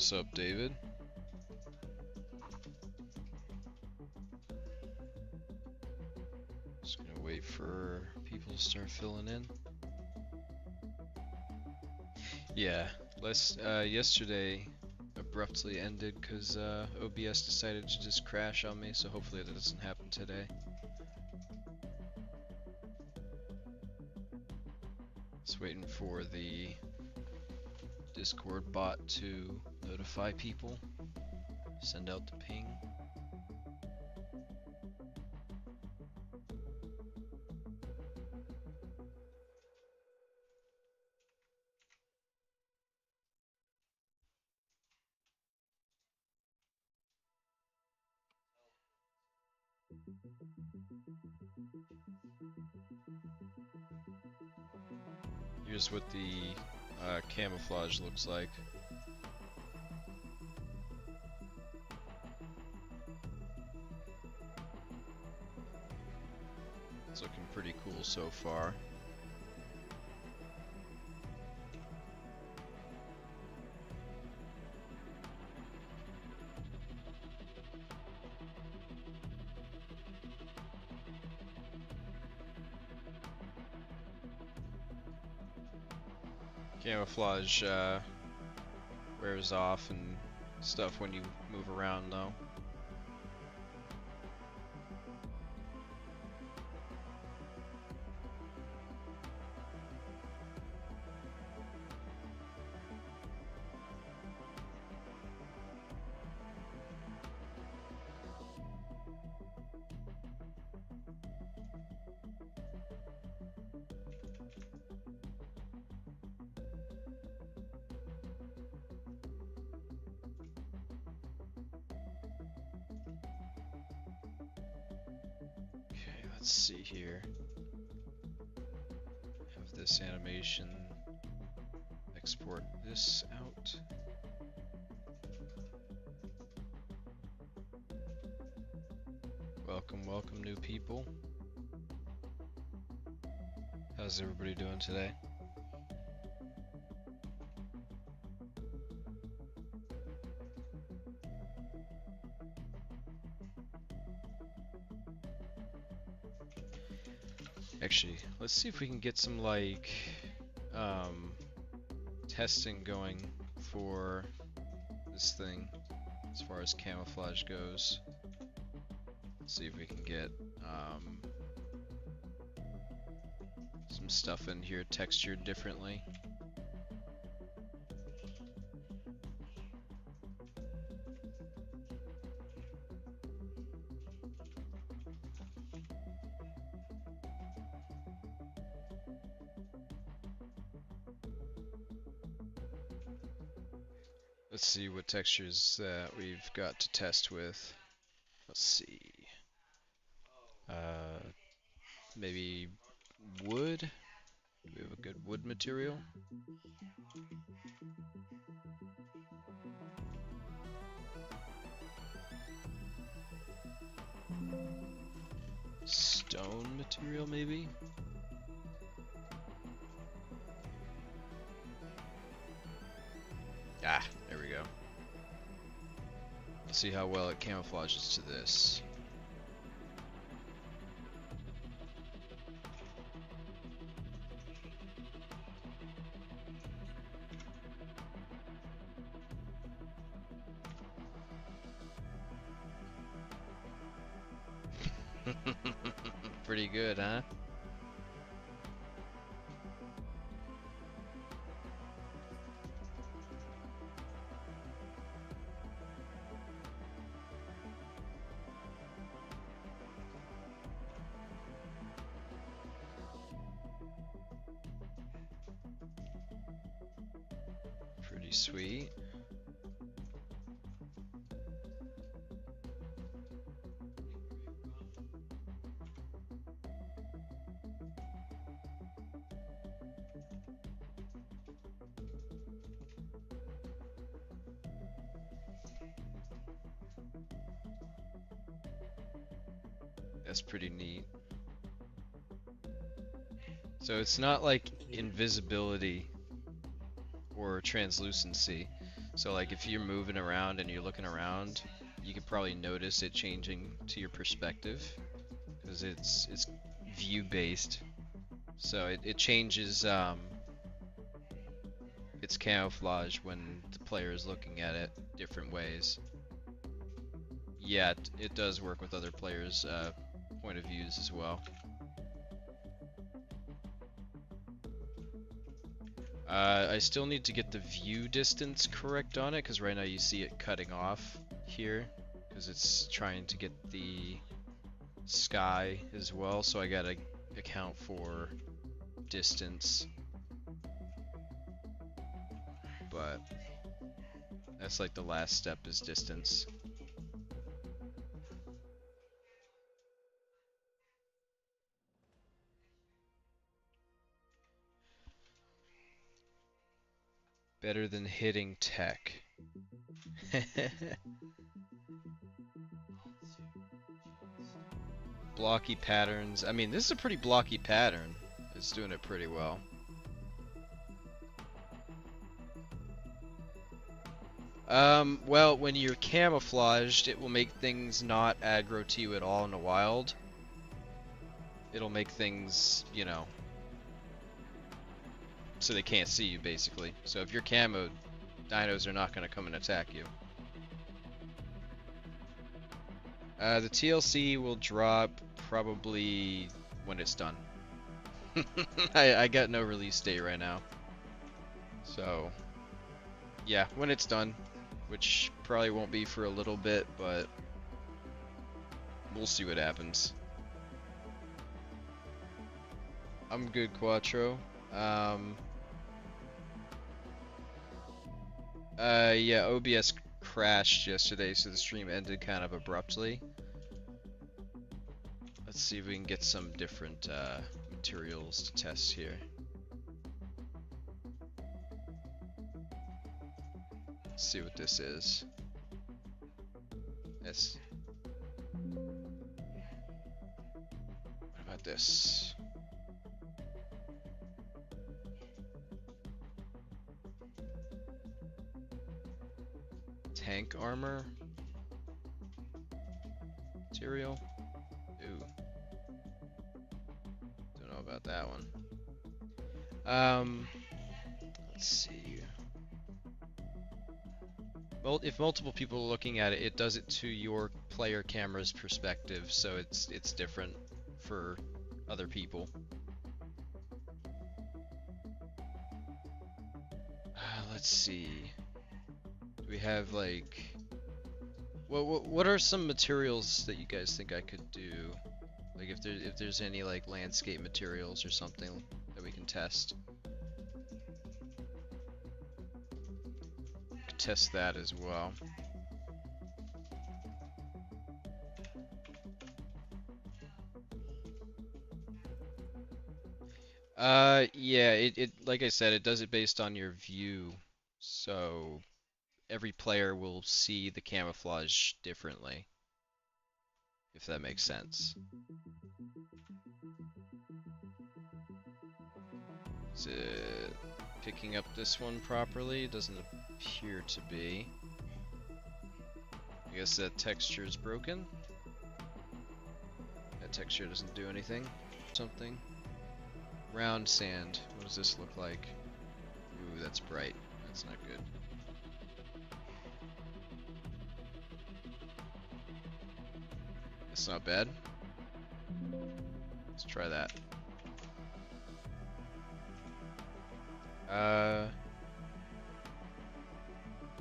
What's up, David? Just gonna wait for people to start filling in. Yeah, yesterday abruptly ended because OBS decided to just crash on me, so hopefully that doesn't happen today. Just waiting for the Discord bot to notify people, send out the ping. Here's what the camouflage looks like. It's looking pretty cool so far. Camouflage wears off and stuff when you move around though. Let's see here. Have this animation. Export this out. Welcome, welcome, new people. How's everybody doing today? Actually, let's see if we can get some like testing going for this thing as far as camouflage goes. Let's see if we can get some stuff in here textured differently. Let's see what textures that we've got to test with. Let's see. Maybe wood? Do we have a good wood material? Stone material, maybe? Ah, there we go. Let's see how well it camouflages to this. Pretty good, huh? Pretty sweet. That's pretty neat. So it's not like invisibility or translucency. So like if you're moving around and you're looking around, you can probably notice it changing to your perspective because it's view based. So it changes its camouflage when the player is looking at it different ways. Yeah, it does work with other players' point of views as well. I still need to get the view distance correct on it, because right now you see it cutting off here, because it's trying to get the sky as well, so I gotta account for distance. But that's like the last step is distance. Better than hitting tech. Blocky patterns. I mean, this is a pretty blocky pattern. It's doing it pretty well. Well, when you're camouflaged, it will make things not aggro to you at all in the wild. It'll make things, you know, so they can't see you, basically. So if you're camoed, dinos are not going to come and attack you. The TLC will drop probably when it's done. I got no release date right now. So, yeah, when it's done. Which probably won't be for a little bit, but we'll see what happens. I'm good, Quattro. Yeah, OBS crashed yesterday, so the stream ended kind of abruptly. Let's see if we can get some different materials to test here. Let's see what this is. Yes. What about this? Tank armor material. Ooh, don't know about that one. Let's see. Well, if multiple people are looking at it, it does it to your player camera's perspective, so it's different for other people. Let's see. Do we have like what are some materials that you guys think I could do? Like if there's any like landscape materials or something that we can test. Could test that as well. Yeah, it like I said, it does it based on your view, so every player will see the camouflage differently, if that makes sense. Is it picking up this one properly? Doesn't appear to be. I guess that texture is broken. That texture doesn't do anything. Something. Round sand. What does this look like? Ooh, that's bright. That's not good. It's not bad. Let's try that.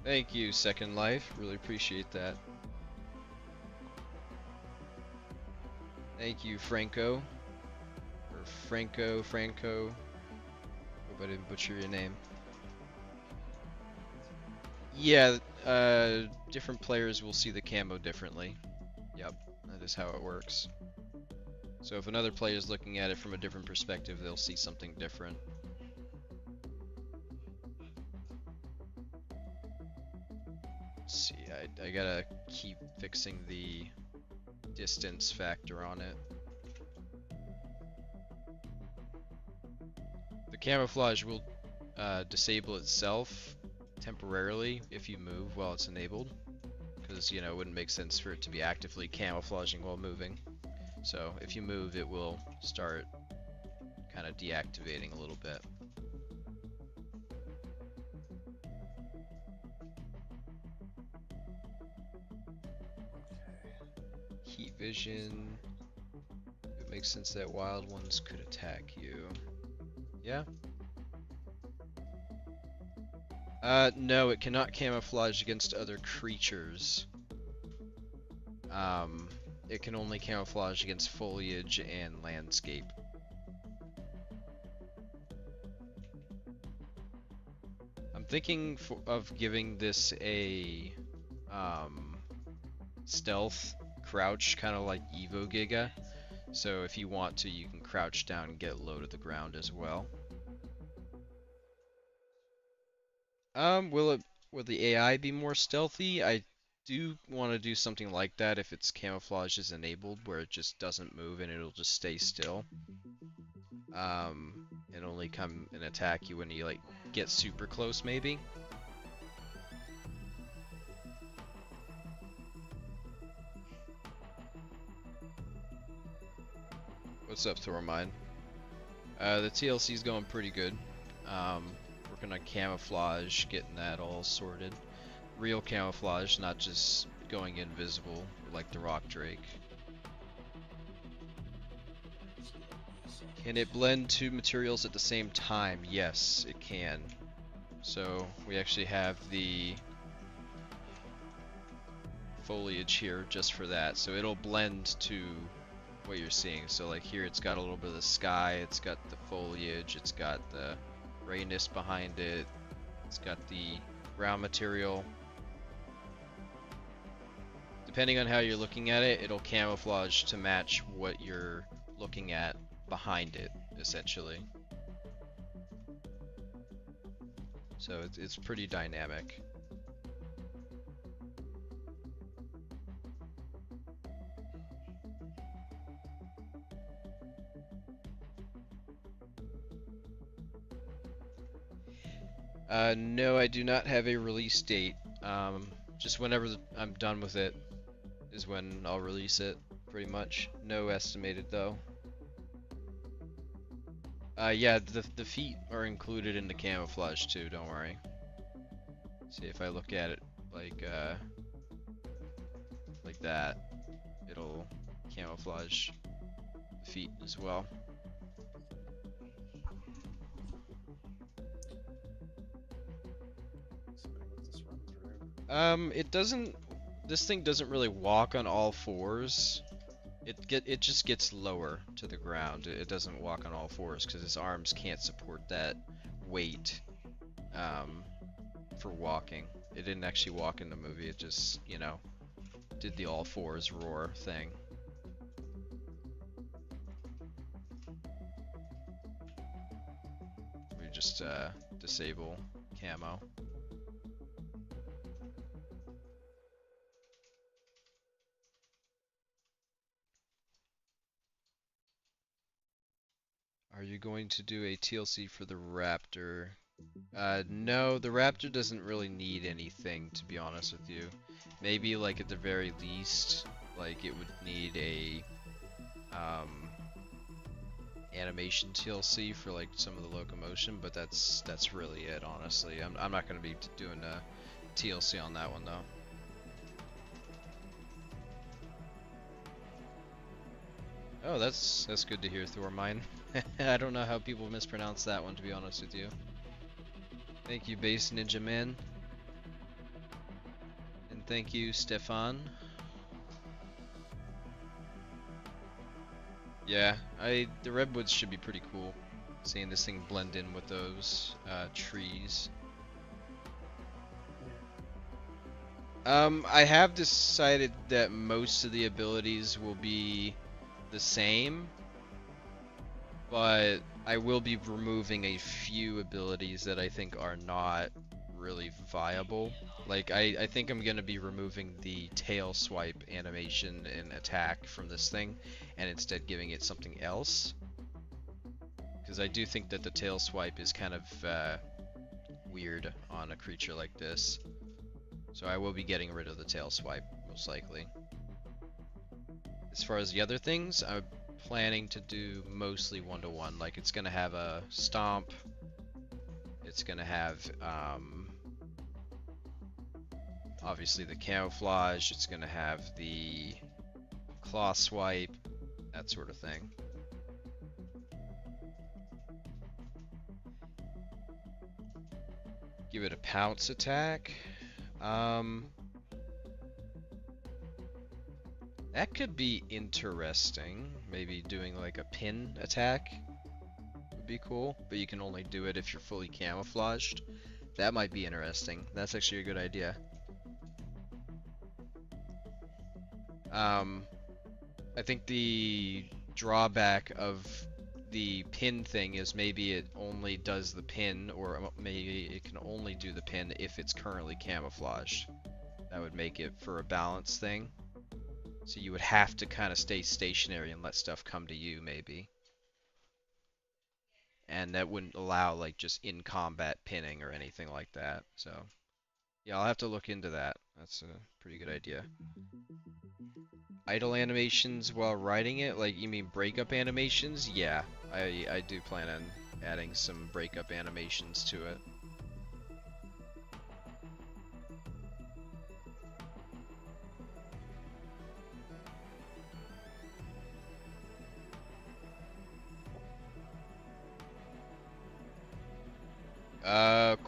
Thank you, Second Life. Really appreciate that. Thank you, Franco. Or Franco. Hope I didn't butcher your name. Yeah, different players will see the camo differently. Yep, that is how it works. So if another player is looking at it from a different perspective, they'll see something different. Let's see, I gotta keep fixing the distance factor on it. The camouflage will disable itself temporarily if you move while it's enabled, because you know it wouldn't make sense for it to be actively camouflaging while moving. So if you move, it will start kind of deactivating a little bit. Heat vision. It makes sense that wild ones could attack you. Yeah. No, it cannot camouflage against other creatures. It can only camouflage against foliage and landscape. I'm thinking of giving this a stealth crouch, kind of like Evo Giga. So if you want to, you can crouch down and get low to the ground as well. Will the AI be more stealthy? I do want to do something like that if its camouflage is enabled, where it just doesn't move and it'll just stay still. And only come and attack you when you like get super close, maybe. What's up, Thormine? The TLC's going pretty good. Working on camouflage, getting that all sorted. Real camouflage, not just going invisible like the Rock Drake. Can it blend two materials at the same time? Yes, it can. So we actually have the foliage here just for that. So it'll blend to what you're seeing. So like here it's got a little bit of the sky, it's got the foliage, it's got the grayness behind it, it's got the ground material. Depending on how you're looking at it, it'll camouflage to match what you're looking at behind it, essentially. So it's pretty dynamic. No, I do not have a release date. Just whenever I'm done with it is when I'll release it, pretty much. No estimated though. Yeah, the feet are included in the camouflage too, don't worry. See, if I look at it like that, it'll camouflage the feet as well. This thing doesn't really walk on all fours. It just gets lower to the ground. It doesn't walk on all fours because its arms can't support that weight for walking. It didn't actually walk in the movie. It just, you know, did the all fours roar thing. We just disable camo. Are you going to do a TLC for the Raptor? No, the Raptor doesn't really need anything, to be honest with you. Maybe, like, at the very least, like, it would need a, animation TLC for, like, some of the locomotion, but that's really it, honestly. I'm not gonna be doing a TLC on that one, though. Oh, that's good to hear, Thormine. I don't know how people mispronounce that one, to be honest with you. Thank you, Base Ninja Man. And thank you, Stefan. Yeah, the redwoods should be pretty cool. Seeing this thing blend in with those trees. I have decided that most of the abilities will be the same, but I will be removing a few abilities that I think are not really viable. Like, I think I'm going to be removing the tail swipe animation and attack from this thing, and instead giving it something else. Because I do think that the tail swipe is kind of weird on a creature like this. So I will be getting rid of the tail swipe, most likely. As far as the other things, I'm planning to do mostly 1-to-1. Like, it's going to have a Stomp. It's going to have, obviously, the Camouflage. It's going to have the Claw Swipe, that sort of thing. Give it a Pounce attack. That could be interesting. Maybe doing like a pin attack would be cool, but you can only do it if you're fully camouflaged. That might be interesting. That's actually a good idea. I think the drawback of the pin thing is maybe it only does the pin, or maybe it can only do the pin if it's currently camouflaged. That would make it for a balance thing. So you would have to kind of stay stationary and let stuff come to you, maybe. And that wouldn't allow like just in combat pinning or anything like that. So yeah, I'll have to look into that. That's a pretty good idea. Idle animations while riding it, like you mean breakup animations? Yeah, I do plan on adding some breakup animations to it.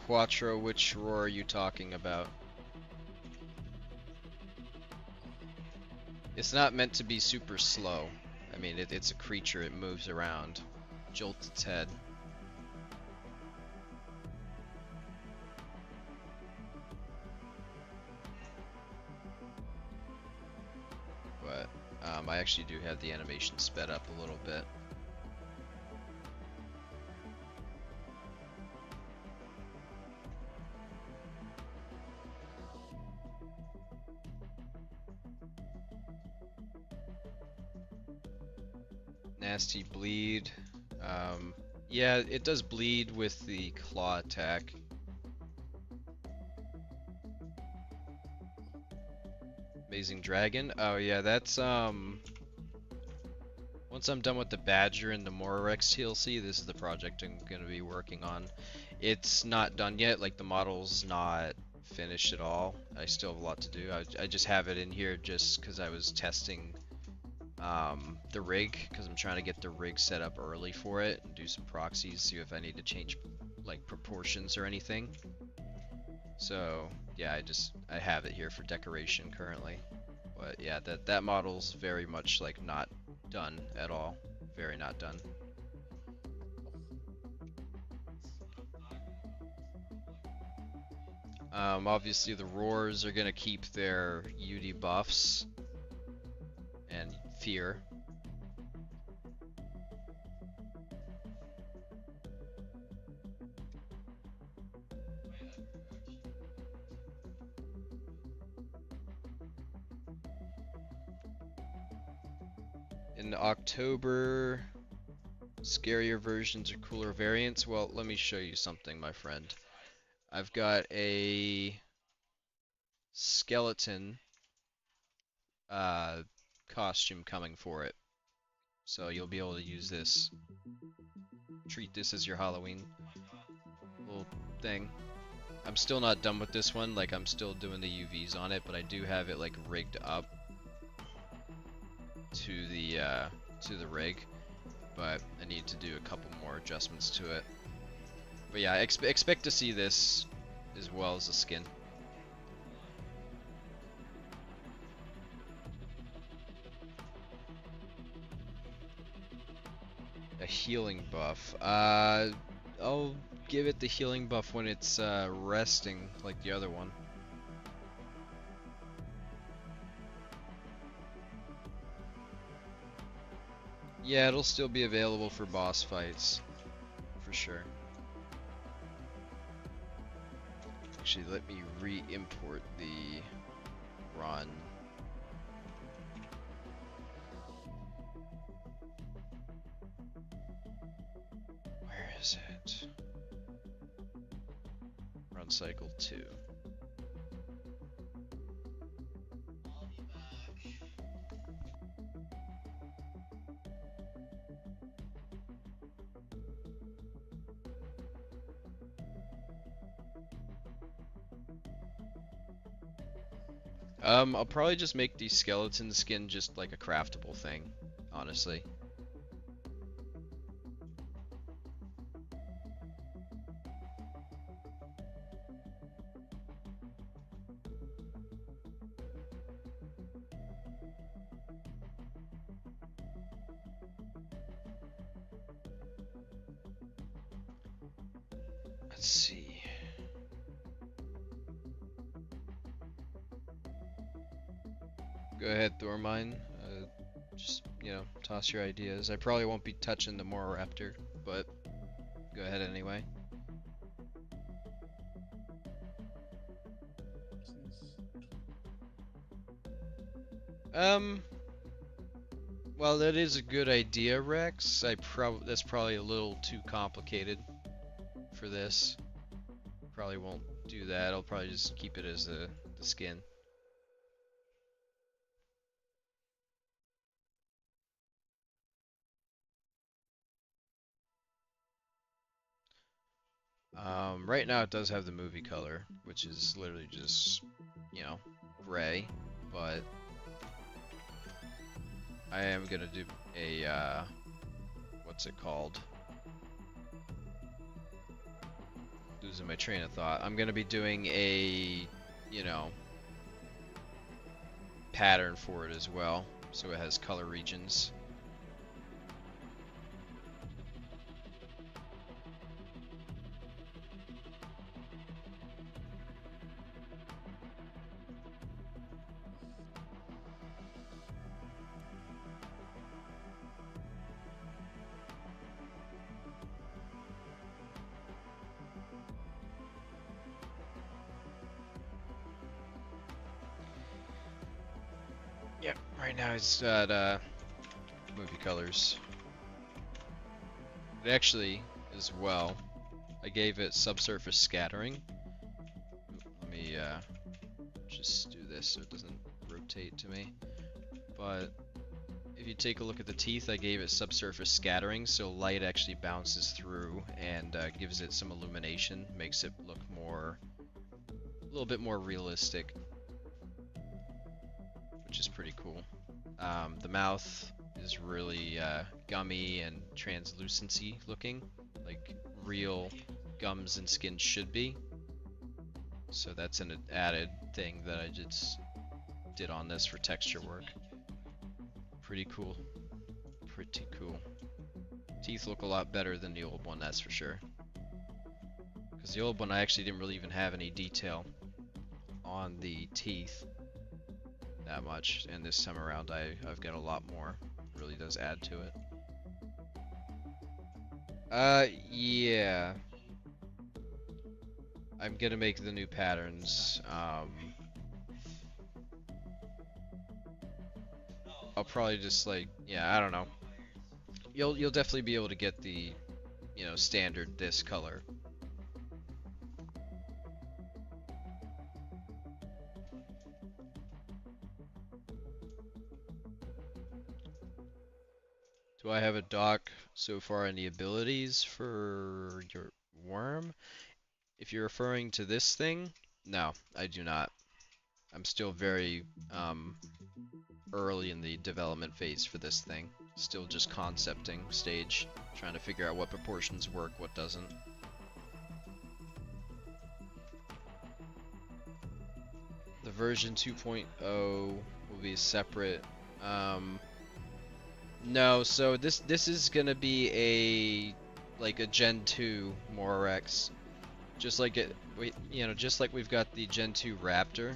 Quattro, which roar are you talking about? It's not meant to be super slow. I mean, it's a creature, it moves around. Jolts its head. But, I actually do have the animation sped up a little bit. Nasty bleed. Yeah, it does bleed with the claw attack. Amazing Dragon. Oh yeah, that's once I'm done with the Badger and the MoroRex TLC, this is the project I'm gonna be working on. It's not done yet, like the model's not finished at all. I still have a lot to do. I just have it in here just because I was testing the rig, because I'm trying to get the rig set up early for it and do some proxies, see if I need to change like proportions or anything. So yeah, I have it here for decoration currently. But yeah, that model's very much like not done at all. Very not done. Obviously the roars are gonna keep their UD buffs and fear. In October, scarier versions or cooler variants. Well, let me show you something, my friend. I've got a skeleton costume coming for it. So you'll be able to use this. Treat this as your Halloween little thing. I'm still not done with this one, like I'm still doing the UVs on it, but I do have it like rigged up to the rig, but I need to do a couple more adjustments to it. But yeah, expect to see this as well as the skin. A healing buff. I'll give it the healing buff when it's resting, like the other one. Yeah, it'll still be available for boss fights, for sure. Actually, let me re-import the run. Where is it? cycle 2. I'll probably just make the skeleton skin just like a craftable thing, honestly. Let's see. Go ahead, Thormine. Just, toss your ideas. I probably won't be touching the MoroRaptor, but go ahead anyway. Well, that is a good idea, Rex. That's probably a little too complicated for this. Probably won't do that. I'll probably just keep it as the skin. Right now it does have the movie color, which is literally just, gray, but I am gonna do a, what's it called? Losing my train of thought. I'm gonna be doing a, pattern for it as well, so it has color regions. Yep, right now it's got movie colors. It actually, as well, I gave it subsurface scattering. Let me just do this so it doesn't rotate to me. But if you take a look at the teeth, I gave it subsurface scattering, so light actually bounces through and gives it some illumination, makes it look a little bit more realistic, which is pretty cool. The mouth is really gummy and translucency looking, like real gums and skin should be. So that's an added thing that I just did on this for texture work. Pretty cool. Pretty cool. Teeth look a lot better than the old one, that's for sure. Because the old one I actually didn't really even have any detail on the teeth that much, and this time around I've got a lot more. It really does add to it. Yeah. I'm gonna make the new patterns. I'll probably just I don't know. You'll definitely be able to get the, standard this color. Do I have a doc so far in the abilities for your worm? If you're referring to this thing, no, I do not. I'm still very early in the development phase for this thing. Still just concepting stage, trying to figure out what proportions work, what doesn't. The version 2.0 will be separate. No, so this is gonna be a Gen 2 Morax. Just like just like we've got the Gen 2 Raptor,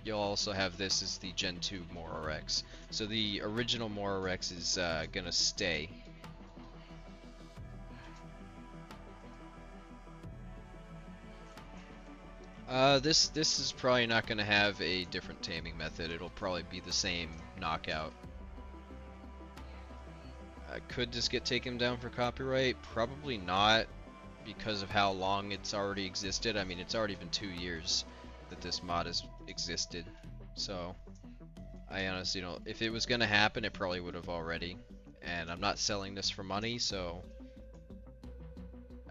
you'll also have this as the Gen 2 MoroRex. So the original MoroRex is gonna stay. This is probably not gonna have a different taming method. It'll probably be the same knockout. Could this get taken down for copyright? Probably not, because of how long it's already existed. I mean, it's already been 2 years that this mod has existed. So, I honestly don't... If it was going to happen, it probably would have already. And I'm not selling this for money, so...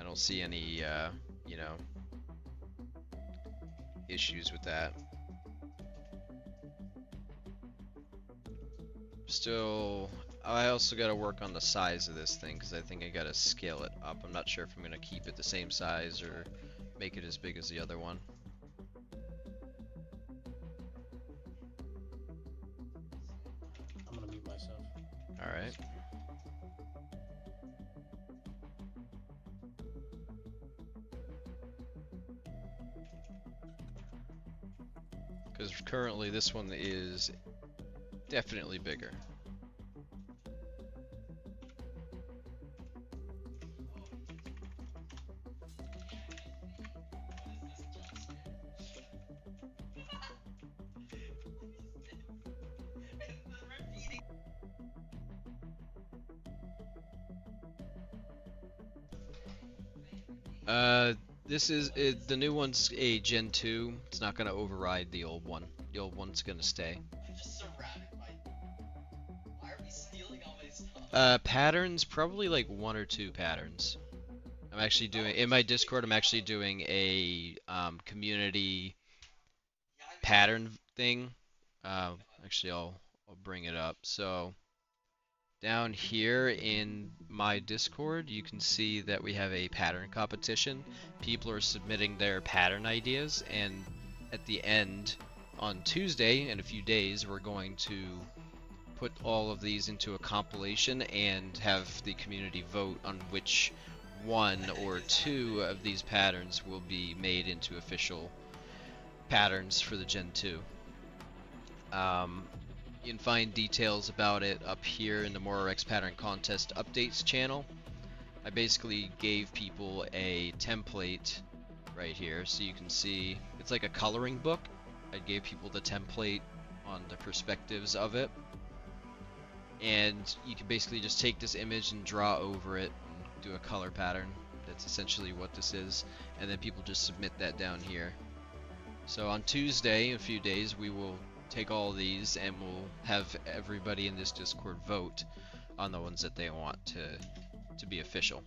I don't see any, you know, issues with that. Still, I also got to work on the size of this thing, because I think I got to scale it up. I'm not sure if I'm going to keep it the same size or make it as big as the other one. I'm gonna mute myself. Alright. Because currently this one is definitely bigger. This is the new one's a Gen 2. It's not gonna override the old one. The old one's gonna stay. Why are we stealing all my stuff? Patterns, probably like 1 or 2 patterns. I'm actually doing, in my Discord, I'm actually doing a community pattern thing. Actually, I'll bring it up. So, down here in my Discord, you can see that we have a pattern competition. People are submitting their pattern ideas, and at the end, on Tuesday, in a few days, we're going to put all of these into a compilation and have the community vote on which 1 or 2 of these patterns will be made into official patterns for the Gen 2. You can find details about it up here in the MoroRex Pattern Contest Updates channel. I basically gave people a template right here, so you can see it's like a coloring book. I gave people the template on the perspectives of it, and you can basically just take this image and draw over it and do a color pattern. That's essentially what this is, and then people just submit that down here. So on Tuesday, in a few days, we will take all of these and we'll have everybody in this Discord vote on the ones that they want to be official.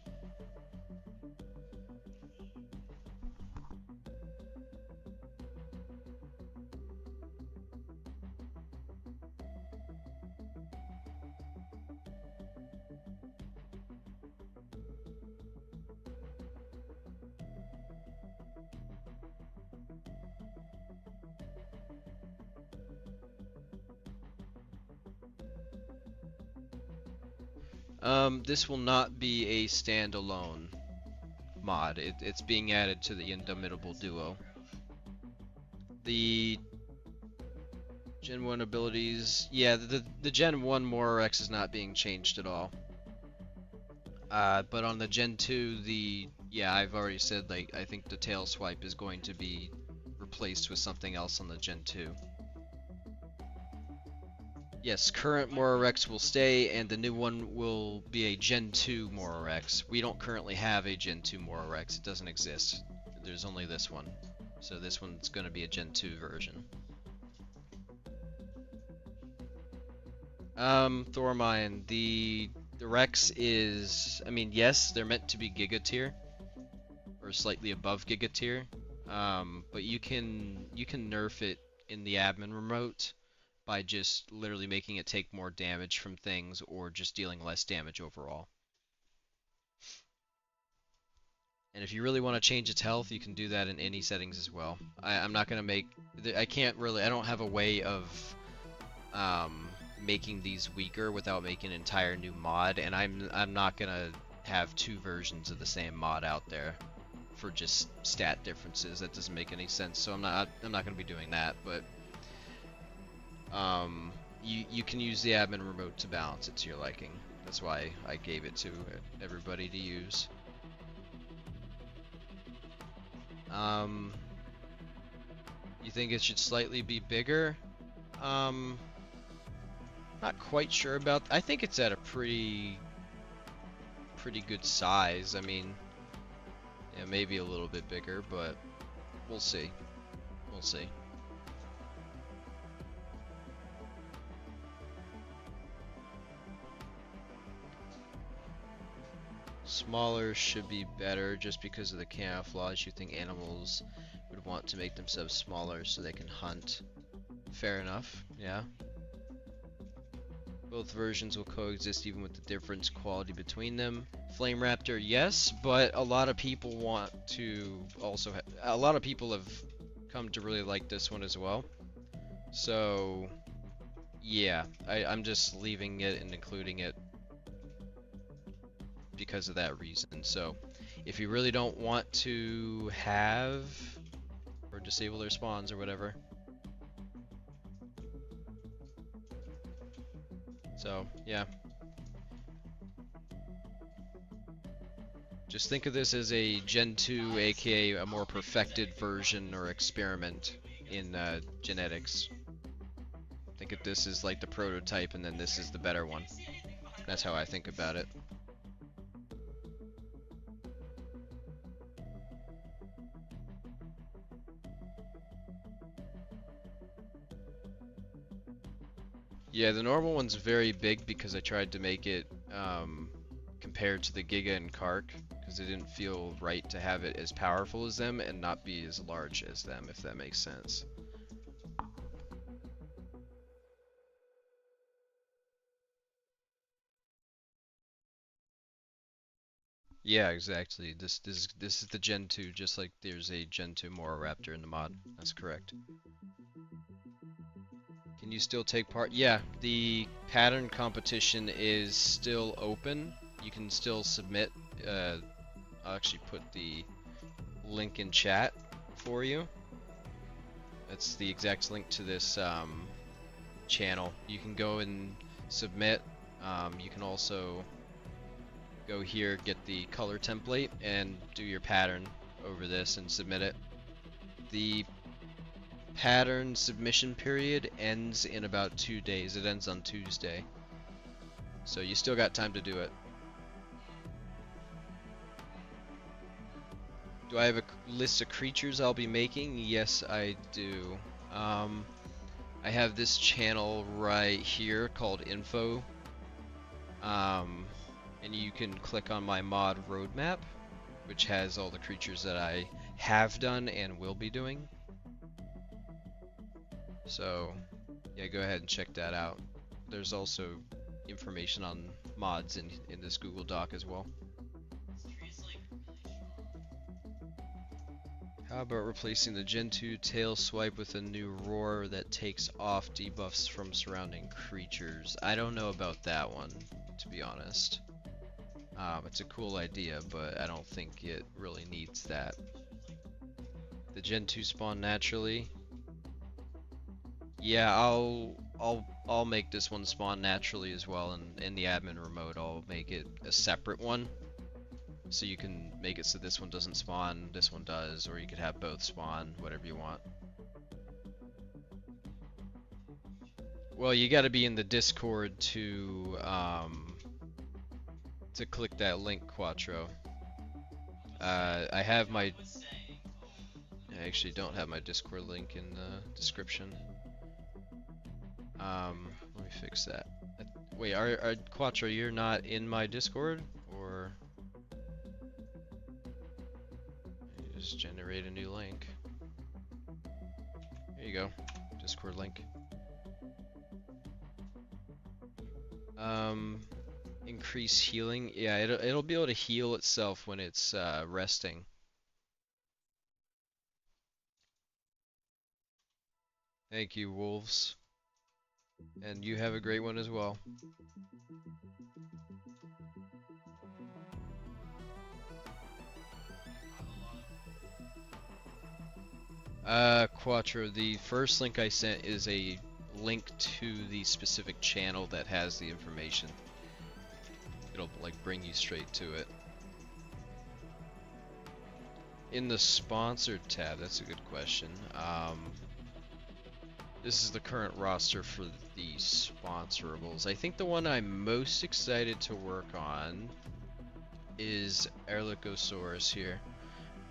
This will not be a standalone mod. It's being added to the Indomitable Duo. The Gen 1 abilities, yeah, the Gen 1 MoroRex is not being changed at all. But on the Gen 2, yeah, I've already said, like, I think the tail swipe is going to be replaced with something else on the Gen 2. Yes, current MoroRex will stay, and the new one will be a Gen 2 MoroRex. We don't currently have a Gen 2 MoroRex. It doesn't exist. There's only this one. So this one's going to be a Gen 2 version. Thormine, the Rex is... I mean, yes, they're meant to be Giga tier. Or slightly above Giga tier. But you can nerf it in the admin remote by just literally making it take more damage from things or just dealing less damage overall. And if you really want to change its health, you can do that in any settings as well. I'm not going to make... I can't really... I don't have a way of making these weaker without making an entire new mod, and I'm not going to have 2 versions of the same mod out there for just stat differences. That doesn't make any sense, so I'm not going to be doing that, but you can use the admin remote to balance it to your liking. That's why I gave it to everybody to use. You think it should slightly be bigger? Not quite sure about... I think it's at a pretty good size. I mean, Yeah, maybe a little bit bigger, but we'll see. We'll see. Smaller should be better just because of the camouflage. You think animals would want to make themselves smaller so they can hunt. Fair enough, yeah. Both versions will coexist even with the difference quality between them. Flame Raptor, yes, but a lot of people want to also a lot of people have come to really like this one as well. So yeah, I'm just leaving it and including it because of that reason. So if you really don't want to have or disable their spawns or whatever. So yeah. Just think of this as a Gen 2, aka a more perfected version or experiment in genetics. Think of this as like the prototype and then this is the better one. That's how I think about it. Yeah, the normal one's very big because I tried to make it compared to the Giga and Kark, because it didn't feel right to have it as powerful as them and not be as large as them, if that makes sense. Yeah, exactly. This is the Gen 2, just like there's a Gen 2 MoroRaptor in the mod. That's correct. Can you still take part? Yeah, the pattern competition is still open. You can still submit. I'll actually put the link in chat for you. That's the exact link to this channel. You can go and submit. You can also go here, get the color template, and do your pattern over this and submit it. The pattern submission period ends in about 2 days. It ends on Tuesday. So you still got time to do it. Do I have a list of creatures I'll be making? Yes, I do. I have this channel right here called Info. And you can click on my mod roadmap, which has all the creatures that I have done and will be doing. So, yeah, go ahead and check that out. There's also information on mods in this Google Doc as well. How about replacing the Gen 2 tail swipe with a new roar that takes off debuffs from surrounding creatures? I don't know about that one, to be honest. It's a cool idea, but I don't think it really needs that. The Gen 2 spawn naturally. Yeah, I'll make this one spawn naturally as well, and in the admin remote I'll make it a separate one. So you can make it so this one doesn't spawn, this one does, or you could have both spawn, whatever you want. Well, you gotta be in the Discord to click that link, Quattro. I have my... I actually don't have my Discord link in the description. Let me fix that. Wait, are Quattro, you're not in my Discord? Or... just generate a new link. There you go. Discord link. Increase healing. Yeah, it'll be able to heal itself when it's resting. Thank you, wolves. And you have a great one as well. Quattro, the first link I sent is a link to the specific channel that has the information. It'll like bring you straight to it. In the sponsored tab, that's a good question. This is the current roster for the sponsораbles. I think the one I'm most excited to work on is Erlichosaurus here.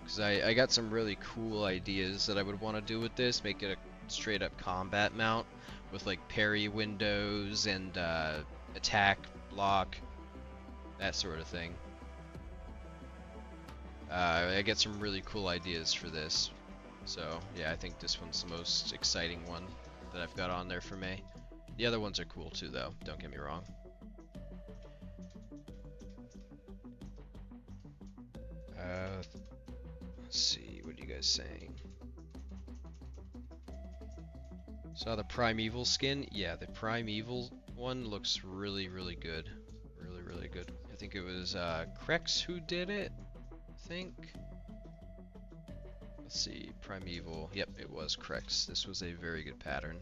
because I got some really cool ideas that I would want to do with this. Make it a straight up combat mount with like parry windows and attack, block, that sort of thing. I get some really cool ideas for this. So yeah, I think this one's the most exciting one that I've got on there for me. The other ones are cool too though, don't get me wrong. Let's see, what are you guys saying? Saw the Primeval skin? Yeah, the Primeval one looks really, really good. Really, really good. I think it was Crex who did it, I think. Let's see, Primeval. Yep, it was Crex. This was a very good pattern.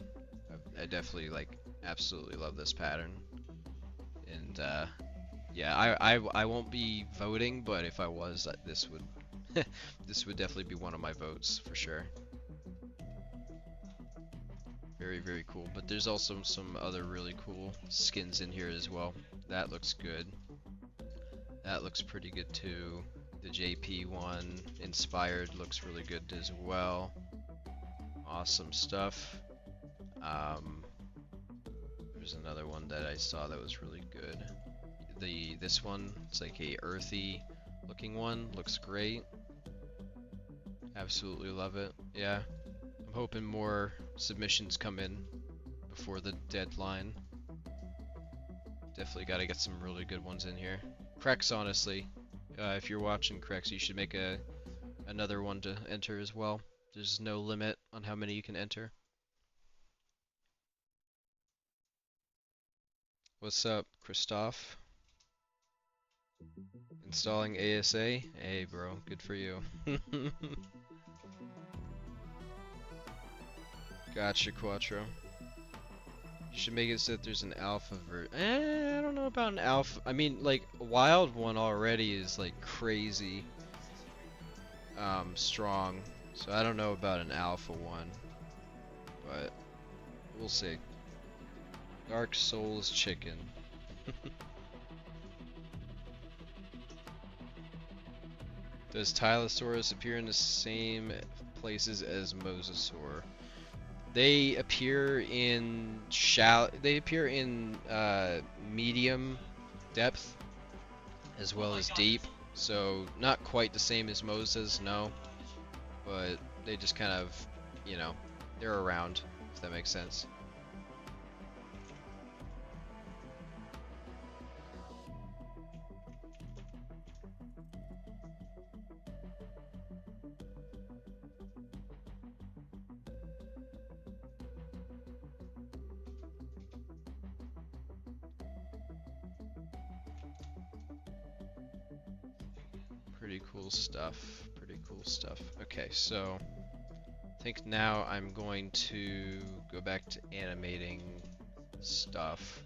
I definitely, like, absolutely love this pattern. And, yeah, I won't be voting, but if I was, this would this would definitely be one of my votes for sure. Very, very cool. But there's also some other really cool skins in here as well. That looks good. That looks pretty good too. The JP one, Inspired, looks really good as well. Awesome stuff. There's another one that I saw that was really good. This one, it's like a earthy looking one, looks great. Absolutely love it. Yeah, I'm hoping more submissions come in before the deadline. Definitely got to get some really good ones in here. Crex, honestly, if you're watching Crex, you should make another one to enter as well. There's no limit on how many you can enter. What's up, Christoph? Installing ASA? Hey, bro, good for you. Gotcha, Quattro. You should make it so that there's an alpha I don't know about an alpha. I mean, like, wild one already is like crazy strong. So I don't know about an alpha one, but we'll see. Dark Souls chicken. Does Tylosaurus appear in the same places as Mosasaur? They appear in medium depth as well as deep, so not quite the same as Moses, no, but they just kind of, you know, they're around, if that makes sense. Pretty cool stuff. Pretty cool stuff. Okay, so I think now I'm going to go back to animating stuff.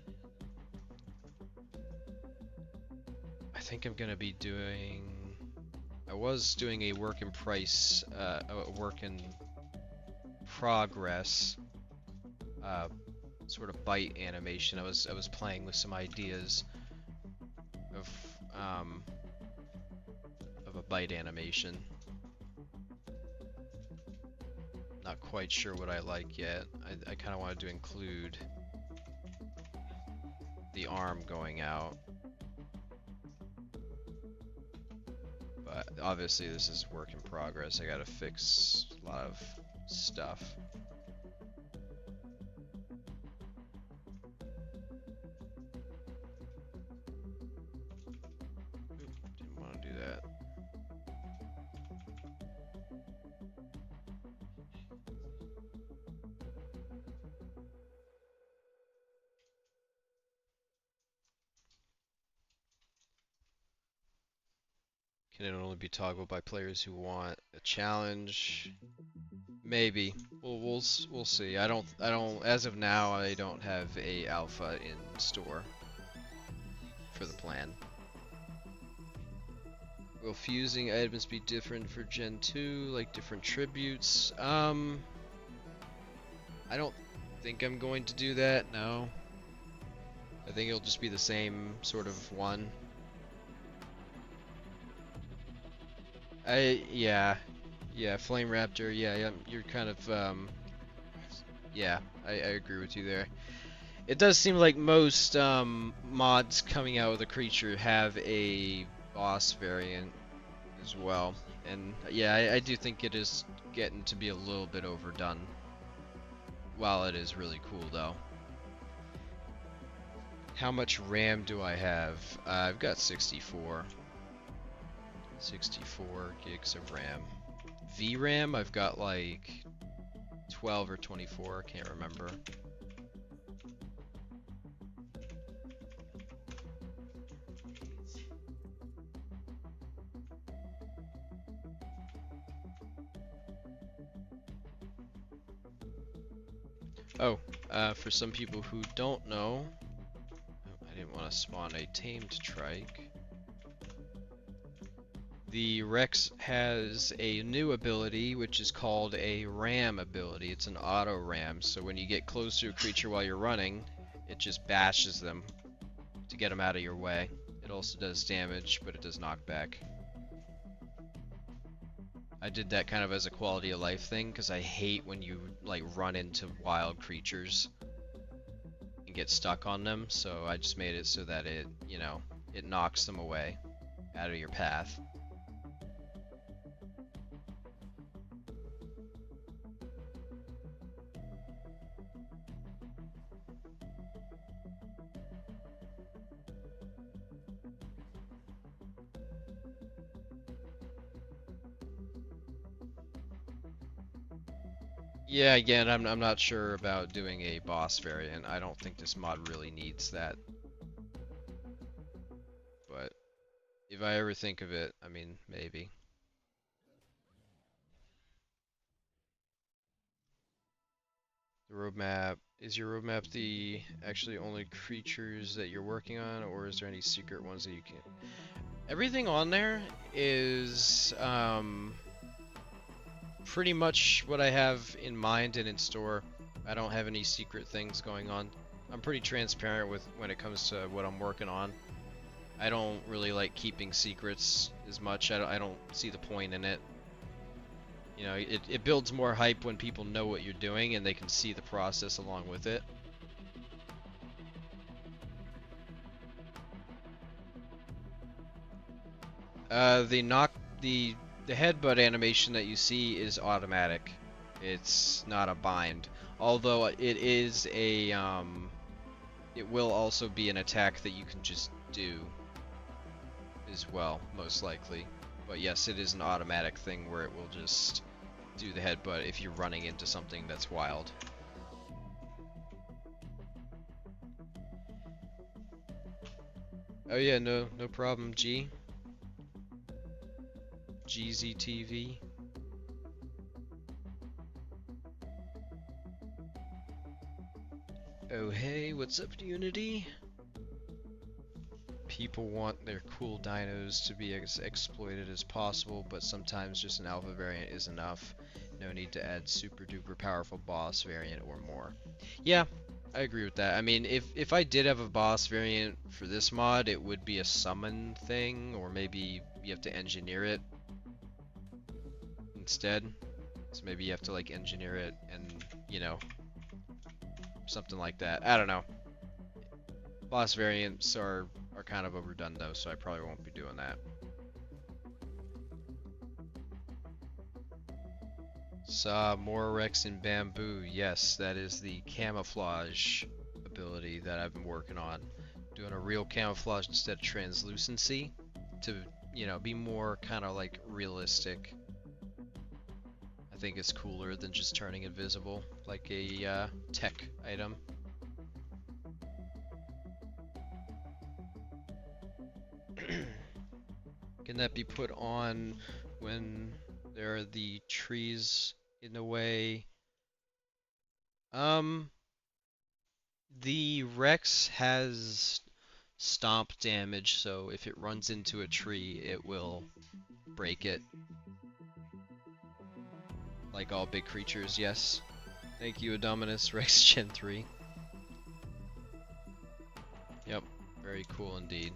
I think I'm gonna be doing. I was doing a work in progress, sort of bite animation. I was playing with some ideas of a bite animation. Not quite sure what I like yet. I kind of wanted to include the arm going out. But obviously this is work in progress. I gotta fix a lot of stuff. Didn't want to do that. Can it only be toggled by players who want a challenge? Maybe. We'll see. I don't as of now I don't have a alpha in store for the plan. Will fusing items be different for Gen 2, like different tributes? I don't think I'm going to do that, no. I think it'll just be the same sort of one. Yeah, Flame Raptor. Yeah, you're kind of yeah, I agree with you there. It does seem like most mods coming out with a creature have a boss variant as well, and yeah, I do think it is getting to be a little bit overdone. While it is really cool though. How much RAM do I have? I've got 64. 64 gigs of RAM. VRAM, I've got like 12 or 24, I can't remember. Oh, for some people who don't know, oh, I didn't want to spawn a tamed trike. The Rex has a new ability, which is called a ram ability. It's an auto ram, so when you get close to a creature while you're running, it just bashes them to get them out of your way. It also does damage, but it does knockback. I did that kind of as a quality of life thing, because I hate when you like run into wild creatures and get stuck on them, so I just made it so that it, you know, it knocks them away out of your path. Yeah, again, I'm not sure about doing a boss variant. I don't think this mod really needs that. But if I ever think of it, I mean, maybe. The roadmap, is your roadmap the actually only creatures that you're working on, or is there any secret ones that you can? Everything on there is pretty much what I have in mind and in store. I don't have any secret things going on. I'm pretty transparent with when it comes to what I'm working on. I don't really like keeping secrets as much. I don't see the point in it. You know, it builds more hype when people know what you're doing and they can see the process along with it. The headbutt animation that you see is automatic. It's not a bind. Although it is a it will also be an attack that you can just do as well, most likely. But yes, it is an automatic thing where it will just do the headbutt if you're running into something that's wild. Oh yeah, no problem, GZTV. Oh hey, what's up, Unity? People want their cool dinos to be as exploited as possible, but sometimes just an alpha variant is enough. No need to add super duper powerful boss variant or more. Yeah, I agree with that. I mean, if I did have a boss variant for this mod, it would be a summon thing, or maybe you have to engineer it instead. So maybe you have to like engineer it and, you know, something like that. I don't know. Boss variants are kind of overdone though, so I probably won't be doing that. Saw MoroRex in bamboo. Yes, that is the camouflage ability that I've been working on. Doing a real camouflage instead of translucency to, you know, be more kind of like realistic. I think it's cooler than just turning invisible like a tech item. Can that be put on when there are the trees in the way? The Rex has stomp damage, so if it runs into a tree, it will break it. Like all big creatures, yes. Thank you, Adominus Rex Gen 3. Yep, very cool indeed.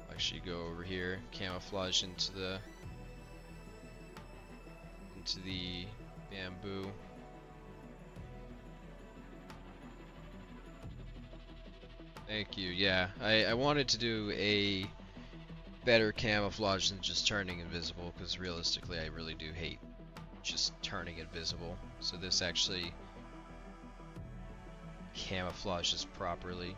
I actually go over here, camouflage into the bamboo. Thank you. Yeah, I wanted to do a better camouflage than just turning invisible, because realistically I really do hate just turning invisible. So this actually camouflages properly.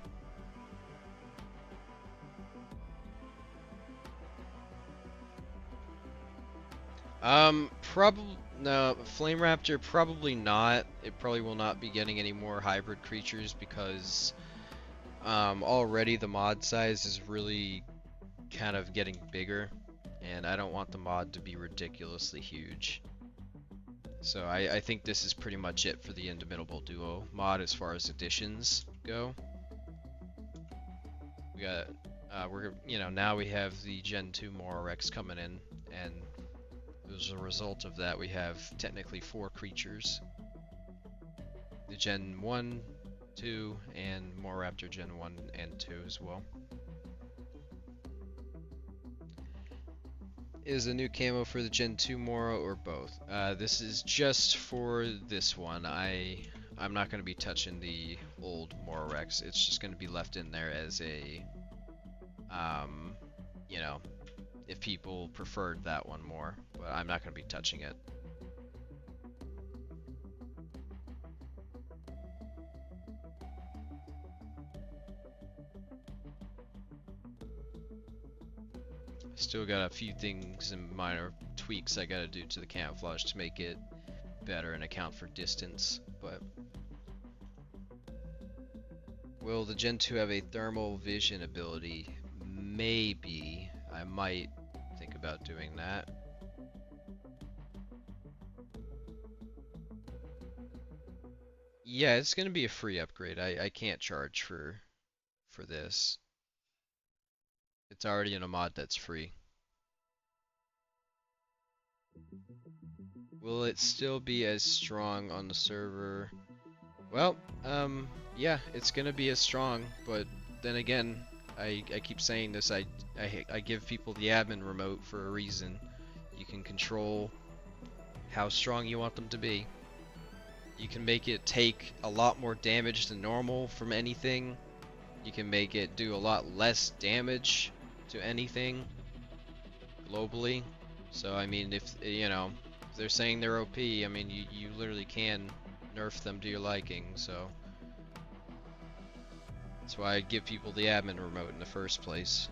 Probably no, Flame Raptor probably not. It probably will not be getting any more hybrid creatures because already the mod size is really kind of getting bigger, and I don't want the mod to be ridiculously huge. So I think this is pretty much it for the Indomitable Duo mod as far as additions go. We got now we have the Gen 2 MoroRex coming in, and as a result of that we have technically 4 creatures. The Gen 1, 2, and MoroRaptor Gen 1 and 2 as well. Is a new camo for the Gen 2 Moro or both? This is just for this one. I'm not going to be touching the old MoroRex. It's just going to be left in there as a, you know, if people preferred that one more, but I'm not going to be touching it. Still got a few things and minor tweaks I gotta do to the camouflage to make it better and account for distance, but will the Gen 2 have a thermal vision ability? Maybe. I might think about doing that. Yeah, it's gonna be a free upgrade. I can't charge for this. It's already in a mod that's free. Will it still be as strong on the server? Well, yeah, it's gonna be as strong, but then again, I keep saying this, I give people the admin remote for a reason. You can control how strong you want them to be. You can make it take a lot more damage than normal from anything. You can make it do a lot less damage to anything globally. So I mean, if they're saying they're OP, I mean you literally can nerf them to your liking, so that's why I give people the admin remote in the first place.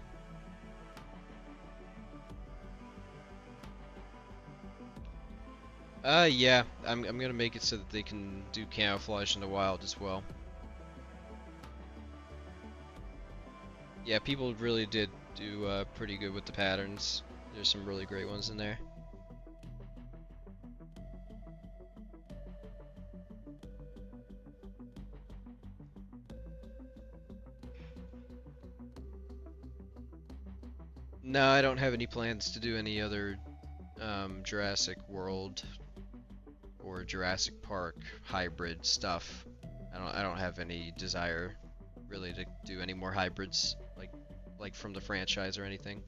Yeah, I'm gonna make it so that they can do camouflage in the wild as well. Yeah, people really did do pretty good with the patterns. There's some really great ones in there. No, I don't have any plans to do any other Jurassic World or Jurassic Park hybrid stuff. I don't have any desire really to do any more hybrids like from the franchise or anything.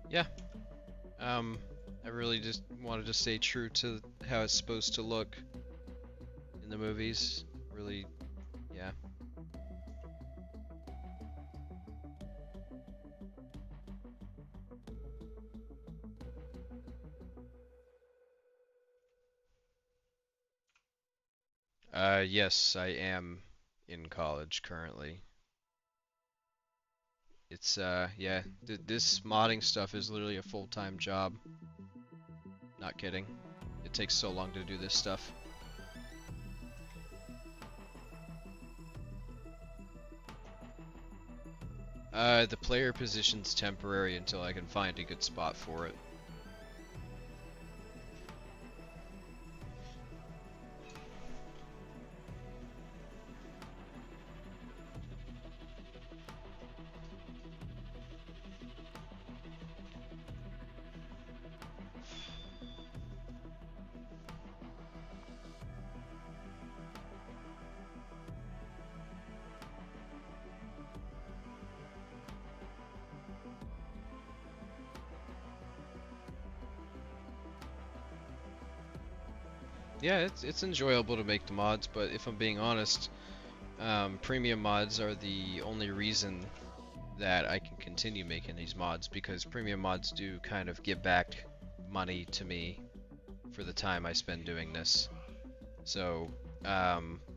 Yeah. I really just wanted to stay true to how it's supposed to look in the movies. Really, yeah. Yes, I am in college currently. It's yeah, this modding stuff is literally a full-time job. Not kidding. it takes so long to do this stuff. The player position's temporary until I can find a good spot for it. Yeah, it's enjoyable to make the mods, but if I'm being honest, premium mods are the only reason that I can continue making these mods, because premium mods do kind of give back money to me for the time I spend doing this. So,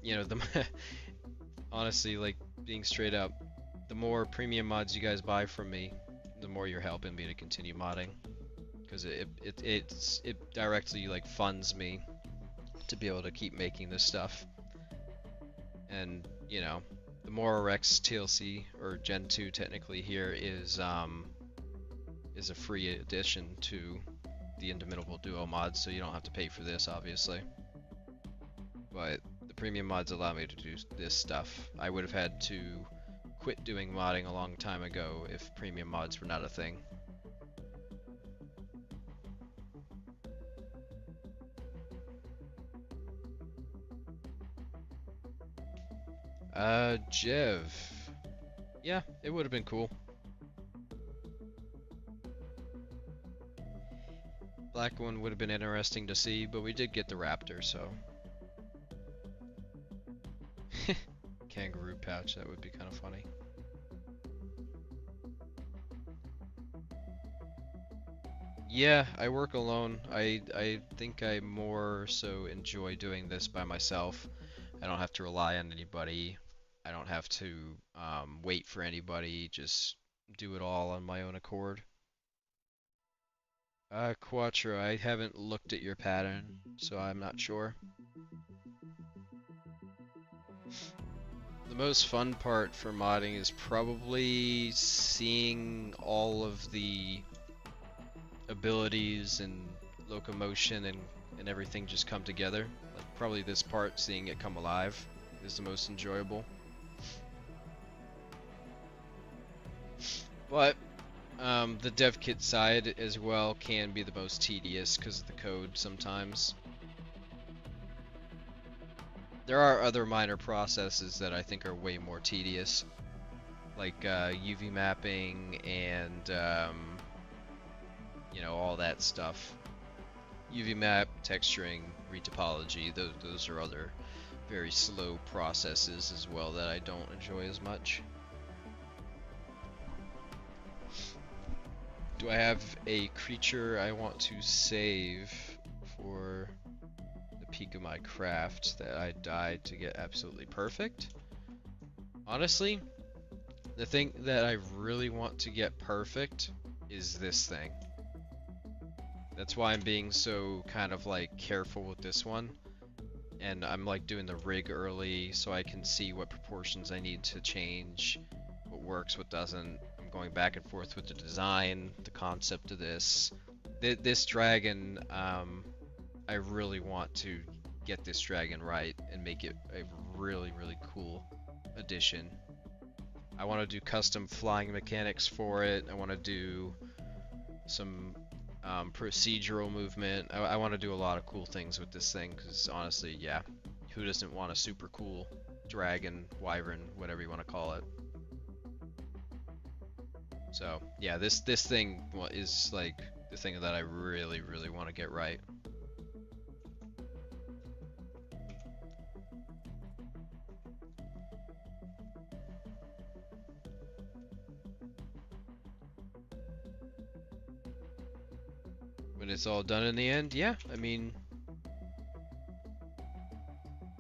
you know, honestly, like, being straight up, the more premium mods you guys buy from me, the more you're helping me to continue modding, because it directly like funds me to be able to keep making this stuff. And you know, the MoroRex TLC, or Gen 2 technically here, is a free addition to the Indomitable Duo mods, so you don't have to pay for this, obviously. But the premium mods allow me to do this stuff. I would have had to quit doing modding a long time ago if premium mods were not a thing. Jev. Yeah, it would have been cool. Black one would have been interesting to see, but we did get the raptor, so. Kangaroo pouch, that would be kind of funny. Yeah, I work alone. I think I more so enjoy doing this by myself. I don't have to rely on anybody. I don't have to wait for anybody. Just do it all on my own accord. Quattro, I haven't looked at your pattern, so I'm not sure. The most fun part for modding is probably seeing all of the abilities and locomotion and everything just come together. Like, probably this part, seeing it come alive, is the most enjoyable. But the dev kit side as well can be the most tedious because of the code sometimes. There are other minor processes that I think are way more tedious, like UV mapping and you know, all that stuff. UV map, texturing, retopology, those are other very slow processes as well that I don't enjoy as much. Do I have a creature I want to save for the peak of my craft that I died to get absolutely perfect? Honestly, the thing that I really want to get perfect is this thing. That's why I'm being so kind of like careful with this one. And I'm like doing the rig early so I can see what proportions I need to change, what works, what doesn't. I'm going back and forth with the design, the concept of this. This dragon, I really want to get this dragon right and make it a really, really cool addition. I want to do custom flying mechanics for it. I want to do some procedural movement. I want to do a lot of cool things with this thing because honestly, yeah, who doesn't want a super cool dragon, wyvern, whatever you want to call it? So yeah, this thing is like the thing that I really, really want to get right. When it's all done in the end, yeah, I mean,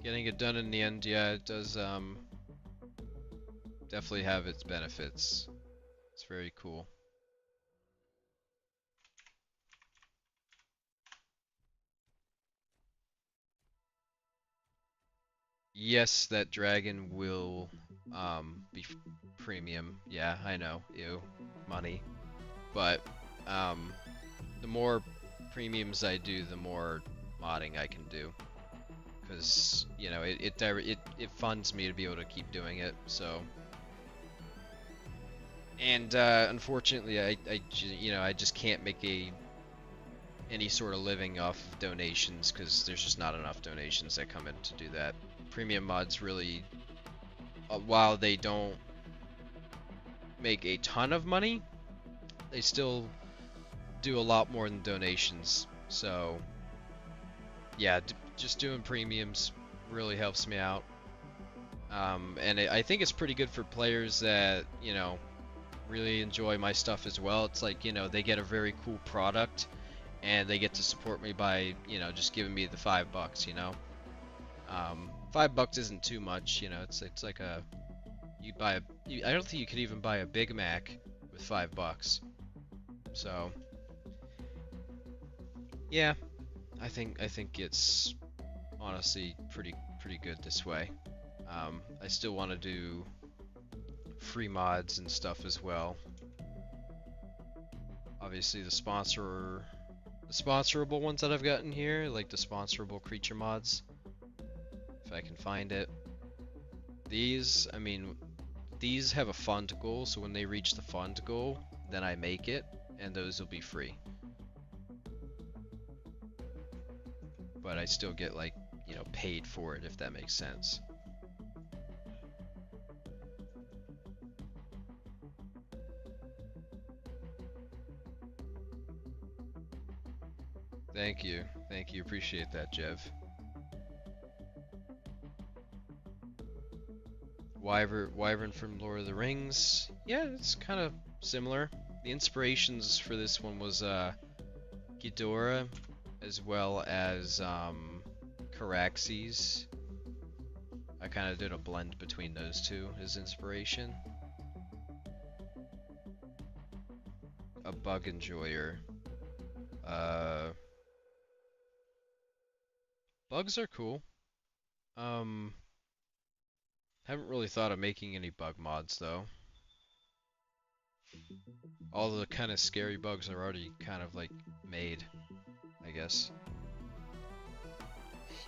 getting it done in the end, yeah, it does definitely have its benefits. It's very cool. Yes, that dragon will be premium. Yeah, I know. Ew, money. But um, the more premiums I do, the more modding I can do. Because you know it funds me to be able to keep doing it. So. And unfortunately, I just can't make any sort of living off of donations because there's just not enough donations that come in to do that. Premium mods really, while they don't make a ton of money, they still do a lot more than donations. So yeah, just doing premiums really helps me out. And I think it's pretty good for players that, really enjoy my stuff as well. It's like, they get a very cool product and they get to support me by, just giving me the $5, $5 isn't too much, it's like I don't think you could even buy a Big Mac with $5. So, yeah, I think it's honestly pretty good this way. I still want to do free mods and stuff as well. Obviously the sponsorable ones that I've gotten here, like the sponsorable creature mods, if I can find it. These have a fund goal, so when they reach the fund goal, then I make it, and those will be free. But I still get paid for it, if that makes sense. Thank you, appreciate that, Jev. Wyvern from Lord of the Rings. Yeah, it's kind of similar. The inspirations for this one was Ghidorah, as well as Caraxes. I kind of did a blend between those two as inspiration. A bug enjoyer. Bugs are cool. Haven't really thought of making any bug mods though. All the kind of scary bugs are already kind of made, I guess.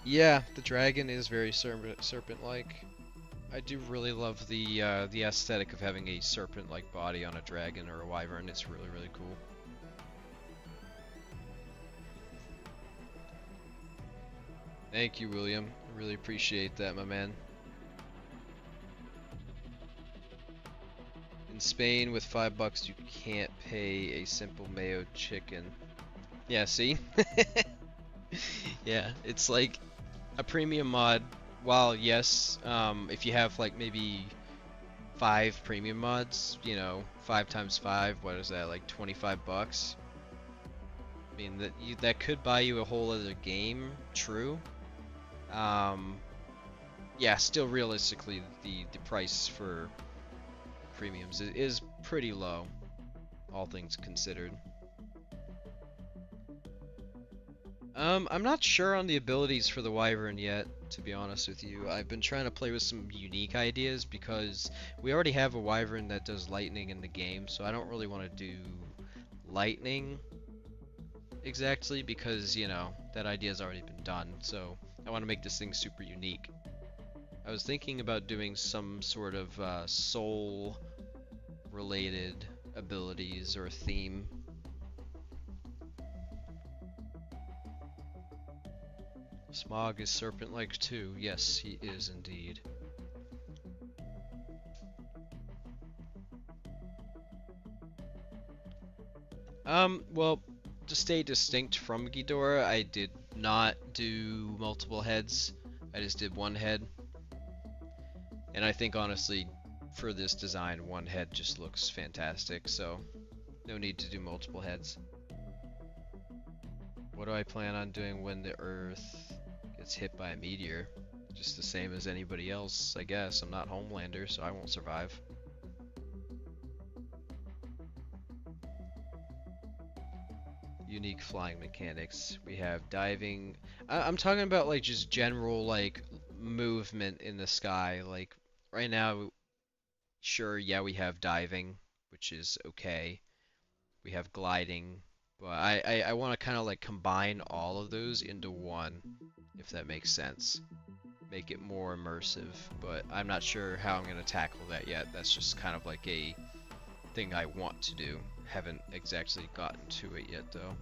Yeah, the dragon is very serpent-like. I do really love the aesthetic of having a serpent-like body on a dragon or a wyvern. It's really cool. Thank you, William. I really appreciate that, my man. In Spain, with $5, you can't pay a simple mayo chicken. Yeah, see? Yeah, it's like a premium mod. While yes, if you have maybe 5 premium mods, 5 times 5, what is that, like $25? I mean, that could buy you a whole other game, true. Yeah, still realistically, the price for premiums is pretty low, all things considered. I'm not sure on the abilities for the wyvern yet, to be honest with you. I've been trying to play with some unique ideas because we already have a wyvern that does lightning in the game, so I don't really want to do lightning exactly because, that idea's already been done. So I want to make this thing super unique. I was thinking about doing some sort of soul related abilities or theme. Smog is serpent-like too. Yes, he is indeed. Well, to stay distinct from Ghidorah, I did not do multiple heads. I just did one head. And I think honestly, for this design, one head just looks fantastic, so no need to do multiple heads. What do I plan on doing when the Earth gets hit by a meteor? Just the same as anybody else, I guess. I'm not Homelander, so I won't survive. Unique flying mechanics. We have diving. I'm talking about just general movement in the sky. Like right now, sure, yeah, we have diving, which is okay. We have gliding, but I want to kind of like combine all of those into one, if that makes sense. Make it more immersive, but I'm not sure how I'm going to tackle that yet. That's just kind of like a thing I want to do. Haven't exactly gotten to it yet, though.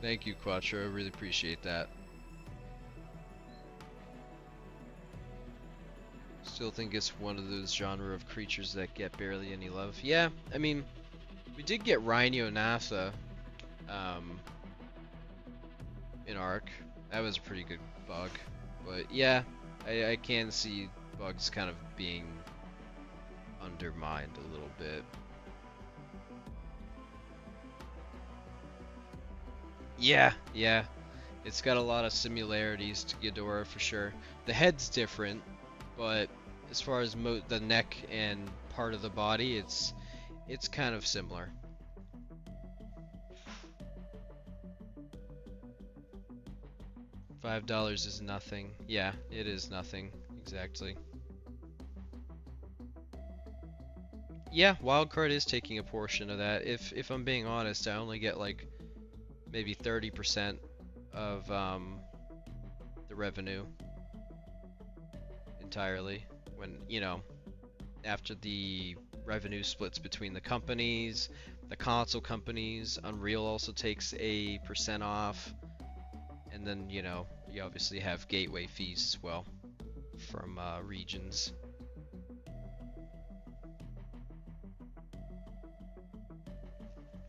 Thank you, Quattro. Really appreciate that. Still think it's one of those genre of creatures that get barely any love. Yeah, I mean, we did get Rhino NASA in Arc. That was a pretty good bug. But yeah, I can see bugs kind of being undermined a little bit. Yeah, yeah. It's got a lot of similarities to Ghidorah for sure. The head's different, but as far as the neck and part of the body, it's kind of similar. $5 is nothing. Yeah, it is nothing. Exactly. Yeah, Wildcard is taking a portion of that. If I'm being honest, I only get like maybe 30% of the revenue entirely. When, you know, after the revenue splits between the companies, the console companies, Unreal also takes a % off, and then, you know, you obviously have gateway fees as well from regions.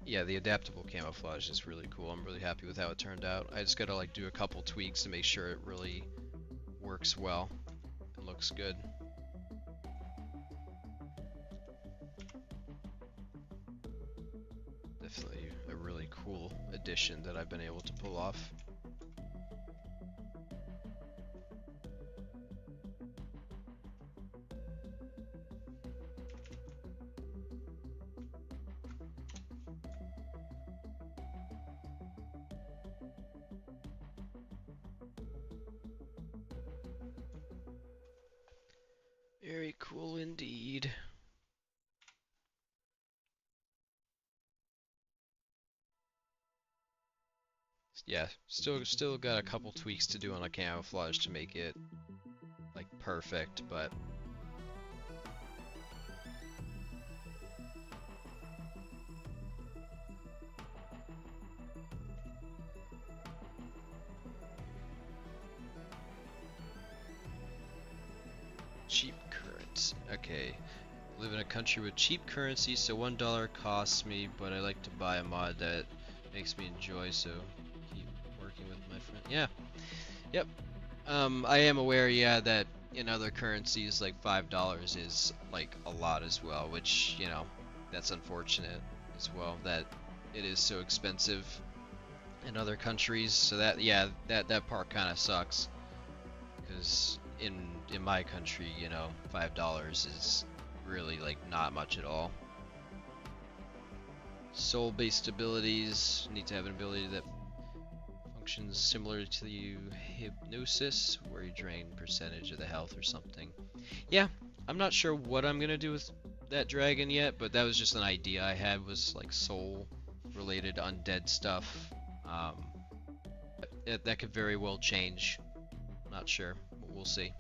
Yeah, the adaptable camouflage is really cool. I'm really happy with how it turned out. I just gotta like do a couple tweaks to make sure it really works well and looks good. Definitely a really cool addition that I've been able to pull off. Very cool indeed. Yeah, still got a couple tweaks to do on a camouflage to make it like perfect, but cheap currency. Okay. Live in a country with cheap currency, so $1 costs me, but I like to buy a mod that makes me enjoy, so keep working with my friend. Yeah. Yep. I am aware, yeah, that in other currencies, like $5 is like a lot as well, which, you know, that's unfortunate as well, that it is so expensive in other countries, so that, yeah, that part kind of sucks, because in my country, you know, $5 is really like not much at all. Soul-based abilities need to have an ability that functions similar to the hypnosis, where you drain percentage of the health or something. Yeah, I'm not sure what I'm gonna do with that dragon yet, but that was just an idea I had, was like soul-related undead stuff. That could very well change. I'm not sure, but we'll see.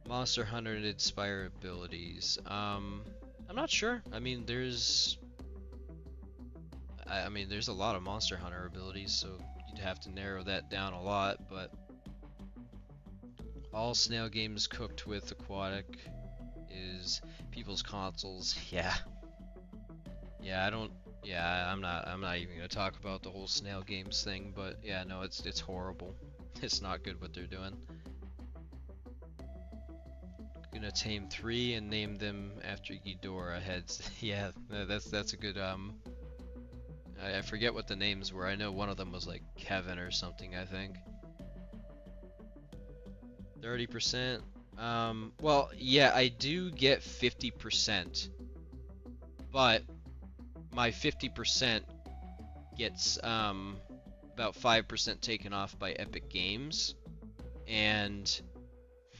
Monster Hunter inspire abilities. I'm not sure. I mean, there's a lot of Monster Hunter abilities, so you'd have to narrow that down a lot, but all snail games cooked with aquatic is people's consoles. Yeah. Yeah, I'm not even gonna talk about the whole snail games thing, but yeah, no, it's horrible. It's not good what they're doing. Gonna tame 3 and name them after Ghidorah heads. Yeah, that's a good I forget what the names were. I know one of them was like Kevin or something, I think. 30%. Well, yeah, I do get 50%, but my 50% gets about 5% taken off by Epic Games, and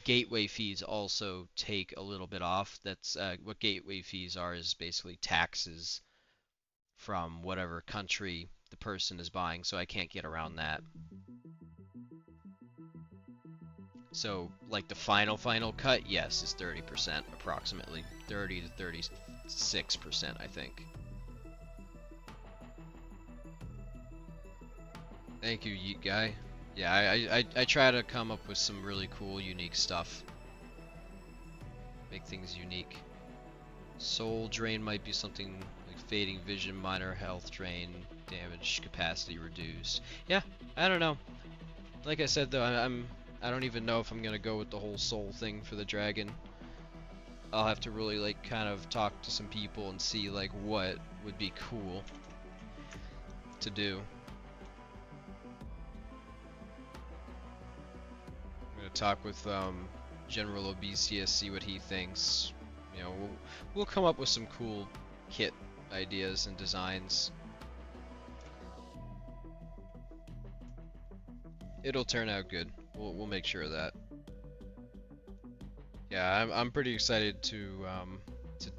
gateway fees also take a little bit off. That's what gateway fees are, is basically taxes from whatever country the person is buying, so I can't get around that. So, like the final cut, yes, is 30%, approximately 30 to 36%, I think. Thank you, Yeet Guy. Yeah, I try to come up with some really cool, unique stuff. Make things unique. Soul Drain might be something like fading vision, minor health drain, damage capacity reduced. Yeah, I don't know. Like I said though, I don't even know if I'm gonna go with the whole soul thing for the dragon. I'll have to really like kind of talk to some people and see like what would be cool to do. I'm gonna talk with General Obesius, see what he thinks. You know, we'll come up with some cool kit ideas and designs. It'll turn out good. We'll make sure of that. Yeah, I'm pretty excited to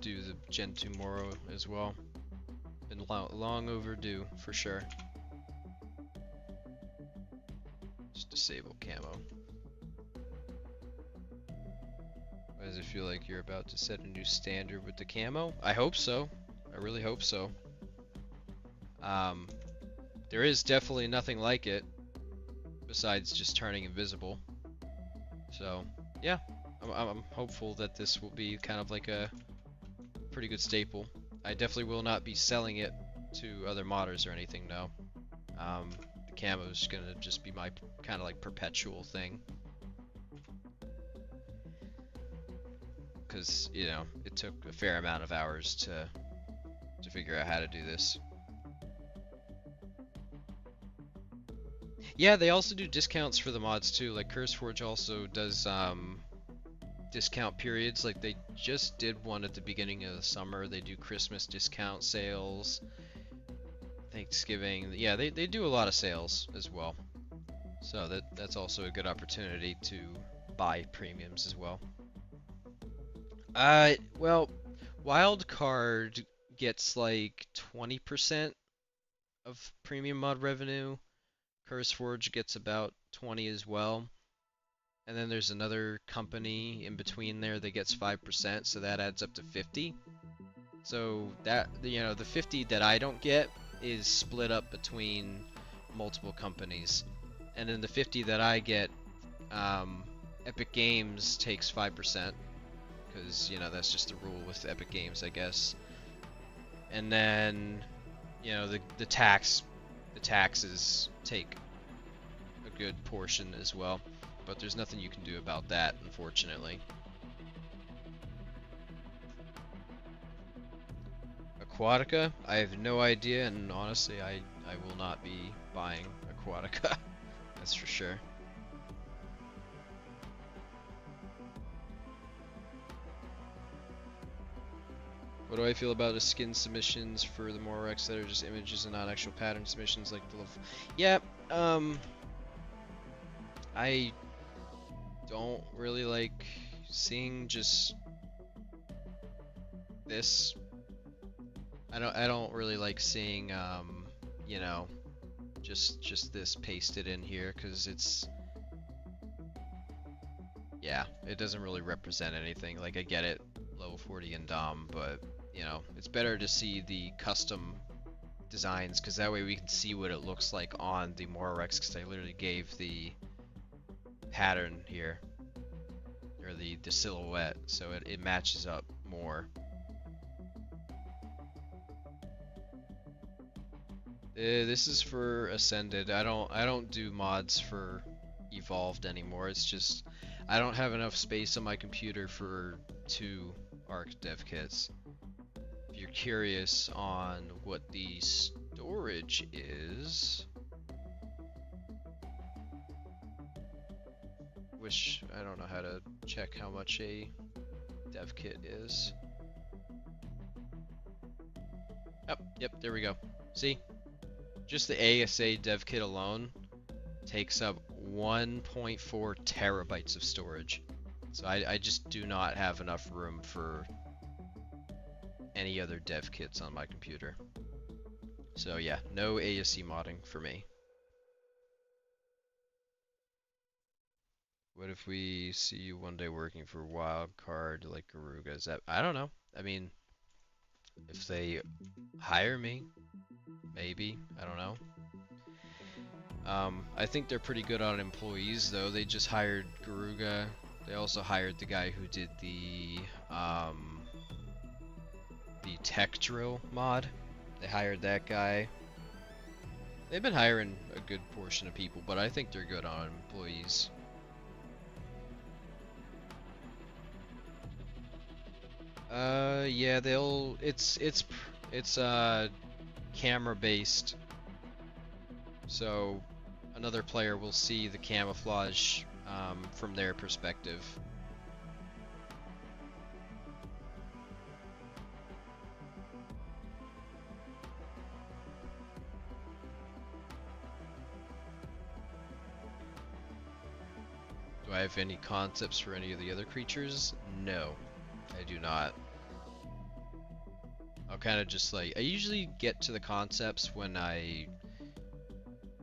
do the Gen 2 Moro as well. Been long overdue for sure. Just disable camo. Why does it feel like you're about to set a new standard with the camo? I hope so. I really hope so. There is definitely nothing like it besides just turning invisible. So, yeah, I'm hopeful that this will be kind of like a pretty good staple. I definitely will not be selling it to other modders or anything, no. The camo is gonna just be my kind of like perpetual thing. Because, you know, it took a fair amount of hours to figure out how to do this. Yeah, they also do discounts for the mods too. Like CurseForge also does discount periods. Like they just did one at the beginning of the summer. They do Christmas discount sales, Thanksgiving. Yeah, they do a lot of sales as well. So that's also a good opportunity to buy premiums as well. Well, Wildcard gets like 20% of premium mod revenue. CurseForge gets about 20 as well. And then there's another company in between there that gets 5%, so that adds up to 50. So that, you know, the 50 that I don't get is split up between multiple companies. And then the 50 that I get, Epic Games takes 5%. Because, you know, that's just the rule with Epic Games, I guess. And then, you know, the taxes take a good portion as well. But there's nothing you can do about that, unfortunately. Aquatica? I have no idea, and honestly, I will not be buying Aquatica. That's for sure. What do I feel about the skin submissions for the Morax that are just images and not actual pattern submissions like the Yeah, I don't really like seeing just this. I don't really like seeing you know, just this pasted in here, because it's, yeah, it doesn't really represent anything. Like, I get it, level 40 and Dom, but you know, it's better to see the custom designs, because that way we can see what it looks like on the Morax, because I literally gave the pattern here, or the silhouette, so it matches up more. This is for Ascended. I don't do mods for Evolved anymore. It's just I don't have enough space on my computer for 2 Arc dev kits. If you're curious on what the storage is, which I don't know how to check how much a dev kit is. Oh, yep, there we go. See? just the ASA dev kit alone takes up 1.4 terabytes of storage. So I just do not have enough room for any other dev kits on my computer. So yeah, no ASC modding for me. What if we see you one day working for Wildcard like Garuga? Is that, I don't know. I mean, if they hire me, maybe. I don't know. I think they're pretty good on employees though. They just hired Garuga. They also hired the guy who did the tech drill mod. They hired that guy. They've been hiring a good portion of people, but I think they're good on employees. Yeah, it's camera based. So another player will see the camouflage from their perspective. Do I have any concepts for any of the other creatures? No, I do not. I'll kind of just like, I usually get to the concepts when I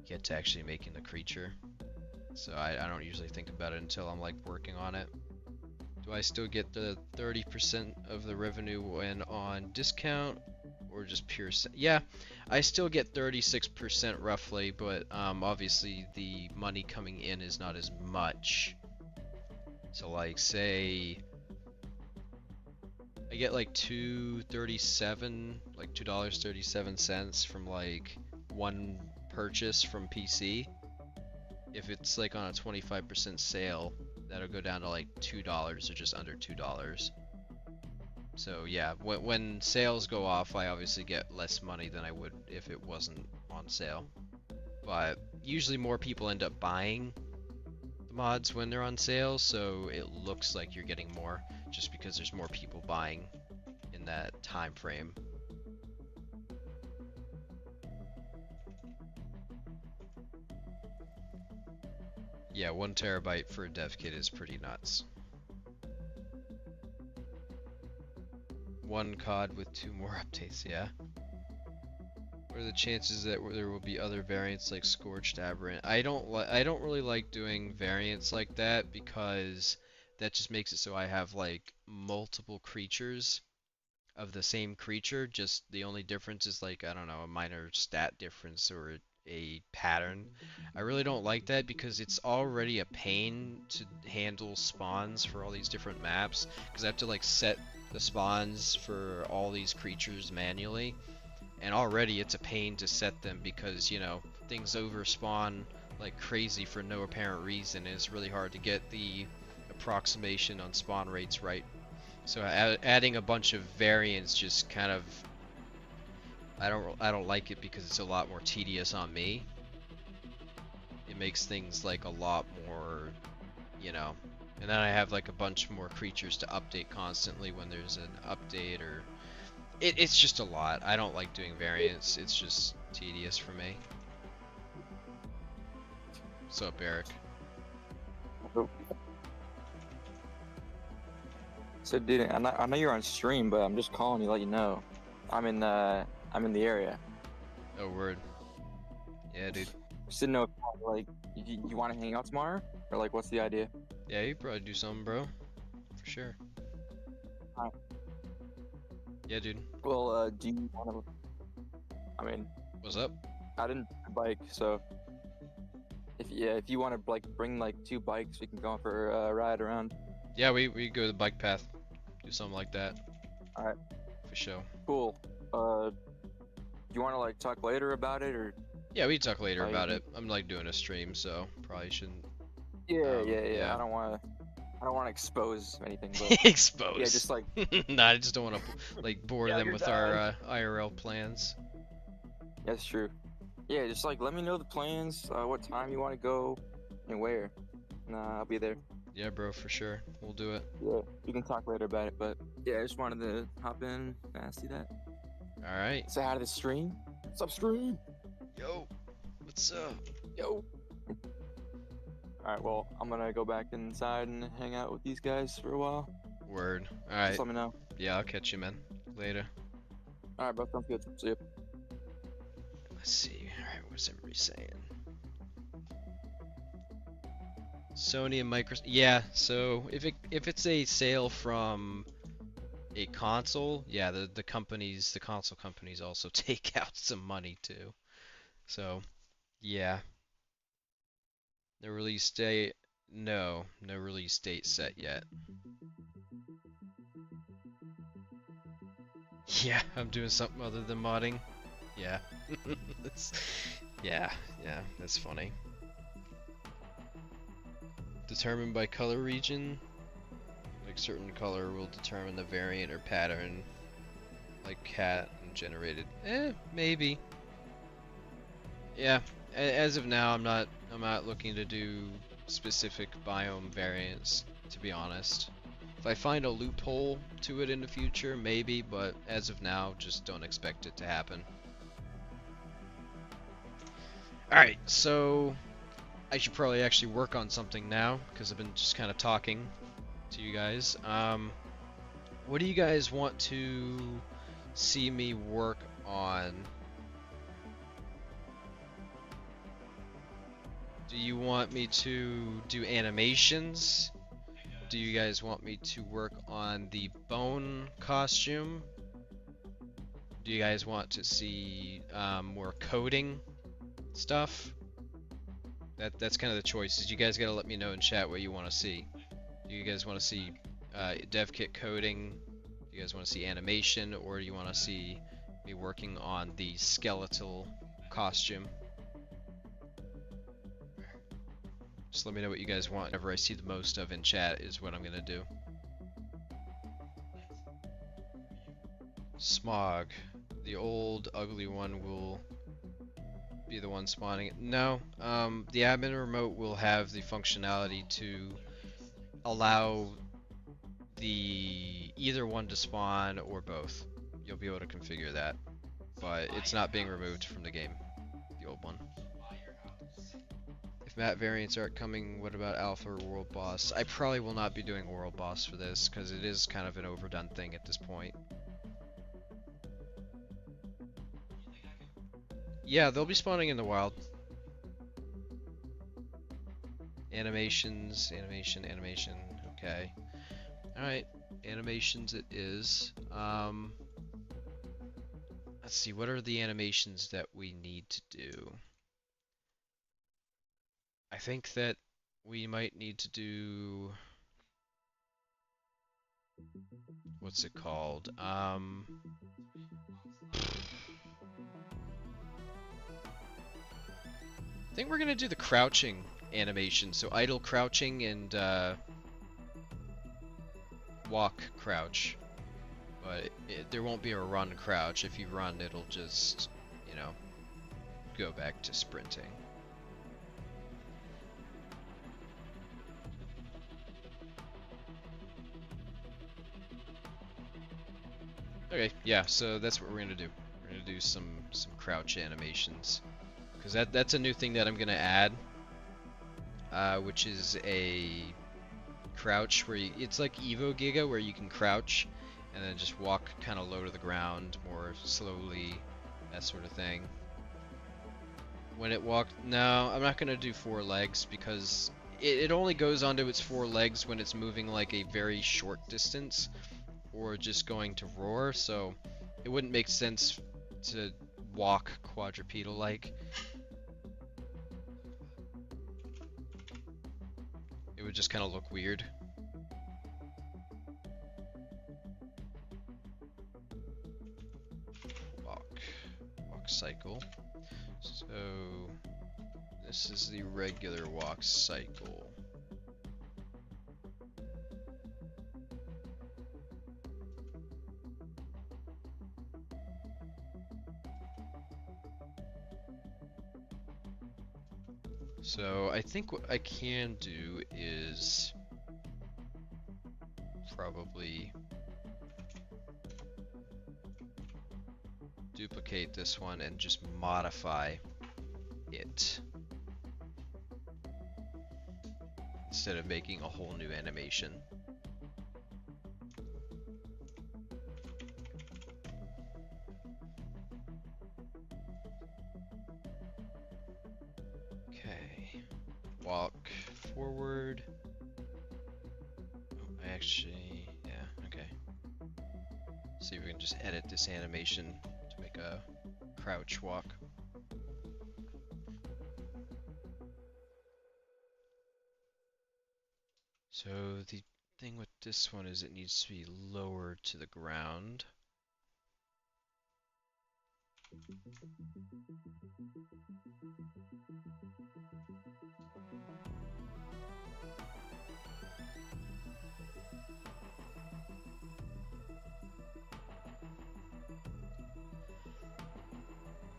get to actually making the creature. So I don't usually think about it until I'm like working on it. Do I still get the 30% of the revenue when on discount or just pure? Yeah, I still get 36% roughly, but obviously the money coming in is not as much. So like say I get like $2.37 from like one purchase from PC. If it's like on a 25% sale, that'll go down to like $2 or just under $2. So yeah, when sales go off, I obviously get less money than I would if it wasn't on sale. But usually more people end up buying the mods when they're on sale, so it looks like you're getting more just because there's more people buying in that time frame. Yeah, 1 terabyte for a dev kit is pretty nuts. 1 COD with 2 more updates, yeah. What are the chances that there will be other variants like Scorched Aberrant? I don't really like doing variants like that because that just makes it so I have like multiple creatures of the same creature. Just the only difference is like, I don't know, a minor stat difference or a pattern. I really don't like that because it's already a pain to handle spawns for all these different maps because I have to like set the spawns for all these creatures manually, and already it's a pain to set them because, you know, things overspawn like crazy for no apparent reason, and it's really hard to get the approximation on spawn rates right. So adding a bunch of variants just kind of, I don't like it because it's a lot more tedious on me. It makes things like a lot more, you know, and then I have like a bunch more creatures to update constantly when there's an update, or it's just a lot. I don't like doing variants. It's just tedious for me. What's up, Eric? So, dude, I know you're on stream, but I'm just calling you to let you know. I'm in the area. Oh, word. Yeah, dude. Just didn't know if, like, you want to hang out tomorrow? Or, like, what's the idea? Yeah, you probably do something, bro. For sure. Alright. Yeah, dude. Well, do you want to... I mean... What's up? I didn't bike, so... If you want to, like, bring, like, 2 bikes, we can go for a ride around. Yeah, we go the bike path. Do something like that. Alright. For sure. Cool. You want to, like, talk later about it, or... Yeah, we can talk later about it. I'm, like, doing a stream, so probably shouldn't... Yeah. I don't want to expose anything, but... Expose? Yeah, just, like... Nah, I just don't want to, like, bore them with our IRL plans. That's true. Yeah, just, like, let me know the plans, what time you want to go, and where. I'll be there. Yeah, bro, for sure. We'll do it. Yeah, we can talk later about it, but... Yeah, I just wanted to hop in and ask you that. Alright. Say hi to the stream. What's up, stream? Yo, what's up? Yo. Alright, well, I'm gonna go back inside and hang out with these guys for a while. Word. Just Alright. let me know. Yeah, I'll catch you, man. Later. Alright, bro, sounds good. See ya. Let's see. Alright, what's everybody saying? Sony and Microsoft. Yeah, so if it's a sale from a console, yeah, the console companies also take out some money too. So, yeah. No release date. No release date set yet. Yeah, I'm doing something other than modding. Yeah. yeah, that's funny. Determined by color region. Like certain color will determine the variant or pattern. Like cat and generated. Maybe. Yeah. As of now, I'm not looking to do specific biome variants, to be honest. If I find a loophole to it in the future, maybe, but as of now, just don't expect it to happen. Alright, so I should probably actually work on something now, because I've been just kind of talking to you guys. What do you guys want to see me work on? Do you want me to do animations? Do you guys want me to work on the bone costume? Do you guys want to see more coding stuff? That's kind of the choices. You guys gotta let me know in chat what you want to see. Do you guys want to see dev kit coding? Do you guys want to see animation, or do you want to see me working on the skeletal costume? Just let me know what you guys want. Whatever I see the most of in chat is what I'm gonna do. Smog. The old ugly one will be the one spawning. No, the admin remote will have the functionality to allow the either one to spawn or both. You'll be able to configure that, but it's not being removed from the game, the old one. If map variants aren't coming, what about alpha or world boss? I probably will not be doing world boss for this, because it is kind of an overdone thing at this point. Yeah, they'll be spawning in the wild. Animations, animation, okay. Alright, animations it is. Let's see, what are the animations that we need to do? I think that we might need to do... What's it called? I think we're gonna do the crouching animation, so idle crouching and walk crouch. But there won't be a run crouch. If you run, it'll just, you know, go back to sprinting. Okay, yeah, so that's what we're gonna do. We're gonna do some crouch animations, because that's a new thing that I'm gonna add, which is a crouch where it's like Evo Giga, where you can crouch and then just walk kind of low to the ground more slowly, that sort of thing. When it walked, no, I'm not gonna do 4 legs, because it only goes onto its 4 legs when it's moving like a very short distance, or just going to roar, so it wouldn't make sense to walk quadrupedal like. It would just kind of look weird. Walk cycle. So this is the regular walk cycle. So I think what I can do is probably duplicate this one and just modify it. Instead of making a whole new animation. Okay. Walk forward. Oh, actually, yeah, okay. See if we can just edit this animation to make a crouch walk. So the thing with this one is it needs to be lower to the ground.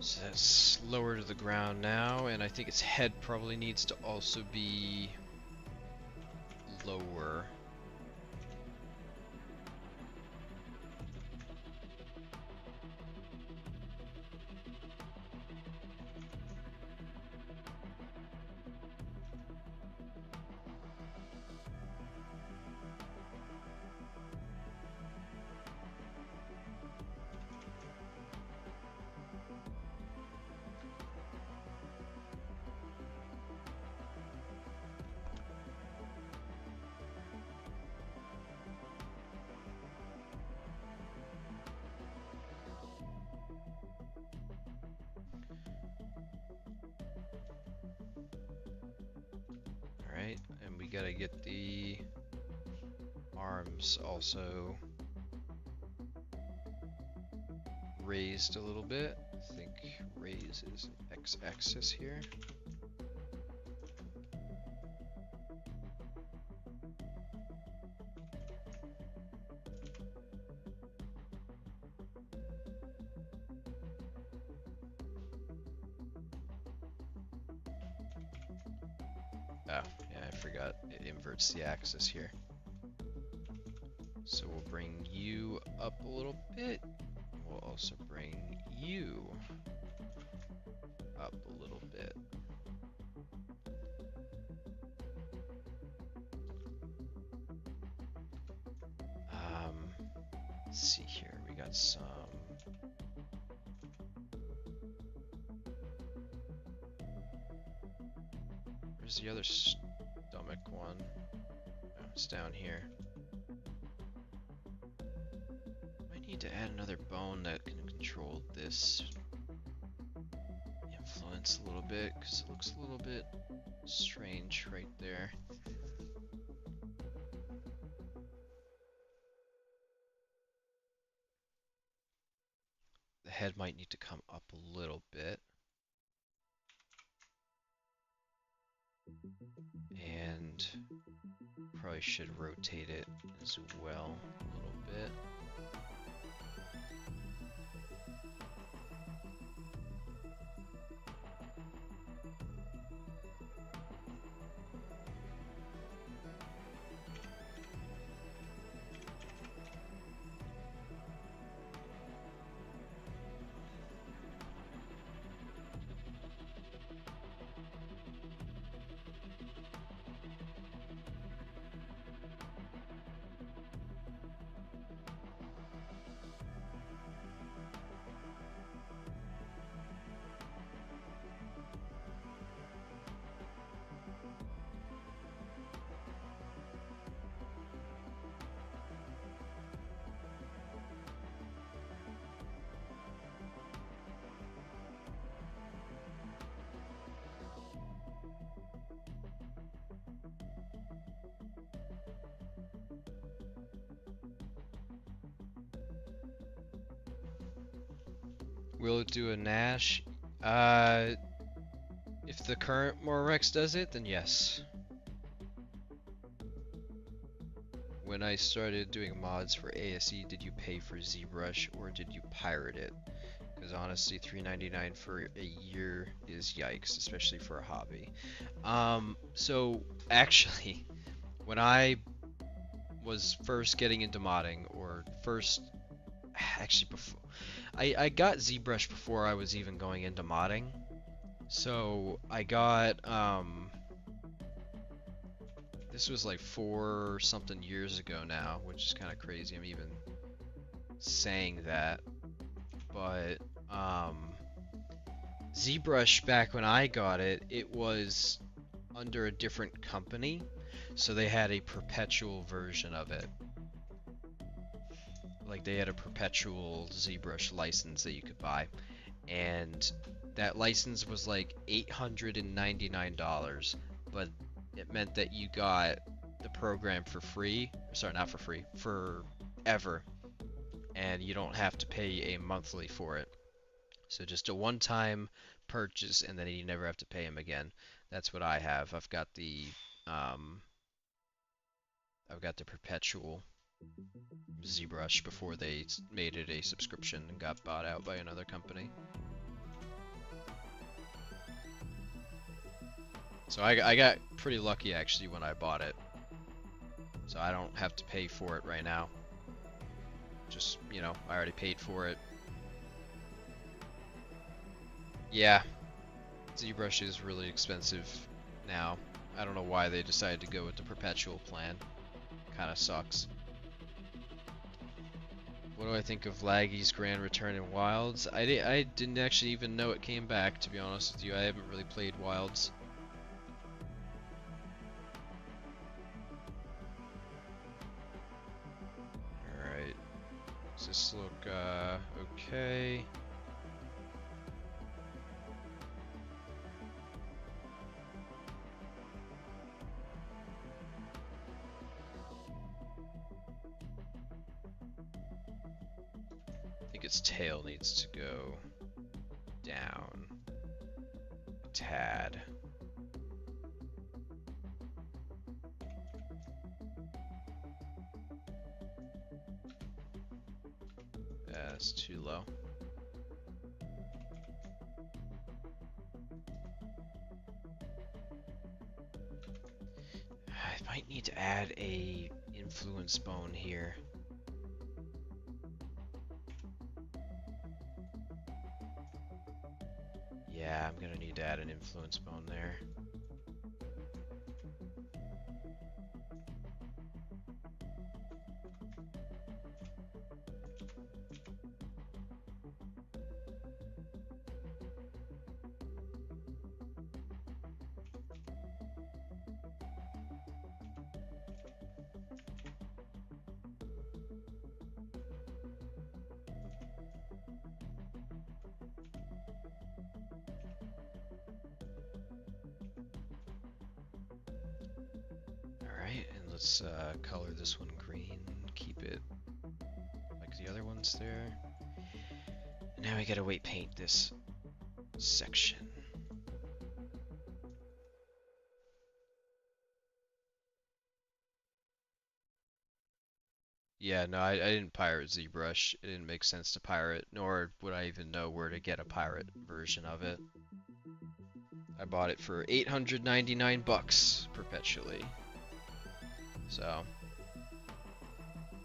So that's lower to the ground now, and I think its head probably needs to also be lower. Alright, and we gotta get the arms also raised a little bit. I think raise is x-axis here. Oh, yeah, I forgot. It inverts the axis here. So we'll bring you up a little bit. We'll also bring you up a little bit. Let's see here. We got some. Where's the other stomach one? Oh, it's down here. Might need to add another bone that can control this influence a little bit, because it looks a little bit strange right there. The head might need to come up a little bit. And probably should rotate it as well a little bit. Will it do a Nash? If the current MoroRex does it, then yes. When I started doing mods for ASE, did you pay for ZBrush or did you pirate it? Because honestly, $3.99 for a year is yikes, especially for a hobby. So actually, when I was first getting into modding, or actually before, I got ZBrush before I was even going into modding, So I got this was like 4 something years ago now, which is kind of crazy. I'm even saying that, but ZBrush back when I got it, it was under a different company, so they had a perpetual version of it. Like they had a perpetual ZBrush license that you could buy, and that license was like $899, but it meant that you got the program for free. Sorry, not for free, forever, and you don't have to pay a monthly for it. So just a one-time purchase, and then you never have to pay them again. That's what I have. Um, I've got the perpetual ZBrush before they made it a subscription and got bought out by another company. So I got pretty lucky actually when I bought it. So I don't have to pay for it right now. Just, you know, I already paid for it. Yeah, ZBrush is really expensive now. I don't know why they decided to go with the perpetual plan. Kinda sucks. What do I think of Laggy's grand return in Wilds? I didn't actually even know it came back, to be honest with you. I haven't really played Wilds. Alright. Does this look okay? I think its tail needs to go down a tad. That's too low. I might need to add a influence bone here. Yeah, I'm gonna need to add an influence bone there. Alright, and let's color this one green, keep it like the other ones there. And now we gotta weight paint this section. Yeah, no, I didn't pirate ZBrush. It didn't make sense to pirate, nor would I even know where to get a pirate version of it. I bought it for 899 bucks perpetually. So,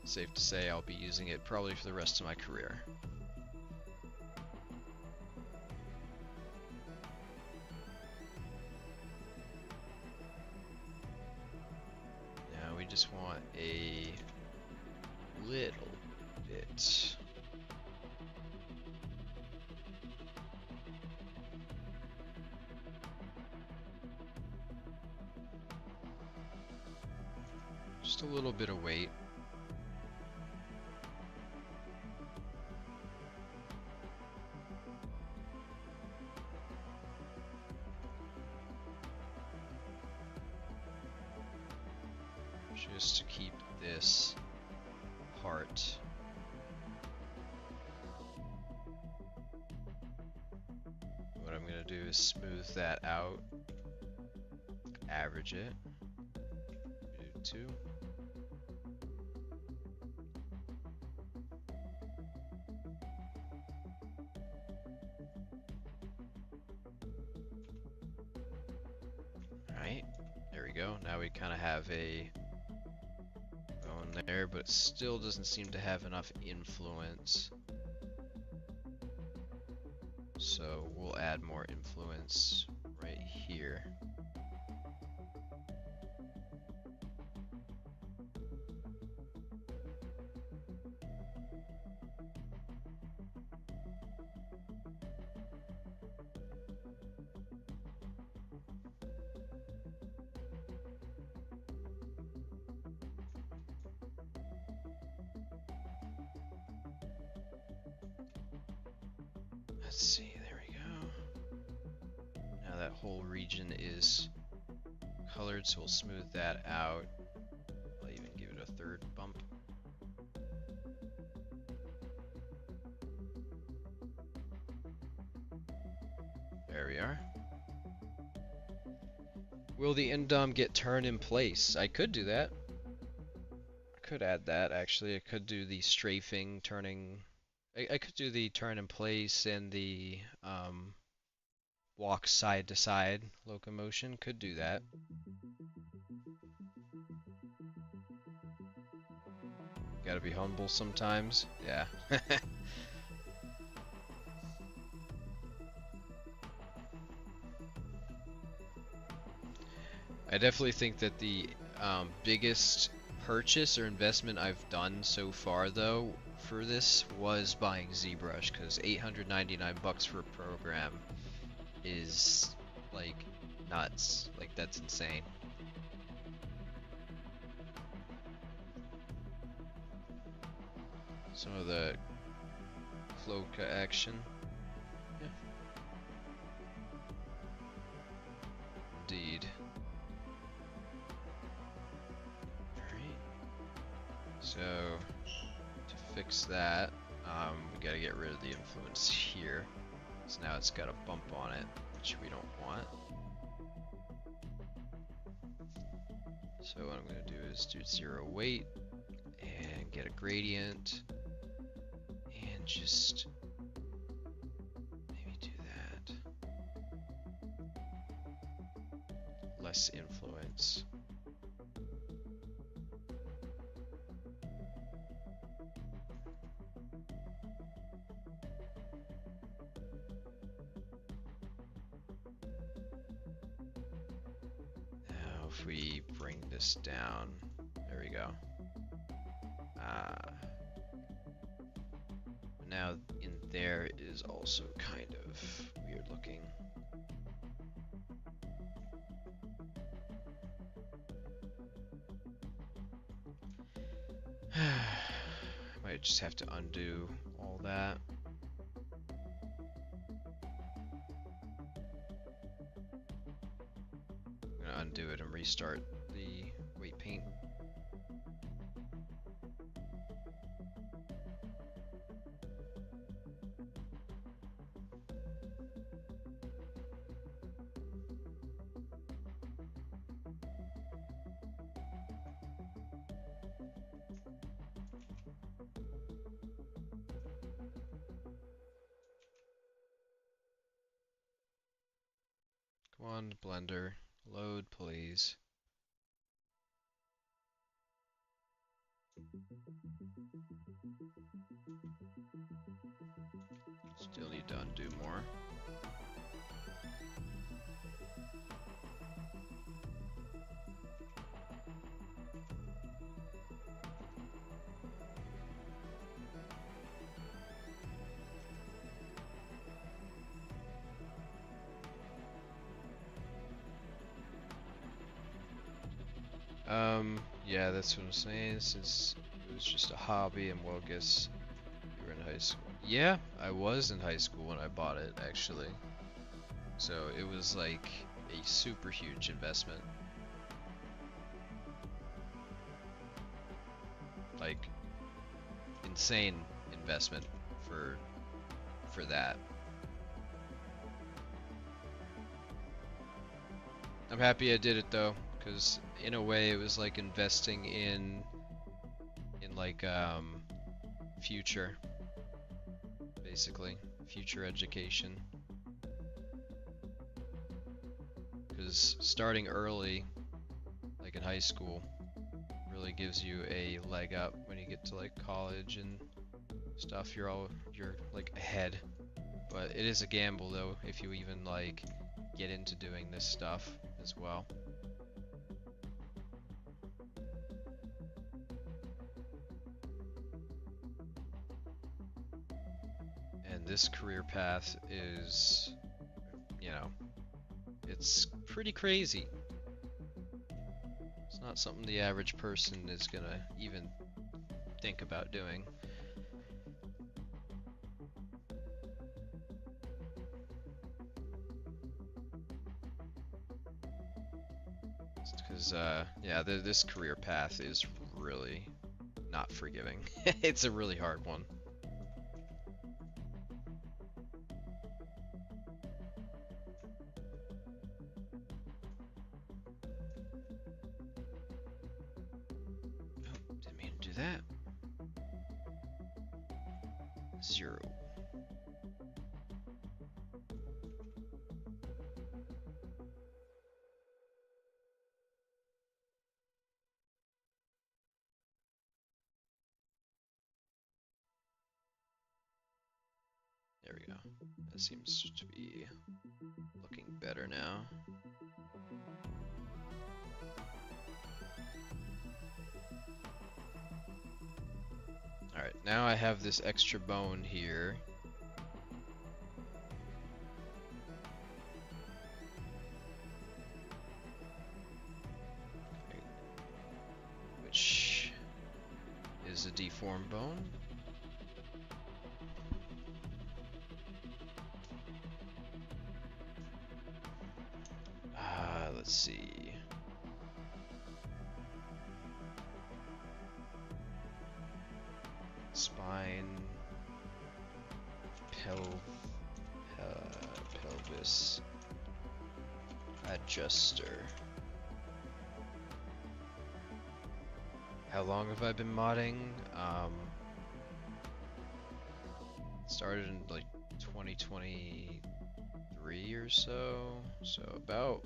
safe to say I'll be using it probably for the rest of my career. Now we just want a little bit. Just a little bit of weight. Just to keep this part. What I'm gonna do is smooth that out, average it, do 2. Alright, there we go. Now we kind of have a bone there, but it still doesn't seem to have enough influence. So we'll add more influence right here. Let's see, there we go. Now that whole region is colored, so we'll smooth that out. I'll even give it a third bump. There we are. Will the indom get turned in place? I could do that. I could add that, actually. I could do the strafing, turning... I could do the turn in place and the walk side to side locomotion. Could do that. Gotta be humble sometimes. Yeah. I definitely think that the biggest purchase or investment I've done so far, though, for this was buying ZBrush, because 899 bucks for a program is like nuts. Like, that's insane. Some of the Cloaca action. Yeah. Indeed. Alright. So, to fix that, we gotta get rid of the influence here. So now it's got a bump on it, which we don't want. So what I'm gonna do is do 0 weight and get a gradient and just maybe do that. Less influence. Now if we bring this down, there we go. Now in there is also kind of weird looking. Might just have to undo all that. I'm gonna undo it and restart the weight paint. Come on, Blender, load please. Still need to undo more. Yeah, that's what I'm saying, since it was just a hobby, and well, guess you were in high school. Yeah, I was in high school when I bought it, actually. So it was like a super huge investment. Like, insane investment for that. I'm happy I did it though, because in a way it was like investing in like future, basically future education, because starting early, like in high school, really gives you a leg up when you get to like college and stuff. You're like ahead But it is a gamble though, if you even like get into doing this stuff as well. And this career path is, you know, it's pretty crazy. It's not something the average person is gonna even think about doing. Because, yeah, this career path is really not forgiving. It's a really hard one. Oh, didn't mean to do that. 0. There we go. That seems to be looking better now. Alright, now I have this extra bone here. Which is a deformed bone. Let's see. Spine, pelvis adjuster. How long have I been modding? Started in like 2023 or so. So about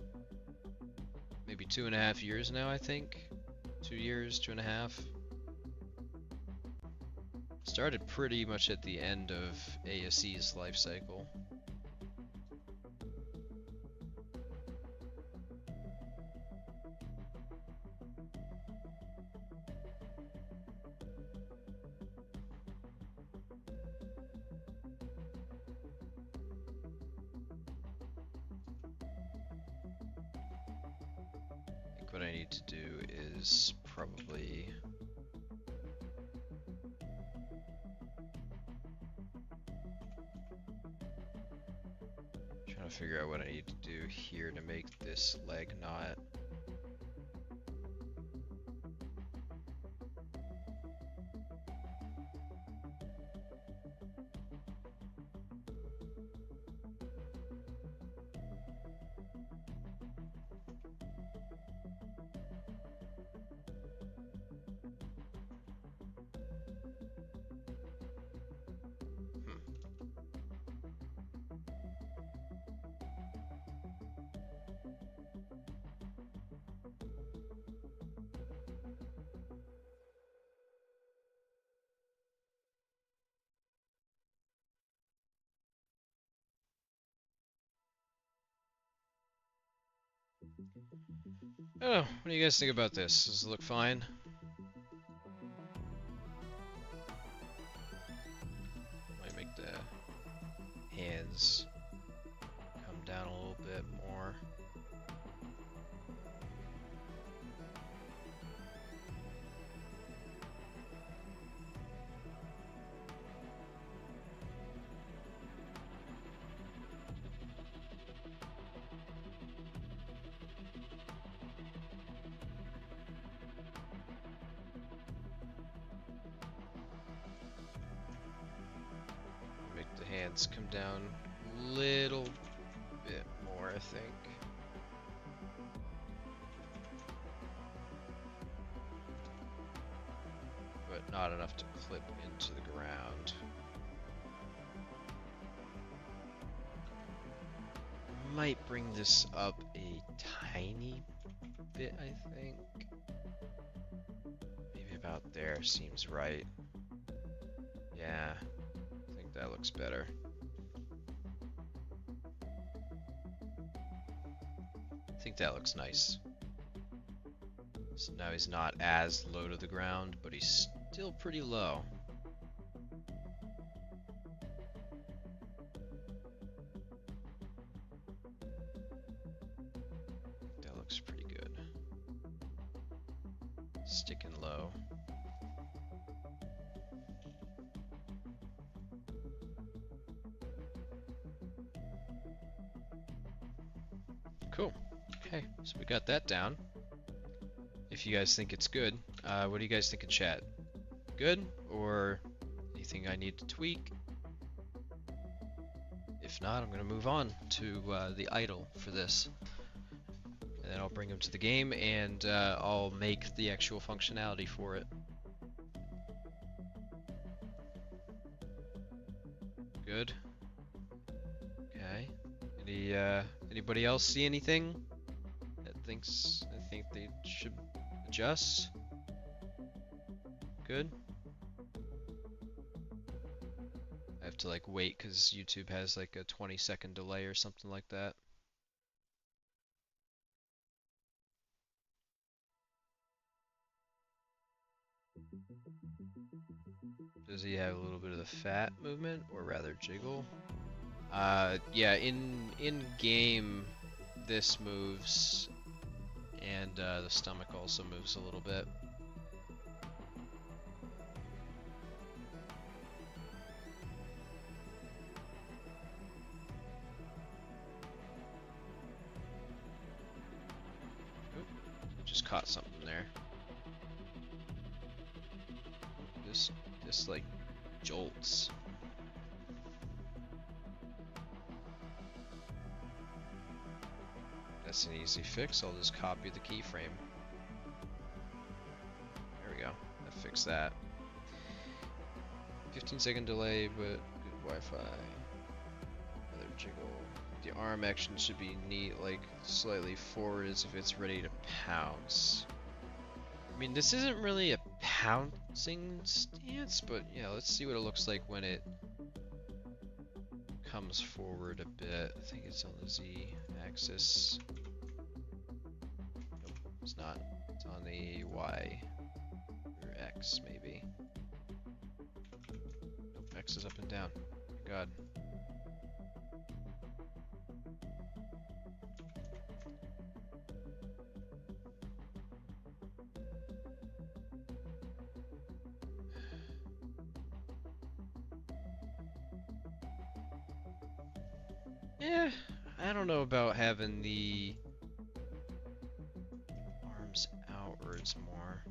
maybe 2.5 years now, I think. 2 years, 2.5. Started pretty much at the end of ASE's life cycle. I think what I need to do is probably trying to figure out what I need to do here to make this leg knot. Oh, what do you guys think about this? Does it look fine? Might make the hands come down a little bit more. Hands come down a little bit more, I think. But not enough to clip into the ground. Might bring this up a tiny bit, I think. Maybe about there seems right. Yeah. That looks better. think that looks nice. So now he's not as low to the ground, but he's still pretty low. That looks pretty good. Sticking low. Cool. Okay, so we got that down. If you guys think it's good, what do you guys think in chat? Good, or anything I need to tweak? If not, I'm gonna move on to the idle for this, and then I'll bring him to the game, and I'll make the actual functionality for it. Good. Okay. Anybody else see anything that I think they should adjust? Good. I have to like wait because YouTube has like a 20-second delay or something like that. Does he have a little bit of the fat movement, or rather jiggle? Yeah, in game this moves, and the stomach also moves a little bit. Oop, just caught something there. This like jolts. That's an easy fix. I'll just copy the keyframe. There we go. That fixed that. 15-second delay, but good Wi-Fi. Another jiggle. The arm action should be neat, like slightly forward as if it's ready to pounce. I mean, this isn't really a pouncing stance, but yeah, let's see what it looks like when it comes forward a bit. I think it's on the Z axis. Nope, it's not. It's on the Y or X maybe. Nope, X is up and down. My God. Yeah, I don't know about having the arms outwards more.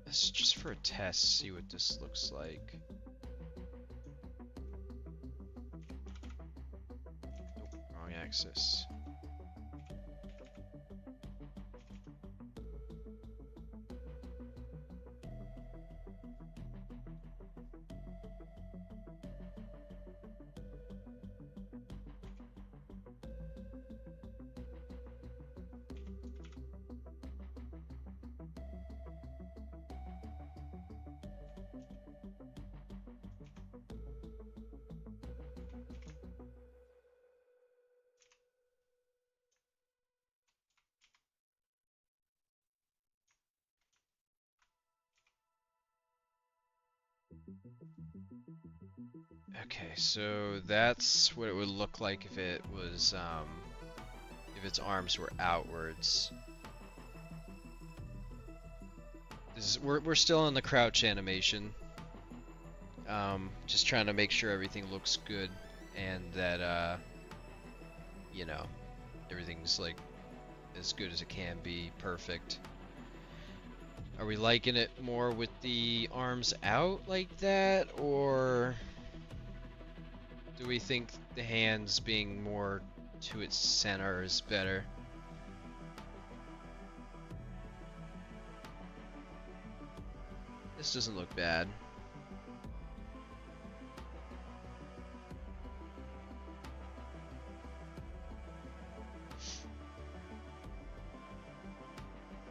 That's just for a test, see what this looks like. Nope, wrong axis. Okay, so that's what it would look like if it was, if its arms were outwards. We're still in the crouch animation. Just trying to make sure everything looks good and that, you know, everything's like as good as it can be, perfect. Are we liking it more with the arms out like that, or do we think the hands being more to its center is better? This doesn't look bad.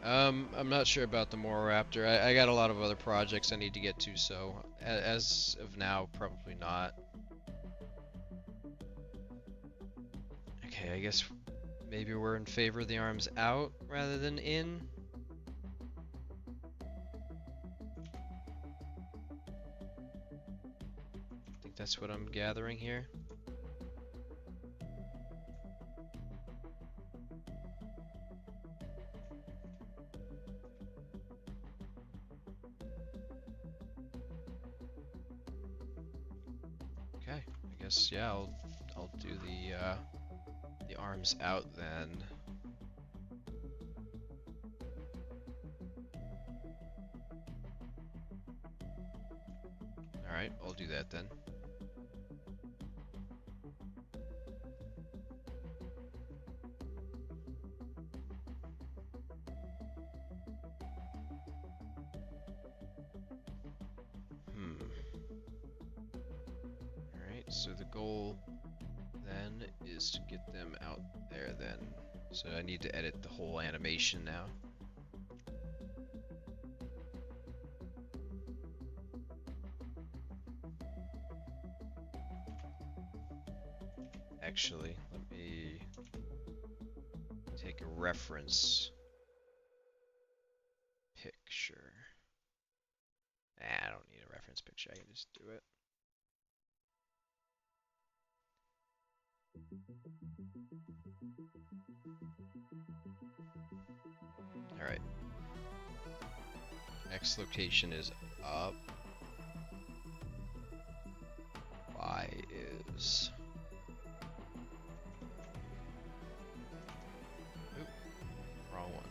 I'm not sure about the MoroRaptor. I got a lot of other projects I need to get to, so as of now, probably not. Okay, I guess maybe we're in favor of the arms out rather than in. I think that's what I'm gathering here. Okay, I guess yeah, I'll do the arms out then. All right, I'll do that then. All right, so the goal then is to get them out there then. So I need to edit the whole animation now. Actually, let me take a reference picture. Nah, I don't need a reference picture, I can just do it. Alright. X location is up. Y is... Oop, wrong one.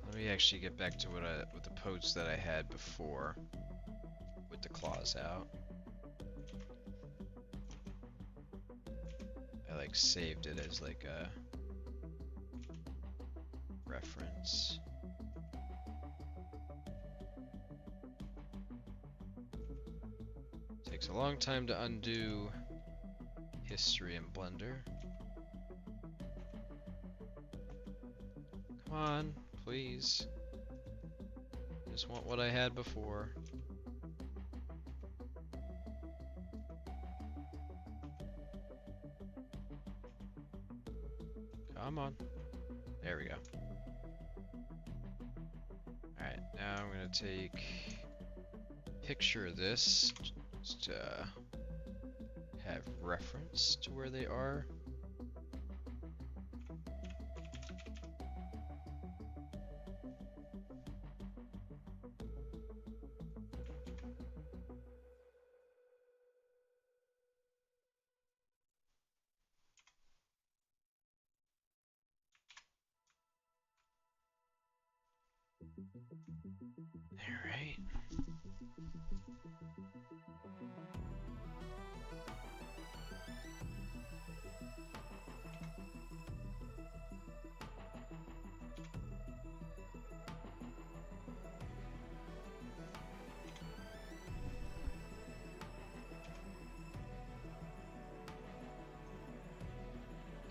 Let me actually get back to what the pose that I had before with the claws out. I like saved it as like a reference. Takes a long time to undo history in Blender. Come on, please. Just want what I had before. Come on. There we go. Alright, now I'm gonna take picture of this just to have reference to where they are. Alright.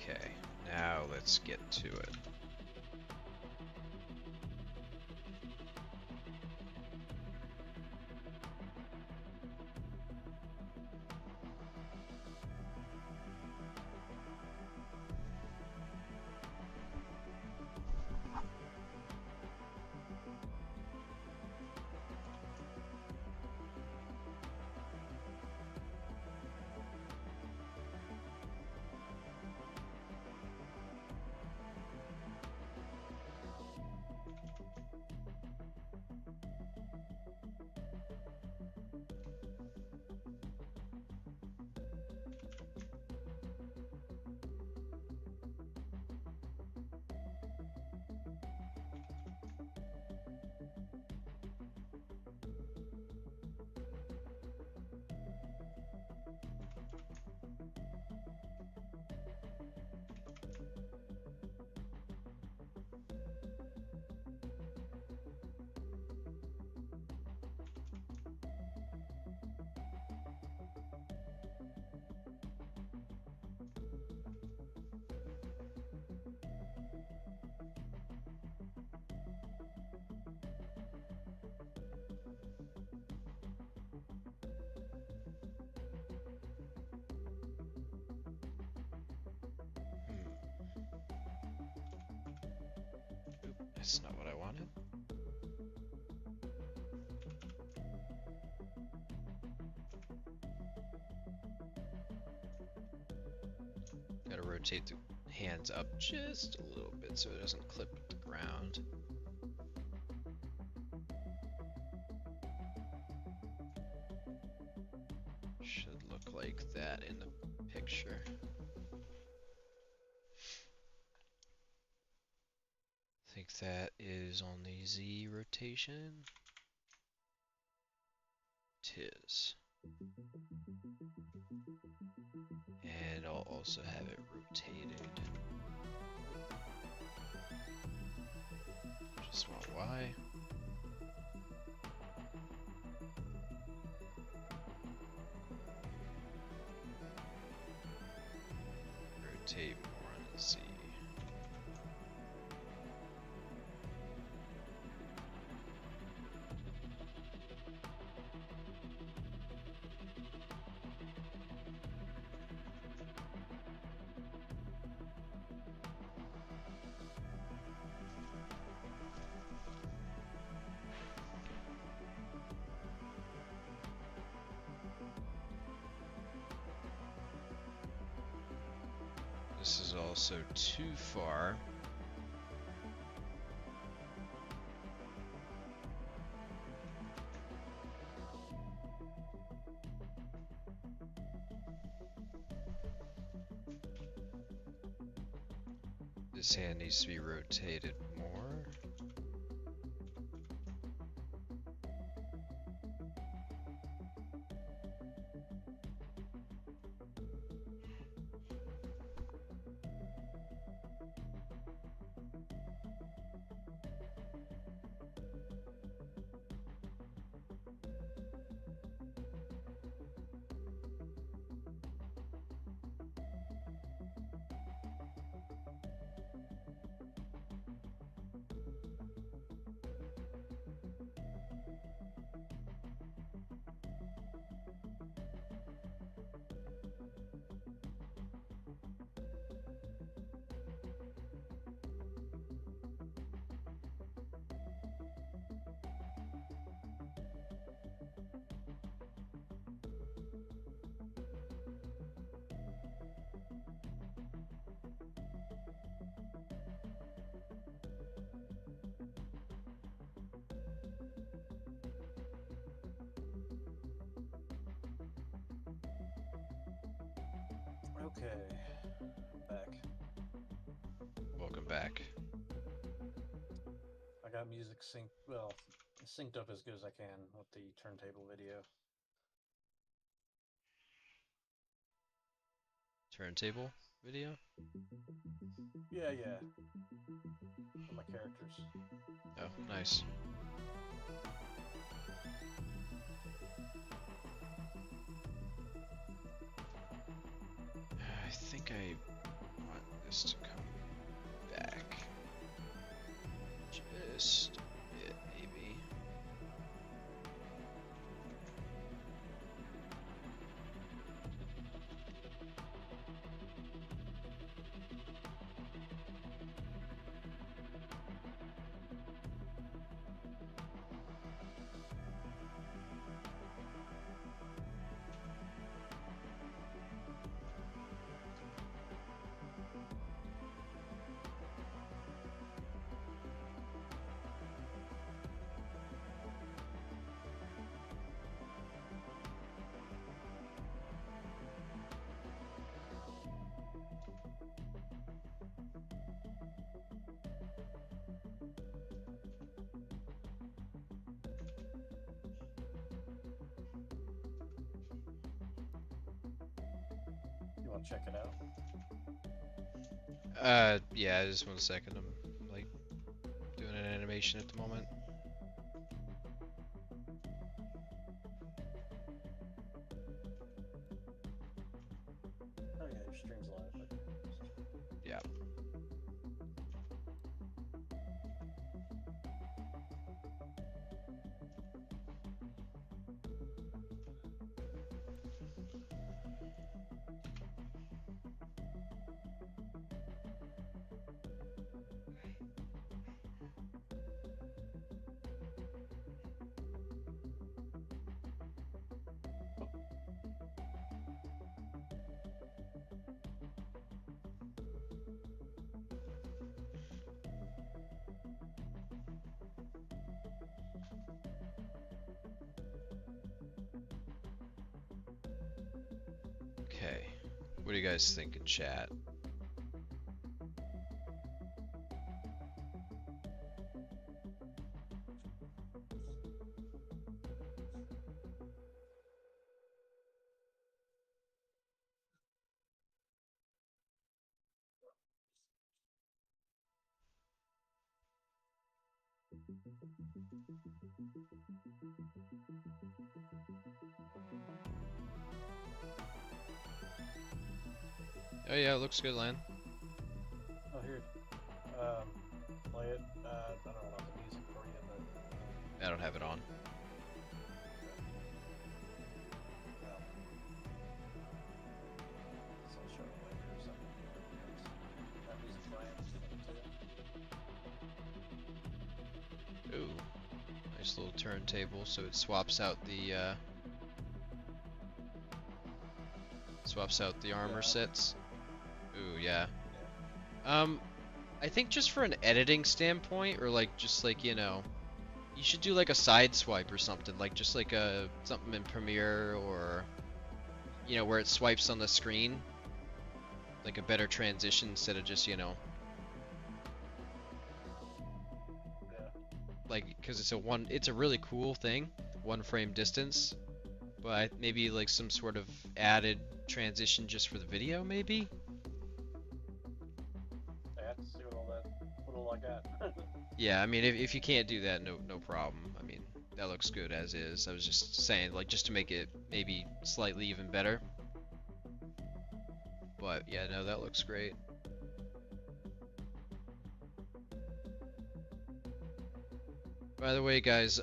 Okay, now let's get to it. That's not what I wanted. Gotta rotate the hands up just a little bit so it doesn't clip the ground. Should look like that in the picture. I think that is on the Z rotation. Tis. And I'll also have it rotated. Just want Y. Rotate more on the Z. This is also too far. This hand needs to be rotated more. Okay, back. Welcome back. I got music synced up as good as I can with the turntable video. Turntable video? Yeah, yeah. For my characters. Oh, nice. I think I want this to come back. Just a bit, maybe. You want to check it out? Yeah, just 1 second. I'm like doing an animation at the moment. Oh yeah, your stream's live. Okay. Yeah. Okay. What do you guys think in chat? Oh yeah, it looks good, Lan. Oh, here. Play it. I don't know about the music for you, but. I don't have it on. Well, so I'll show it later or something. That music playing too. Ooh. Nice little turntable, so it swaps out the armor sets. Ooh, yeah. I think just for an editing standpoint, or like just like, you know, you should do like a side swipe or something, like just like something in Premiere, or you know, where it swipes on the screen, like a better transition instead of just, you know, like, because it's a really cool thing, 1 frame distance, but maybe like some sort of added transition just for the video, maybe. I have to see what all like that. Yeah, I mean, if you can't do that, no problem. I mean, that looks good as is. I was just saying, like, just to make it maybe slightly even better. But yeah, no, that looks great. By the way, guys,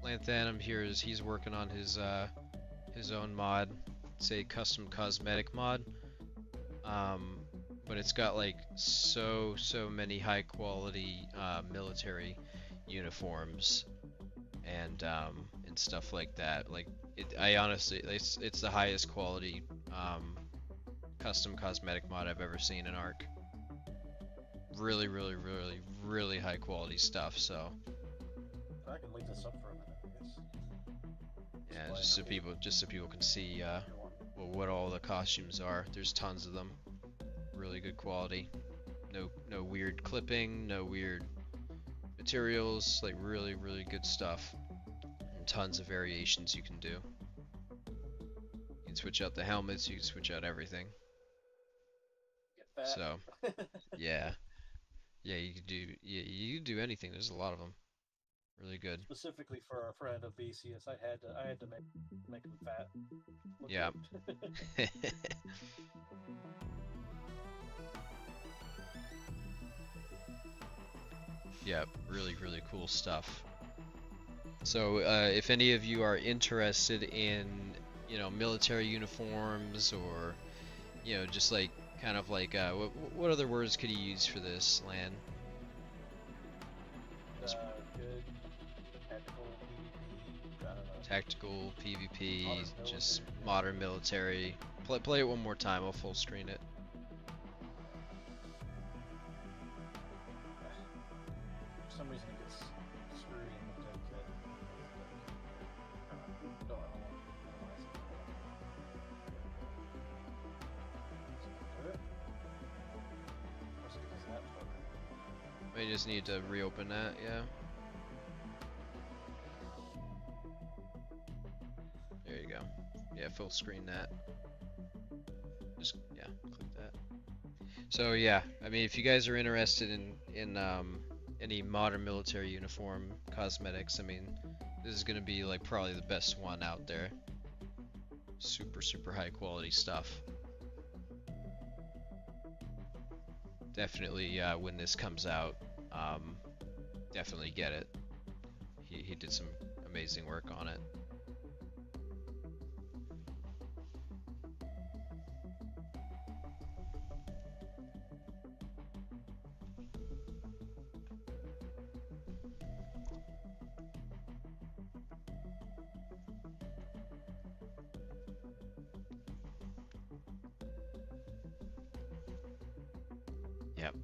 Lanthanum here he's working on his own mod. It's a custom cosmetic mod. But it's got like so many high quality military uniforms and stuff like that. Like I honestly, it's the highest quality custom cosmetic mod I've ever seen in Ark. Really high quality stuff. So I can leave this up for a minute, I guess. yeah, just so people can see what all the costumes are. There's tons of them. Really good quality. No weird clipping, no weird materials, like really good stuff. And tons of variations you can do. You can switch out the helmets, you can switch out everything. Get fat. So yeah. Yeah, you can do anything. There's a lot of them. Really good. Specifically for our friend of BCS, I had to make him fat. Look Yeah. good. Yeah, really cool stuff. So if any of you are interested in, you know, military uniforms, or, you know, just like kind of like what other words could you use for this, Lan? Good. Tactical PvP. Tactical PvP, just military. modern military. Play it one more time. I'll full screen it. For some reason it gets screwed in with dead kit. Don't analyze it. Do it? Or is it because of that program? We just need to reopen that, yeah. There you go. Yeah, full screen that. Just, yeah, click that. So yeah, I mean, if you guys are interested in any modern military uniform cosmetics, I mean, this is gonna be like probably the best one out there. Super high quality stuff. Definitely, when this comes out, definitely get it. He did some amazing work on it. Yep.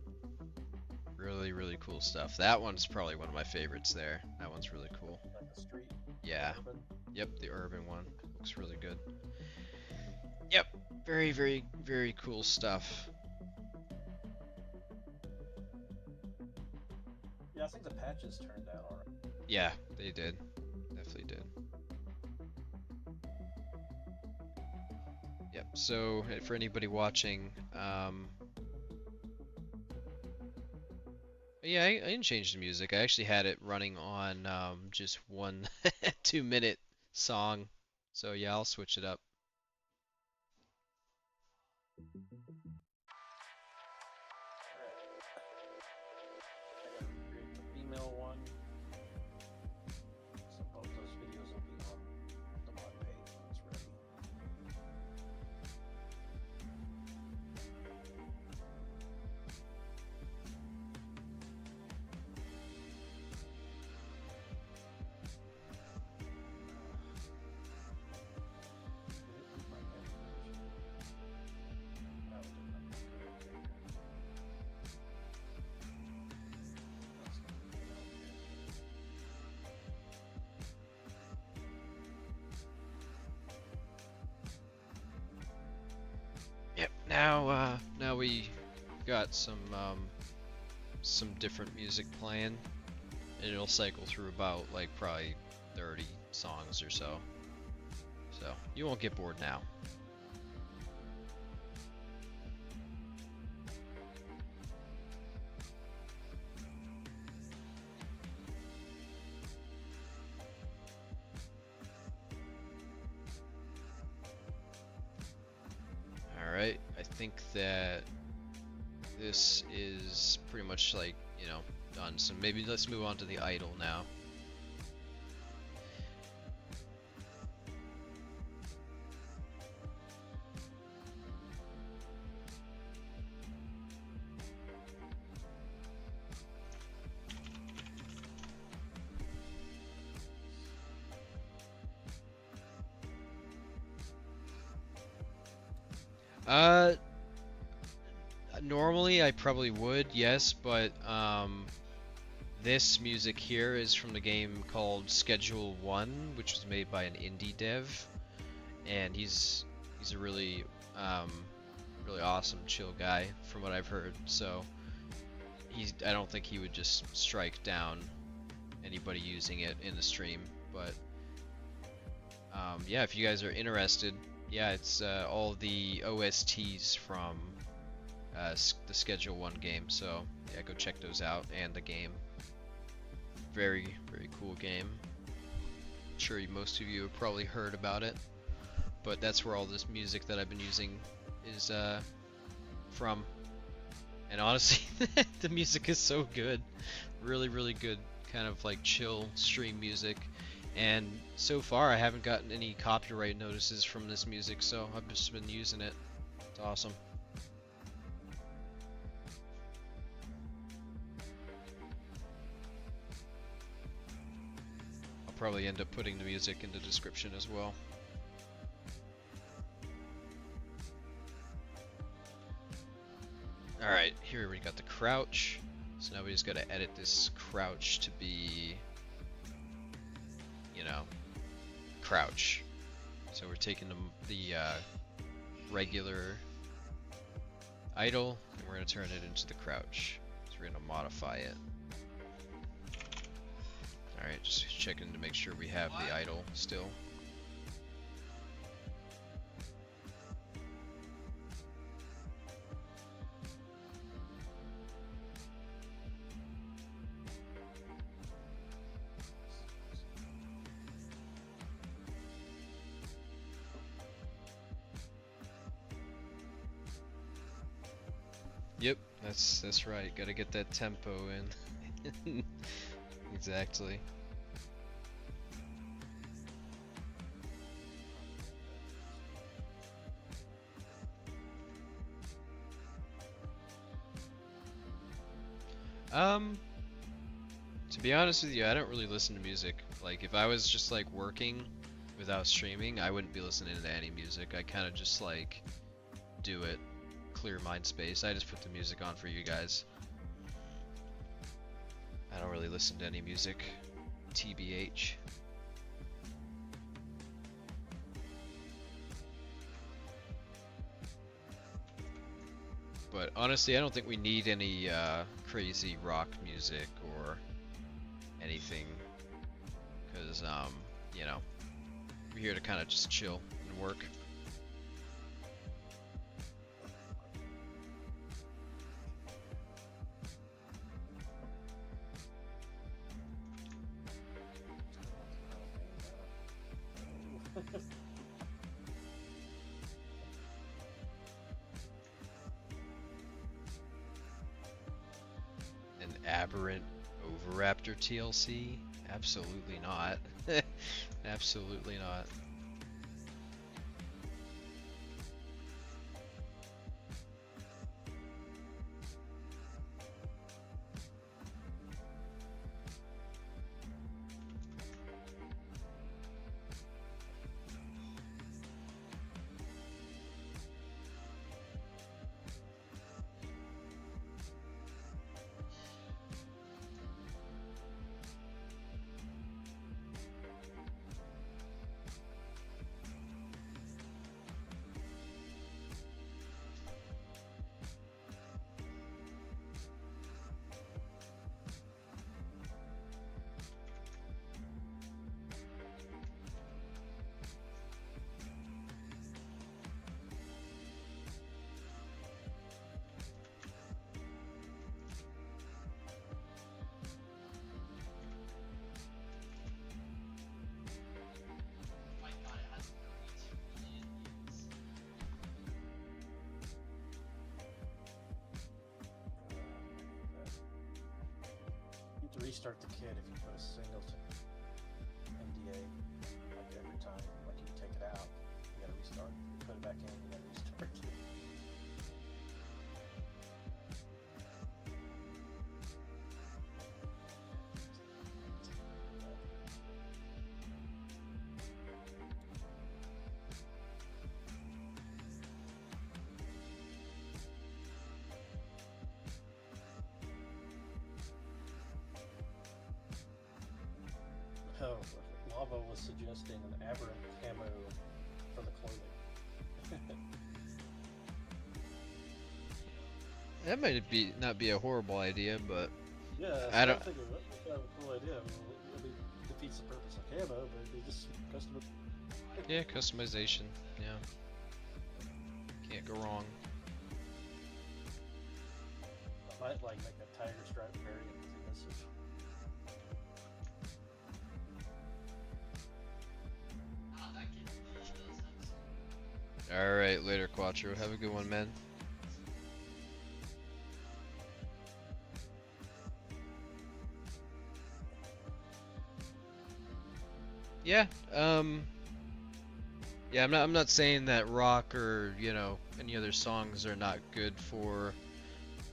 Really cool stuff. That one's probably one of my favorites there. That one's really cool. Like the street. Yeah. Urban. Yep, the urban one. Looks really good. Yep, very, very, very cool stuff. Yeah, I think the patches turned out alright. Yeah, they did. Definitely did. Yep, so for anybody watching, yeah, I didn't change the music. I actually had it running on just one 2-minute song. So yeah, I'll switch it up. I gotta create the female one. So both those videos will be on the mod page when it's ready. Yep. Now we got some different music playing, and it'll cycle through about like probably 30 songs or so. So you won't get bored now. Alright, I think that this is pretty much like, you know, done. So maybe let's move on to the idol now. Normally I probably would, yes, but this music here is from the game called Schedule 1, which was made by an indie dev, and he's a really really awesome, chill guy from what I've heard. So I don't think he would just strike down anybody using it in the stream, but yeah, if you guys are interested, yeah, it's all the OSTs from the Schedule 1 game, so yeah, go check those out, and the game. Very, very cool game. I'm sure most of you have probably heard about it, but that's where all this music that I've been using is from. And honestly, the music is so good. Really, really good, kind of like chill stream music. And so far I haven't gotten any copyright notices from this music, so I've just been using it. It's awesome. I'll probably end up putting the music in the description as well. Alright, here we got the crouch. So now we just gotta edit this crouch to be, you know, crouch. So we're taking the regular idle, and we're gonna turn it into the crouch. So we're gonna modify it. Alright, just checking to make sure we have the idle still. Yep, that's right. Gotta get that tempo in. Exactly. To be honest with you, I don't really listen to music. Like, if I was just like working without streaming, I wouldn't be listening to any music. I kind of just like do it, clear mind space. I just put the music on for you guys. I don't really listen to any music, TBH. But honestly, I don't think we need any crazy rock music or anything, because you know, we're here to kind of just chill and work. An aberrant Overraptor TLC? Absolutely not. Absolutely not. My god, it has 32 million views. You have to restart the kit if you put a single MDA like every time. Like you take it out, you gotta restart. You put it back in, you gotta restart. Oh, Lava was suggesting an aberrant camo for the clothing. That might be not be a horrible idea, but Yeah, I so don't- I'm thinking that's kind of a cool idea. I mean, it defeats the purpose of camo, but it just custom. yeah, customization. Yeah, can't go wrong. I might like make a tiger stripe variant with this. Ah, that kid really does have some. All right, later, Quattro. Have a good one, man. Yeah, yeah, I'm not saying that rock or, you know, any other songs are not good for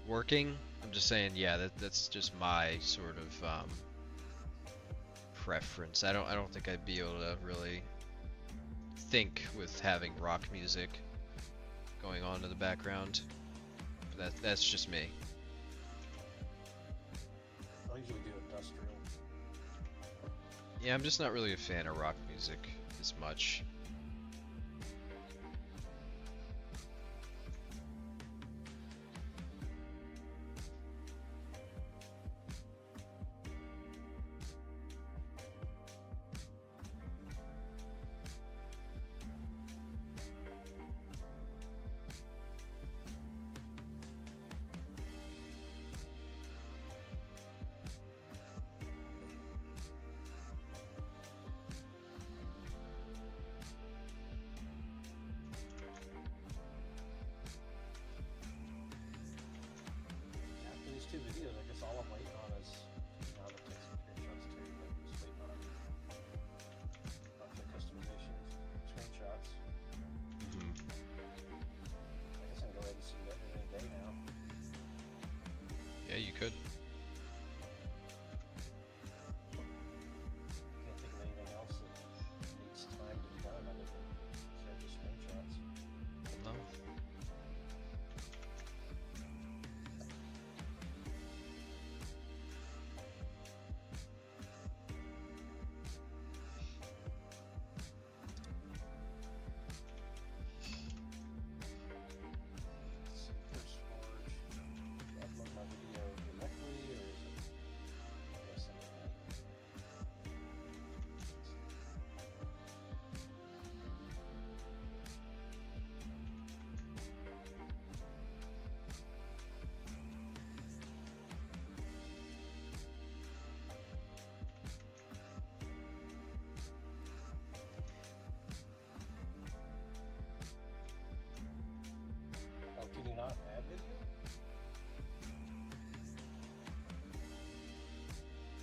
working. I'm just saying, yeah, that's just my sort of preference. I don't think I'd be able to really think with having rock music going on in the background. That's just me. I usually do industrial. Yeah, I'm just not really a fan of rock music as much. After these two videos, I guess all I'm waiting on is now to take some screenshots too. But just waiting on a bunch of customization screenshots. Mhm. I guess I can go ahead and submit it any day now. Yeah, you could. Can't think of anything else that needs time to be done other than share the screenshots. No. First forward.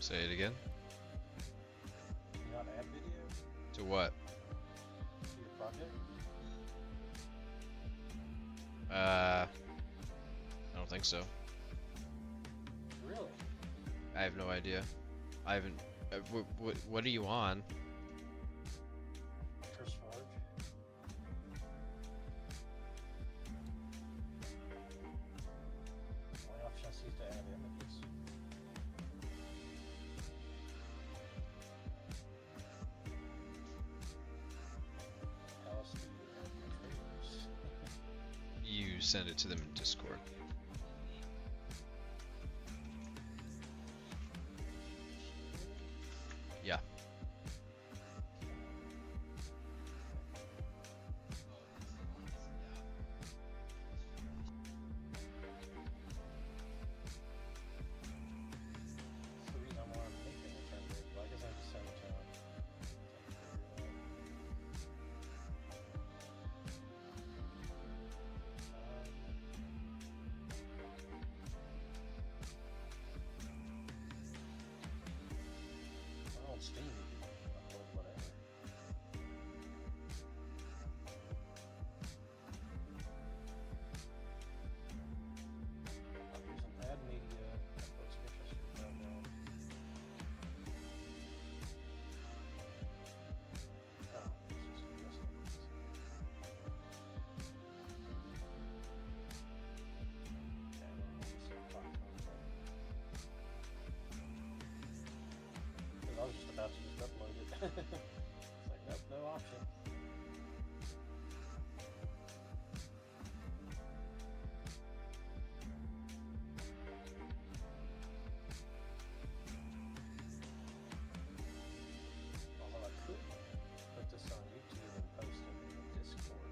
Say it again. Can you not add video To what? to your project? I don't think so. Really? I have no idea. I haven't. What are you on? Curse Forge. Only option I see is to add images. How else do you add controllers? You send it to them in Discord. Yeah. That's the reason I want to make it a turn based, but I guess I just send it to him. On Steam, you can upload whatever. Oh, here's an add media. Upload pictures to your program. Oh, this is this one. Yeah, I don't know if this is popular, but- 'cause I was just about to just upload it. It's like, nope, no option. Although I could put this on YouTube and post it in the Discord.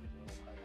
Get a little hype.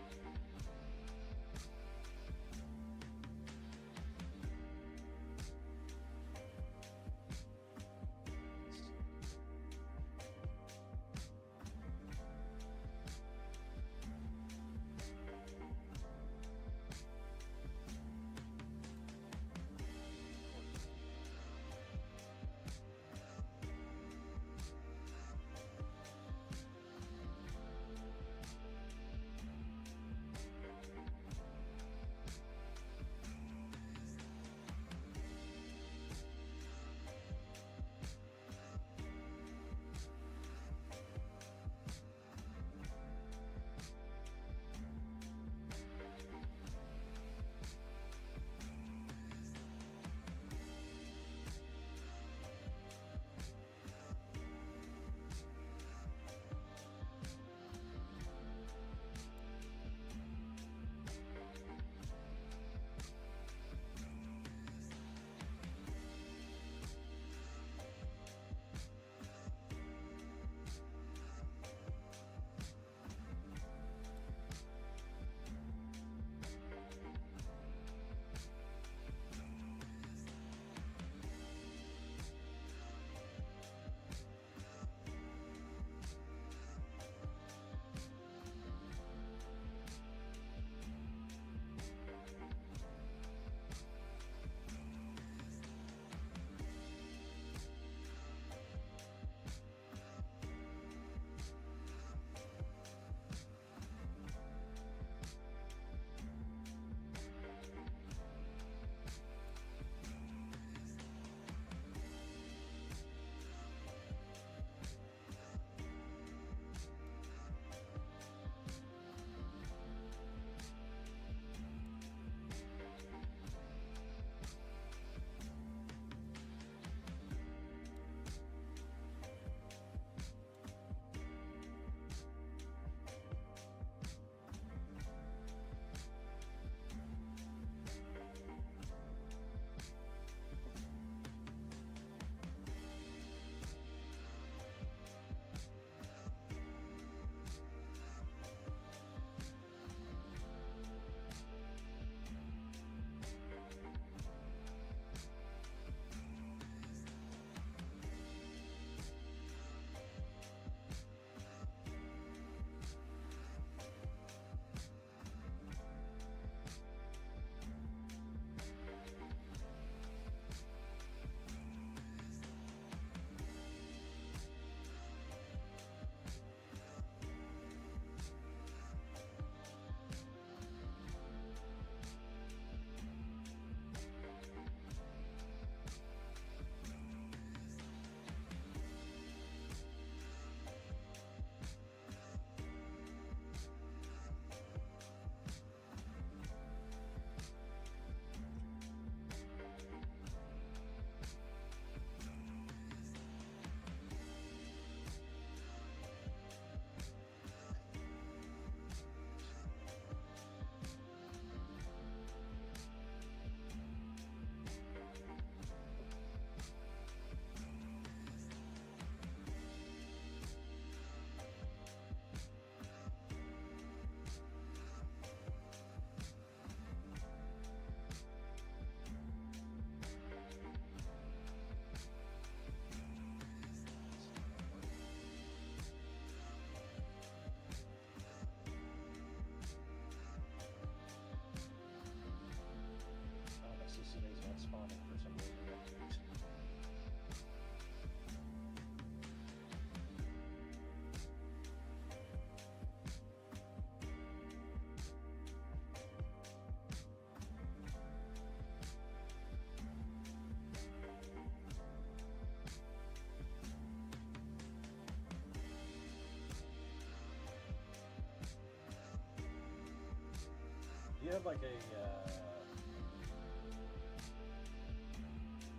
you have like a, I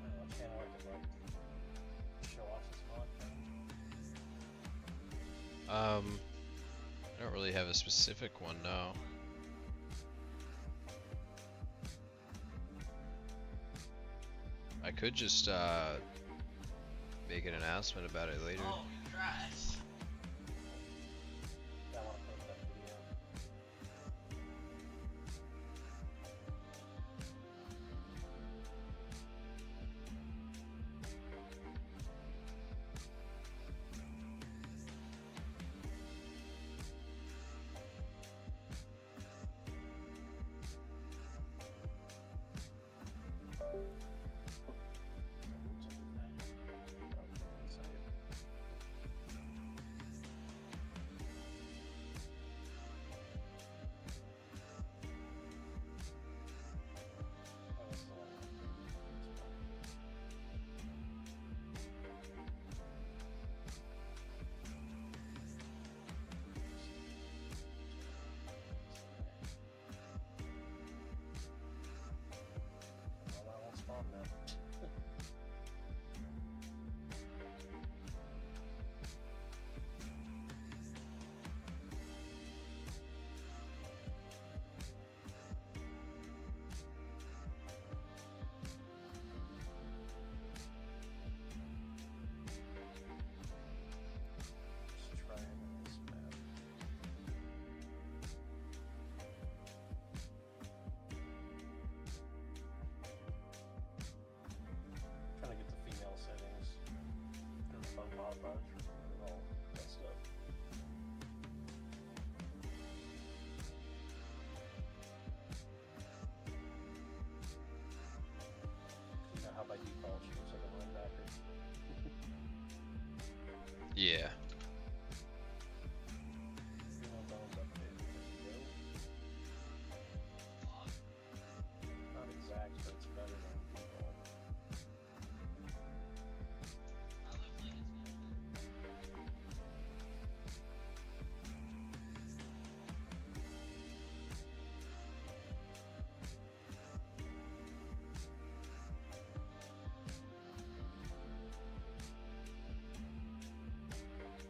don't know, channel I could like show off this mod thing? I don't really have a specific one, no. I could just make an announcement about it later. Oh, Christ. Yeah, I want to post that video. Trying to get the female settings and fun mod mods and all that stuff. You know how by default she looks like a linebacker? Yeah. Female bones update. There you go. Not exact, but it's better than default. I look like it's gonna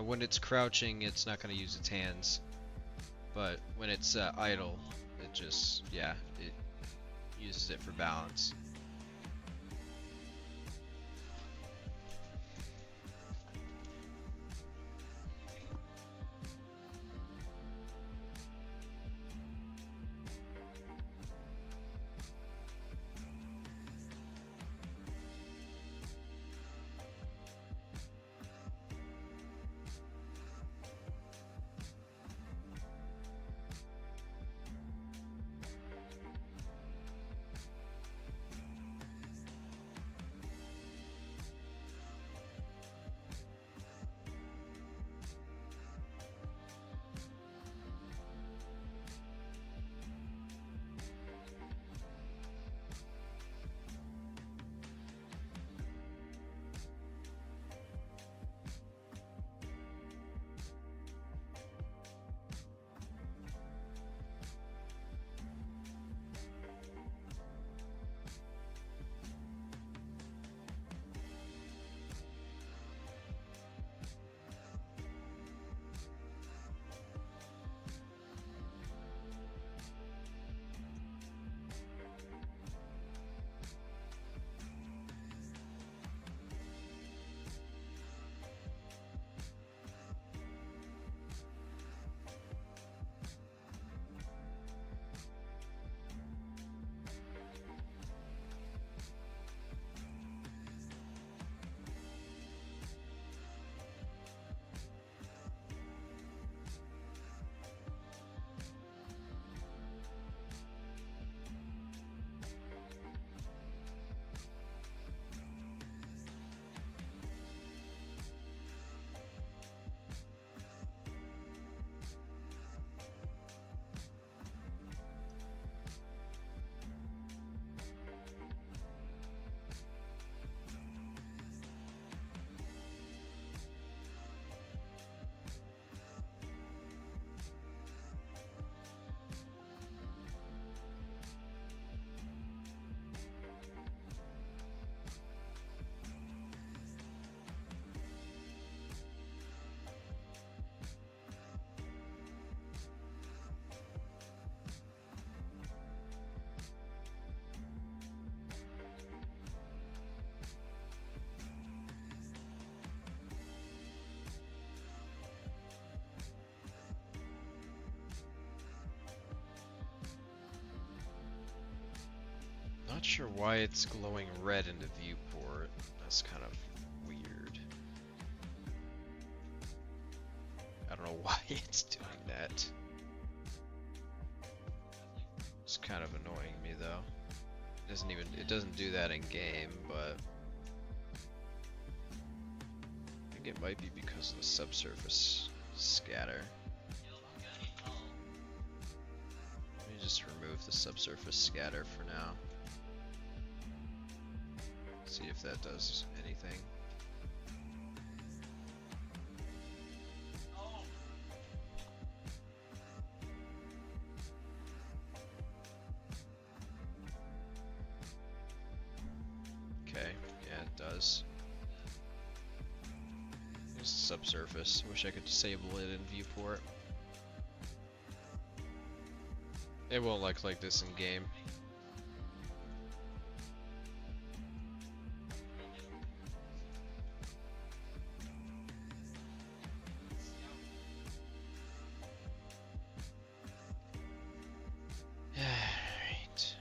When it's crouching, it's not going to use its hands. But when it's idle, it just, yeah, it uses it for balance. Not sure why it's glowing red in the viewport. That's kind of weird. I don't know why it's doing that. It's kind of annoying me though. It doesn't do that in game, but I think it might be because of the subsurface scatter. Let me just remove the subsurface scatter for now. See if that does anything. Okay, yeah, it does. There's the subsurface. Wish I could disable it in viewport. It won't look like this in game. Alright.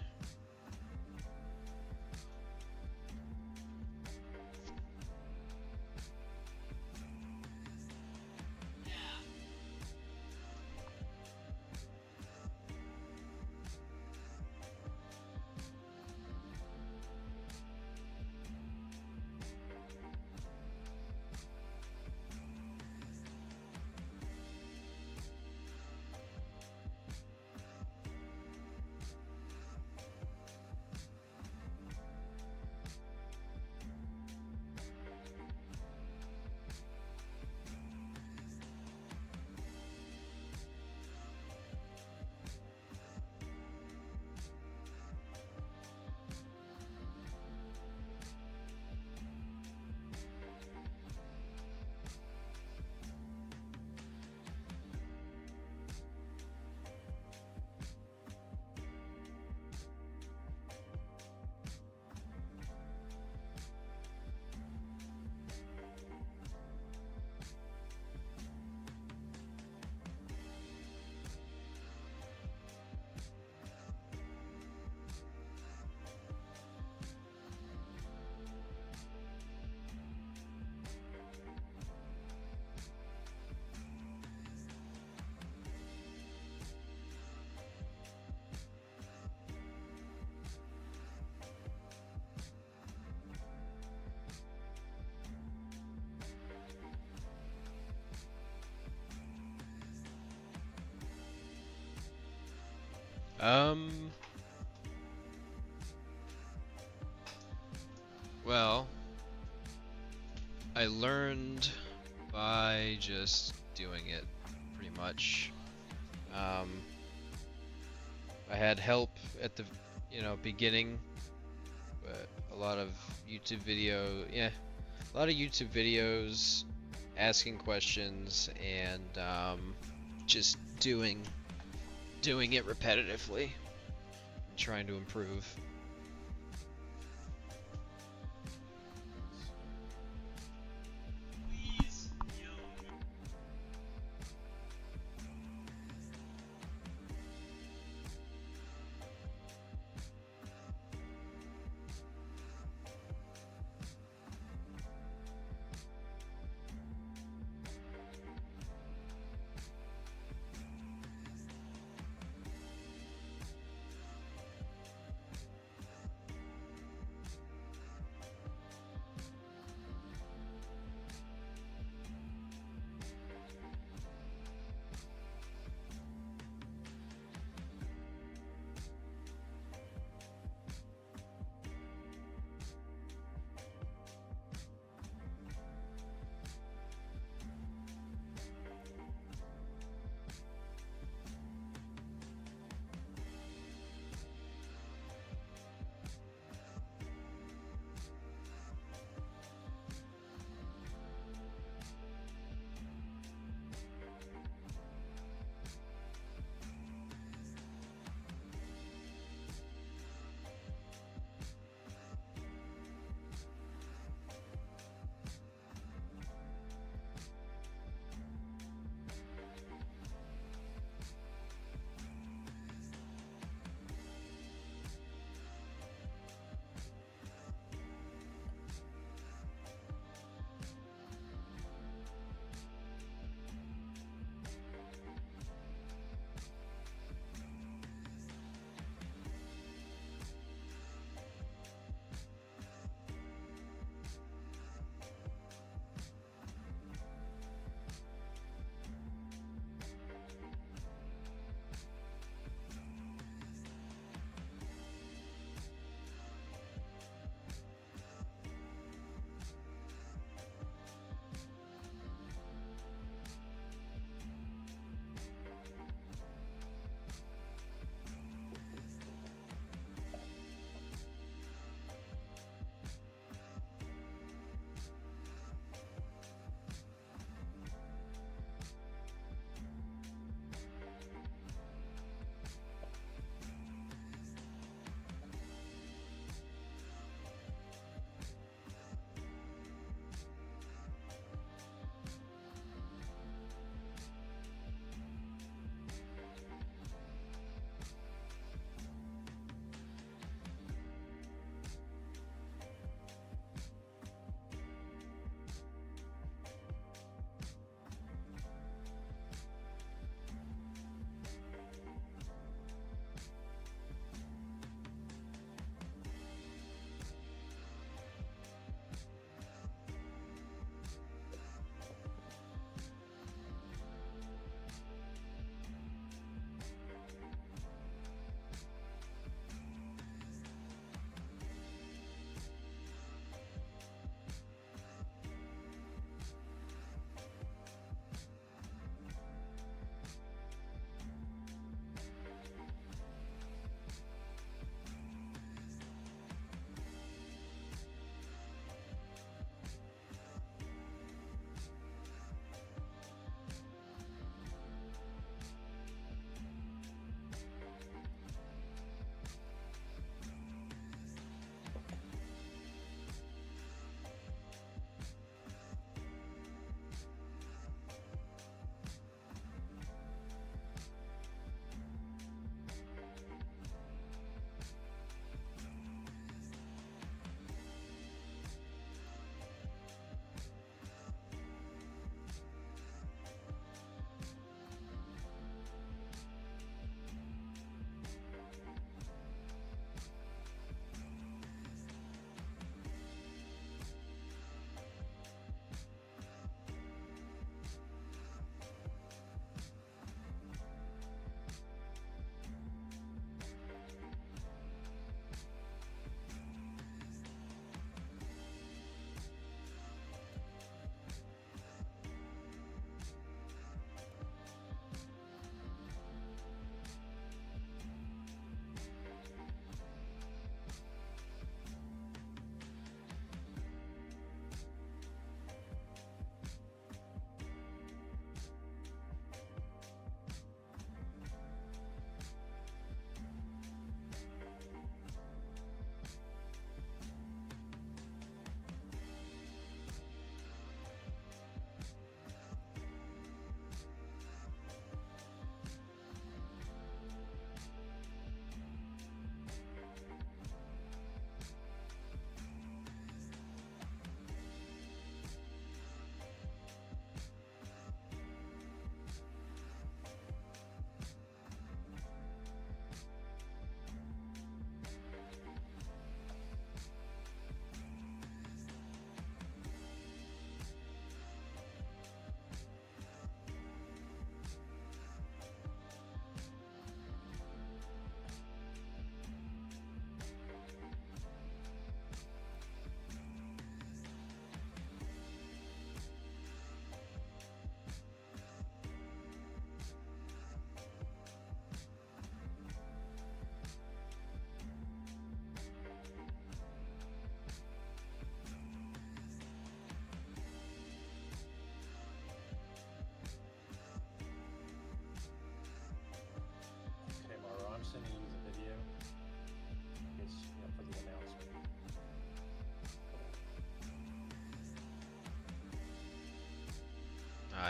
Um. Well, I learned by just doing it, pretty much. Um, I had help at the, beginning, but a lot of a lot of YouTube videos asking questions and just doing it repetitively and trying to improve. Please, yo.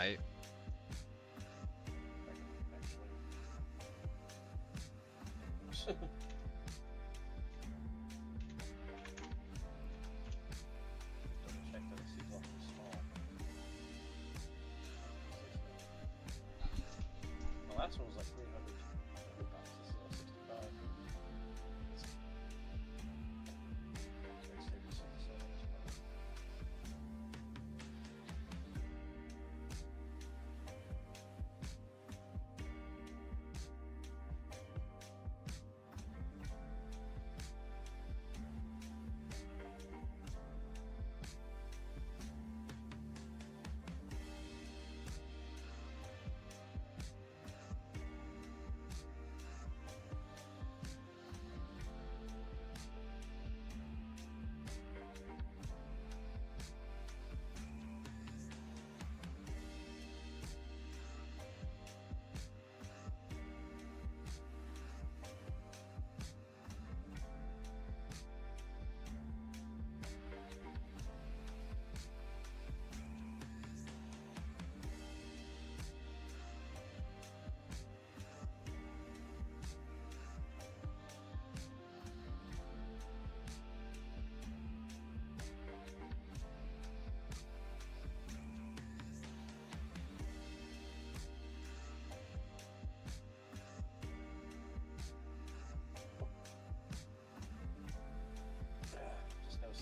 tonight. Actually. Double check that it seems awfully small. The last one was like 300 bucks. This is like 65.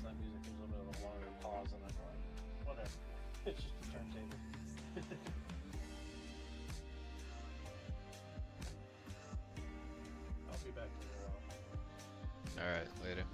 That music is a little bit of a longer pause, and I'm like, whatever. It's just a turntable. I'll be back in a while. Alright, later.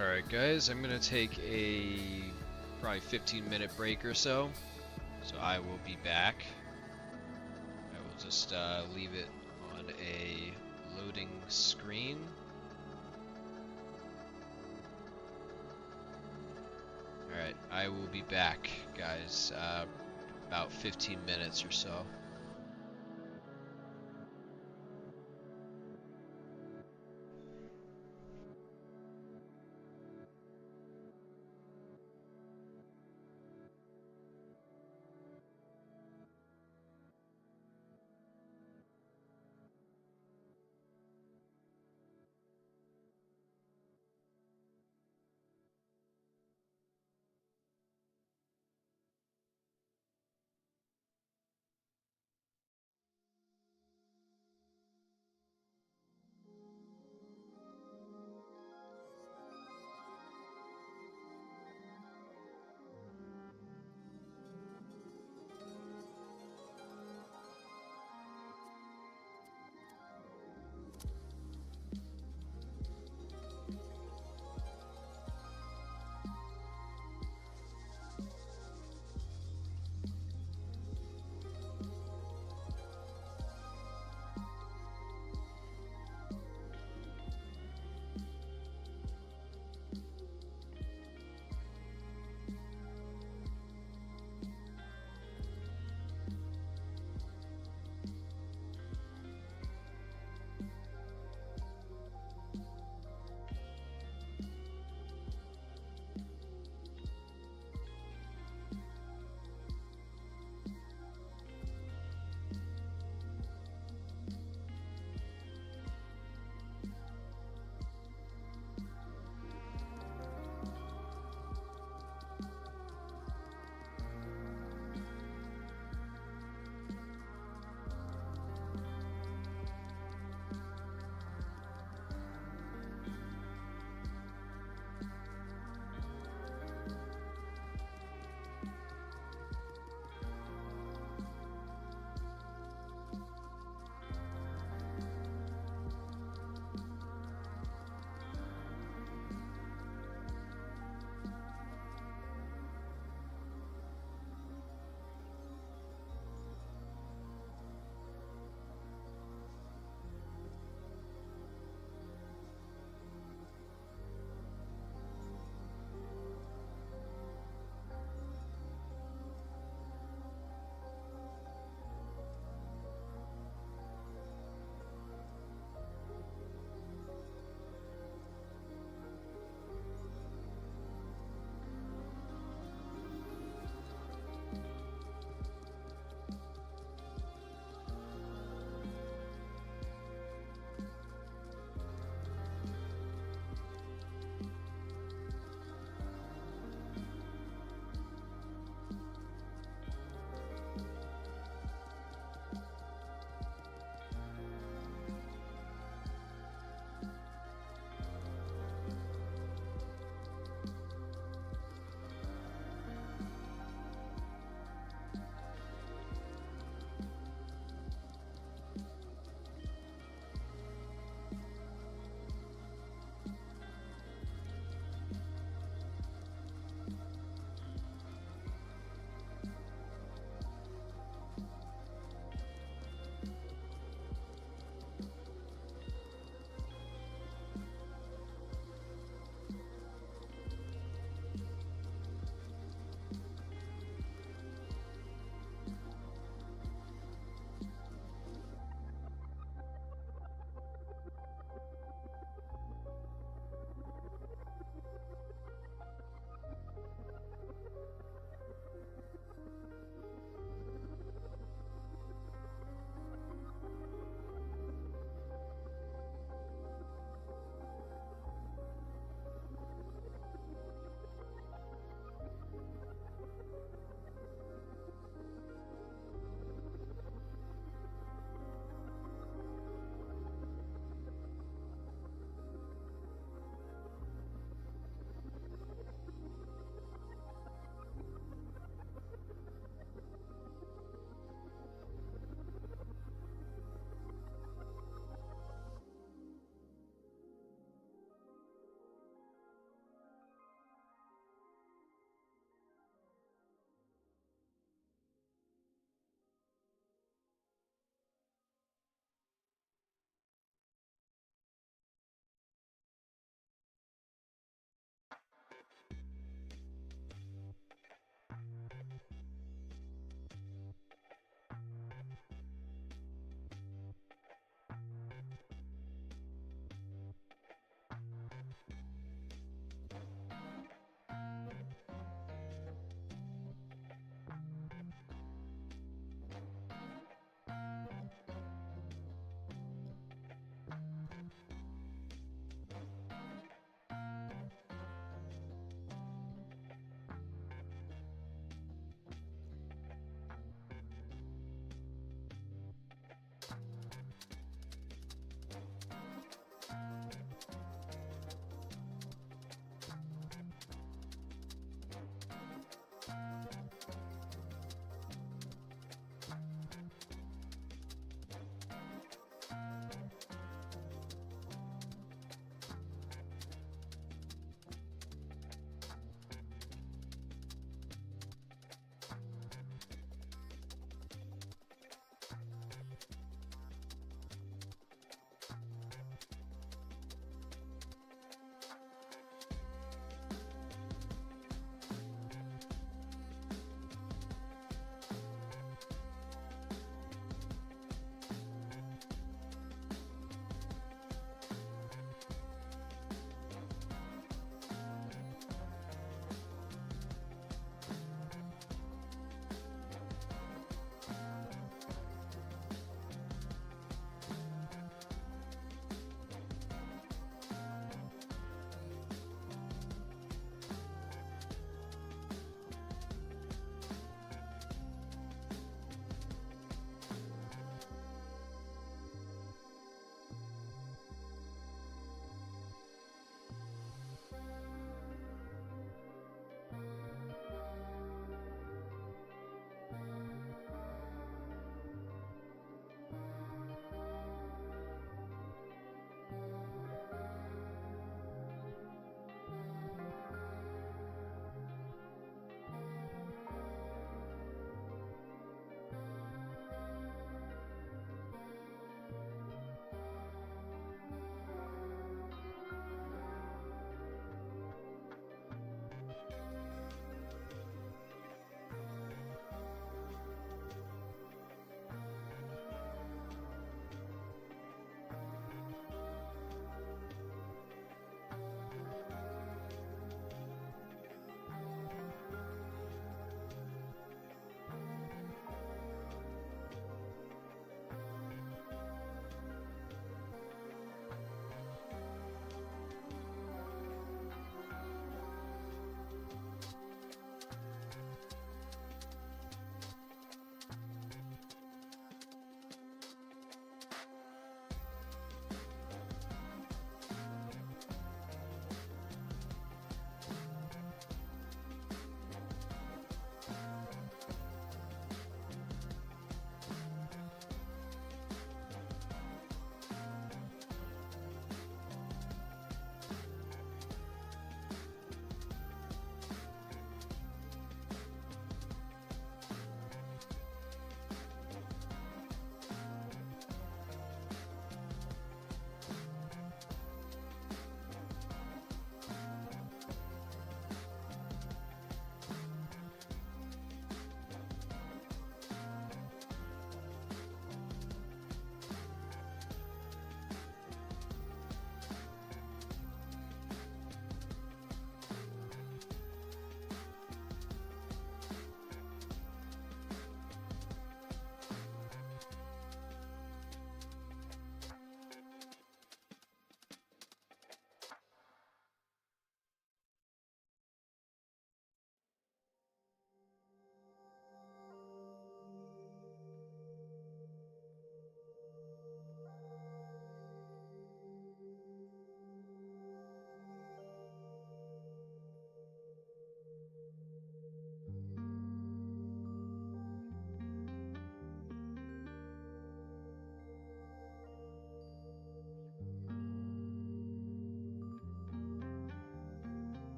Alright guys, I'm gonna take a probably 15-minute break or so. So I will be back. I will just leave it on a loading screen. Alright, I will be back, guys. About 15 minutes or so.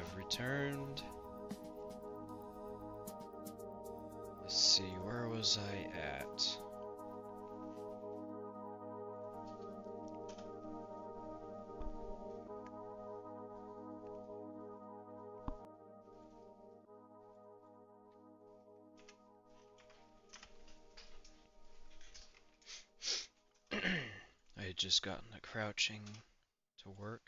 have returned. Let's see, where was I at? I had just gotten the crouching to work.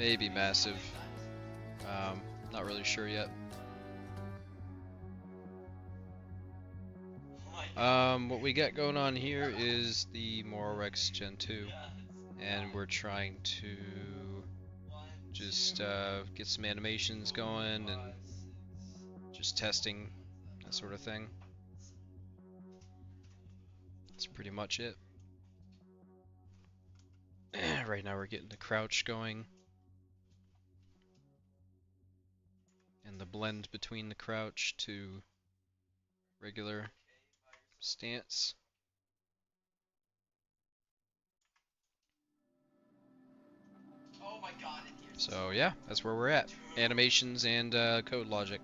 maybe massive. Not really sure yet. What we got going on here is the MoroRex Gen 2, and we're trying to just get some animations going and just testing, that sort of thing. That's pretty much it. Right now we're getting the crouch going, and the blend between the crouch to regular stance. Oh my god, So yeah, that's where we're at. Animations and code logic.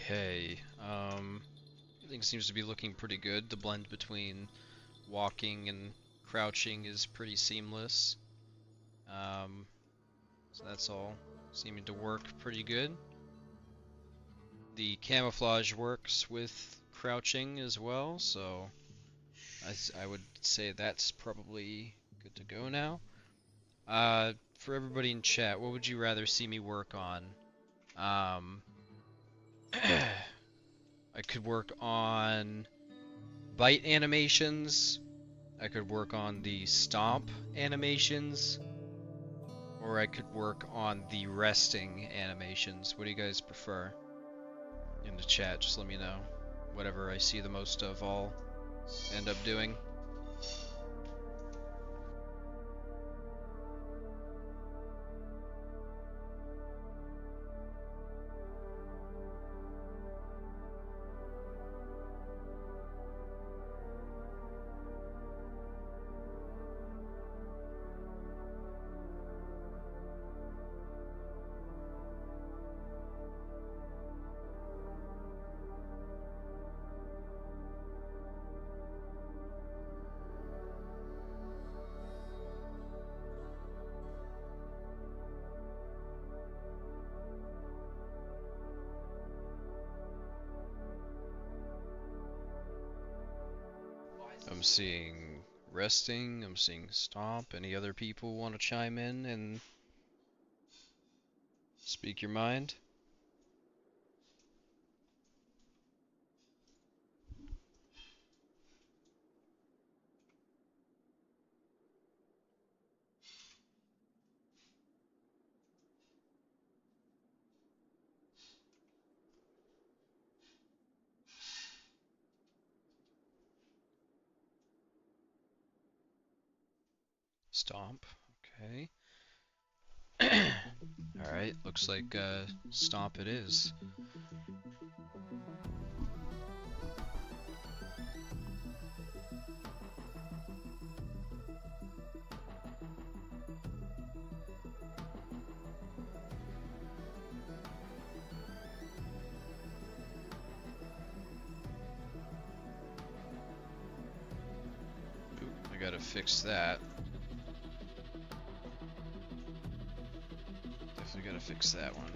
Okay, everything seems to be looking pretty good. The blend between walking and crouching is pretty seamless. So that's all seeming to work pretty good. The camouflage works with crouching as well, so I would say that's probably good to go now. for everybody in chat, what would you rather see me work on? I could work on bite animations, I could work on the stomp animations, or I could work on the resting animations. What do you guys prefer? In the chat, just let me know. Whatever I see the most of, I'll end up doing. I'm seeing resting, I'm seeing stomp. Any other people want to chime in and speak your mind? Stomp, okay. Alright, looks like stomp it is. Ooh, I gotta fix that. Definitely gotta fix that one.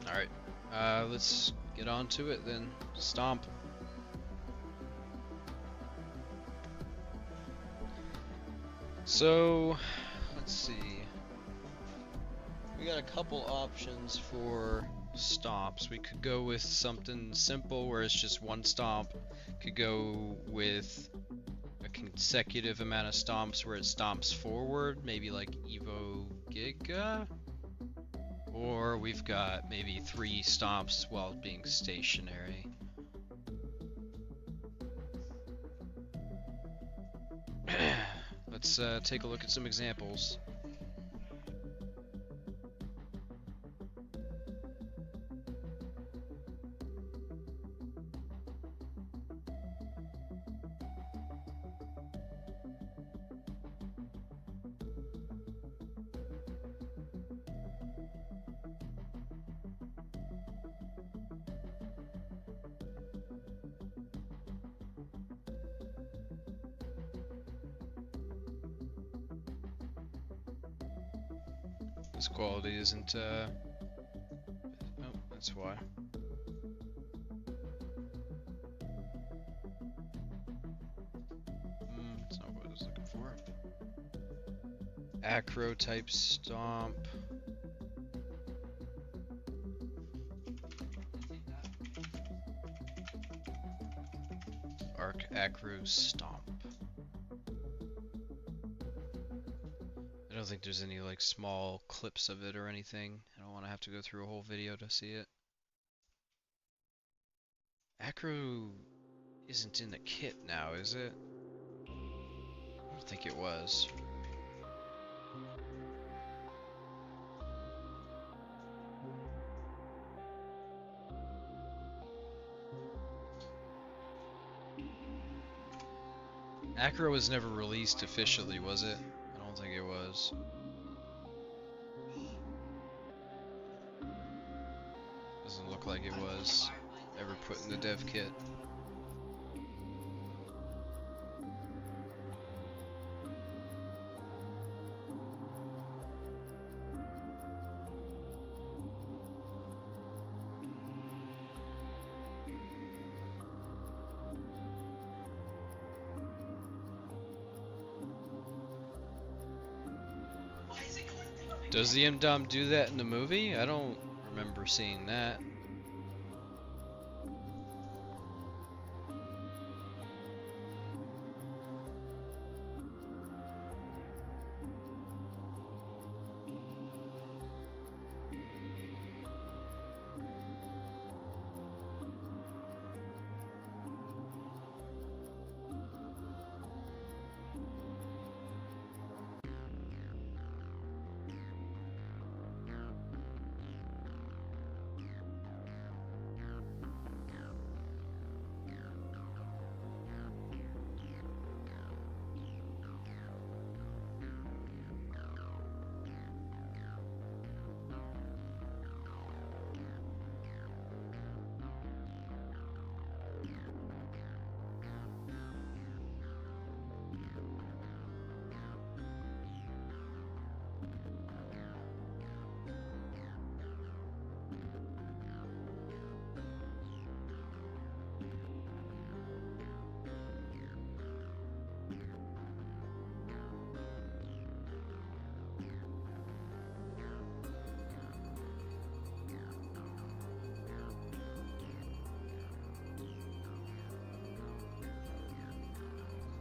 Alright, let's get on to it then. Stomp. So, let's see. We got a couple options for stomps. We could go with something simple where it's just one stomp. Could go with a consecutive amount of stomps where it stomps forward, maybe like Evo Giga. Or we've got maybe 3 stomps while being stationary. Let's take a look at some examples. This quality isn't, oh, that's why. That's not what I was looking for. Acro type stomp. Arc acro stomp. I don't think there's any like small clips of it or anything. I don't want to have to go through a whole video to see it. Acro isn't in the kit now, is it? I don't think it was. Acro was never released officially, was it? I don't think it was. Doesn't look like it was ever put in the dev kit. Does the M-Dom do that in the movie? I don't remember seeing that.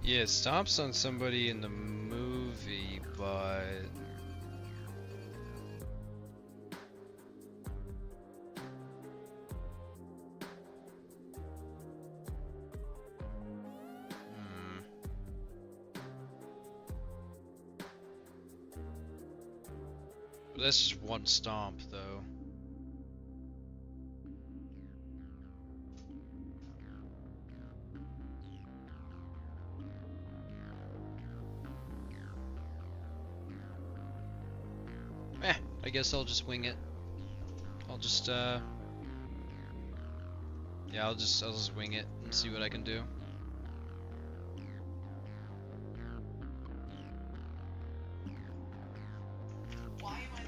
Yeah, it stomps on somebody in the movie, but that's just one stomp, though. I guess I'll just wing it. I'll just yeah, I'll just wing it and see what I can do. Why am I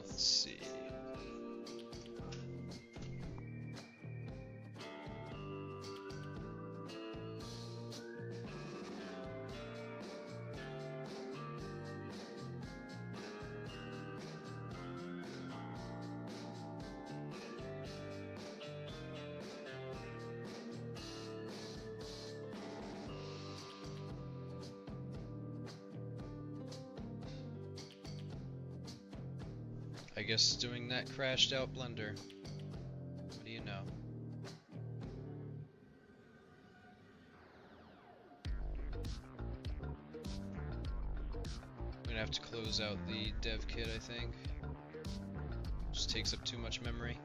Let's see. I guess doing that crashed out blender. What do you know? I'm gonna have to close out the dev kit, I think. Just takes up too much memory.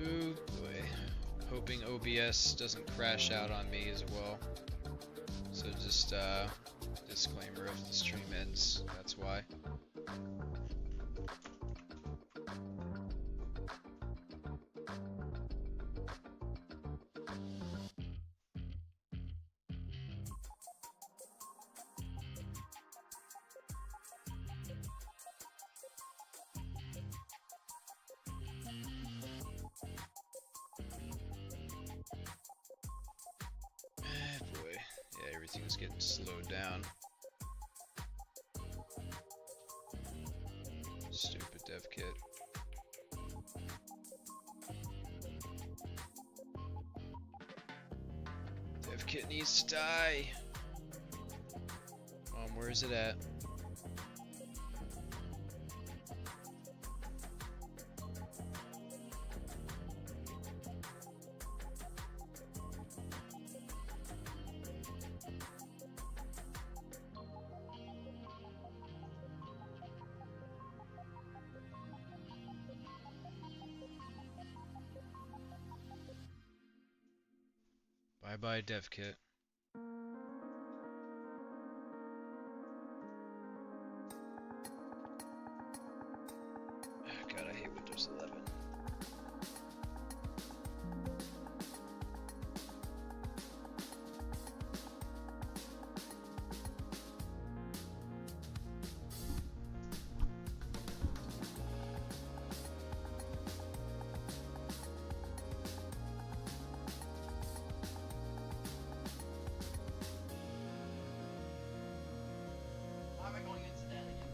Ooh boy. Hoping OBS doesn't crash out on me as well. So just disclaimer, if the stream ends, that's why. Boy, yeah, everything's getting slowed down. Stupid dev kit. Dev kit needs to die. Where is it at? Bye bye dev kit. God, I hate Windows 11. Why am I going into that again?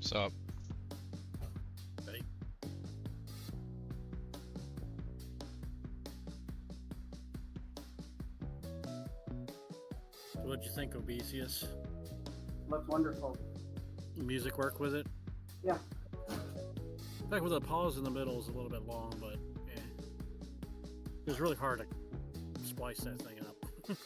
So, Okay. So what'd you think, Obesius? Looked wonderful. Music work with it? Yeah. In fact, with a pause in the middle is a little bit long, but yeah. It was really hard to splice that thing up.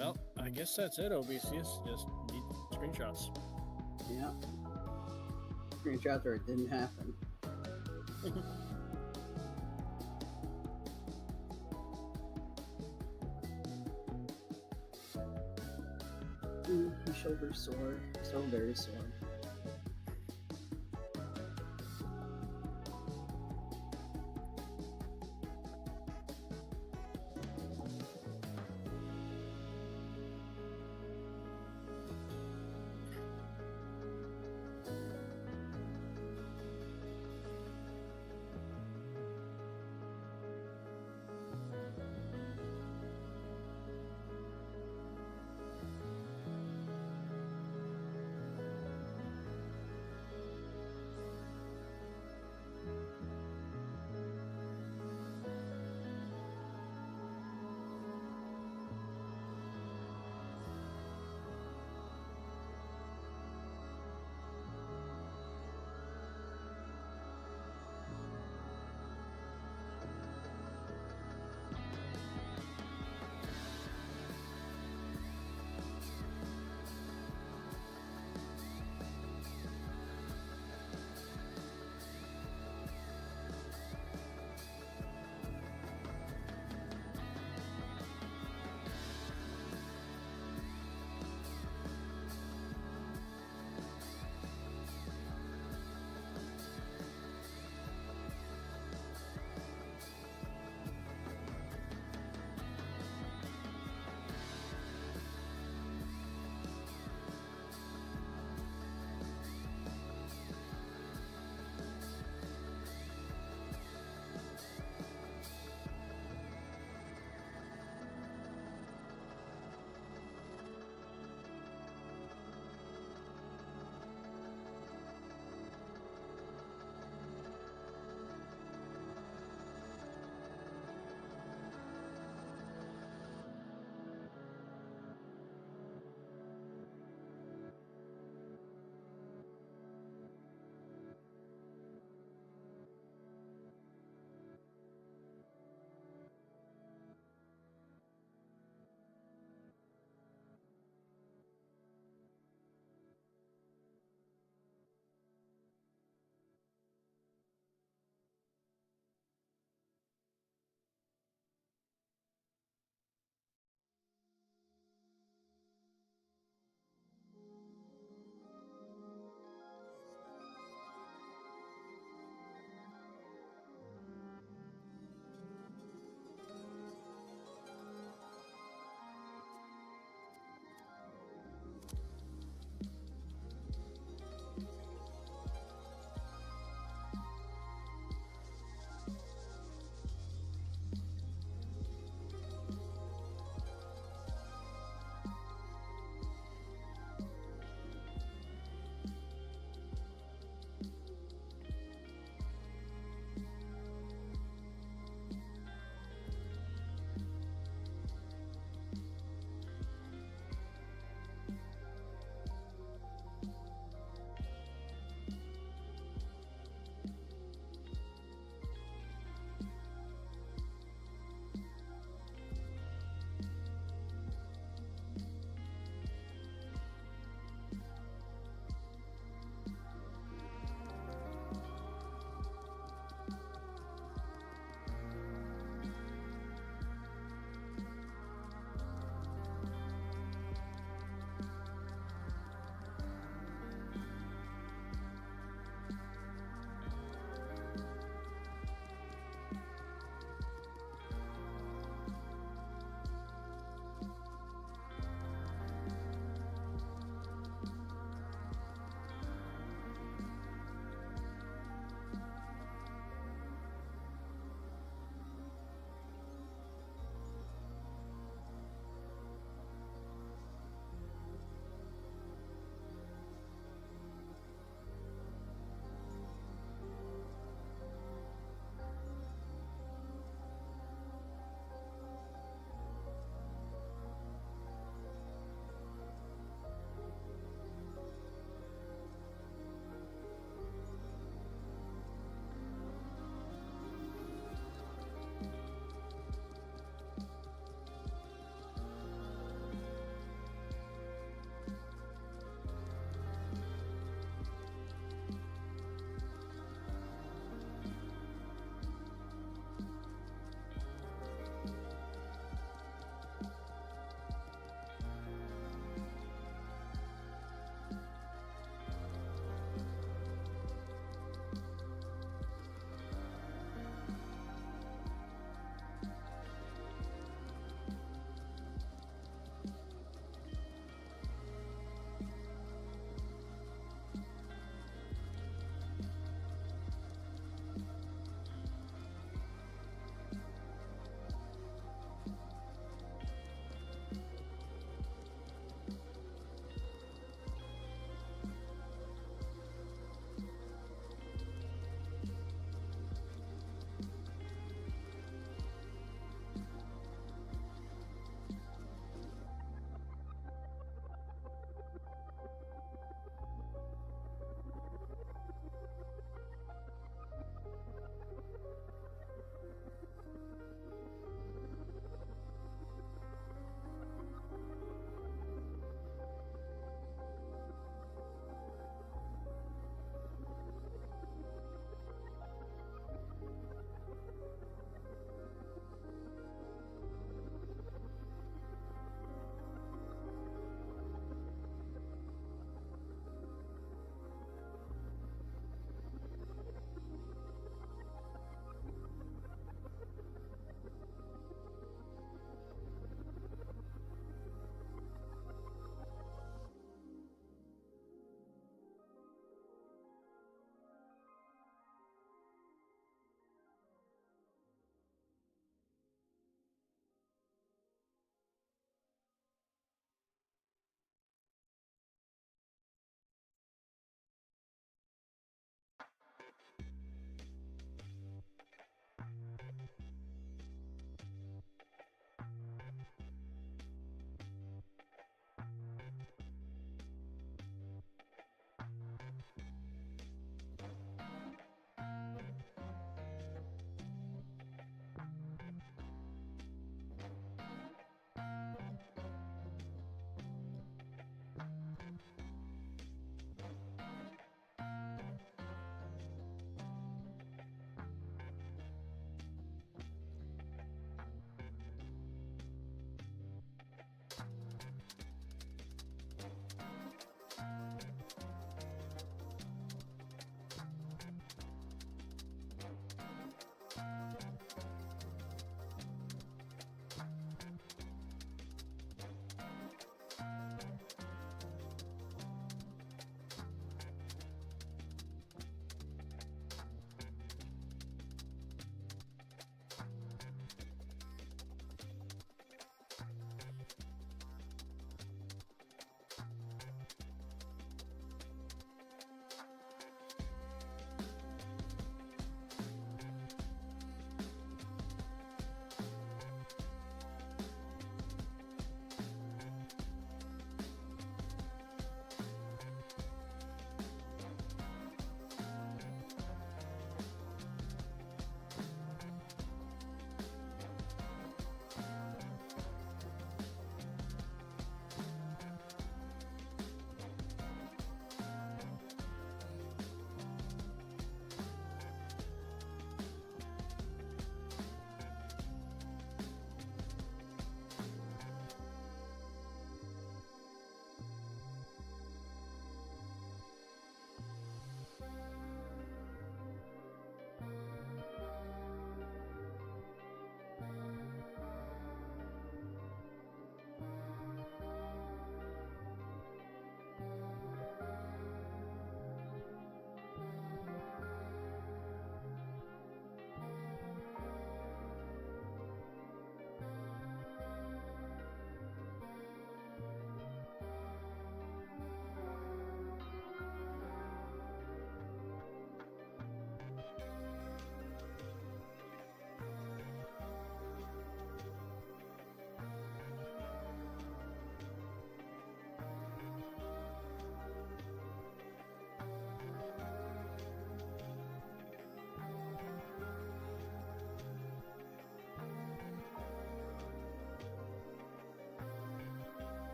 Well, I guess that's it, Obesius. Just need screenshots. Yeah. Screenshot or it didn't happen. Shoulder sore. So very sore.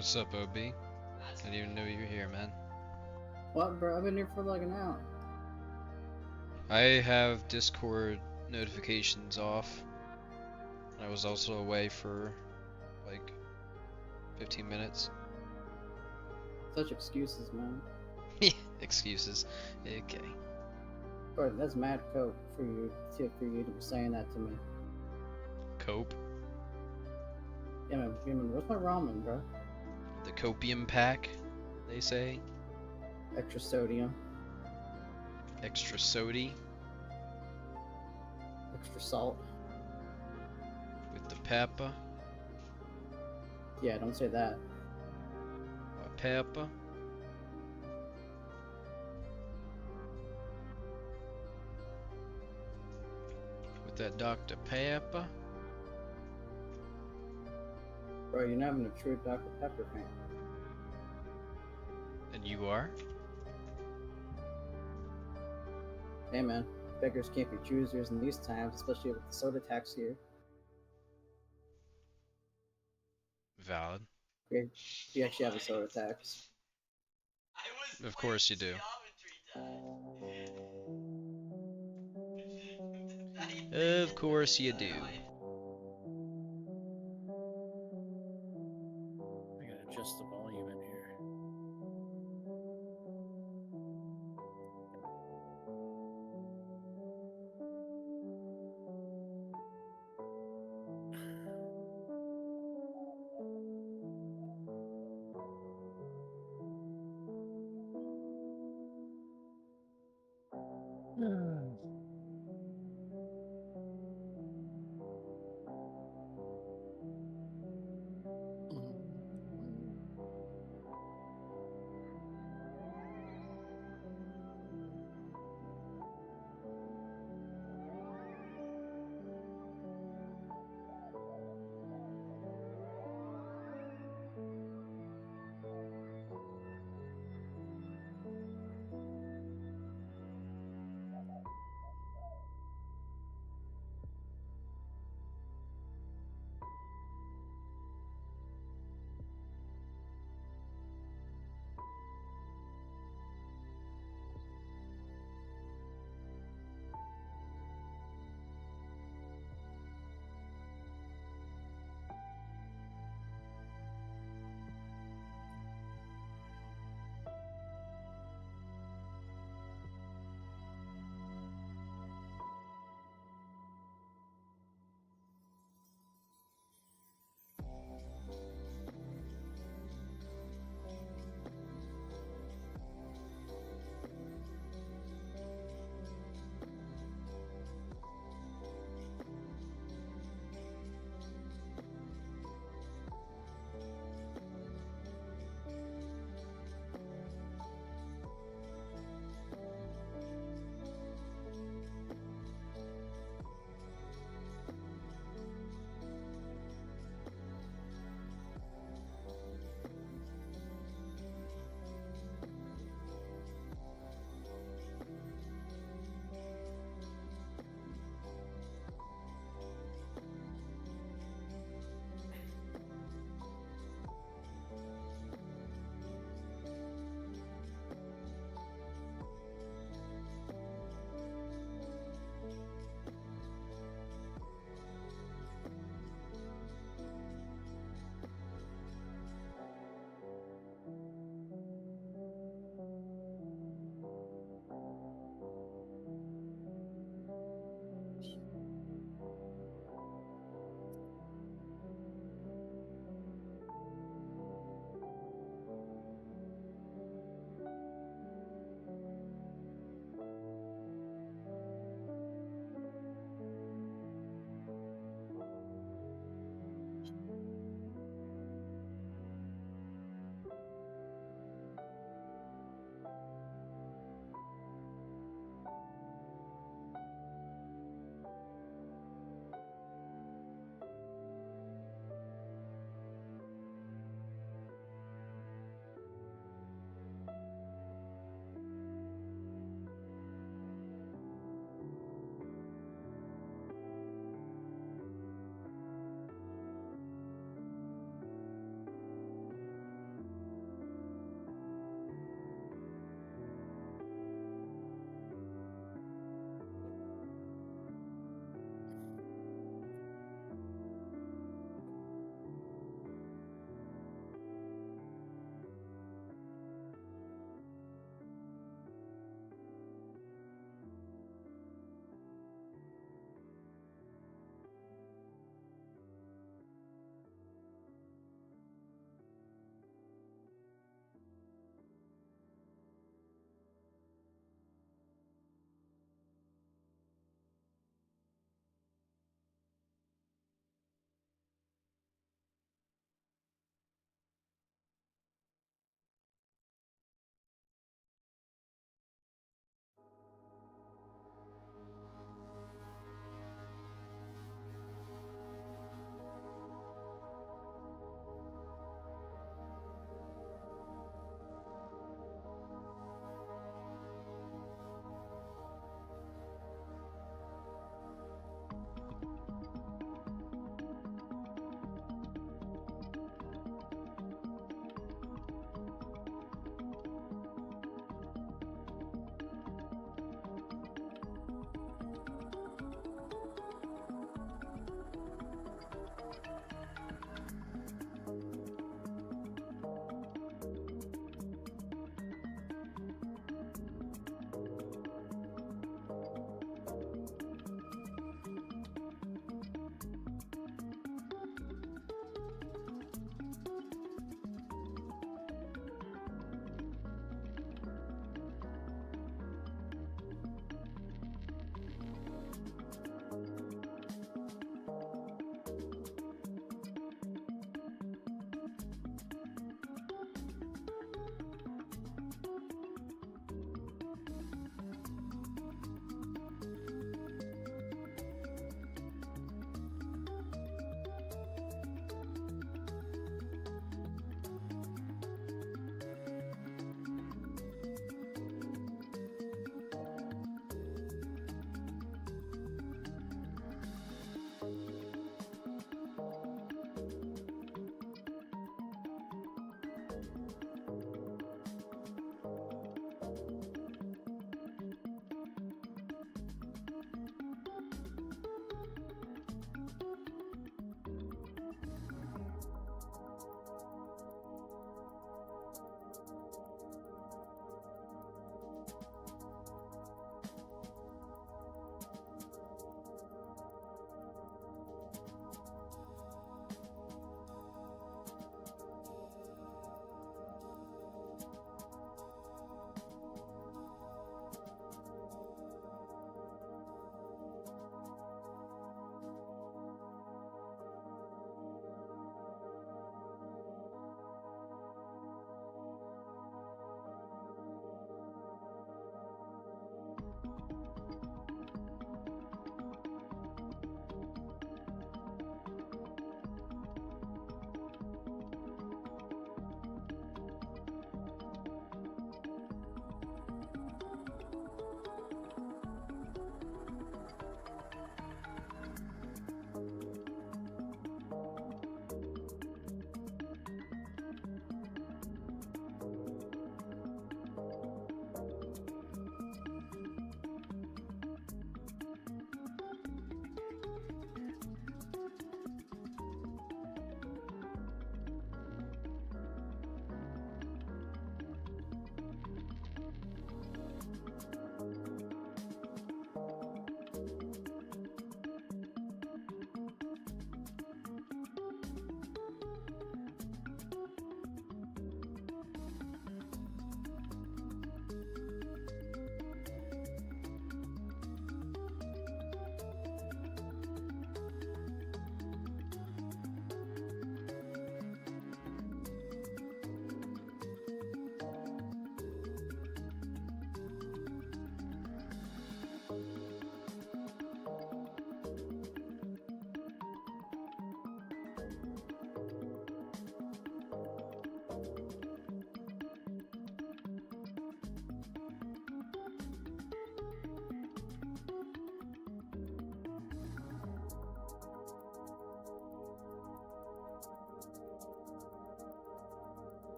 What's up, OB? I didn't even know you were here, man. What, bro? I've been here for like an hour. I have Discord notifications off. I was also away for like 15 minutes. Such excuses, man. Excuses. Okay. Bro, that's mad coke for you to be saying that to me. Cope. Yeah, man, what's my ramen, bro? The copium pack, they say. Extra sodium, Extra sody extra salt. with the pepper. Yeah, don't say that. Pepper. With that Dr. Pepper. Bro, you're not even a true Dr. Pepper fan. And you are? Hey, man, beggars can't be choosers in these times, especially with the soda tax here. Valid. We actually have a soda tax. Of course you do. Of course you do. I gotta adjust the volume in here.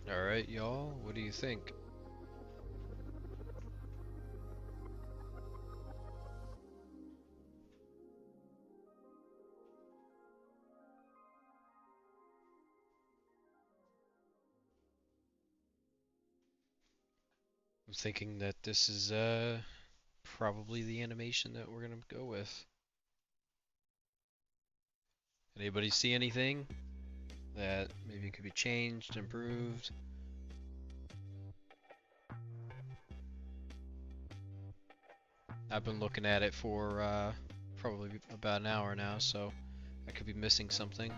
Alright, y'all, what do you think? I'm thinking that this is probably the animation that we're gonna go with. Anybody see anything that maybe could be changed, improved? I've been looking at it for probably about an hour now, so I could be missing something.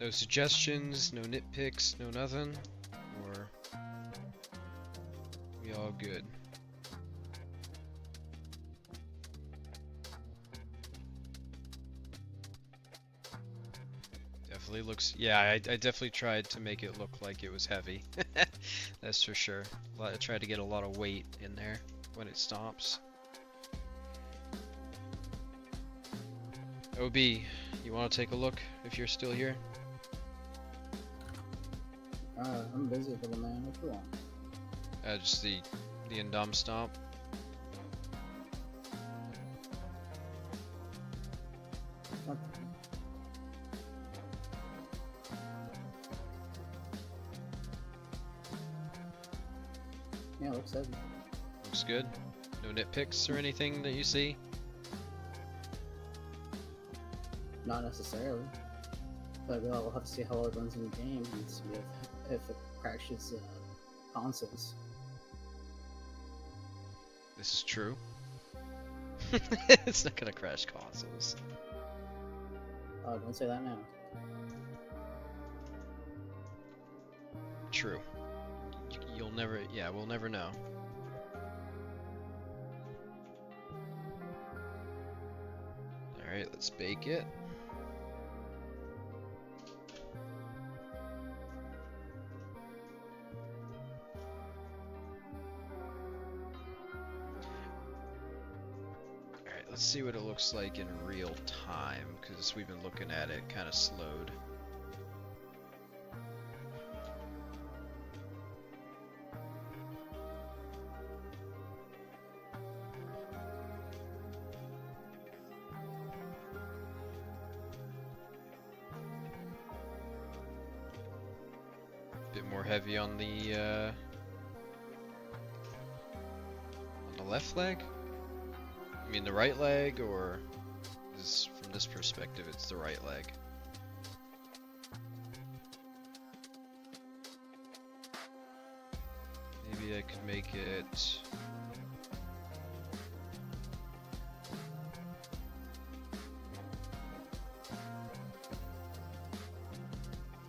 No suggestions, no nitpicks, no nothing? Or we all good? Definitely looks, yeah, I definitely tried to make it look like it was heavy. That's for sure. I tried to get a lot of weight in there when it stomps. OB, you want to take a look if you're still here? I'm busy, little man. What you want? Just the Indom stomp. Okay. Yeah, looks heavy. Looks good. No nitpicks or anything that you see? Not necessarily. But we'll have to see how it runs in the game and see if it crashes consoles. This is true. It's not gonna crash consoles. Oh, don't say that now. True. You'll never, yeah, we'll never know. Alright, let's bake it. Alright, let's see what it looks like in real time, because we've been looking at it kind of slowed. Bit more heavy on the left leg? I mean the right leg, or is from this perspective it's the right leg? Maybe I could make it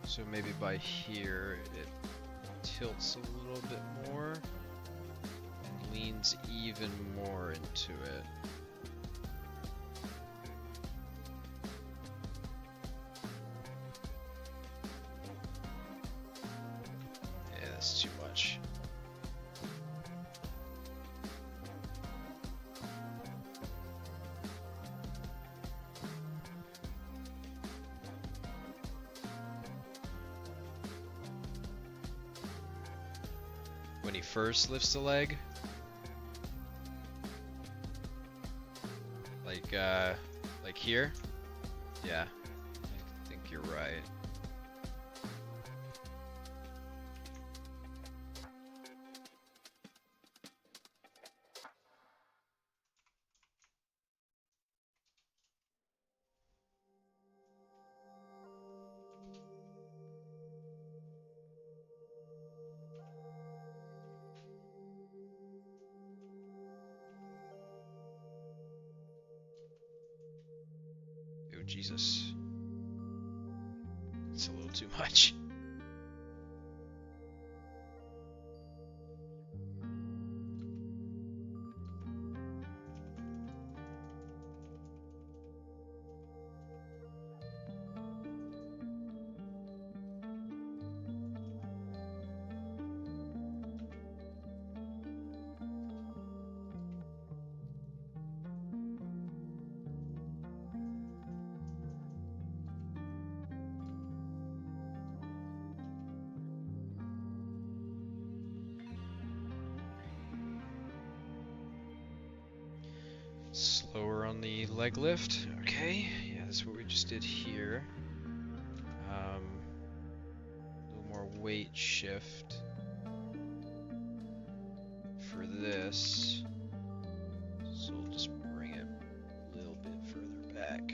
so maybe by here it tilts a little bit more and leans even more into it. Yeah, that's too much. When he first lifts the leg, like here, yeah, I think you're right. Oh Jesus. It's a little too much. Slower on the leg lift. Okay, yeah, that's what we just did here. A little more weight shift for this. So we'll just bring it a little bit further back.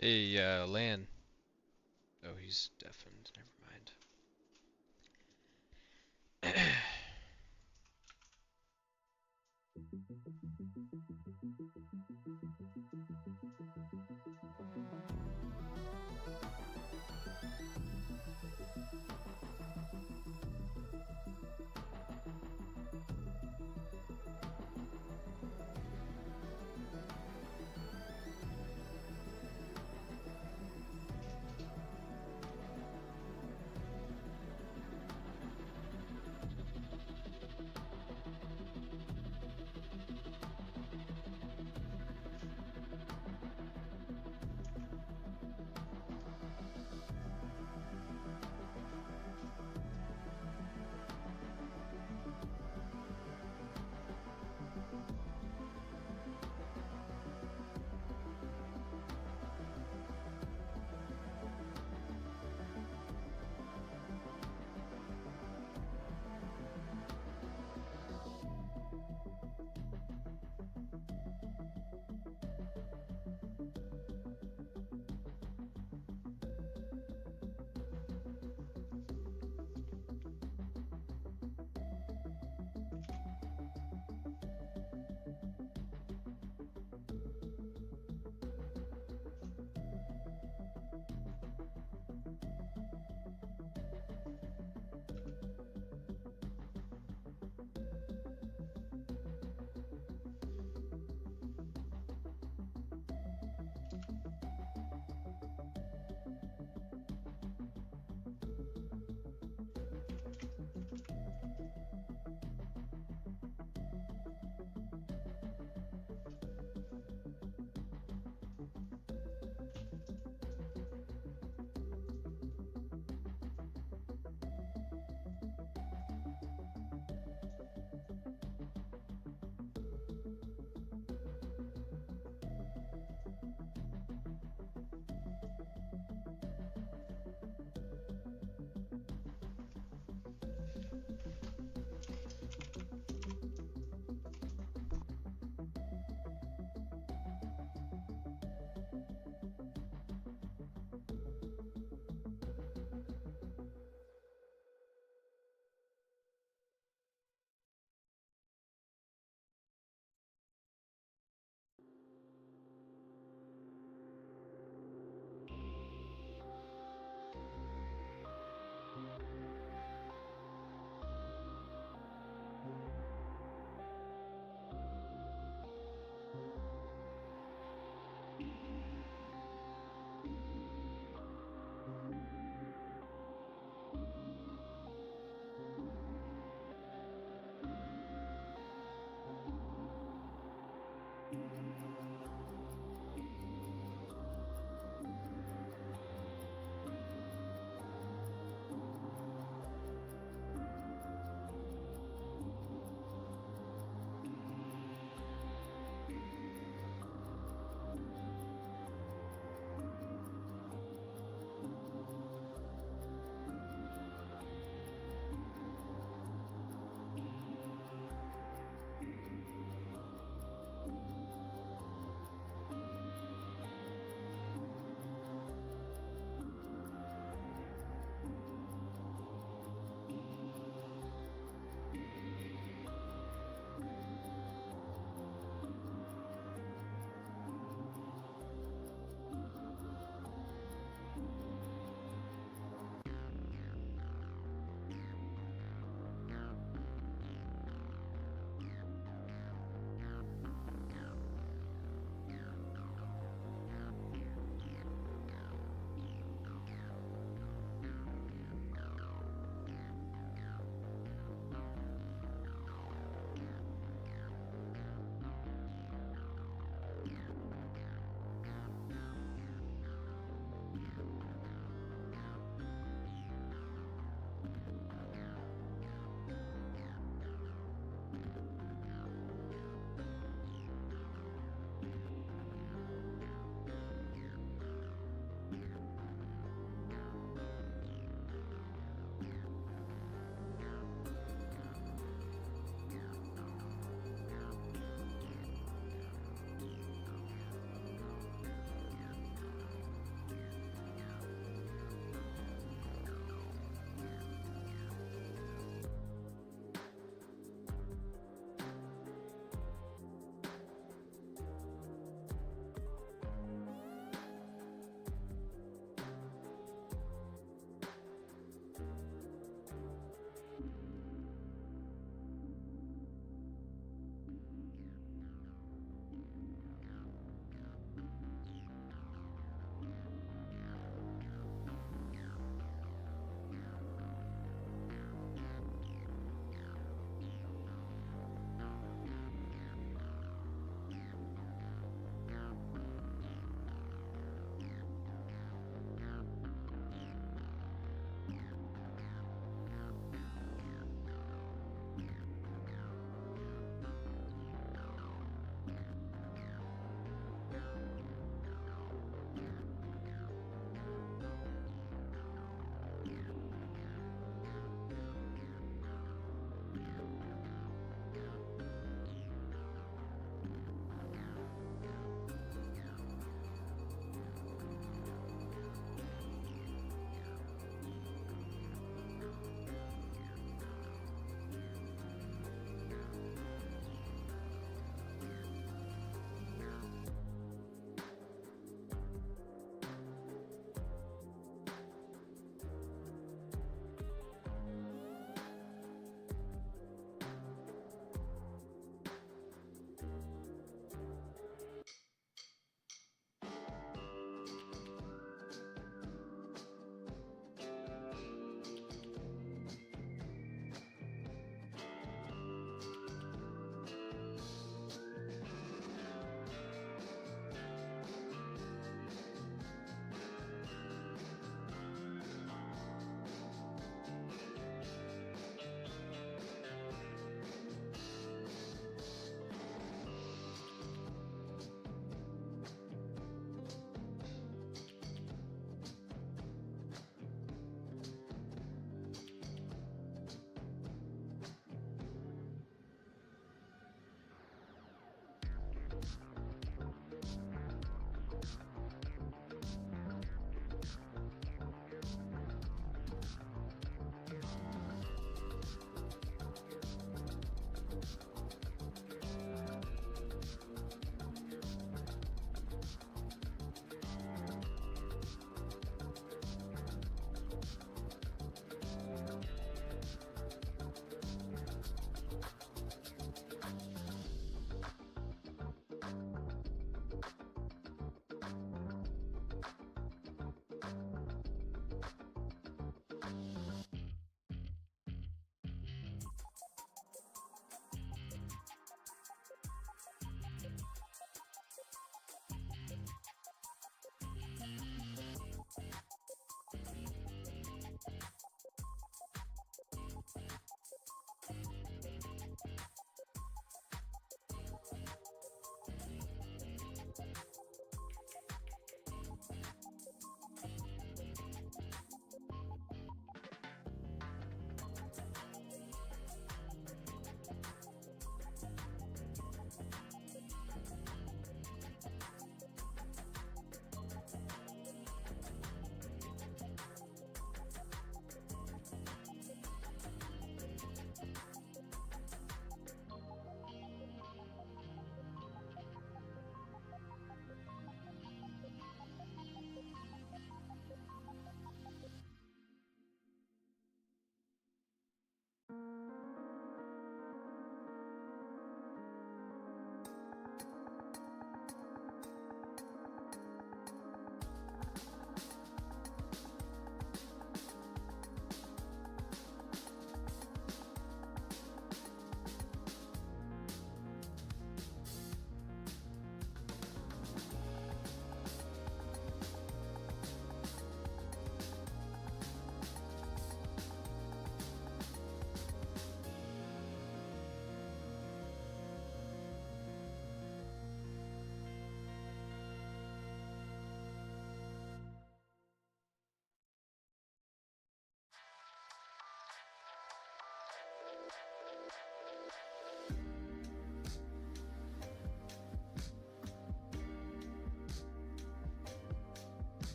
Hey, Lan. Oh, he's deafened. Never mind.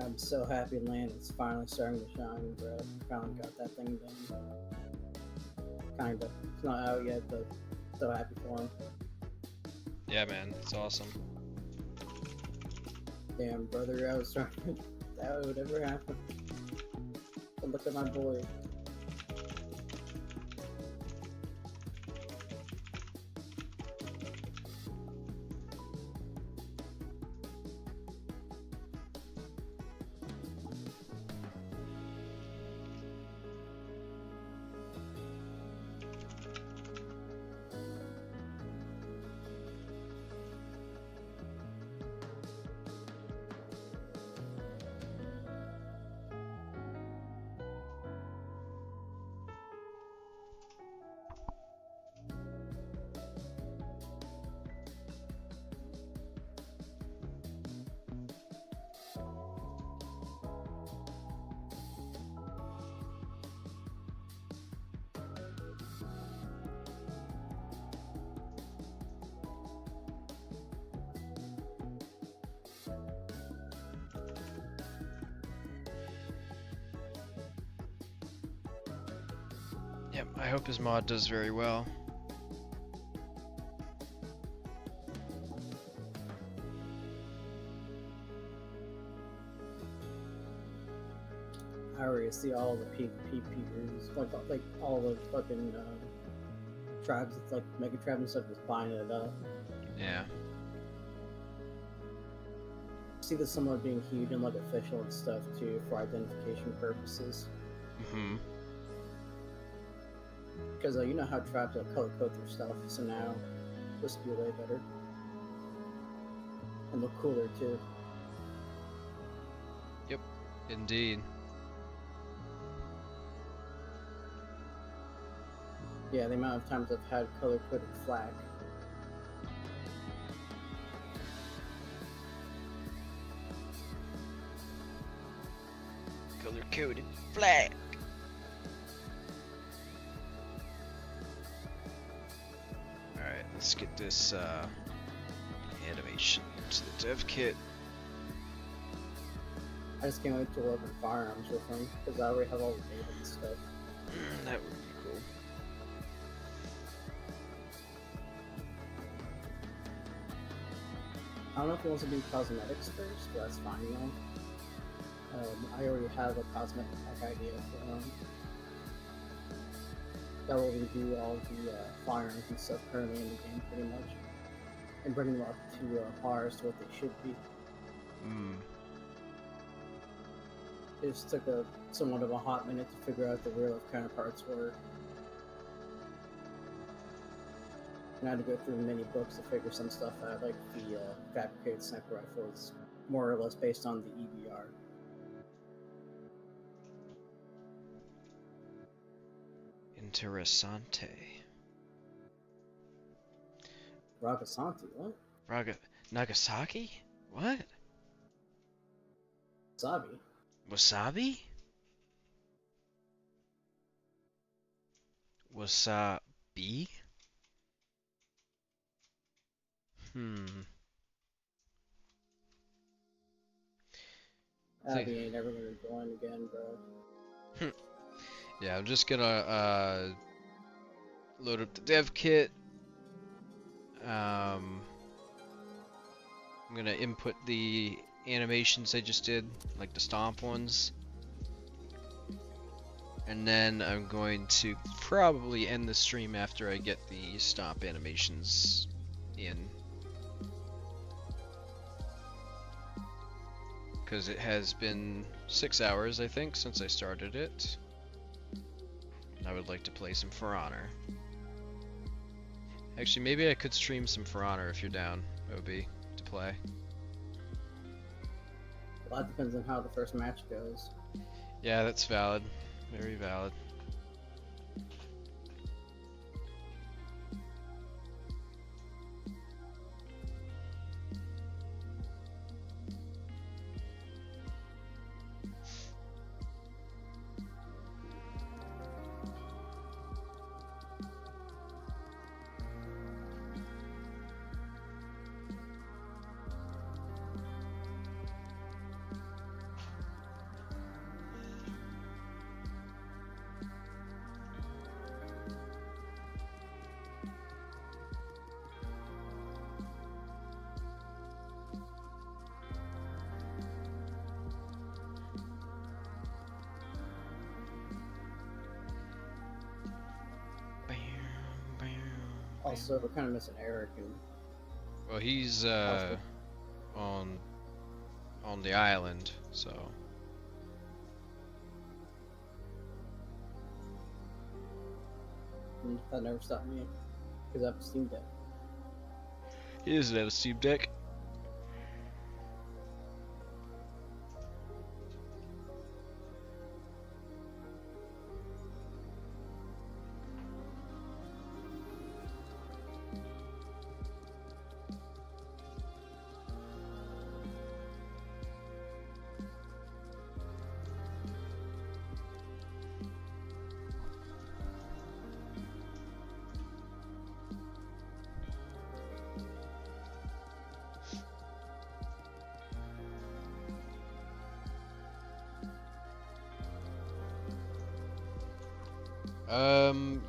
I'm so happy Landon's finally starting to shine, bro. Finally got that thing done. Kinda. It's not out yet, but so happy for him. Yeah, man, it's awesome. Damn, brother, I was trying to... that would ever happen. But look at my boy. Yep, I hope his mod does very well. I already see all the PvP peers, like all the fucking tribes, it's like Mega Tribe and stuff is buying it up. Yeah. See this somewhat being huge and like official and stuff too for identification purposes. Mm-hmm. Because you know how tribes like color code their stuff, so now this will be way better and look cooler too. Yep, indeed. Yeah, the amount of times I've had color coded flag. Color coded flag. Alright, let's get this animation to the dev kit. I just can't wait to work on firearms with them because I already have all the data and stuff. That would be cool. I don't know if he wants to do cosmetics first, but that's fine, you know. I already have a cosmetic idea for that will redo all the firearms and stuff currently in the game, pretty much, and bring them up to par to what they should be. It just took somewhat of a hot minute to figure out the real life counterparts were. And I had to go through many books to figure some stuff out, like the fabricated sniper rifle is more or less based on the EBR. Interessante. Ragasanti, what? Nagasaki? What? Wasabi? Wasabi? Wasabi? Abby ain't ever gonna join again, bro. Yeah, I'm just gonna load up the dev kit. I'm gonna input the animations I just did, like the Stomp ones. And then I'm going to probably end the stream after I get the Stomp animations in. Because it has been 6 hours, I think, since I started it. And I would like to play some For Honor. Actually, maybe I could stream some For Honor if you're down, OB, to play. Well, that depends on how the first match goes. Yeah, that's valid. Very valid. Also, we're kind of missing Eric and Well, he's Also- on the island, so that never stopped me because I have a Steam Deck. he doesn't have a Steam Deck.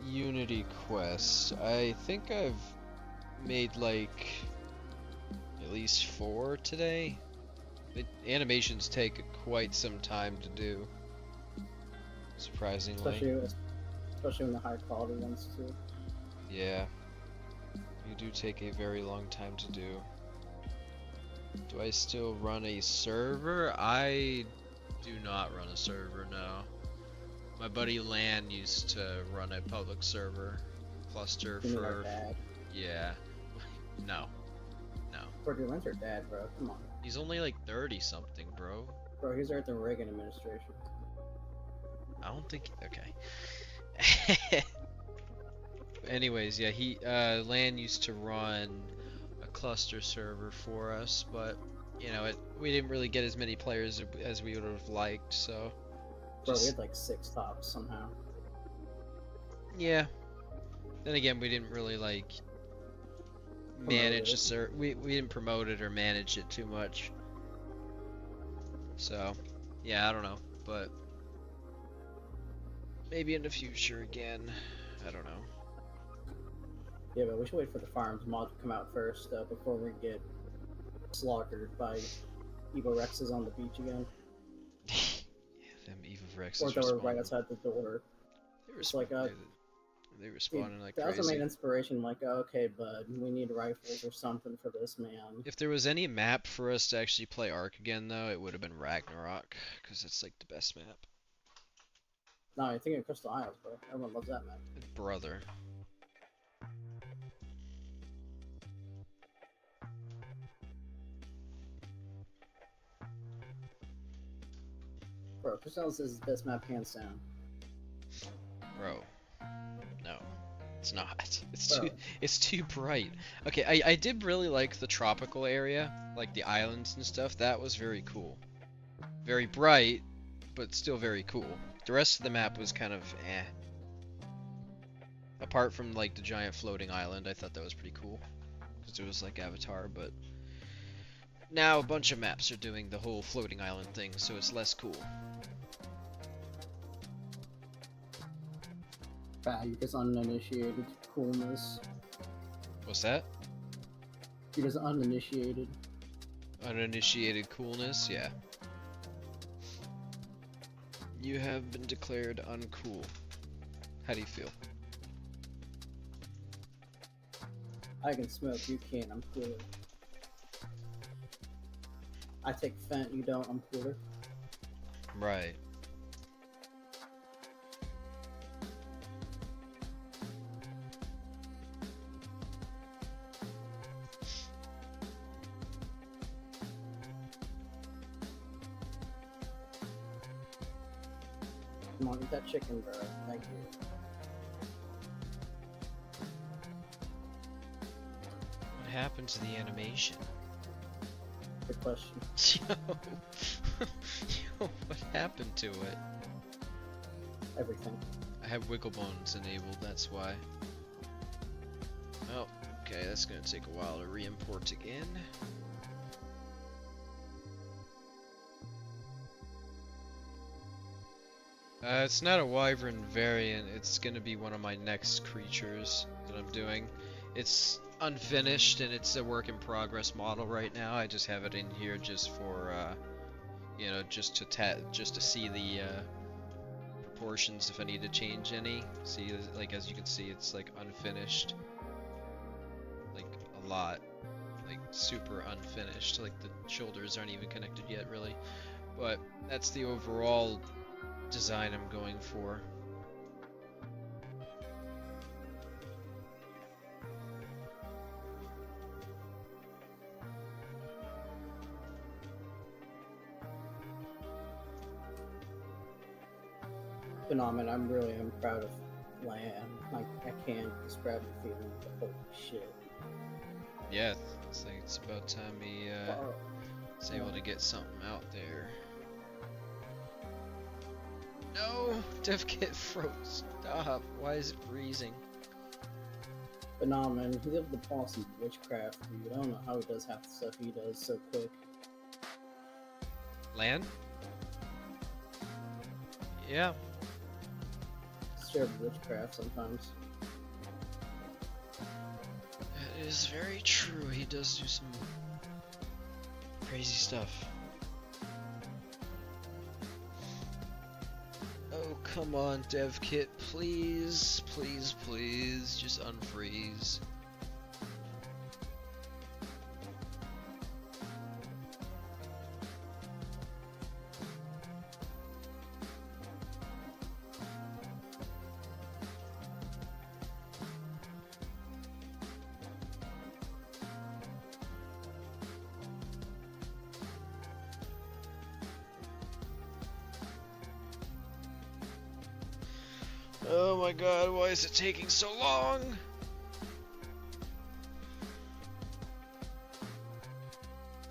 Unity quests. I think I've made like at least 4 today. The animations take quite some time to do. Surprisingly. Especially in the high quality ones too. Yeah. You do take a very long time to do. Do I still run a server? I do not run a server, no. My buddy Lan used to run a public server cluster You mean our for... dad? Yeah. No. No. Bro, dude, Lan's our dad, bro. Come on. He's only like 30 something, bro. Bro, he's right at the Reagan administration. I don't think... Okay. Anyways, yeah, Lan used to run a cluster server for us, but, you know, we didn't really get as many players as we would have liked, so... Bro, we had like 6 tops somehow. Yeah. Then again, we didn't really like manage we didn't promote it or manage it too much. So, yeah, I don't know, but maybe in the future again. I don't know. Yeah, but we should wait for the farms mod to come out first before we get slaughtered by MoroRexes on the beach again. Them Rexes Or they were right outside the door. They were It's like, they were spawning like that was the crazy. main inspiration, like, okay, bud, we need rifles or something for this, man. If there was any map for us to actually play Ark again, though, it would have been Ragnarok, because it's like the best map. No, you're thinking of Crystal Isles, bro. Everyone loves that map. Brother. Bro, Crystal Isles is the best map hands down. Bro. No. It's not. Bro. It's too bright. Okay, I did really like the tropical area, like the islands and stuff. That was very cool. Very bright, but still very cool. The rest of the map was kind of eh. Apart from like the giant floating island, I thought that was pretty cool. Because it was like Avatar, but now a bunch of maps are doing the whole floating island thing, so it's less cool. You just uninitiated coolness. What's that? You just uninitiated. Uninitiated coolness, yeah. You have been declared uncool. How do you feel? I can smoke, you can't, I'm cooler. I take Fent, you don't, I'm cooler. Right. Come on, eat that chicken, bro. Thank you. What happened to the animation? Good question. Yo, what happened to it? Everything. I have wiggle bones enabled, that's why. Oh, okay, that's gonna take a while to re-import again. It's not a wyvern variant, it's gonna be one of my next creatures that I'm doing. It's unfinished and it's a work in progress model right now. I just have it in here just for, you know, just to see the proportions if I need to change any. See, like as you can see, it's like unfinished. a lot. Like super unfinished. Like the shoulders aren't even connected yet, really. But that's the overall design I'm going for. But no, man, I'm proud of Lamb. Like, I can't describe the feeling, but holy shit. Yeah, it's like it's about time he Wow. is able to get something out there. No! DevKit froze. Stop. Why is it freezing? But no, man, he's able to pull some witchcraft, dude. I don't know how he does half the stuff he does so quick. Land? Yeah. Straight up witchcraft sometimes. It is very true. He does do some crazy stuff. Oh, come on, DevKit. Please, please, please. Just unfreeze. Oh my god, why is it taking so long?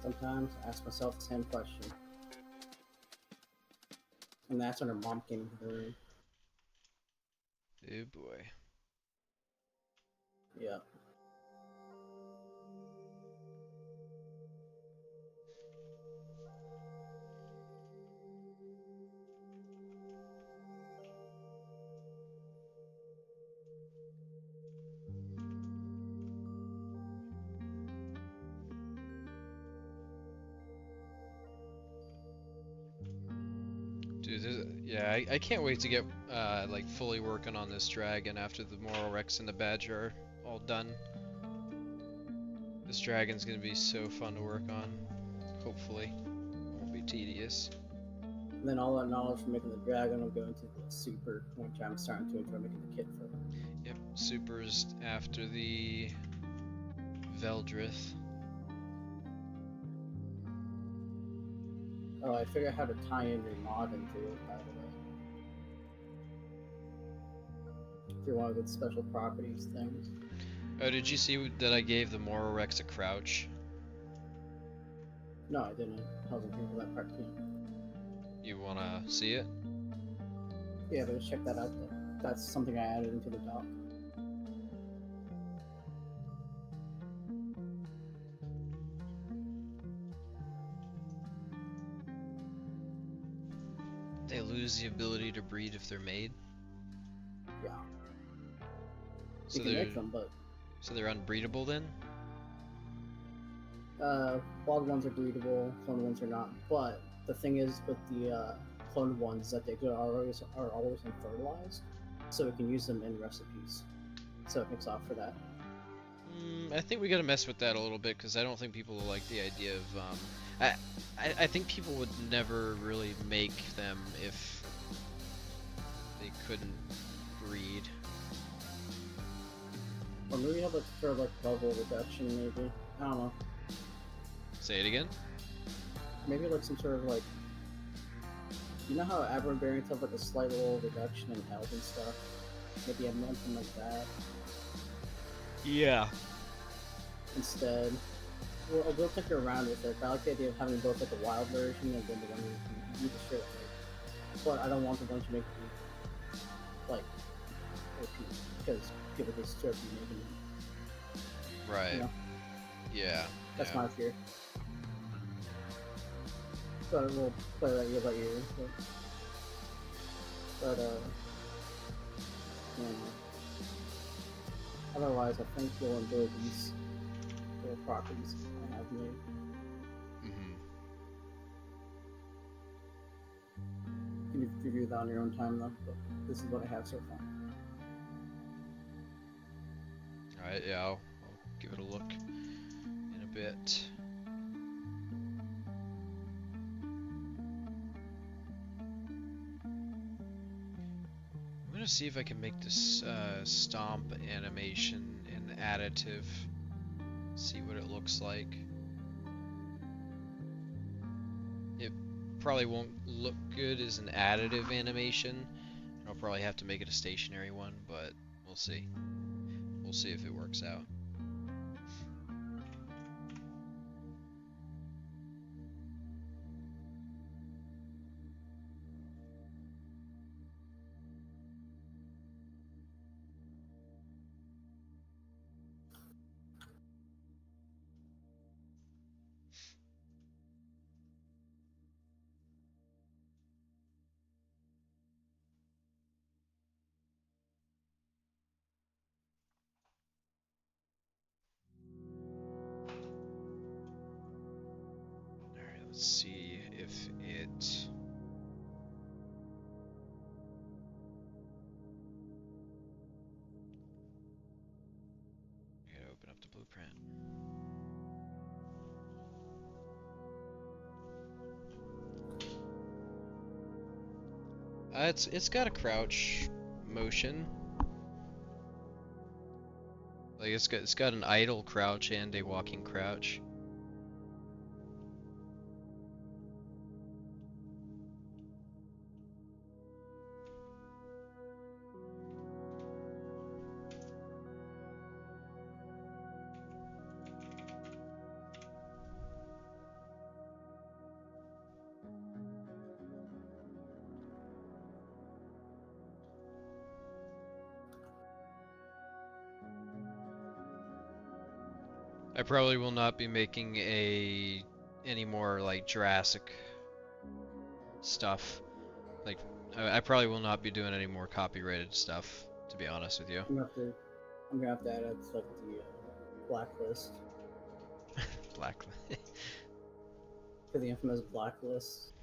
Sometimes I ask myself the same question. And that's when her mom came into the room. Oh boy. Yeah. Dude, yeah, I can't wait to get like fully working on this dragon after the MoroRex and the badger are all done. This dragon's gonna be so fun to work on. Hopefully, won't be tedious. And then all that knowledge from making the dragon will go into the super, which I'm starting to enjoy making the kit for. Yep, supers after the Veldrith. Oh, I figured out how to tie in your mod into it, by the way. Through one of its special properties things. Oh, did you see that I gave the MoroRex a crouch? No, I didn't. I wasn't here for that part too. You wanna see it? Yeah, but just check that out though. That's something I added into the doc. They lose the ability to breed if they're made. Yeah. So You can they're make them, but they're unbreedable then? wild ones are breedable, cloned ones are not. But the thing is with the cloned ones that they are always unfertilized, so we can use them in recipes. So it makes off for that. I think we gotta mess with that a little bit because I don't think people like the idea of I think people would never really make them if they couldn't breed. Or maybe have like sort of like level reduction, maybe. I don't know. Say it again? Maybe like some sort of like, you know how aberrant variants have like a slight little reduction in health and stuff? Maybe have something like that Yeah. instead. Well, we'll take you around with it. But I like the idea of having both like a wild version and then the one you can use the straight up. But I don't want the one to make it like OP because people just start making them. Right. You know? Yeah. That's yeah. my fear. But we'll play that year by year. But you know, otherwise, I think you'll enjoy these little properties I have made. Mm-hmm. You can review that on your own time, though. But this is what I have so far. Alright, yeah, I'll give it a look. bit. I'm gonna see if I can make this stomp animation an additive. See what it looks like. It probably won't look good as an additive animation. I'll probably have to make it a stationary one, but we'll see. We'll see if it works out. Alright, let's see if it... I gotta open up the blueprint. It's got a crouch motion. Like it's got an idle crouch and a walking crouch. I probably will not be making any more like Jurassic stuff. Like I probably will not be doing any more copyrighted stuff, to be honest with you. I'm gonna have to add it to like the blacklist. Black. To the infamous blacklist.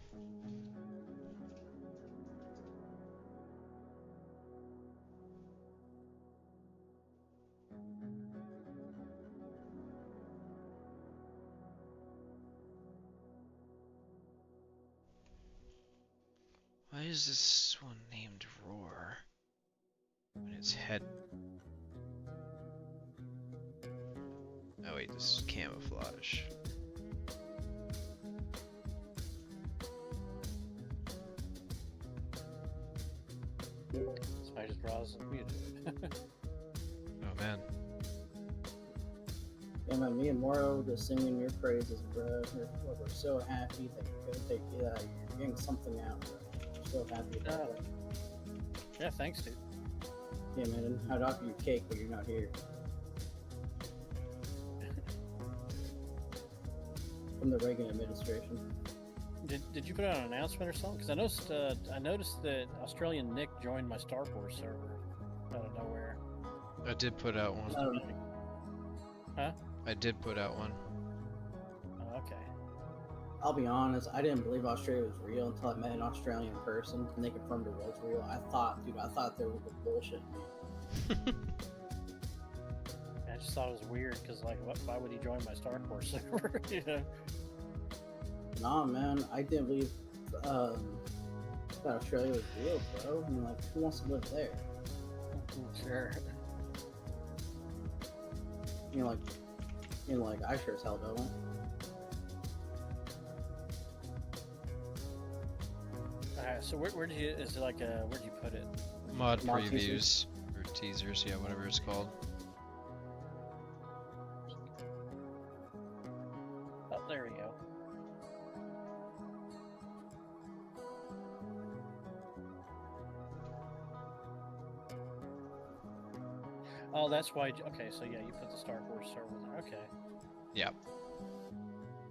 Why is this one named Roar? When its head... Oh wait, this is Camouflage. Somebody just draws and muted. Oh man. Yeah, man, me and Moro just singing your praises, bro. We're so happy that you're getting something out, bro. We're so happy about it. Yeah, thanks, dude. Yeah, man, and I'd offer you cake, but you're not here. From the Reagan administration. Did you put out an announcement or something? Because I noticed that Australian Nick joined my Star Wars server out of nowhere. I did put out one. Huh? I did put out one. Oh, okay. I'll be honest, I didn't believe Australia was real until I met an Australian person and they confirmed it was real. I thought they were bullshit. I just thought it was weird because, like, why would he join my Star Wars server? You know? Nah, man, I didn't believe that Australia was real, bro. I mean, like, who wants to live there? Sure. You know, like I sure as hell don't. Alright, so where'd you put it? Mod Mod previews or teasers, yeah, whatever it's called. Oh, there we go. Oh, that's why. Okay, so yeah, you put the Star Wars server there. Okay. Yeah.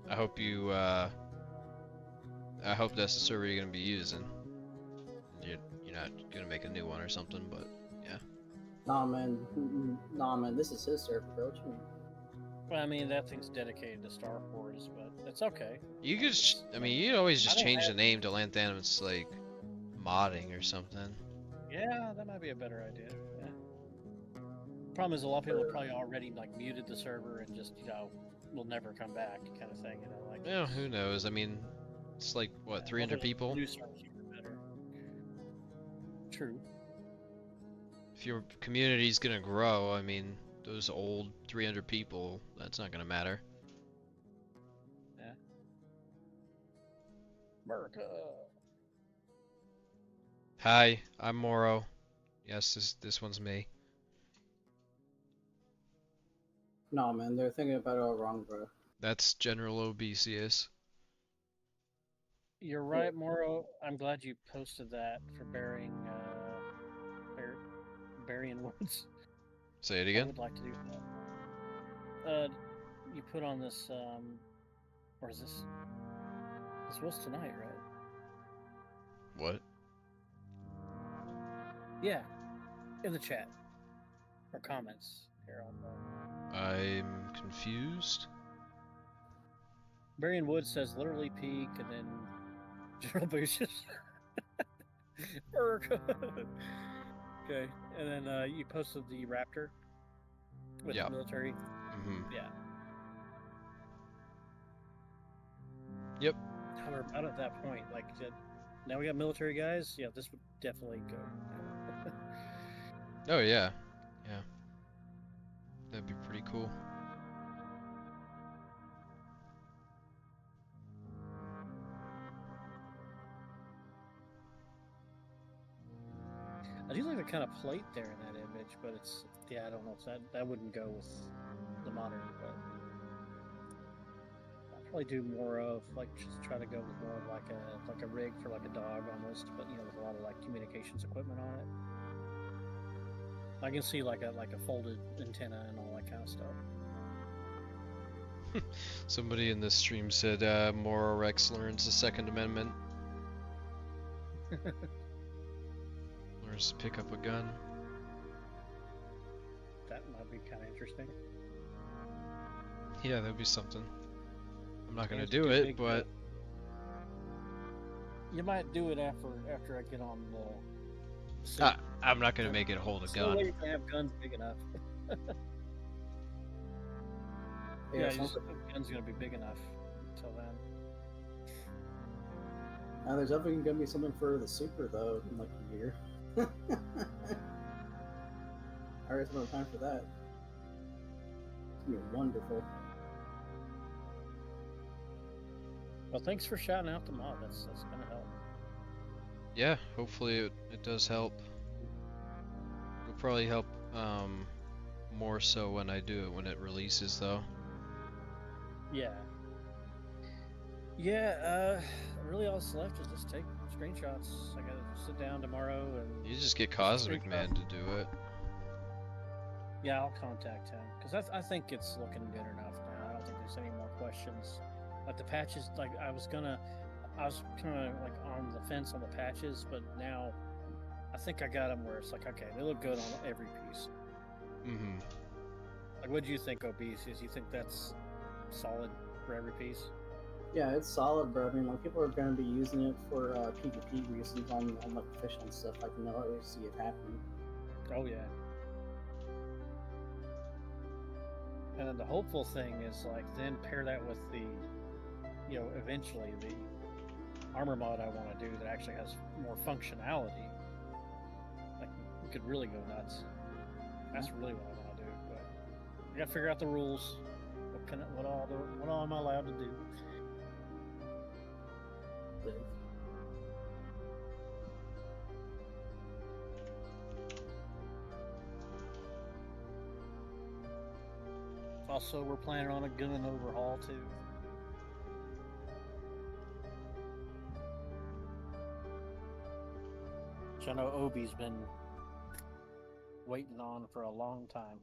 I hope you. I hope that's the server you're gonna be using. You're not gonna make a new one or something, but yeah. Nah, man, this is his server, bro. What you mean? Well, I mean that thing's dedicated to Star Wars, but it's okay. You could. I mean, you could always just I don't change the have- name to Lanthanum's like modding or something. Yeah, that might be a better idea. Yeah. Problem is, a lot of people have probably already like muted the server and just will never come back, kind of thing. You know, like. Yeah, who knows? I mean, it's like what, 300 people? New servers, even better. True. If your community's gonna grow, I mean, those old 300 people, that's not gonna matter. Yeah. America. Hi, I'm Moro. Yes, this one's me. No, man, they're thinking about it all wrong, bro. That's General Obesius. You're right, Moro. I'm glad you posted that for burying woods. Say it I again. would like to do that. You put on this, or is this? This was tonight, right? What? Yeah, in the chat or comments here on the. I'm confused. Burying Woods says literally peak, and then General Boocious. Okay, and then you posted the Raptor with the military. Mm-hmm. Yeah. Yep. We're about at that point. Like, now we got military guys. Yeah, this would definitely go. Oh yeah, yeah. That'd be pretty cool. I do like the kind of plate there in that image, but it's I don't know if that wouldn't go with the modern. But I'd probably do more of just try to go with more of like a rig for like a dog almost, but with a lot of like communications equipment on it. I can see like a folded antenna and all that kind of stuff. Somebody in this stream said MoroRex learns the Second Amendment. Learns to pick up a gun. That might be kind of interesting. Yeah, that'd be something. I'm not gonna do it, but you might do it after I get on the. I'm not gonna make it hold a gun. You can have guns big enough. Yeah, the gun's gonna be big enough until then. There's definitely gonna be something for the Super though in like a year. I already spent time for that. It's gonna be wonderful. Well, thanks for shouting out the mod. That's gonna help. Yeah, hopefully it does help. It'll probably help more so when I do it, when it releases though. Yeah. Yeah, really all that's left is just take screenshots. I gotta sit down tomorrow and... You just get Cosmic Man to do it. Yeah, I'll contact him. Because I think it's looking good enough now. I don't think there's any more questions. Like the patches, I was kind of like on the fence on the patches, but now I think I got them where it's like, okay, they look good on every piece. Mm-hmm. Like, what do you think, Obesius? You think that's solid for every piece? Yeah, it's solid, bro. I mean, like, people are going to be using it for PvP reasons on like fish and stuff. I can already see it happening. Oh yeah. And then the hopeful thing is like then pair that with the, eventually the armor mod I want to do that actually has more functionality. Like, we could really go nuts. That's really what I want to do. But I got to figure out the rules. What all am I allowed to do? Also, we're planning on a gun overhaul too. Which I know Obi's been waiting on for a long time.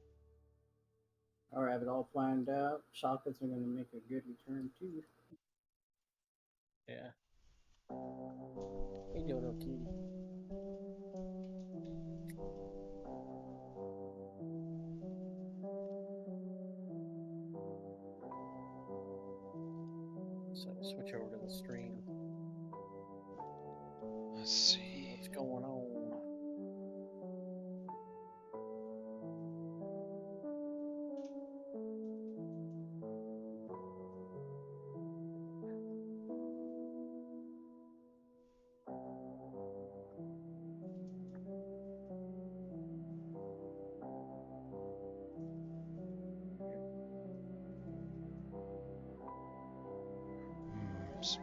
Alright, I have it all planned out. Shotguns are going to make a good return too. Yeah. Hey, Dodo Kitty. So switch over to the stream. Let's see. What's going on?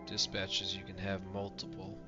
dispatches you can have multiple.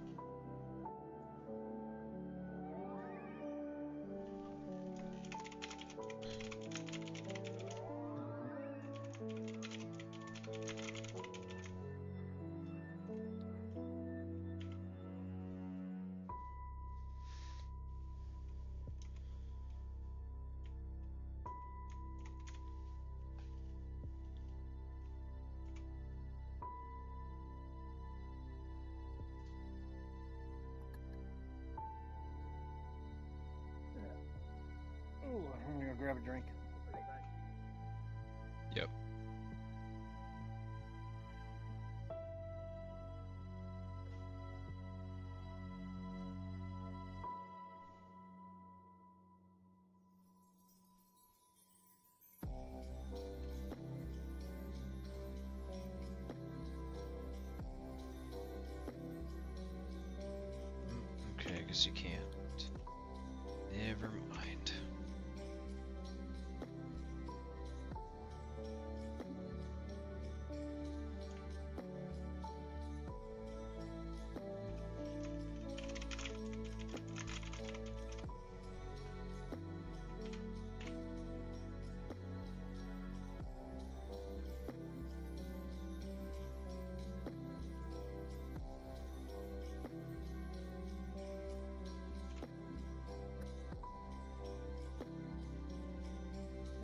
Ooh, I'm gonna go grab a drink. Yep. Okay, I guess you can't. Never mind.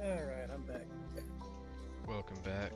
Alright, I'm back. Welcome back.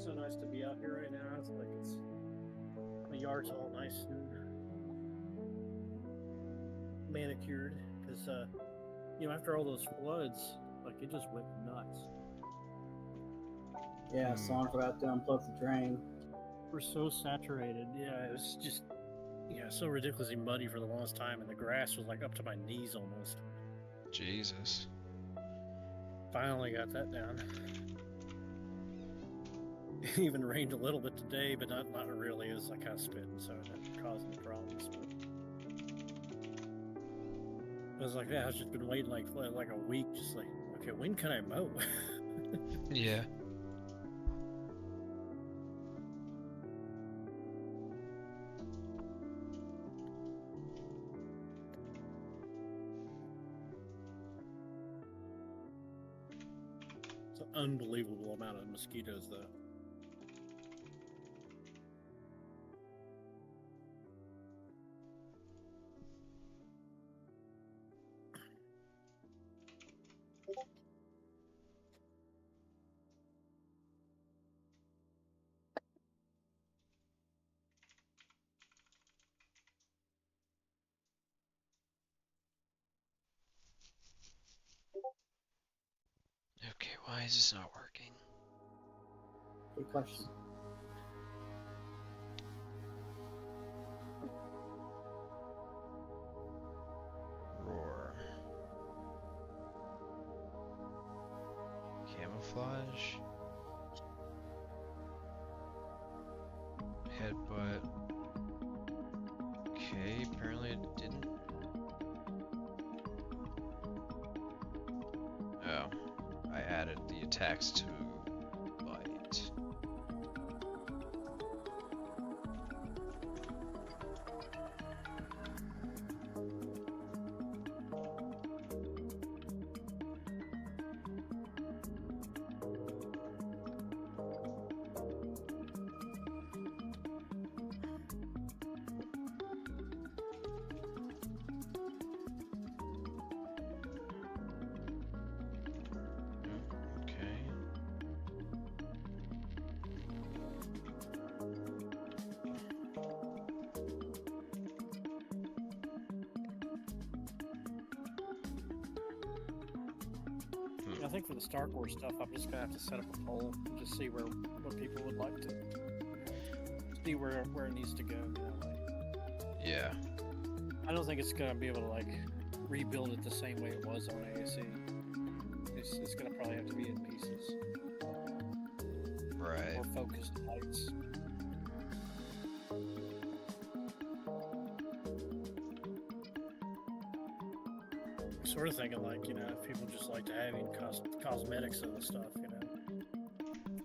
So nice to be out here right now. It's like the yard's all nice and manicured because after all those floods, like it just went nuts. Yeah, someone forgot to unplug the drain. We're so saturated. Yeah, it was just so ridiculously muddy for the longest time, and the grass was like up to my knees almost. Jesus. Finally got that down. It even rained a little bit today, but not really. It was like kind of spitting, so it didn't cause any problems. But I was like, I've just been waiting like a week, just like, okay, when can I mow? Yeah. It's an unbelievable amount of mosquitoes, though. Okay, why is this not working? Good question. Roar. Camouflage. Headbutt. Okay, apparently it didn't. Oh, I added the attacks to bite. Okay. I think for the Star Wars stuff, I'm just gonna have to set up a poll and just see what people would like to see where it needs to go. You know, like, Yeah. I don't think it's gonna be able to like rebuild it the same way it was on ASE. It's gonna probably have to be in pieces, Right. more focused lights. Sort of thinking like, you know, if people just like to having cosmetics of the stuff, you know,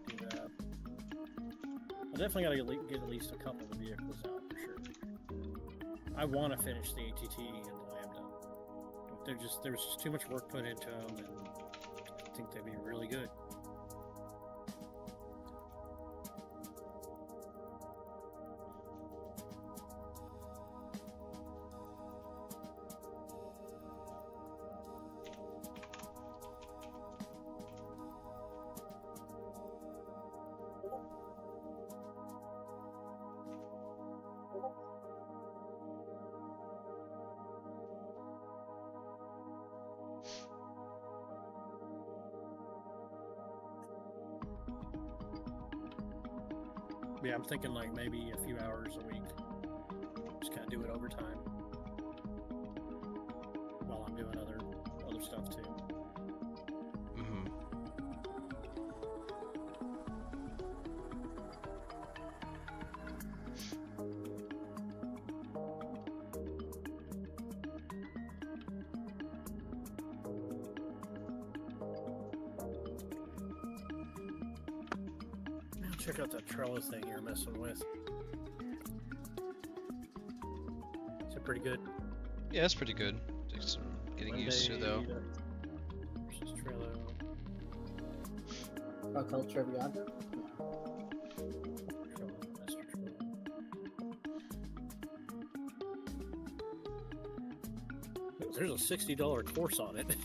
do that. I definitely gotta get at least a couple of the vehicles out for sure. I want to finish the ATT and the Lambda. There was just too much work put into them, and I think they'd be really good. Yeah, I'm thinking like maybe a few hours a week. Just kind of do it overtime while I'm doing other stuff too. Mm-hmm. Check out that Trello thing you're messing with. Is it pretty good? Yeah, it's pretty good. Takes some getting used to though. Versus Trello. Called Trevianta? Trello, Master Trello. There's a $60 course on it.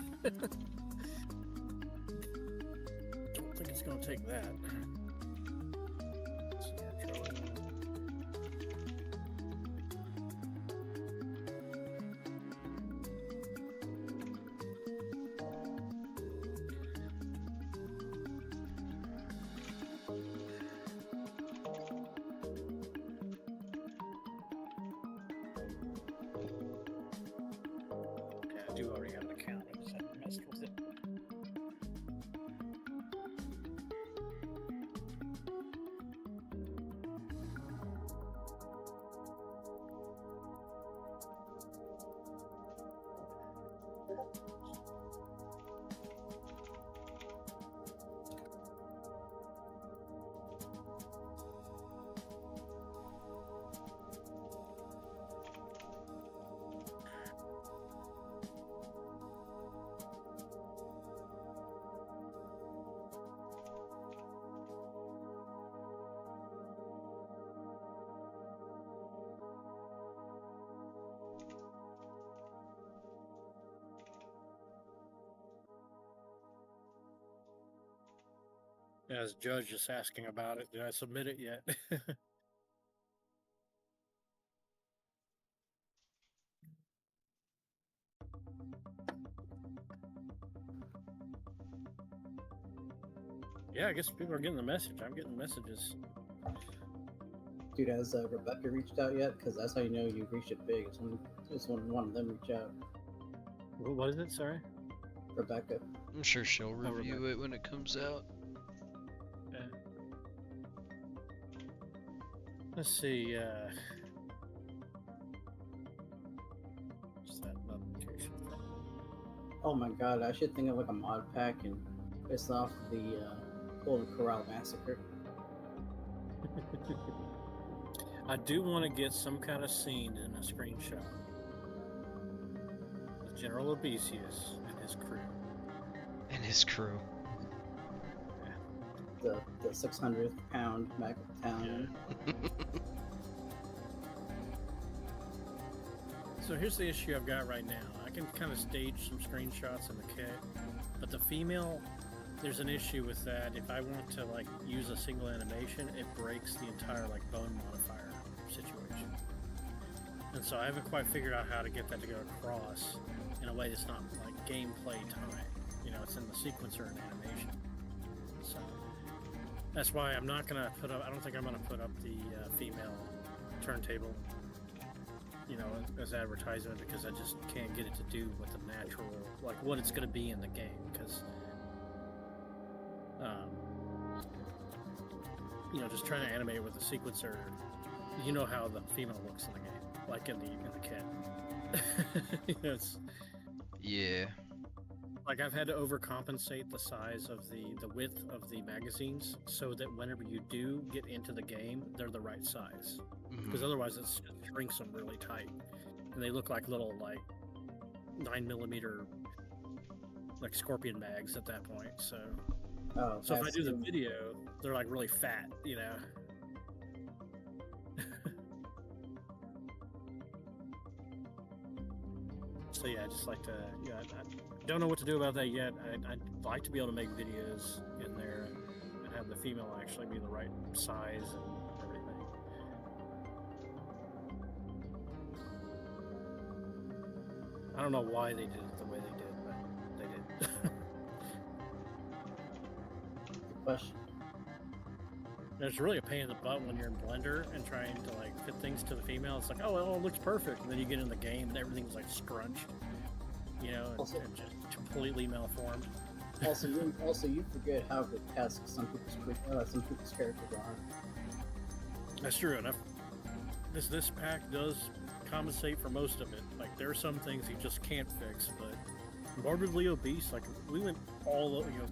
Don't think it's gonna take that. I do already have an account. I just haven't messed with it. As judge just asking about it, did I submit it yet? Yeah, I guess people are getting the message. I'm getting messages. Dude, has Rebecca reached out yet? Because that's how you know you've reached it big. It's when one of them reach out. What is it? Sorry? Rebecca. I'm sure she'll review Rebecca. it when it comes out. Yeah. Let's see. Just that notification. Oh my god, I should think of like a mod pack and piss off the Golden Corral Massacre. I do want to get some kind of scene in a screenshot. With General Obesius and his crew. And his crew. The 600th pound Mac Battalion. So here's the issue I've got right now. I can kind of stage some screenshots in the kit, but the female, there's an issue with that. If I want to like use a single animation, it breaks the entire like bone modifier situation. And so I haven't quite figured out how to get that to go across in a way that's not like gameplay time. You know, it's in the sequencer and animation. So that's why I'm not gonna put up. I don't think I'm gonna put up the female turntable, you know, as advertisement, because I just can't get it to do what the natural, like what it's gonna be in the game. Because you know, just trying to animate with the sequencer, you know how the female looks in the game, like in the kit. It's Yeah. like I've had to overcompensate the size of the width of the magazines so that whenever you do get into the game, they're the right size. Because otherwise, it shrinks them really tight, and they look like little like 9mm like scorpion mags at that point. So, so if I do the video, they're like really fat, you know. So yeah, I just like to, yeah, I don't know what to do about that yet. I'd like to be able to make videos in there and have the female actually be the right size and everything. I don't know why they did it the way they did, but they did. Good question. It's really a pain in the butt when you're in Blender and trying to like fit things to the female. It's like, oh, well, it looks perfect, and then you get in the game and everything's like scrunched, you know, and just completely malformed. Also, you forget how grotesque some people's characters are. That's true enough. This pack does compensate for most of it. Like there are some things you just can't fix, but morbidly obese, like we went all, you know,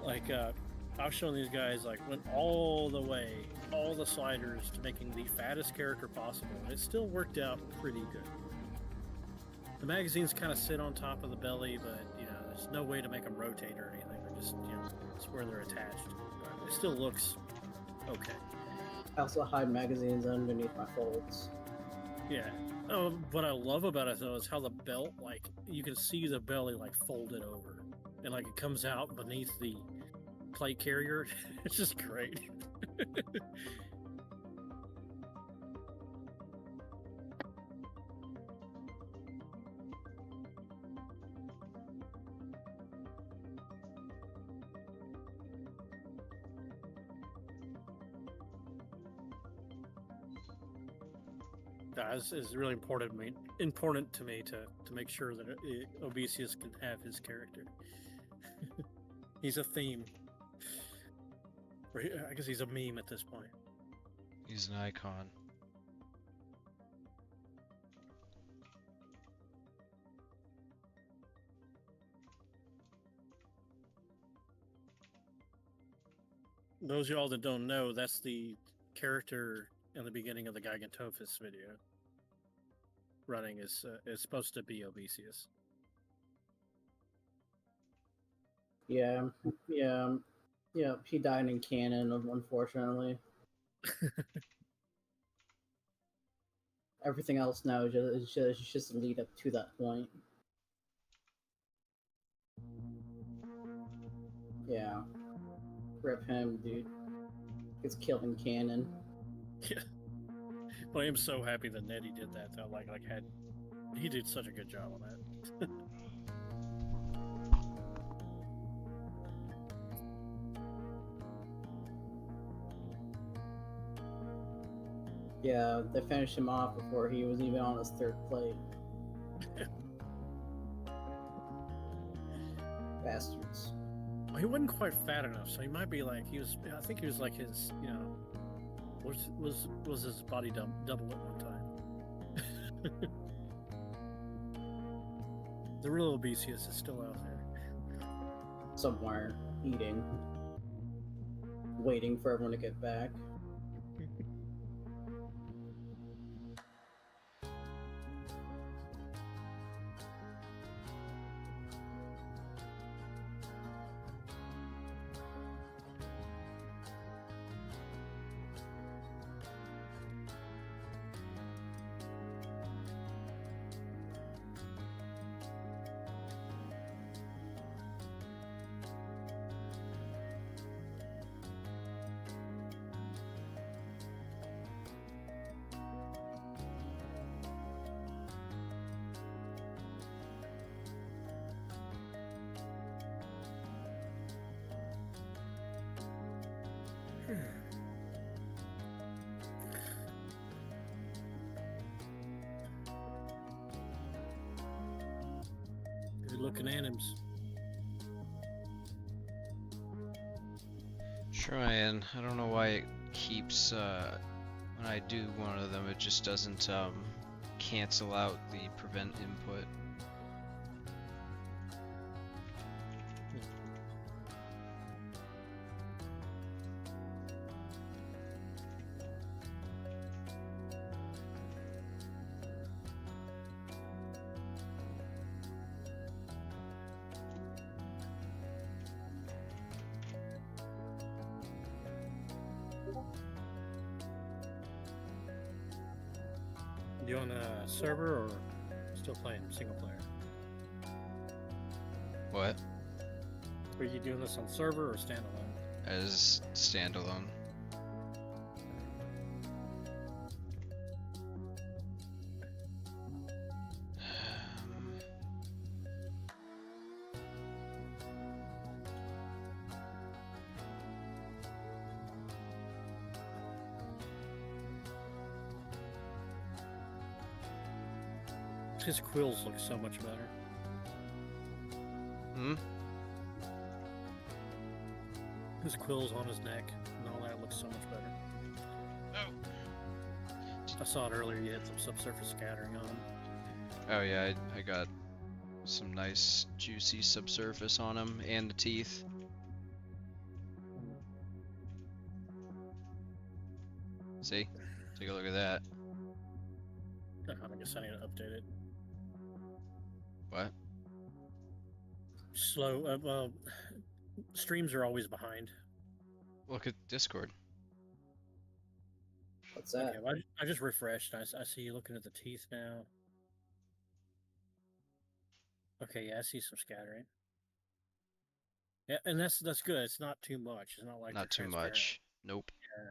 like I was showing these guys, like, went all the way, all the sliders to making the fattest character possible, and it still worked out pretty good. The magazines kind of sit on top of the belly, but, you know, there's no way to make them rotate or anything. They're just, you know, it's where they're attached. But it still looks okay. I also hide magazines underneath my folds. Yeah. Oh, what I love about it, though, is how the belt, like, you can see the belly, like, folded over. And, like, it comes out beneath the plate carrier. It's just great. It's really important to me to make sure that Obesius can have his character. He's a theme. I guess he's a meme at this point. He's an icon. Those of y'all that don't know, that's the character in the beginning of the Gigantophis video. Running is supposed to be Obesius. Yeah. He died in canon, unfortunately. Everything else now is just a lead up to that point. Yeah. Rip him, dude. Gets killed in canon. Yeah. But I am so happy that Nettie did that, though. He did such a good job on that. Yeah, they finished him off before he was even on his third plate. Bastards. Well, he wasn't quite fat enough, so he might be like I think he was like his, you know, was his body double at one time. The real Obesius is still out there. Somewhere, eating. Waiting for everyone to get back. Good looking animals. Trying. I don't know why it keeps, when I do one of them, it just doesn't, cancel out the prevent input. You on a server or still playing single player? What? Are you doing this on server or standalone? As standalone. His quills look so much better. Hmm? His quills on his neck and all that looks so much better. Oh. I saw it earlier. You had some subsurface scattering on him. Oh yeah, I got some nice juicy subsurface on him and the teeth. See? Take a look at that. I guess I need to update it. What? Slow. Well, streams are always behind. Look at Discord. What's that? Okay, well, I just refreshed. I see you looking at the teeth now. Okay, yeah, I see some scattering. Yeah, and that's good. It's not too much. It's not like Not too they're transparent. much. Nope. Yeah.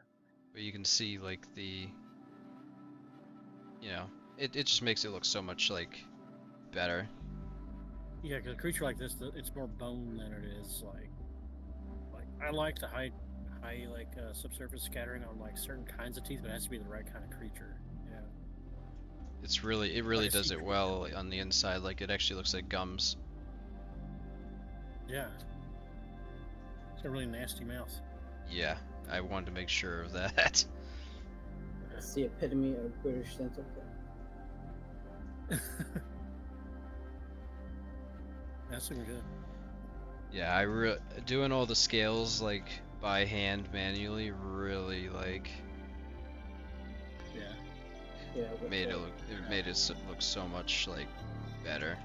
But you can see like the, you know, it just makes it look so much like better. Yeah, because a creature like this, it's more bone than it is like I like the high subsurface scattering on like certain kinds of teeth, but it has to be the right kind of creature. Yeah. It really Like a does sea it creature, well like- on the inside. Like it actually looks like gums. Yeah. It's a really nasty mouth. Yeah, I wanted to make sure of that. It's the epitome of British dental care. That's looking good. Yeah, doing all the scales like by hand manually really like Yeah. Yeah, with made the- it look look so much like better.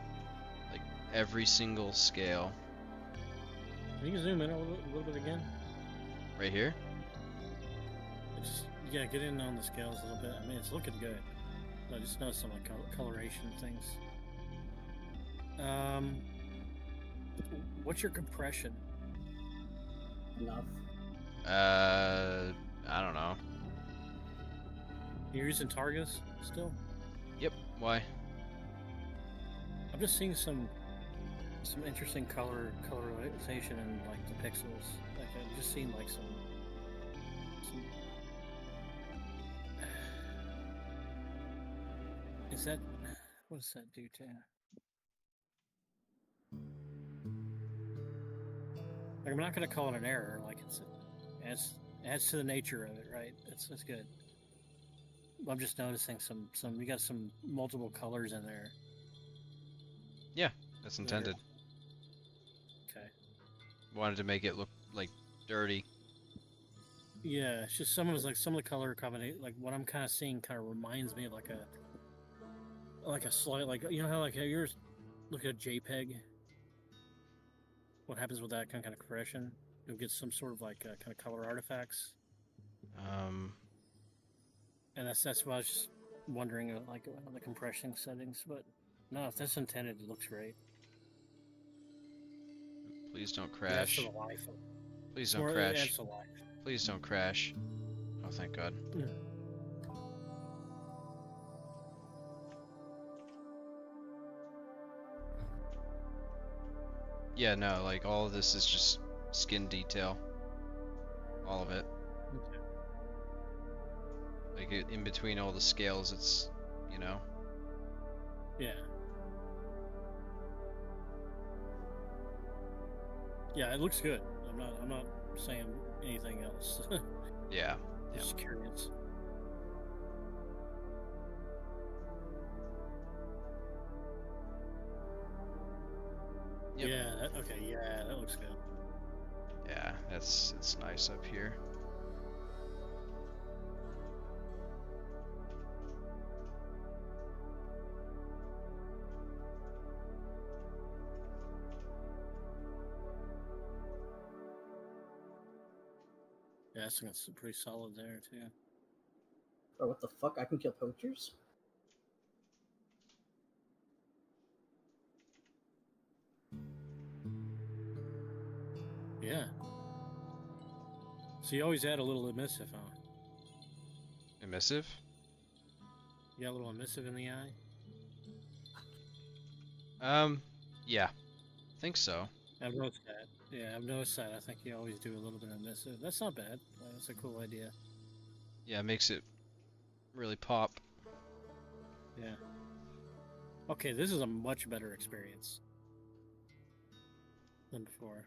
Like every single scale. Can you zoom in a little bit again? Right here? Yeah, get in on the scales a little bit. I mean, it's looking good. I just noticed some like coloration things. What's your compression? enough. I don't know. You're using Targus still? Yep, why? I'm just seeing some interesting colorization in like the pixels. Like I'm just seeing like some is that what does that do to? Like, I'm not gonna call it an error. Like it adds to the nature of it, right? It's good. I'm just noticing some you got some multiple colors in there. That's intended. Okay. Wanted to make it look like dirty. Yeah, it's just some of the color combination. Like what I'm kind of seeing kind of reminds me of like a slight, like, you know how like you're looking at JPEG. What happens with that kind of compression? You'll get some sort of like kind of color artifacts. And that's why I was just wondering like on the compression settings. But no, if that's intended, it looks great. Please don't It adds to crash. the life. Please Or don't it adds crash. to life. Please don't crash. Oh, thank God. Yeah, no, like all of this is just skin detail. All of it. Like in between all the scales, it's, you know. Yeah. Yeah, it looks good. I'm not saying anything else. Yeah. Yeah. Just curious. Yep. Yeah, okay, yeah, that looks good. Yeah, it's nice up here. Yeah, I think it's pretty solid there too. Or what the fuck? I can kill poachers? Yeah. So you always add a little emissive, huh? Emissive? You got a little emissive in the eye? Yeah, I think so. I've noticed that. Yeah, I've noticed that. I think you always do a little bit of emissive. That's not bad. That's a cool idea. Yeah, it makes it really pop. Yeah. Okay, this is a much better experience than before.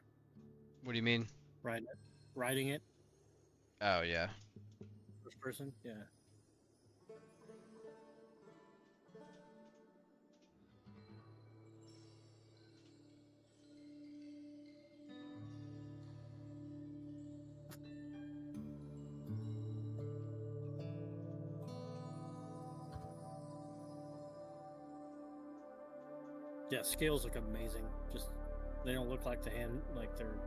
What do you mean? Riding it, Oh, yeah. first person. Yeah. Yeah, scales look amazing. Just they don't look like the hand, like they're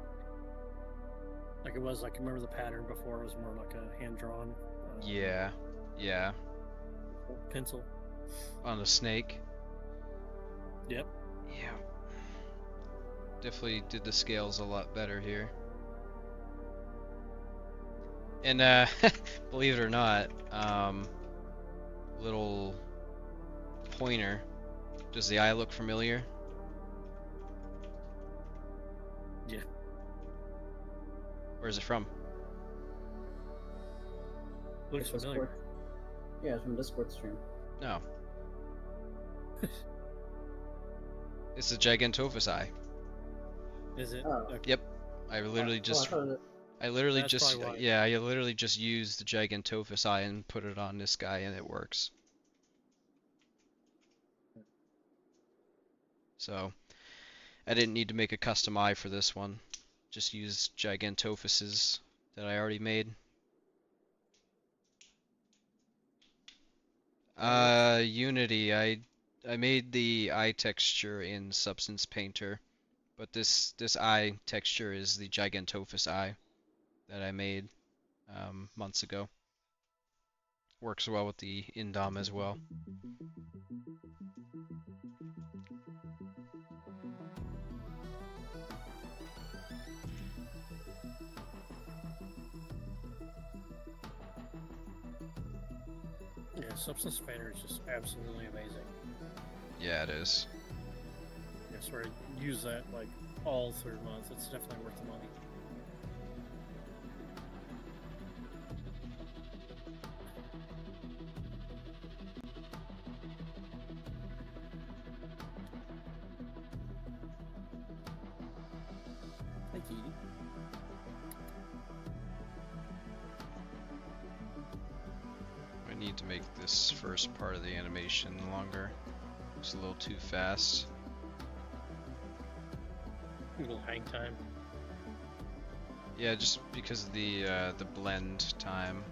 like it was. Like remember the pattern before it was more like a hand drawn. Yeah. Yeah. Pencil. On the snake. Yep. Yeah. Definitely did the scales a lot better here. And believe it or not, little pointer. Does the eye look familiar? Yeah. Where's it from? Looks familiar. Discord. Yeah, it's from Discord stream. No. It's the Gigantophus eye. Is it? Oh. Okay. Yep. I literally just I literally That's just probably why. yeah, I literally just used the Gigantophus eye and put it on this guy and it works. So I didn't need to make a custom eye for this one. Just used Gigantophuses that I already made. Unity. I made the eye texture in Substance Painter, but this eye texture is the Gigantophus eye that I made months ago. Works well with the Indom as well. Yeah, Substance Painter is just absolutely amazing. Yeah, it is. Yeah, sort of use that like all through month. It's definitely worth the money. Thank you. I need to make this first part of the animation longer. It's a little too fast. A little hang time. Yeah, just because of the blend time.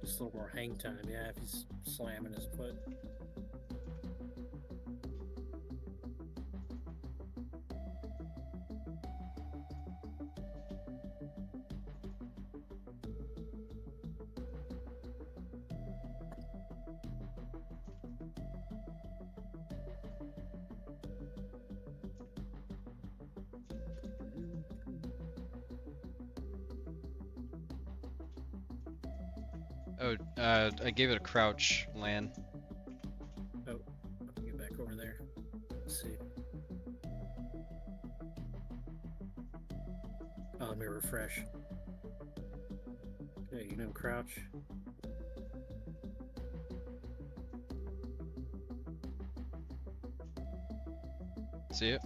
Just a little more hang time, yeah, if he's slamming his foot. Oh, I gave it a crouch, Lan. Oh, get back over there. Let's see. let me refresh. Okay, you know, crouch. See it?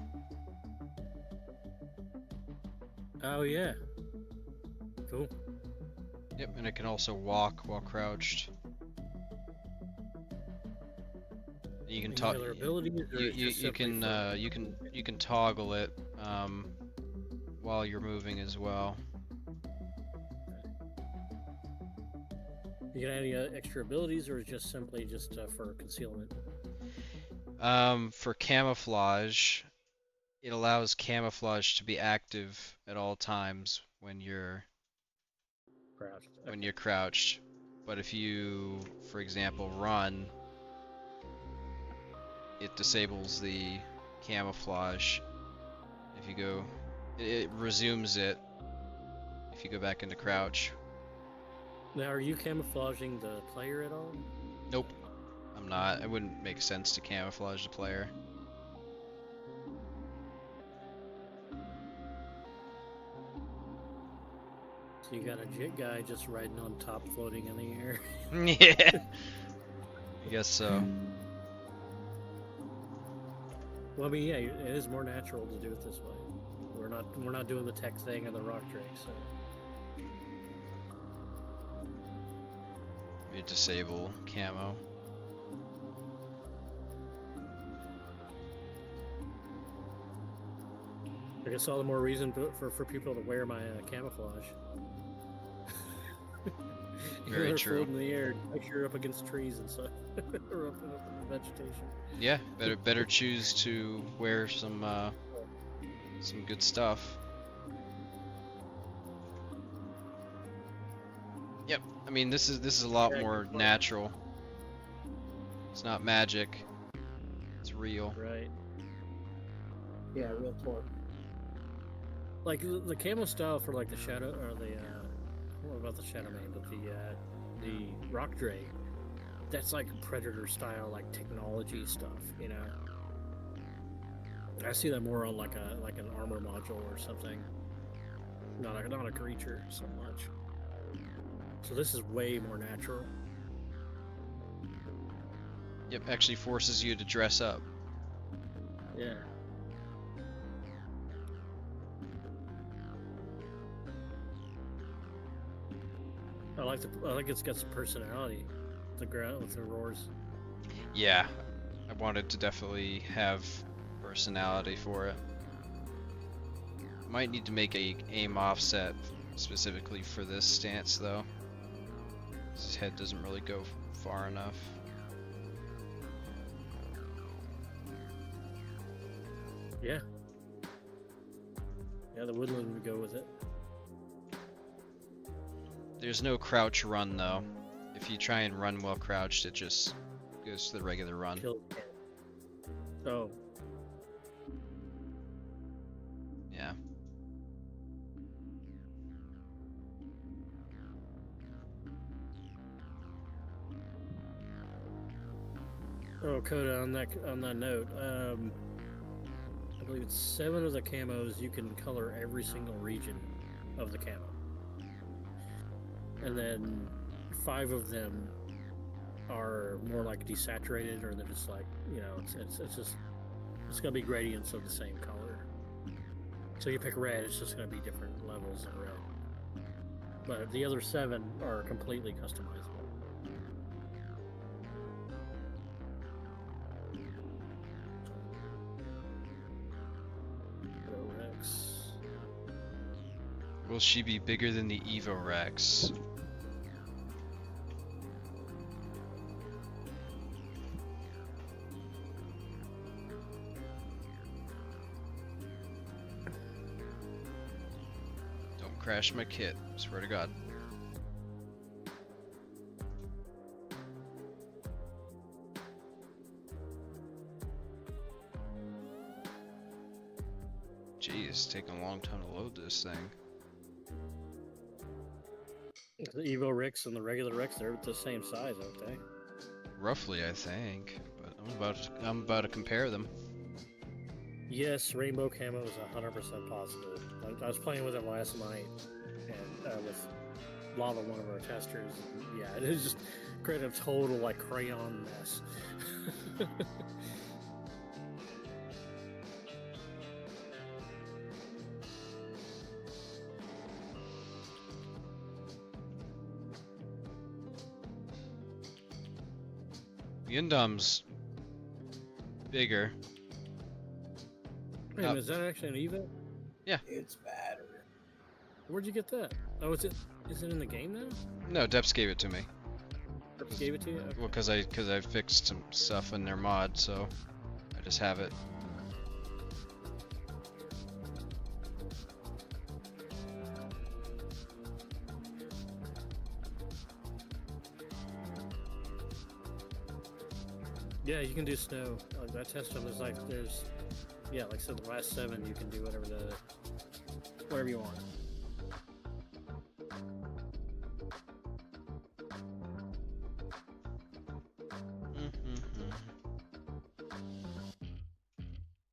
Oh yeah. Cool. Yep, and it can also walk while crouched. You can Any other abilities, or it's just simply for- you can toggle it while you're moving as well. You got any extra abilities, or is it just simply just for concealment? For camouflage, it allows camouflage to be active at all times when you're Crouched. when you're crouched. But if you, for example, run, it disables the camouflage. If you go, it resumes it if you go back into crouch. Now, are you camouflaging the player at all? Nope, I'm not. It wouldn't make sense to camouflage the player. So you got a jet guy just riding on top, floating in the air. Yeah, I guess so. Well, I mean, yeah, it is more natural to do it this way. We're not doing the tech thing and the rock drake, so. You disable camo. I guess all the more reason for people to wear my camouflage. Very You're true. floating in the air, make sure you're up against trees and stuff, or up in the vegetation. Yeah, better choose to wear some good stuff. Yep, I mean this is a lot more natural. It's not magic. It's real. Right. Yeah, real torque. Like the camo style for like the shadow or the what about the shadow man, but the rock drake. That's like Predator style, like technology stuff, you know. I see that more on like an armor module or something. Not a creature so much. So this is way more natural. Yep, actually forces you to dress up. Yeah. I like it's got some personality. The ground with the roars. Yeah, I wanted to definitely have personality for it. Might need to make a aim offset specifically for this stance though. His head doesn't really go far enough. Yeah. Yeah, the woodland would go with it. There's no crouch run though. If you try and run while crouched, it just goes to the regular run. Kill. Oh. Yeah. Oh, Coda, on that note, I believe it's 7 of the camos you can color every single region of the camo, and then 5 of them are more like desaturated, or they're just like, you know, it's gonna be gradients of the same color. So you pick red, it's just gonna be different levels of red. But the other 7 are completely customizable. MoroRex. Will she be bigger than the MoroRex? Don't crash my kit, swear to God. Jeez, it's taking a long time to load this thing. The Evo Rex and the regular Rex, they're the same size, aren't they? Roughly, I think, but I'm about to compare them. Yes, rainbow camo is 100% possible. I was playing with it last night, and with Lava, one of our testers. And yeah, it is just created a total like crayon mess. Yundom's bigger. Wait, is that actually an event? It's better. Where'd you get that? Oh, is it in the game now? No, Deps gave it to me. Or gave it to you? Okay. Well, cause I fixed some stuff in their mod, so I just have it. Yeah, you can do snow. That test them is like there's, yeah, like I said, the last 7 you can do whatever you want.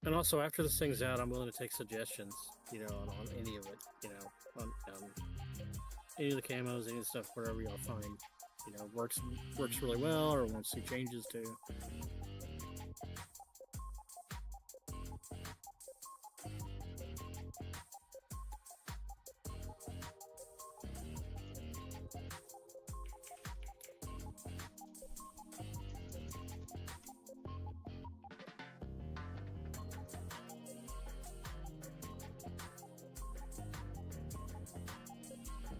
And also, after this thing's out, I'm willing to take suggestions, you know, on any of it, you know, on any of the camos, any of the stuff, wherever y'all find, you know, works really well, or wants to see changes to.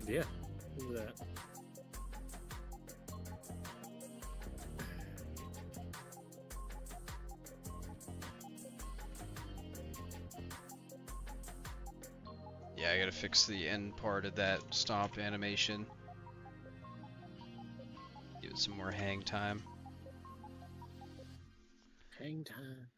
Yeah, do that. Yeah, I gotta fix the end part of that stomp animation. Give it some more hang time. Hang time.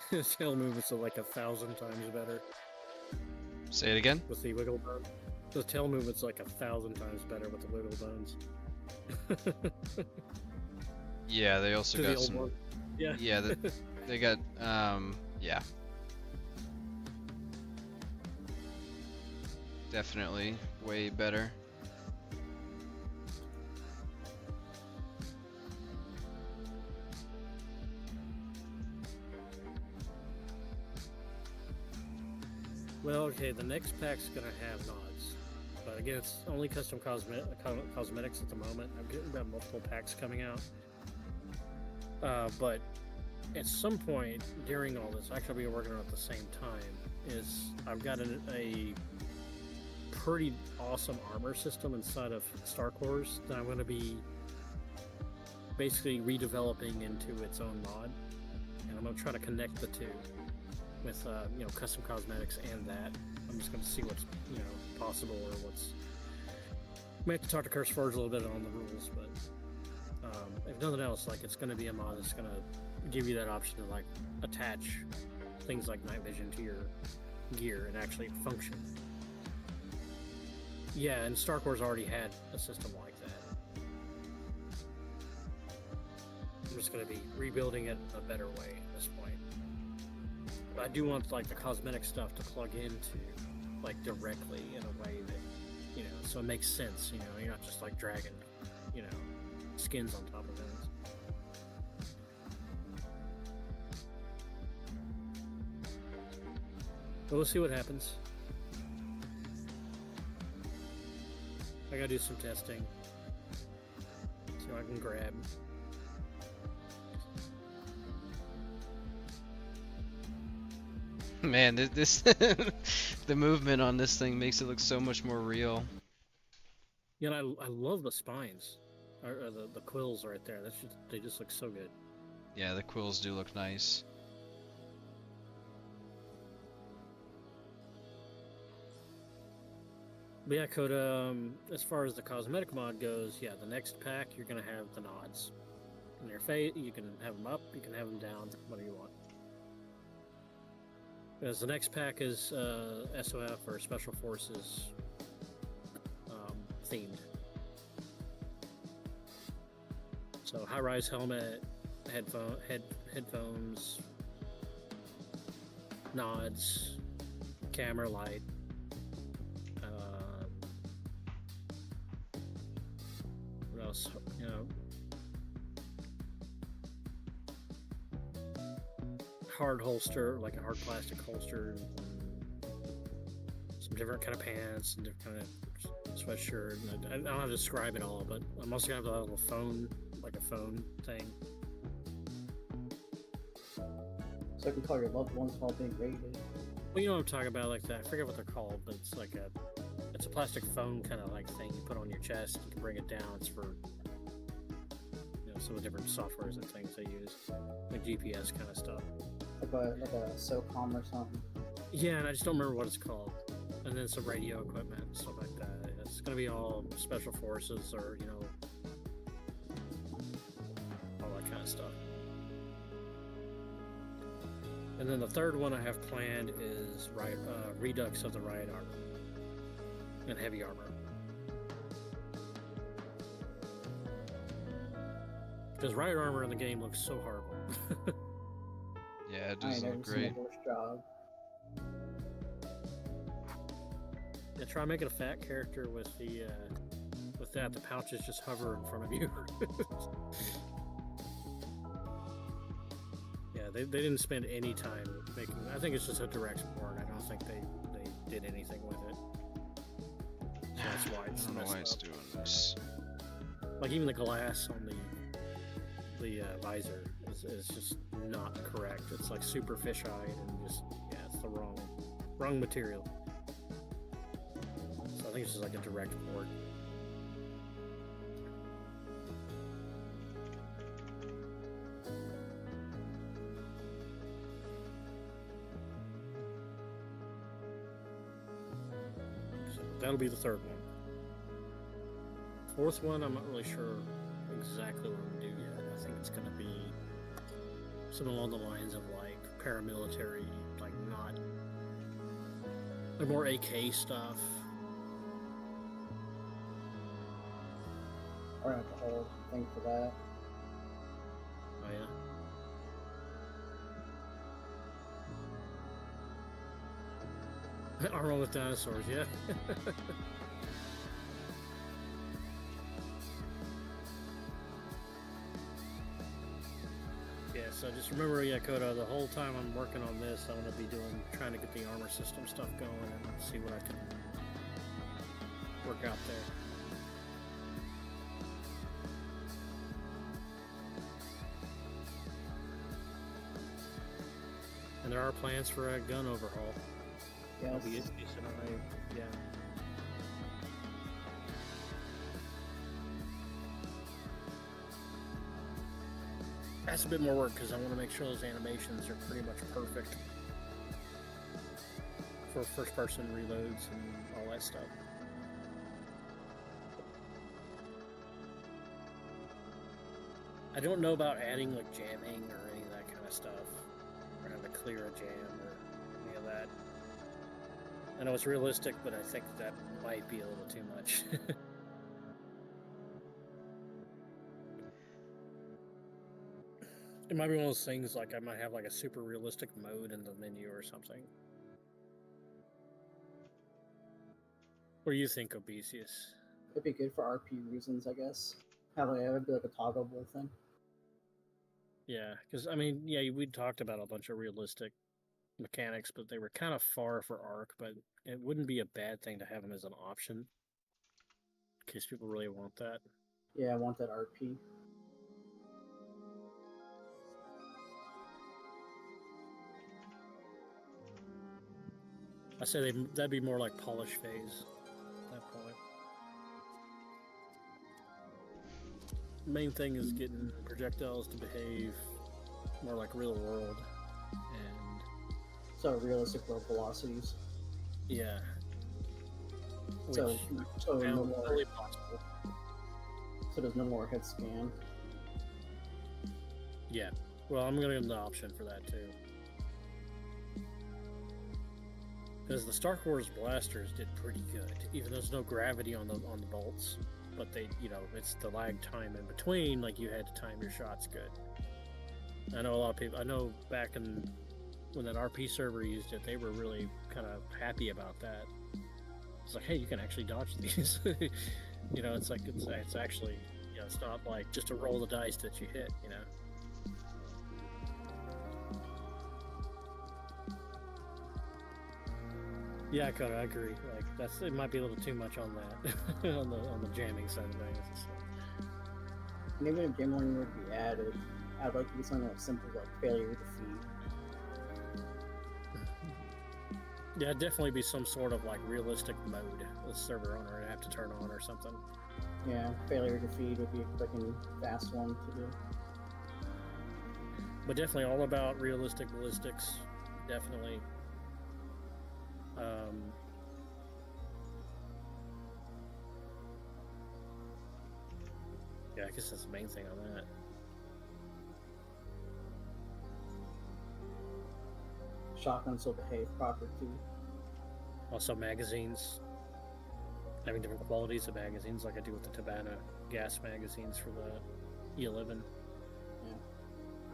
His tail movements are like 1,000 times better Say it again? with the wiggle bone. The tail movement's like 1,000 times better with the wiggle bones. Yeah, they also To the got old some. one. Yeah. Yeah, they got yeah. Definitely way better. Well, okay, the next pack's gonna have nods, but again, it's only custom cosmetics at the moment. I've got multiple packs coming out, but at some point during all this, actually, we're working on it at the same time. Is I've got a pretty awesome armor system inside of Star Wars that I'm going to be basically redeveloping into its own mod, and I'm going to try to connect the two with you know, custom cosmetics and that. I'm just going to see what's, you know, possible, or what's. May have to talk to Curse Forge a little bit on the rules, but if nothing else, like, it's going to be a mod that's going to give you that option to like attach things like night vision to your gear and actually function. Yeah, and Star Wars already had a system like that. I'm just going to be rebuilding it a better way at this point. But I do want like the cosmetic stuff to plug into like directly in a way that, you know, so it makes sense. You know, you're not just like dragging, you know, skins on top of things. But we'll see what happens. I gotta do some testing, so I can grab. Man, this the movement on this thing makes it look so much more real. You know, I love the spines, or the quills right there. They just look so good. Yeah, the quills do look nice. But yeah, Coda, as far as the cosmetic mod goes, yeah, the next pack you're gonna have the nods. In their face, you can have them up, you can have them down, whatever you want. Because the next pack is SOF or Special Forces themed. So high-rise helmet, headphones, nods, camera light. What else? You know, hard holster, like a hard plastic holster. Some different kind of pants and different kind of sweatshirt. I don't know how to describe it all, but I'm also gonna have a little phone, like a phone thing. So I can call your loved ones while being raided. Well, you know what I'm talking about, like that. I forget what they're called, but it's like it's a plastic phone kind of like thing you put on your chest. You can bring it down. It's for, you know, some of the different softwares and things they use, like GPS kind of stuff. Like a SOCOM or something. Yeah, and I just don't remember what it's called. And then some radio equipment and stuff like that. It's gonna be all special forces or, you know, all that kind of stuff. And then the third one I have planned is Redux of the Riot Armor and Heavy Armor. Because Riot Armor in the game looks so horrible. Yeah, it I does ain't look never seen great. a worse job. Yeah, try making a fat character with the pouches just hover in front of you. Yeah, they didn't spend any time making. I think it's just a direct port. I don't think they did anything with it. So that's why I it's don't know messed why it's up. doing this. Like even the glass on the visor is just not correct. It's like super fisheye and just it's the wrong material. So I think it's just like a direct port. So that'll be the third one. Fourth one, I'm not really sure exactly what I'm gonna do yet. I think it's gonna be something along the lines of like paramilitary, like not like more AK stuff. Or have the whole thing for that. Oh yeah. Armor with dinosaurs, yeah. Yeah, so just remember, Coda, the whole time I'm working on this, I'm going to be trying to get the armor system stuff going and see what I can work out there. And there are plans for a gun overhaul. Yes. That'll be decent. Yeah. That's a bit more work because I want to make sure those animations are pretty much perfect for first-person reloads and all that stuff. I don't know about adding like jamming or any of that kind of stuff, or having to clear a jam or any of that. I know it's realistic, but I think that might be a little too much. It might be one of those things like I might have like a super realistic mode in the menu or something. What do you think, Obesius? It'd be good for RP reasons, I guess. Have like, it would be like a toggleable thing. Yeah, because I mean, yeah, we talked about a bunch of realistic mechanics, but they were kind of far for Arc. But it wouldn't be a bad thing to have them as an option, in case people really want that. Yeah, I want that RP. I say that'd be more like polish phase at that point. Main thing is getting projectiles to behave more like real world, and So realistic rope velocities. yeah. So, Which so no sounds more. totally possible. So there's no more hit scan. Yeah. Well, I'm gonna give them the option for that too. Because the Star Wars blasters did pretty good, even though there's no gravity on the bolts. But they, it's the lag time in between. Like you had to time your shots good. I know a lot of people. I know back when that RP server used it, they were really kind of happy about that. It's like, hey, you can actually dodge these. It's like it's actually, it's not like just a roll the dice that you hit. Yeah, Connor, I agree. Like it might be a little too much on that, on the jamming side of things. And even if game warning were to be added, I'd like to be something like simple, like failure defeat. Yeah, it'd definitely be some sort of like realistic mode the server owner would have to turn on or something. Yeah, failure defeat would be a quick and fast one to do. But definitely all about realistic ballistics. Definitely. Yeah, I guess that's the main thing on that. Shotguns will behave proper too. Also, magazines. Having different qualities of magazines, like I do with the Tabana gas magazines for the E11. Yeah.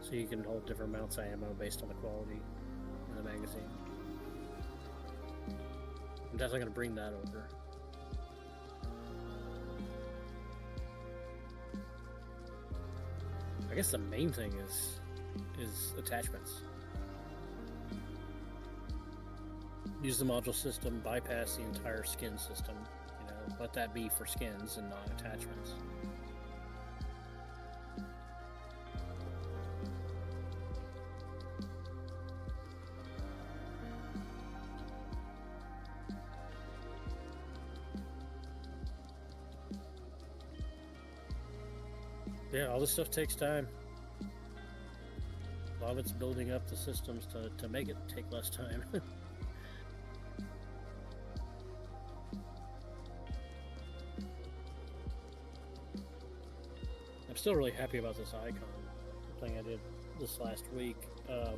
So you can hold different amounts of ammo based on the quality in the magazine. I'm definitely going to bring that over. I guess the main thing is attachments. Use the module system, bypass the entire skin system. Let that be for skins and not attachments. Yeah, all this stuff takes time. A lot of it's building up the systems to make it take less time. I'm still really happy about this icon thing I did this last week.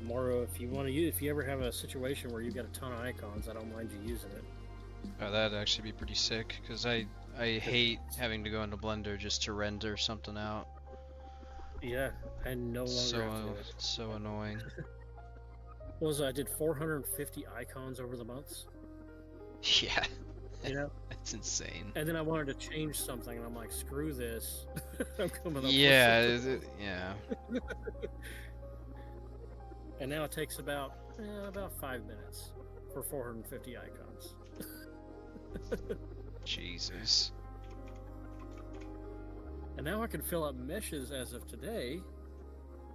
Moro, if you ever have a situation where you've got a ton of icons, I don't mind you using it. Oh, that'd actually be pretty sick, because I hate having to go into Blender just to render something out. Yeah, I no longer have to do it. So annoying. I did 450 icons over the months. Yeah. You know? That's insane. And then I wanted to change something, and I'm like, screw this. I'm coming up Yeah, with yeah. And now it takes about 5 minutes for 450 icons. Jesus. And now I can fill out meshes as of today.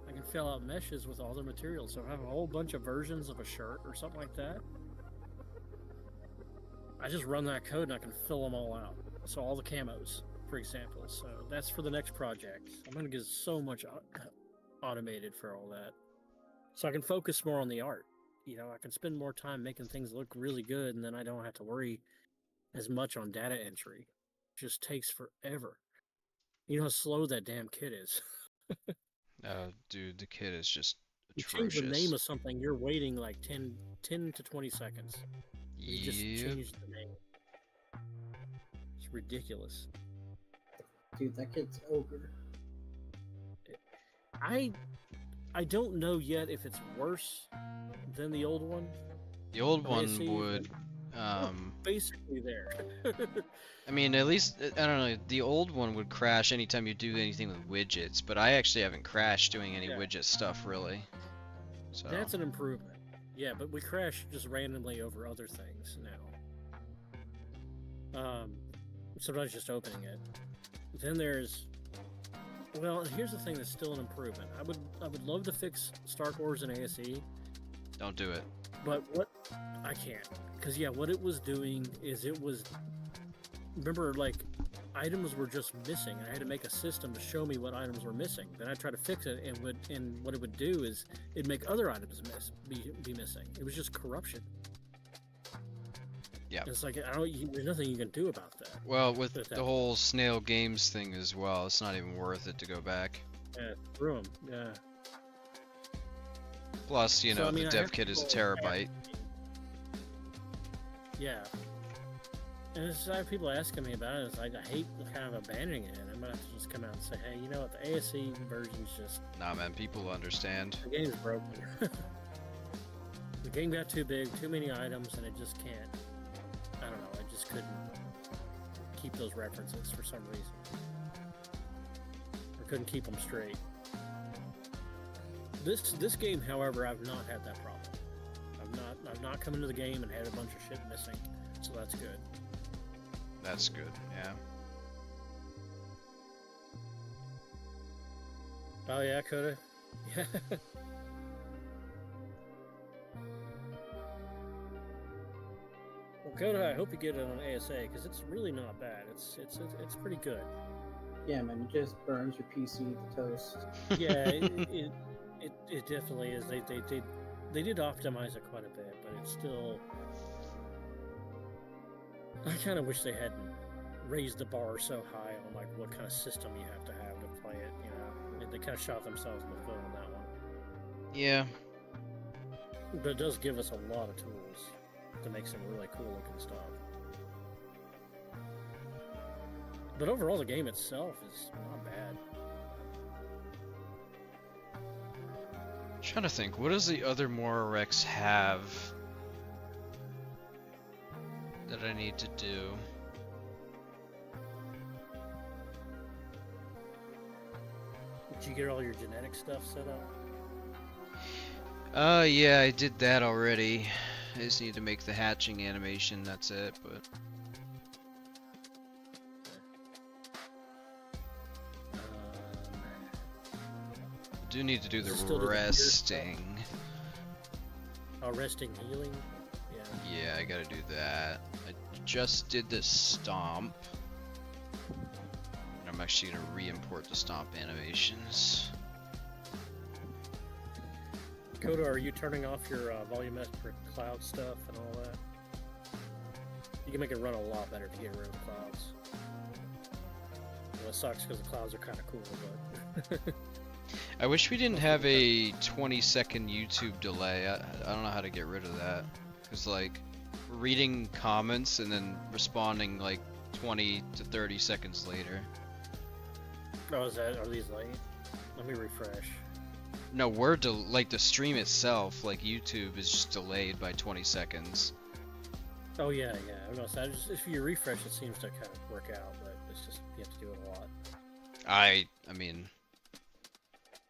I can fill out meshes with all the materials. So if I have a whole bunch of versions of a shirt or something like that, I just run that code and I can fill them all out. So all the camos, for example. So that's for the next project. I'm going to get so much automated for all that. So I can focus more on the art. I can spend more time making things look really good, and then I don't have to worry as much on data entry. It just takes forever. You know how slow that damn kit is. Dude, the kit is just atrocious. You change the name of something, you're waiting like 10 to 20 seconds. You just changed the name. It's ridiculous. Dude, that kid's ogre. I don't know yet if it's worse than the old one. The old one would basically there. I mean, at least I don't know, the old one would crash anytime you do anything with widgets, but I actually haven't crashed doing any widget stuff really. So that's an improvement. Yeah, but we crash just randomly over other things now. Sometimes just opening it. Then there's here's the thing that's still an improvement. I would love to fix Star Wars and ASE, Don't do it. But what I can't, because yeah, what it was doing is it was. Remember, like items were just missing. I had to make a system to show me what items were missing. Then I tried to fix it, and what it would do is it'd make other items be missing. It was just corruption. Yeah. It's like there's nothing you can do about that. Well, with the whole Snail Games thing as well, it's not even worth it to go back. Yeah, through them. Yeah. Plus, you know, I mean, the I dev have kit is a people- terabyte. Yeah. And it's like people asking me about it. It's like I hate kind of abandoning it. I'm gonna have to just come out and say, hey, you know what? The ASE version's just Nah, man, people understand. the game's broken. The game got too big, too many items, and it just can't. I don't know. I just couldn't keep those references for some reason. I couldn't keep them straight. This game, however, I've not had that problem. I've not come into the game and had a bunch of shit missing, so that's good. That's good, yeah. Oh yeah, Coda. Yeah. Well, Coda, I hope you get it on ASA because it's really not bad. It's pretty good. Yeah, man, it just burns your PC to toast. Yeah, it definitely is. They did optimize it quite a bit, but it's still. I kind of wish they hadn't raised the bar so high on like what kind of system you have to play it. You know, they kind of shot themselves in the foot on that one. Yeah. But it does give us a lot of tools to make some really cool looking stuff. But overall, the game itself is not bad. I'm trying to think, what does the other MoroRex have that I need to do? Did you get all your genetic stuff set up? Yeah, I did that already. I just need to make the hatching animation, that's it, but... I do need to do Still the do the gear resting. Oh, resting healing? Yeah. Yeah, I gotta do that. I just did the Stomp. And I'm actually gonna re-import the Stomp animations. Coda, are you turning off your volumetric cloud stuff and all that? You can make it run a lot better to get rid of the clouds. Well, it sucks because the clouds are kind of cool, but... I wish we didn't have a 20-second YouTube delay. I don't know how to get rid of that. Because, like, reading comments and then responding, like, 20 to 30 seconds later. Oh, are these late? Let me refresh. No, like, the stream itself, like, YouTube is just delayed by 20 seconds. Oh, yeah. I know, so if you refresh, it seems to kind of work out, but it's just, you have to do it a lot. I mean...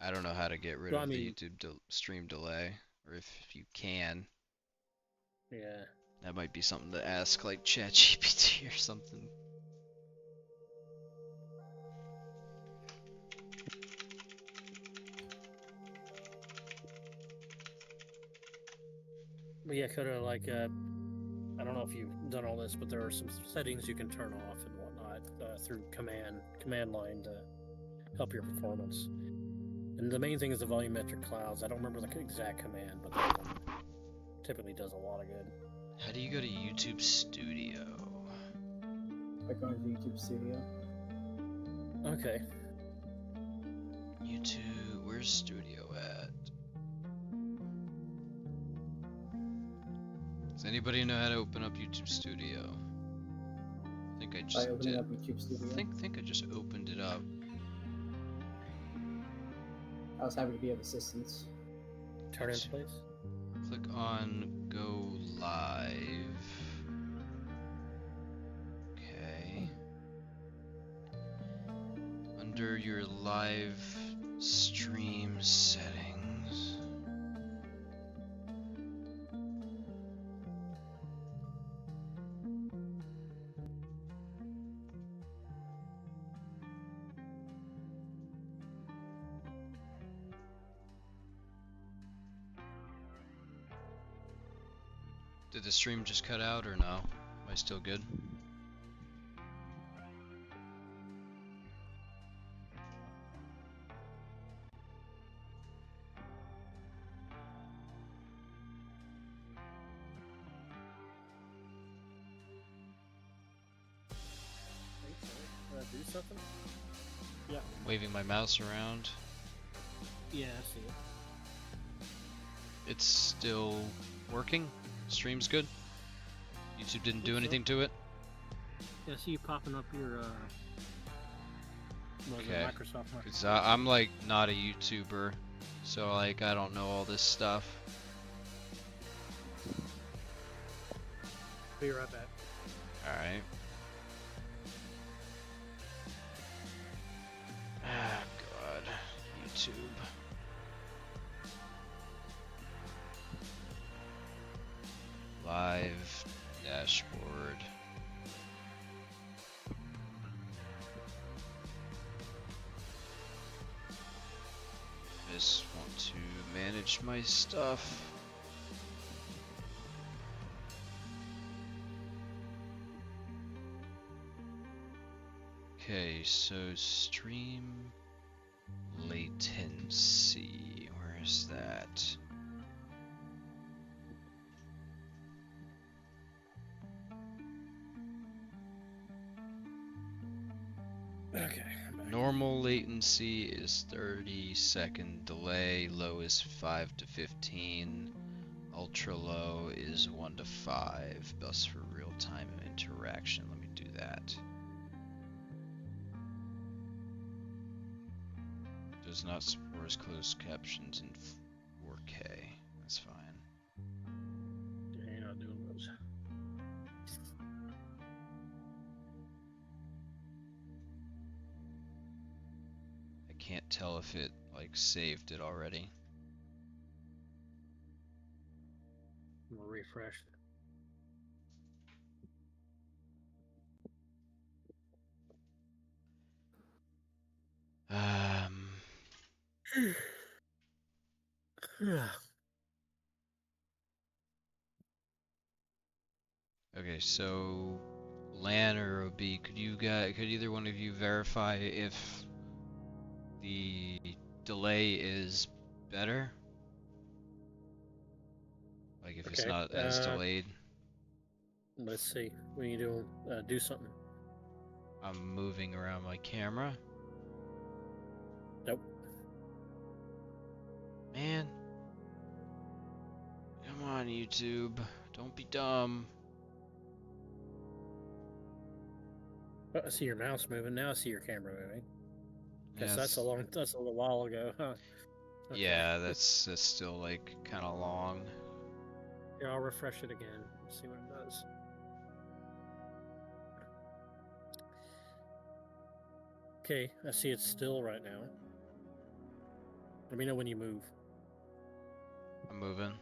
I don't know how to get rid Well, of I the mean- YouTube stream delay, or if you can. Yeah. That might be something to ask, like ChatGPT or something. But yeah, Coda, like, I don't know if you've done all this, but there are some settings you can turn off and whatnot through command line to help your performance. And the main thing is the volumetric clouds. I don't remember the exact command, but that one typically does a lot of good. How do you go to YouTube Studio? By going to YouTube Studio. Okay. YouTube, where's Studio at? Does anybody know how to open up YouTube Studio? I think I By just opening did. up YouTube Studio. think I just opened it up. I was happy to be of assistance. Turn in place. Click on Go Live. Okay. Under your live stream settings. Did the stream just cut out or no? Am I still good? Do something? Yeah. Waving my mouse around. Yeah, I see it. It's still working? Stream's good? YouTube didn't do so. anything to it? Yeah, I see you popping up your Okay. Microsoft. Cause I'm like not a YouTuber, so like I don't know all this stuff. Be right back. Alright. Ah, God. YouTube. Live dashboard. Just want to manage my stuff. Okay, so stream latency. Where is that? Okay. I'm back. Normal latency is 30-second delay, low is 5 to 15, ultra low is 1 to 5, best for real-time interaction. Let me do that. Does not support closed captions in 4K. That's fine. Yeah, you're not doing those. I can't tell if it like saved it already. I'm gonna refresh. Yeah. Okay, so LAN or OB, could either one of you verify if the delay is better? Like if it's Okay, not as delayed? Let's see. What are you doing? Do something. I'm moving around my camera. Nope. Man. Come on, YouTube. Don't be dumb. Oh, I see your mouse moving. Now I see your camera moving. Guess Yeah, that's a little while ago, huh? Okay. Yeah, that's still like kind of long. Here, I'll refresh it again. See what it does. Okay, I see it's still right now. Let me know when you move. I'm moving.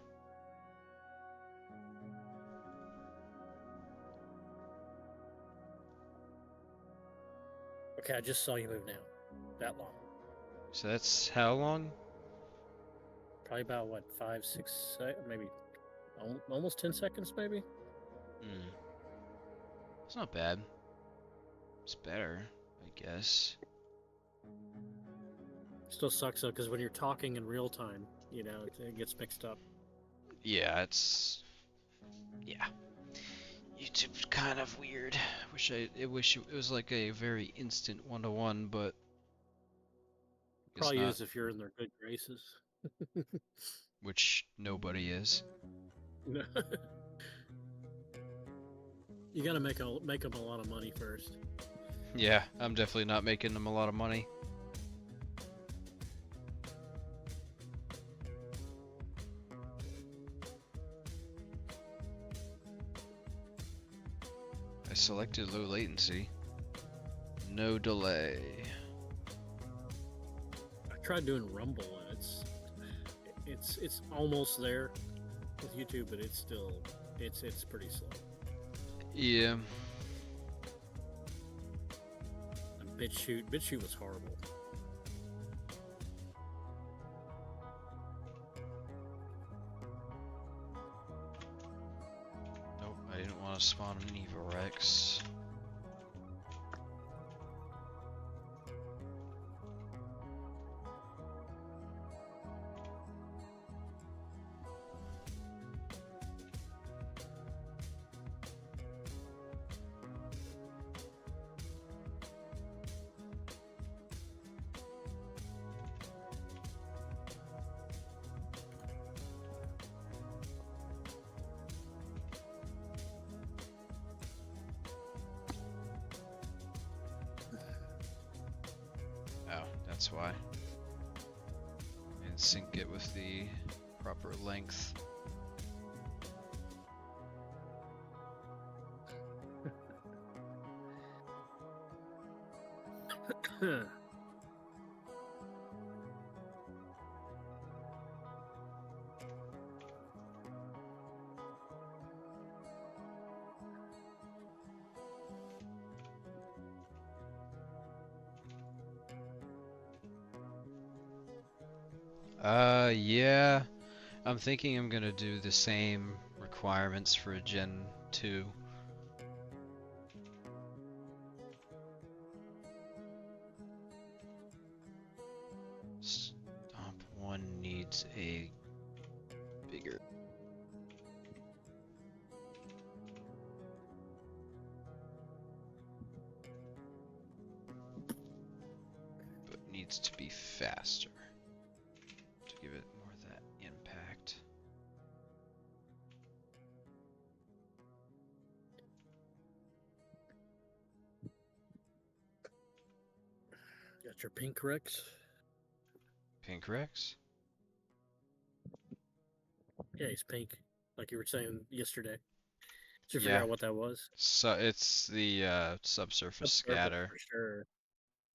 Okay, I just saw you move now. That long. So that's how long? Probably about what, 5, 6, maybe almost 10 seconds, maybe. It's not bad. It's better, I guess. Still sucks though, because when you're talking in real time, you know, it gets mixed up. Yeah, yeah. YouTube's kind of weird. I wish it was like a very instant one-to-one, but guess Probably not. is if you're in their good graces. Which nobody is. No. You gotta make them a lot of money first. Yeah, I'm definitely not making them a lot of money. I selected low latency. No delay. I tried doing Rumble and it's almost there with YouTube, but it's still it's pretty slow. Yeah. And BitChute was horrible. didn't want to spawn an MoroRex. Oh, that's why. And sync it with the proper length. Yeah. I'm thinking I'm gonna do the same requirements for a Gen 2. Stomp 1 needs a bigger. But needs to be faster to give it more of that impact. Got your pink Rex? Pink Rex? Yeah, he's pink, like you were saying yesterday. Did you figure Yeah. out what that was? So it's the subsurface scatter. For sure.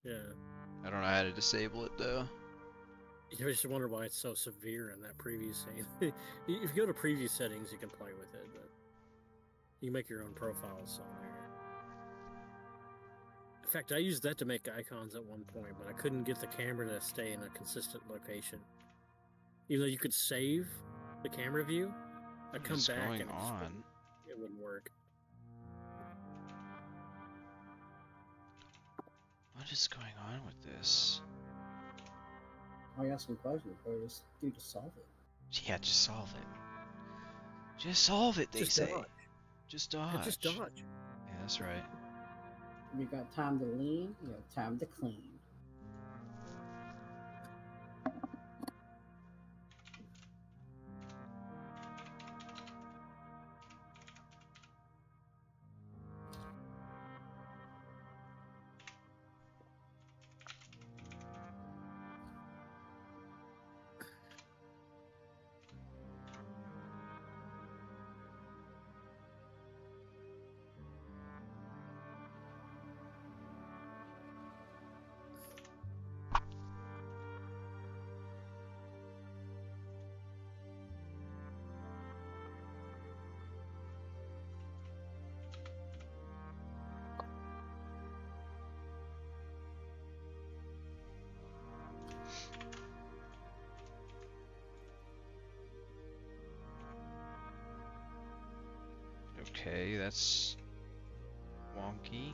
Yeah. I don't know how to disable it though. You just wonder why it's so severe in that preview setting. If you go to preview settings, you can play with it, but you can make your own profiles on there. In fact, I used that to make icons at one point, but I couldn't get the camera to stay in a consistent location. Even though you could save the camera view, I'd come What's back going and on? it wouldn't work. What is going on with this? I ask some questions, but just need to solve it. Yeah, just solve it. Just solve it, they Just say. dodge. Just Yeah, dodge. just dodge. Yeah, that's right. You got time to lean, you have time to clean. Okay, that's wonky.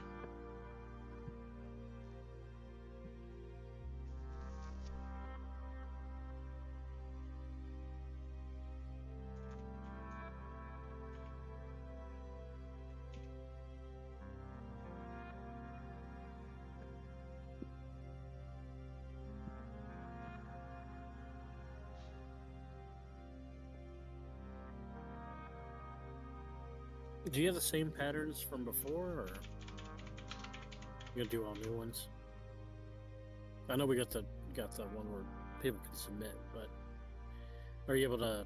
Do you have the same patterns from before, or you gonna do all new ones? I know we got the one where people can submit, but are you able to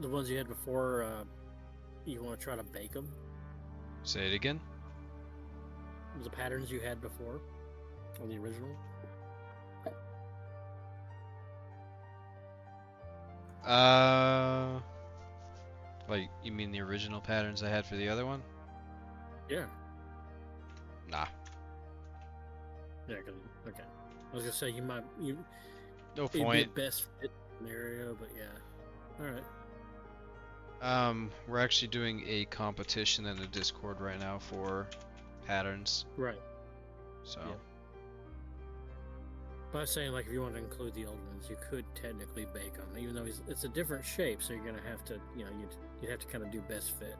the ones you had before? You want to try to bake them? Say it again. The patterns you had before on the original? Like, you mean the original patterns I had for the other one? Yeah. Nah. Yeah. Okay. I was gonna say you might No it'd be point. the best fit scenario, but yeah. All right. We're actually doing a competition in the Discord right now for patterns. Right. So. Yep. But I was saying, like, if you want to include the old ones, you could technically bake them, even though it's a different shape, so you're gonna have to, you know, you'd have to kind of do best fit.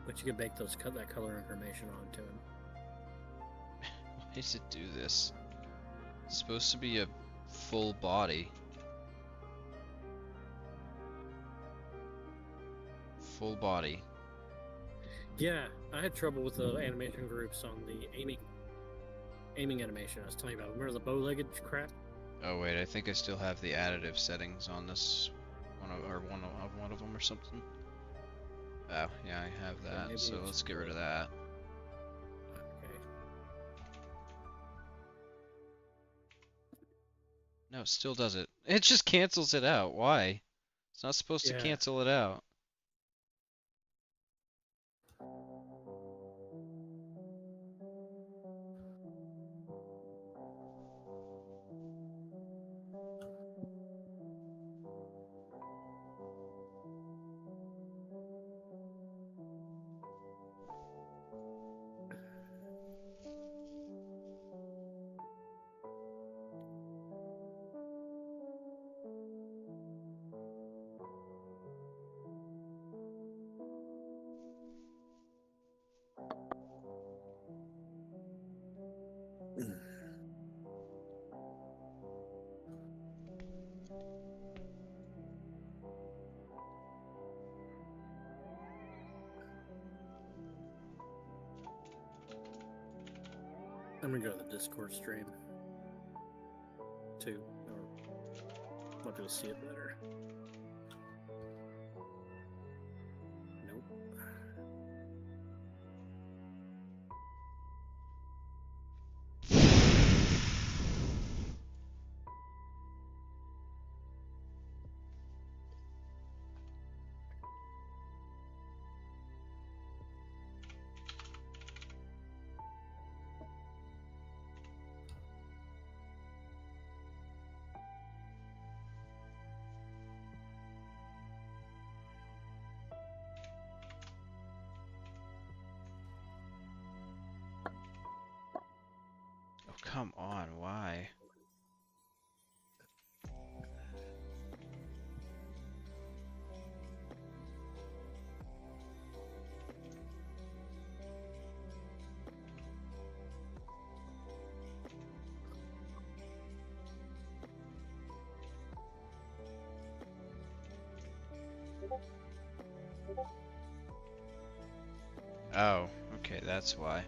But you could bake that color information onto them. Why does it do this? It's supposed to be a full body. Full body. Yeah, I had trouble with the animation groups on the aiming animation I was telling you about. Remember the bow-legged crap? Oh wait, I think I still have the additive settings on this one of them or something. Oh yeah, I have that. maybe So it's let's get rid of that. Okay. No, it still does it. It just cancels it out. Why? It's not supposed to Yeah. cancel it out. I'm gonna go to the Discord stream too, or I'll be able to see it better. Nope. Oh, come on, why? Oh, okay, that's why.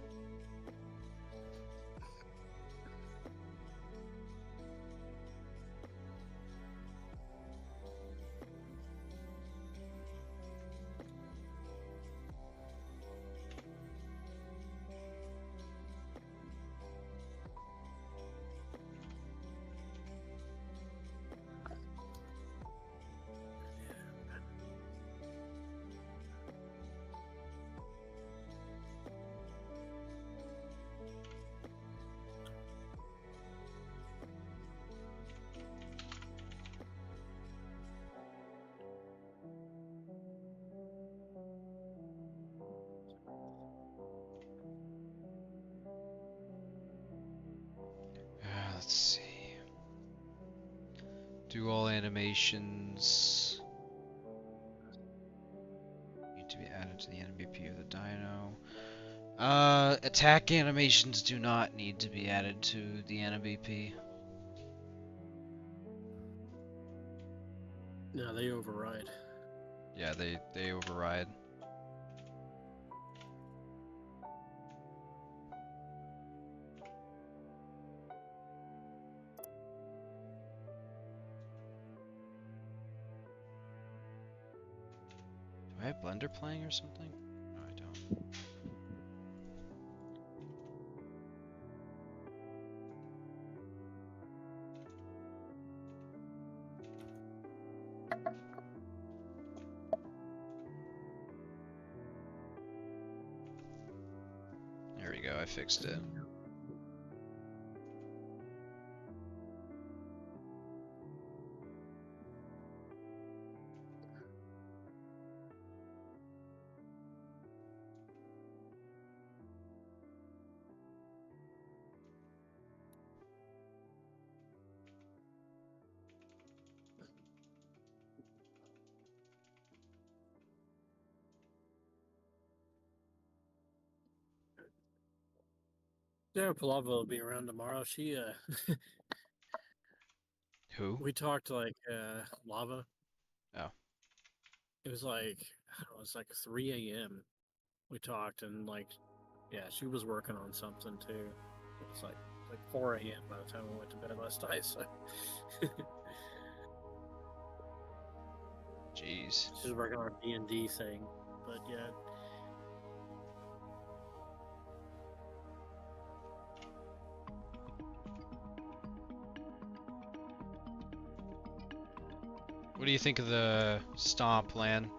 Let's see. Do all animations need to be added to the NBP of the dino. Attack animations do not need to be added to the NBP. No, they override. Yeah, they override. Do I have Blender playing or something? No, I don't. There we go, I fixed it. Yeah, Palava will be around tomorrow. She Who? we talked like lava. Oh. It was like I don't know, it was like 3 a.m. We talked and like yeah, she was working on something too. It was like 4 a.m. by the time we went to bed last night. So Jeez. she's working on a D&D thing, but yeah. What do you think of the Stomp plan?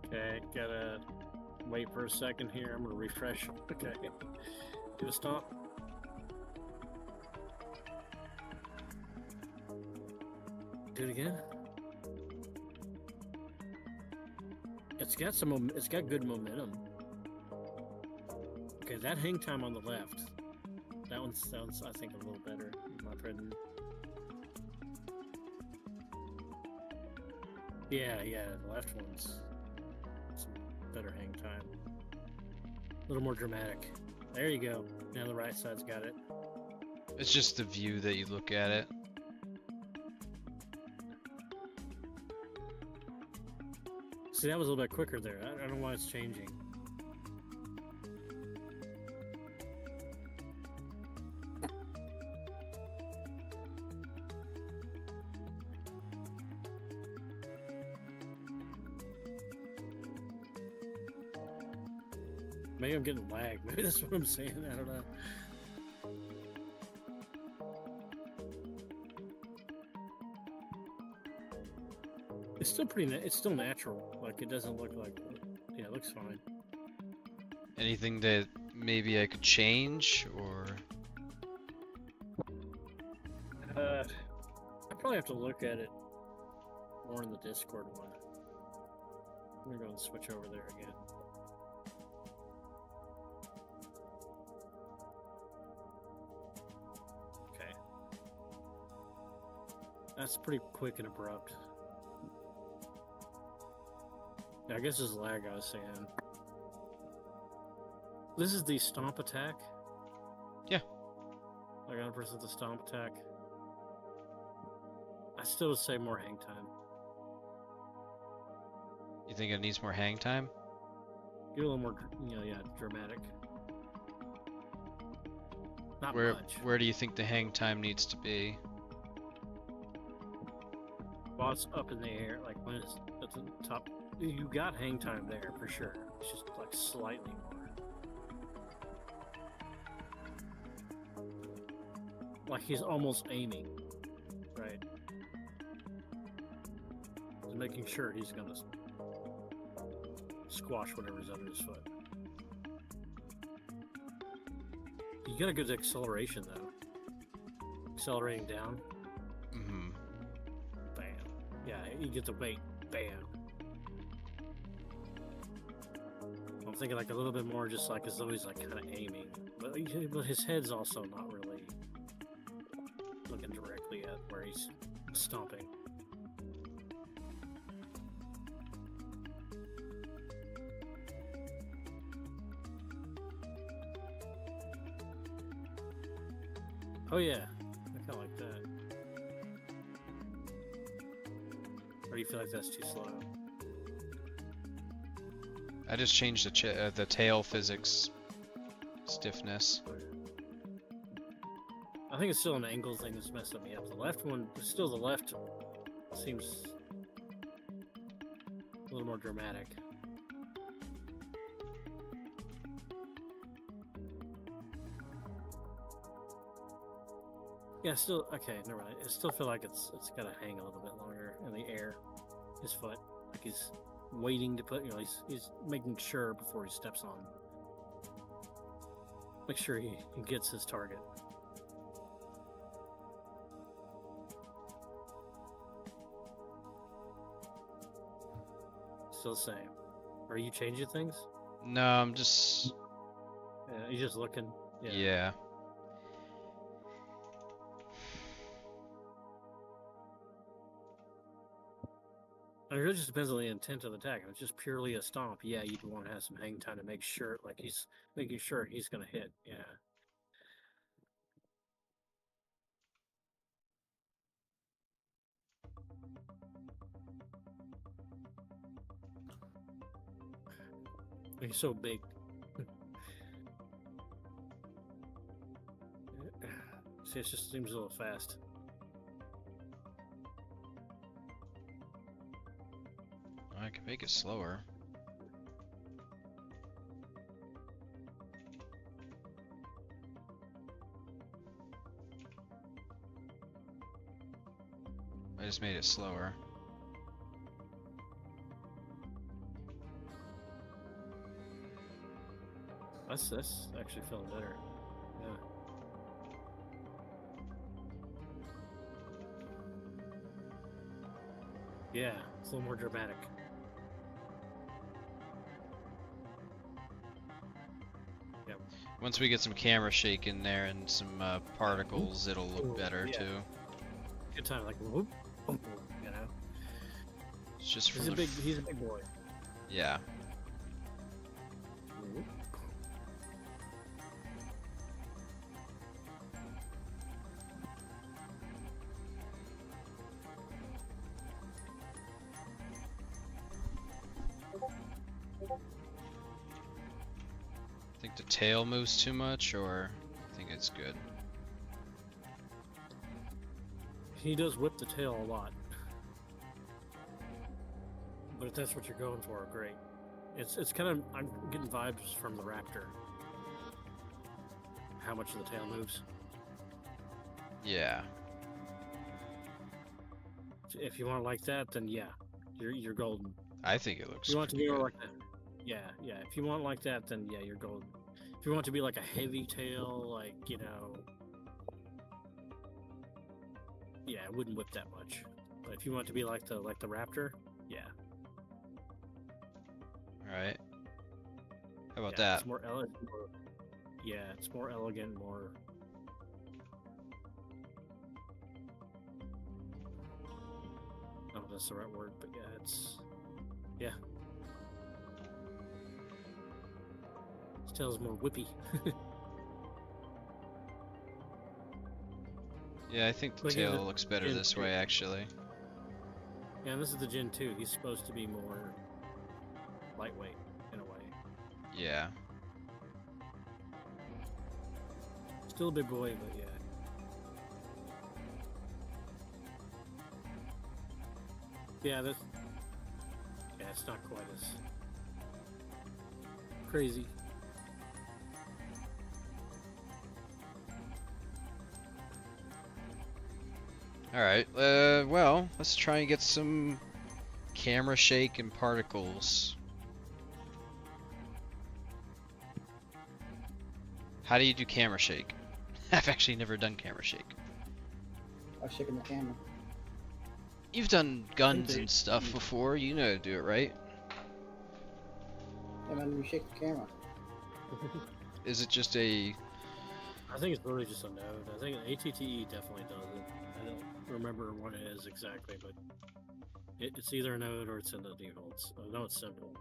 Okay, gotta wait for a second here. I'm gonna refresh. Okay, do a Stomp. Do it again. It's got some. It's got good momentum. Okay, that hang time on the left. That one sounds, I think, a little better. In my opinion. Yeah, the left one's some better hang time. A little more dramatic. There you go. Now the right side's got it. It's just the view that you look at it. See, that was a little bit quicker there. I don't know why it's changing. Maybe I'm getting lagged. Maybe that's what I'm saying. I don't know. It's still pretty. It's still natural. Like it doesn't look like. Yeah, it looks fine. Anything that maybe I could change, or I probably have to look at it more in the Discord one. I'm gonna go and switch over there again. Okay. That's pretty quick and abrupt. Yeah, I guess it's lag I was saying. This is the Stomp attack? Yeah. Like 100% the Stomp attack. I still would say more hang time. you think it needs more hang time? Get a little more, yeah, dramatic. Not Where much. where do you think the hang time needs to be? While it's up in the air, like when it's at the top, you got hang time there for sure. It's just like slightly more. Like he's almost aiming, right? He's making sure he's gonna squash whatever's under his foot. You got a good acceleration though. Accelerating down. Mm-hmm. Bam. Yeah, you get the weight. Bam. I'm thinking like a little bit more just like as though he's like kind of aiming. But his head's also not really looking directly at where he's stomping. Oh yeah, I kind of like that. Or do you feel like that's too slow? I just changed the tail physics stiffness. I think it's still an angle thing that's messing me up. The left one, still the left seems a little more dramatic. Yeah, still okay. Never mind. I still feel like it's got to hang a little bit longer in the air. His foot, like he's waiting to put. He's making sure before he steps on. Make sure he gets his target. Still the same. Are you changing things? No, I'm just Yeah, you just looking. yeah. I it really just depends on the intent of the attack. If it's just purely a stomp, yeah, you'd want to have some hang time to make sure, like he's making sure he's going to hit. Yeah. He's so big. See, it just seems a little fast. I can make it slower. I just made it slower. That's actually feeling better. Yeah. Yeah, it's a little more dramatic. Yep. Once we get some camera shake in there and some particles, it'll look better yeah. too. Good time, like whoop, whoop, you know. It's just from He's a the big, he's a big boy. yeah. Whoop. Think the tail moves too much, or I think it's good. He does whip the tail a lot. But if that's what you're going for, great. It's kind of, I'm getting vibes from the raptor. How much the tail moves. Yeah. If you want it like that, then yeah, you're golden. I think it looks If you want it to pretty be more good. like that, yeah. If you want it like that, then yeah, you're golden. If you want it to be like a heavy tail, like yeah, it wouldn't whip that much. But if you want it to be like the raptor, yeah. Alright. How about Yeah, that? it's more elegant. Yeah, it's more elegant, more. I don't know if that's the right word, but yeah. His tail's more whippy. Yeah, I think the Like in tail the looks better Gen this 2. way, actually. Yeah, and this is the Gen 2. He's supposed to be more lightweight in a way. Yeah. Still a big boy, but yeah. Yeah, it's not quite as crazy. Alright, well, let's try and get some camera shake and particles. How do you do camera shake? I've actually never done camera shake. I was shaking the camera. You've done guns they- and stuff before, you know how to do it, right? Yeah, man, you shake the camera. Is it just a... I think it's really just a node. I think ATTE definitely does it. I don't remember what it is exactly, but it's either a node or it's in the defaults. I know it's simple.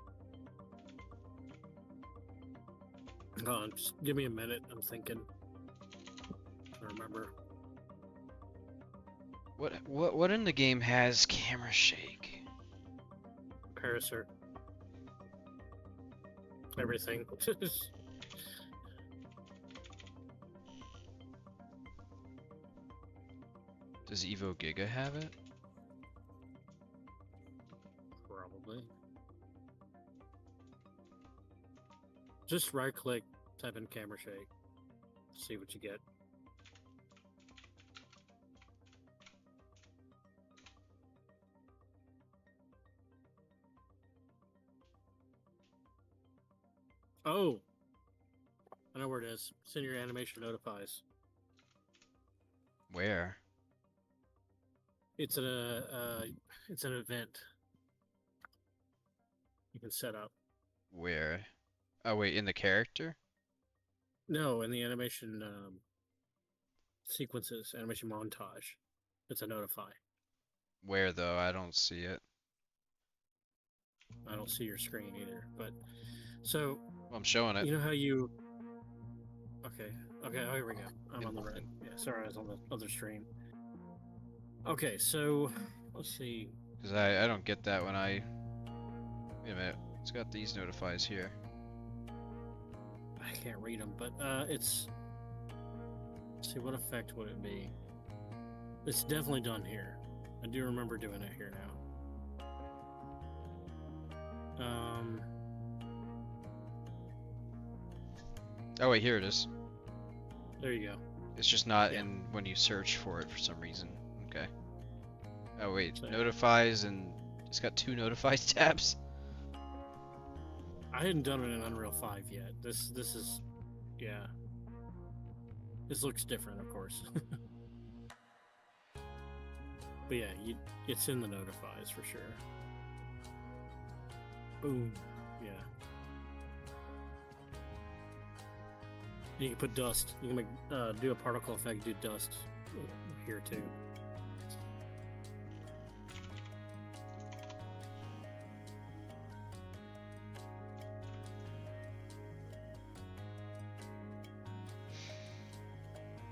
Just give me a minute. I'm thinking. I remember. What in the game has camera shake? Paraser. Everything. Does Evo Giga have it? Probably. Just right click, type in camera shake, see what you get. Oh, I know where it is. It's in your animation notifies. Where? It's it's an event you can set up. Where? Oh wait, in the character? No, in the animation sequences, animation montage. It's a notify. Where though? I don't see it. I don't see your screen either. But so Well, I'm showing it. you know how you. Okay. Okay. Oh, here we go. I'm on the right. Yeah. Sorry, I was on the other stream. Okay. So let's see. Because I don't get that when I... Wait a minute. It's got these notifies here. I can't read them, but it's. Let's see, what effect would it be? It's definitely done here. I do remember doing it here now. Oh wait, here it is. There you go. It's just not Yeah. in when you search for it for some reason. Okay. Oh wait, So- notifies and it's got 2 notifies tabs. I hadn't done it in Unreal 5 yet. This is, yeah. This looks different, of course. But yeah, it's in the notifies for sure. Boom. Yeah. You can put dust. You can make do a particle effect. Do dust here too.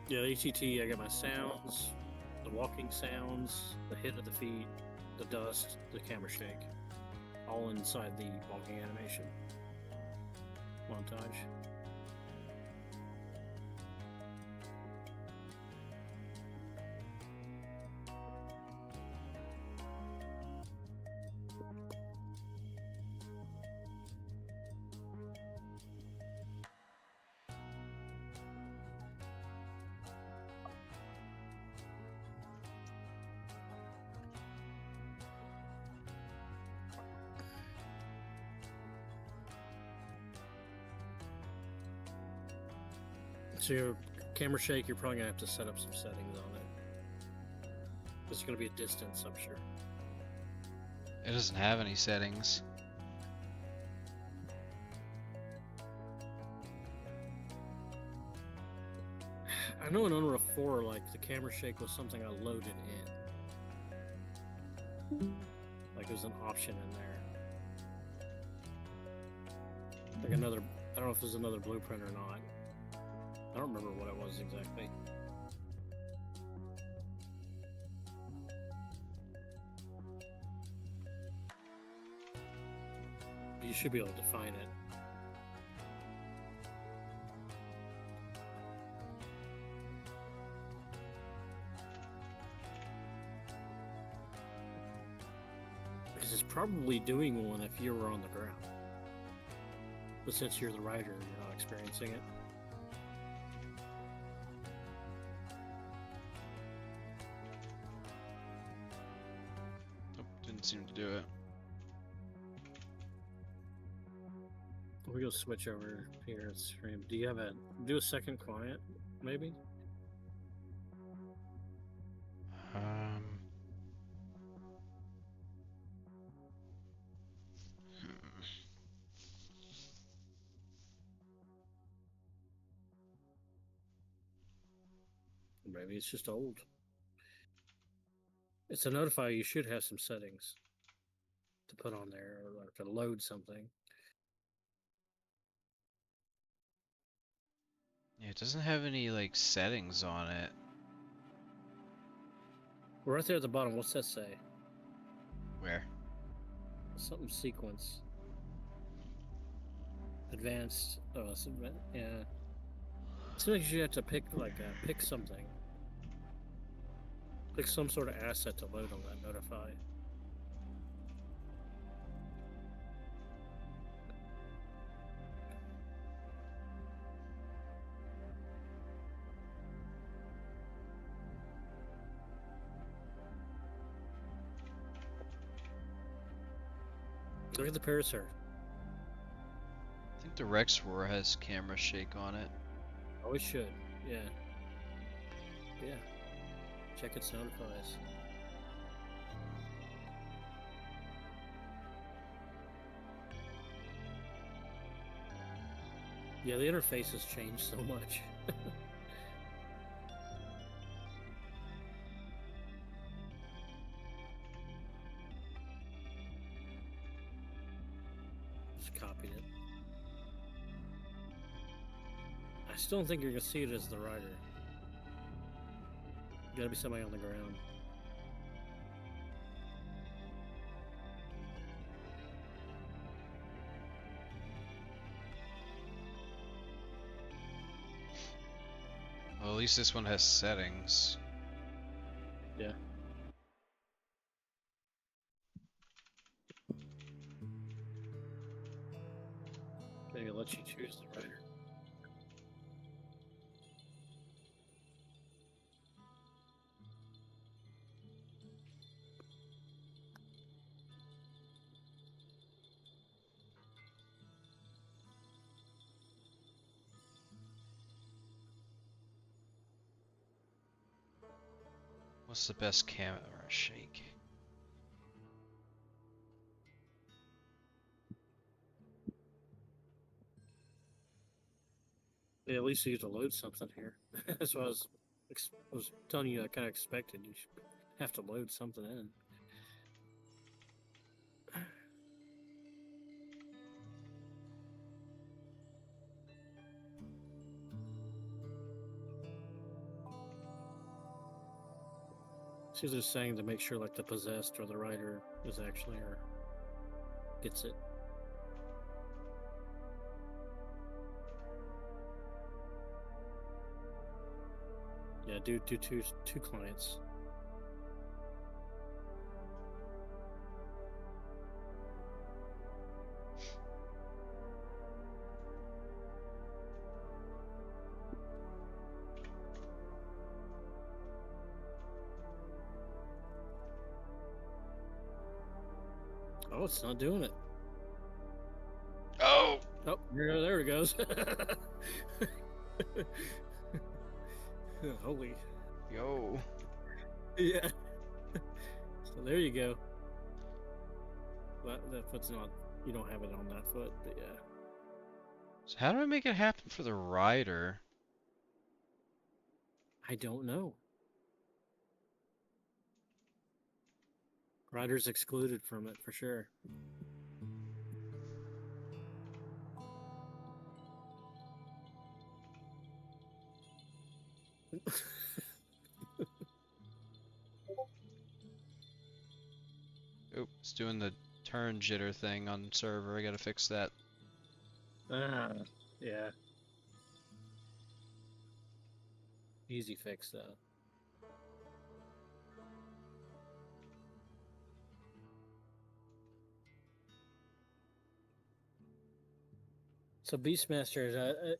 Yeah, the HET, I got my sounds, the walking sounds, the hit of the feet, the dust, the camera shake, all inside the walking animation montage. So your camera shake, you're probably gonna have to set up some settings on it. It's gonna be a distance, I'm sure. It doesn't have any settings. I know in Unreal 4, like the camera shake was something I loaded in. Like it was an option in there. Like another, I don't know if it was another blueprint or not. I don't remember what it was exactly. You should be able to define it. Because it's probably doing one if you were on the ground. But since you're the rider, you're not experiencing it. Nope, didn't seem to do it. We go switch over here at stream. Do you have do a second client, maybe? Um. Maybe it's just old. It's a notify. You should have some settings to put on there or to load something. Yeah, it doesn't have any like settings on it. We're right there at the bottom. What's that say? Where? Something sequence. Advanced. Oh, it's yeah. It seems like you have to pick pick something. Pick some sort of asset to load on that notify. Look at the Parasaur. I think the Rex Roar has camera shake on it. Oh, it should. Yeah. Yeah. Check its notifies. Yeah, the interface has changed so much. Just copied it. I still don't think you're gonna see it as the rider. Gotta be somebody on the ground. Well, at least this one has settings. Yeah. Maybe it lets you choose the rider. What's the best camera shake? Yeah, at least you get to load something here. That's what I was telling you. I kind of expected you should have to load something in. She's just saying to make sure like the possessed or the rider is actually or gets it. Yeah, do two clients. Oh, it's not doing it. Oh! Oh, there it goes. Holy. Yo. Yeah. So there you go. That foot's not. You don't have it on that foot, but yeah. So how do I make it happen for the rider? I don't know. Rider's excluded from it for sure. Oh, it's doing the turn jitter thing on server. I gotta fix that. Yeah. Easy fix though. So Beastmasters,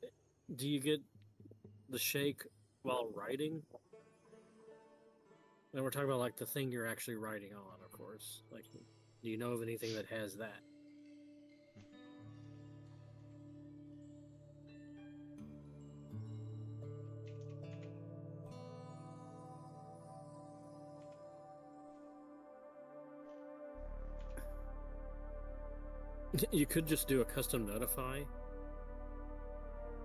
do you get the shake while riding? And we're talking about like the thing you're actually riding on, of course. Like, do you know of anything that has that? You could just do a custom notify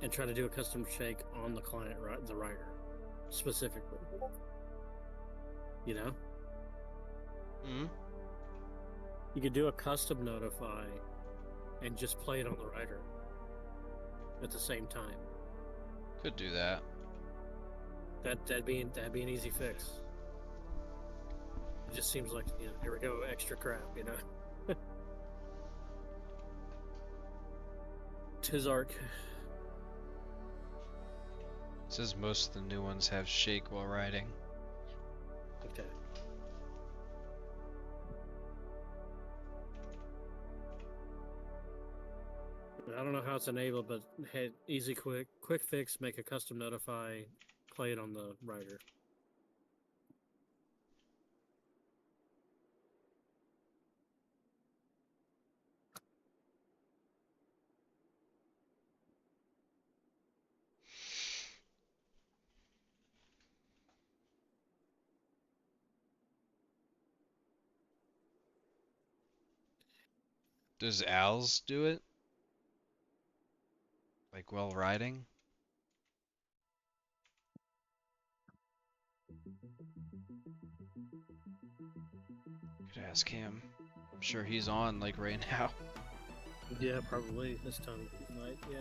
and try to do a custom shake on the client, the rider, specifically. You know? Hmm? You could do a custom notify and just play it on the rider at the same time. Could do that. That'd be an easy fix. It just seems like, you know, here we go, extra crap, you know. Tizark. Says most of the new ones have shake while riding. Okay. I don't know how it's enabled, but hey, easy, quick fix, make a custom notify, play it on the rider. Does Al's do it? Like while riding? Could ask him. I'm sure he's on like right now. Yeah, probably this time of night. Yeah.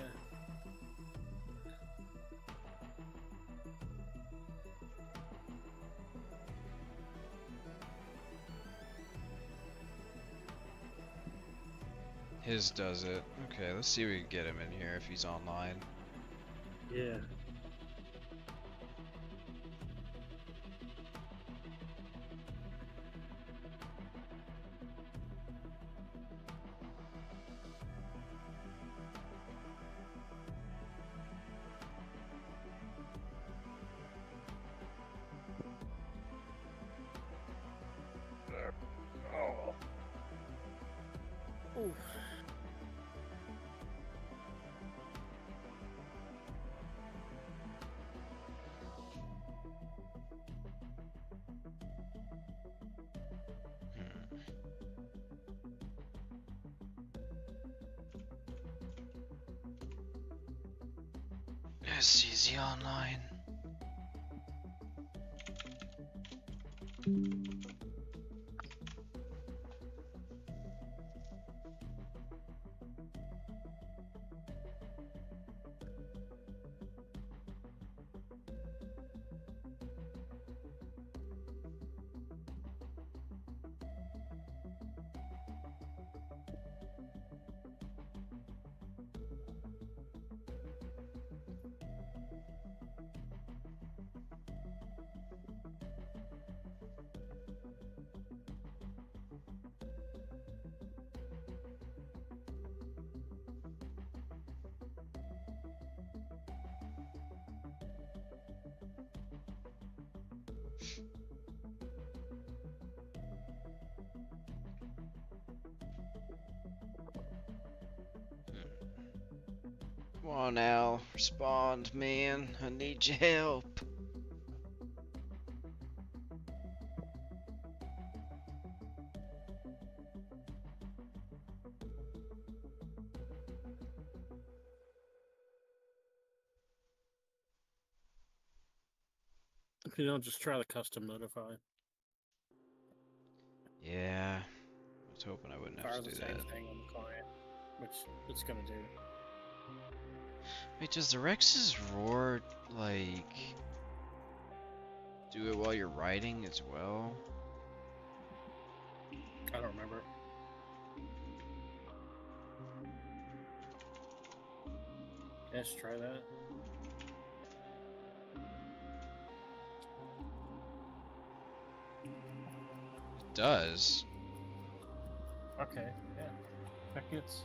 His does it. Okay, let's see if we can get him in here if he's online. Yeah. Ooh. SCZ online. Come on now, respond, man. I need your help. If you don't, just try the custom notify. Yeah, I was hoping I wouldn't have Fire to the do same that. thing on the client, which it's gonna do. Wait, does the Rex's roar, like, do it while you're riding as well? I don't remember. Let's try that. It does. Okay, yeah. That gets.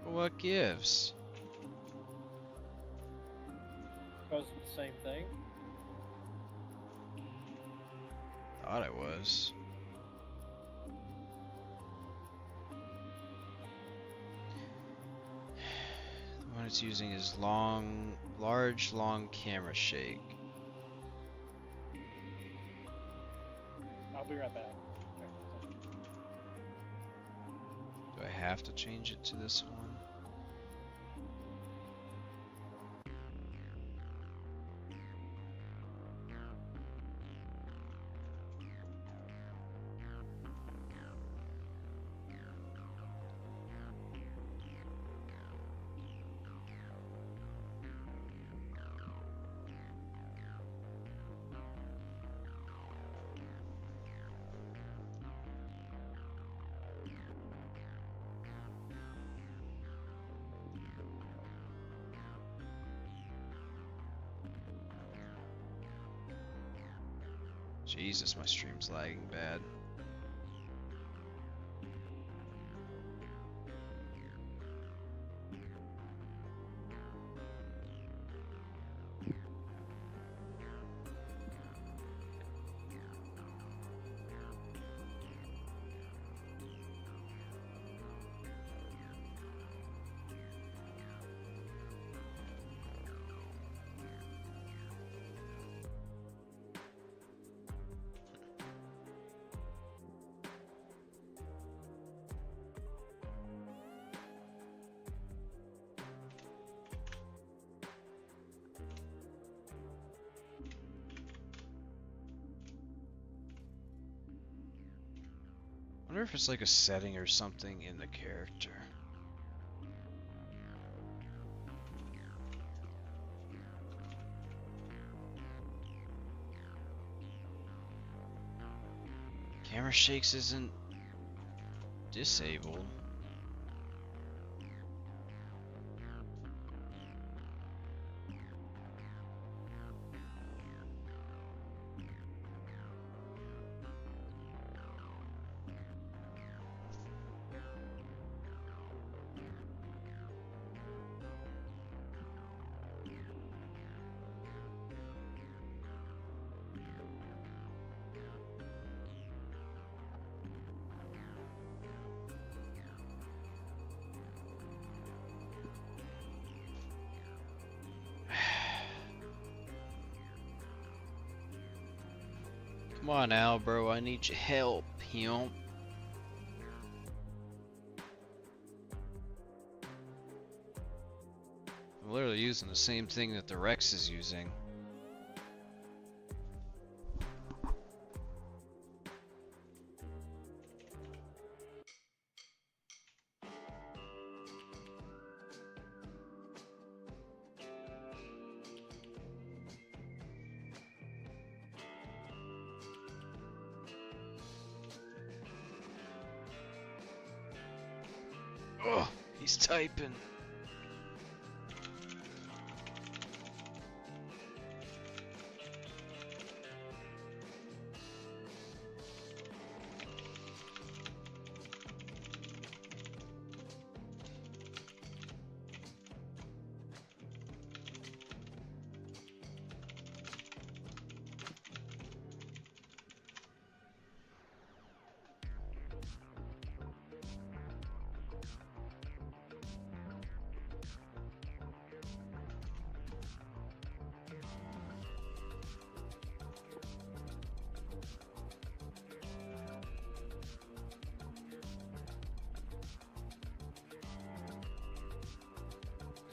What gives? Because it's the same thing. Thought it was. The one it's using is large, long camera shake. I'll be right back. Do I have to change it to this one? Jesus, my stream's lagging bad. wonder if it's like a setting or something in the character. Camera shakes isn't disabled. Come on now, bro. I need your help, pimp. I'm literally using the same thing that the Rex is using. Oh, he's typing.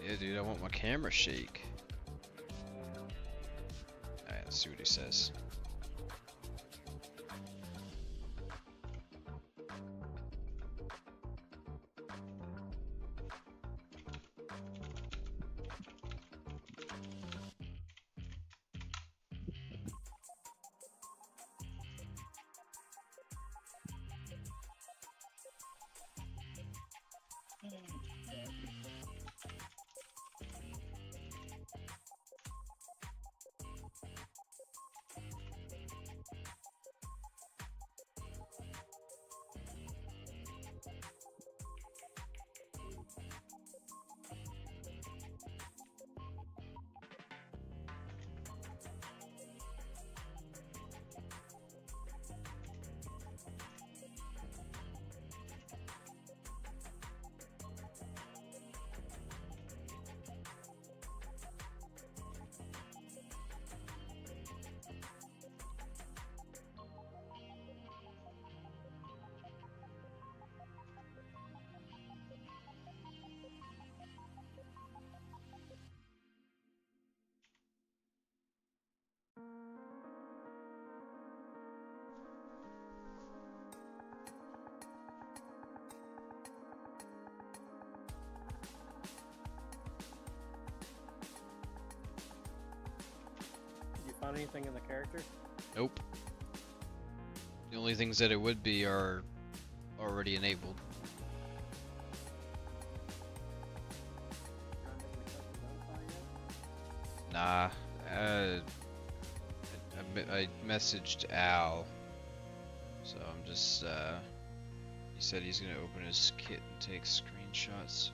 Yeah, dude, I want my camera shake. Alright, let's see what he says. Did you find anything in the character? Nope. The only things that it would be are already enabled. Nah. I messaged Al, so I'm just, he said he's gonna open his kit and take screenshots.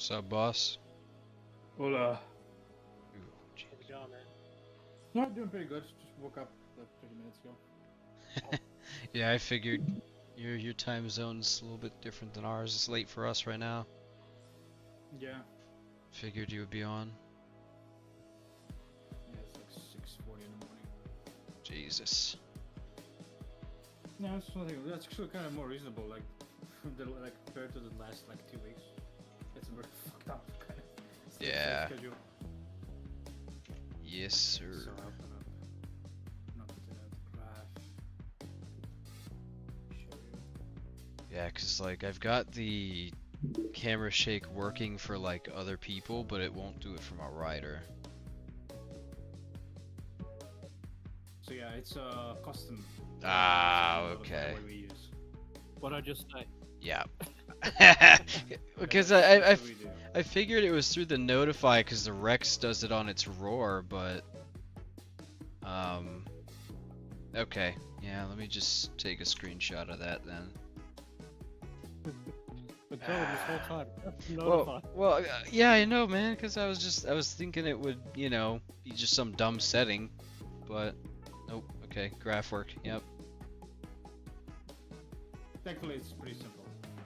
What's up, boss? Hola. Ooh, gee. How's it going, man? No, doing pretty good. Just woke up like 30 minutes ago. Yeah, I figured your time zone's a little bit different than ours. It's late for us right now. Yeah. Figured you would be on. Yeah, it's like 6:40 in the morning. Jesus. No, it's nothing. That's actually kind of more reasonable, like, compared to the last like 2 weeks. It's a very fucked up kind of Yeah. schedule. Yes, sir. So I'll open up. Not the graph. Show you. Yeah, 'cause like I've got the camera shake working for like other people, but it won't do it for my rider. So yeah, it's a custom. Ah, modify okay. what we use. What I just say? Yeah. Yeah, Because that's what we do. I figured it was through the notify because the Rex does it on its roar, but okay. Yeah, let me just take a screenshot of that then. Been telling this whole time. Well, yeah, I know, man, because I was thinking it would, you know, be just some dumb setting, but nope. Okay, graph work. Yep. Thankfully, it's pretty simple.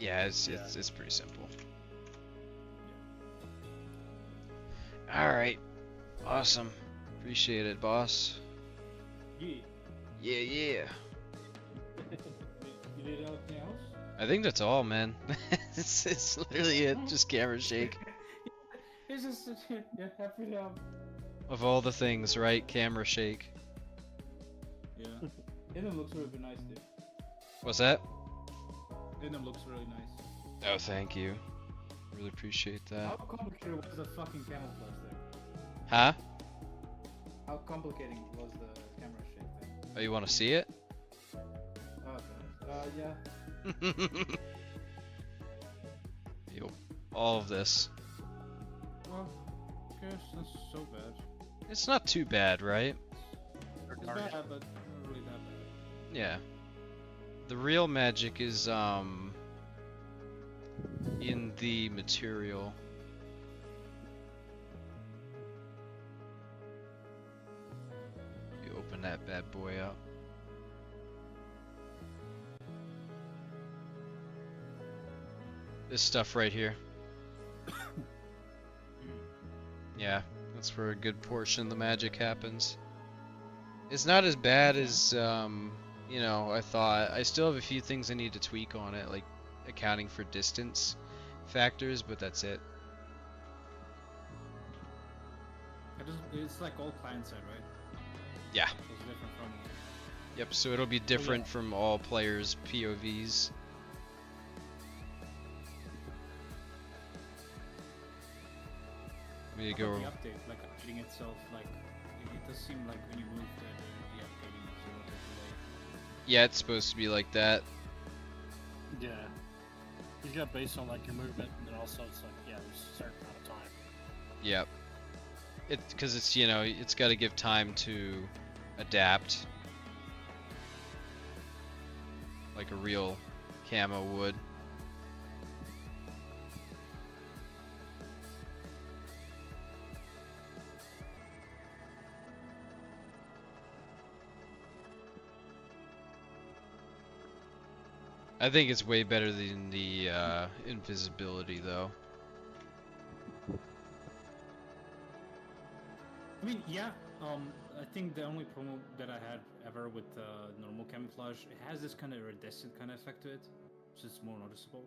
Yeah, it's pretty simple. All right. Awesome. Appreciate it, boss. Yeah. Yeah. You did anything else? I think that's all, man. it's literally it. Just camera shake. It's just yeah, happy to help. Of all the things, right? Camera shake. Yeah. Denim looks really nice, dude. What's that? Denim looks really nice. Oh, thank you. Really appreciate that. How complicated was the fucking camouflage thing? Huh? How complicating was the camera shake thing? Oh, you want to see it? Okay. Yeah. Yo, all of this. Well, I guess that's so bad. It's not too bad, right? It's bad, but not really that bad. Yeah. The real magic is in the material. You open that bad boy up. This stuff right here. Yeah, that's where a good portion of the magic happens. It's not as bad as you know, I thought. I still have a few things I need to tweak on it, like accounting for distance factors, but that's it. It's like all client side, right? Yeah. So it's different from. Yep, so it'll be different from all players' POVs. Let me How go. about the update, like updating itself, like it does seem like when you move the updating is a little bit delayed. Yeah, it's supposed to be like that. Yeah. You got based on like your movement, and then also it's like there's a certain amount of time. Yep. Because it's, you know, it's got to give time to adapt. Like a real camo would. I think it's way better than the invisibility, though. I mean, yeah. I think the only promo that I had ever with normal camouflage, it has this kind of iridescent kind of effect to it, so it's more noticeable.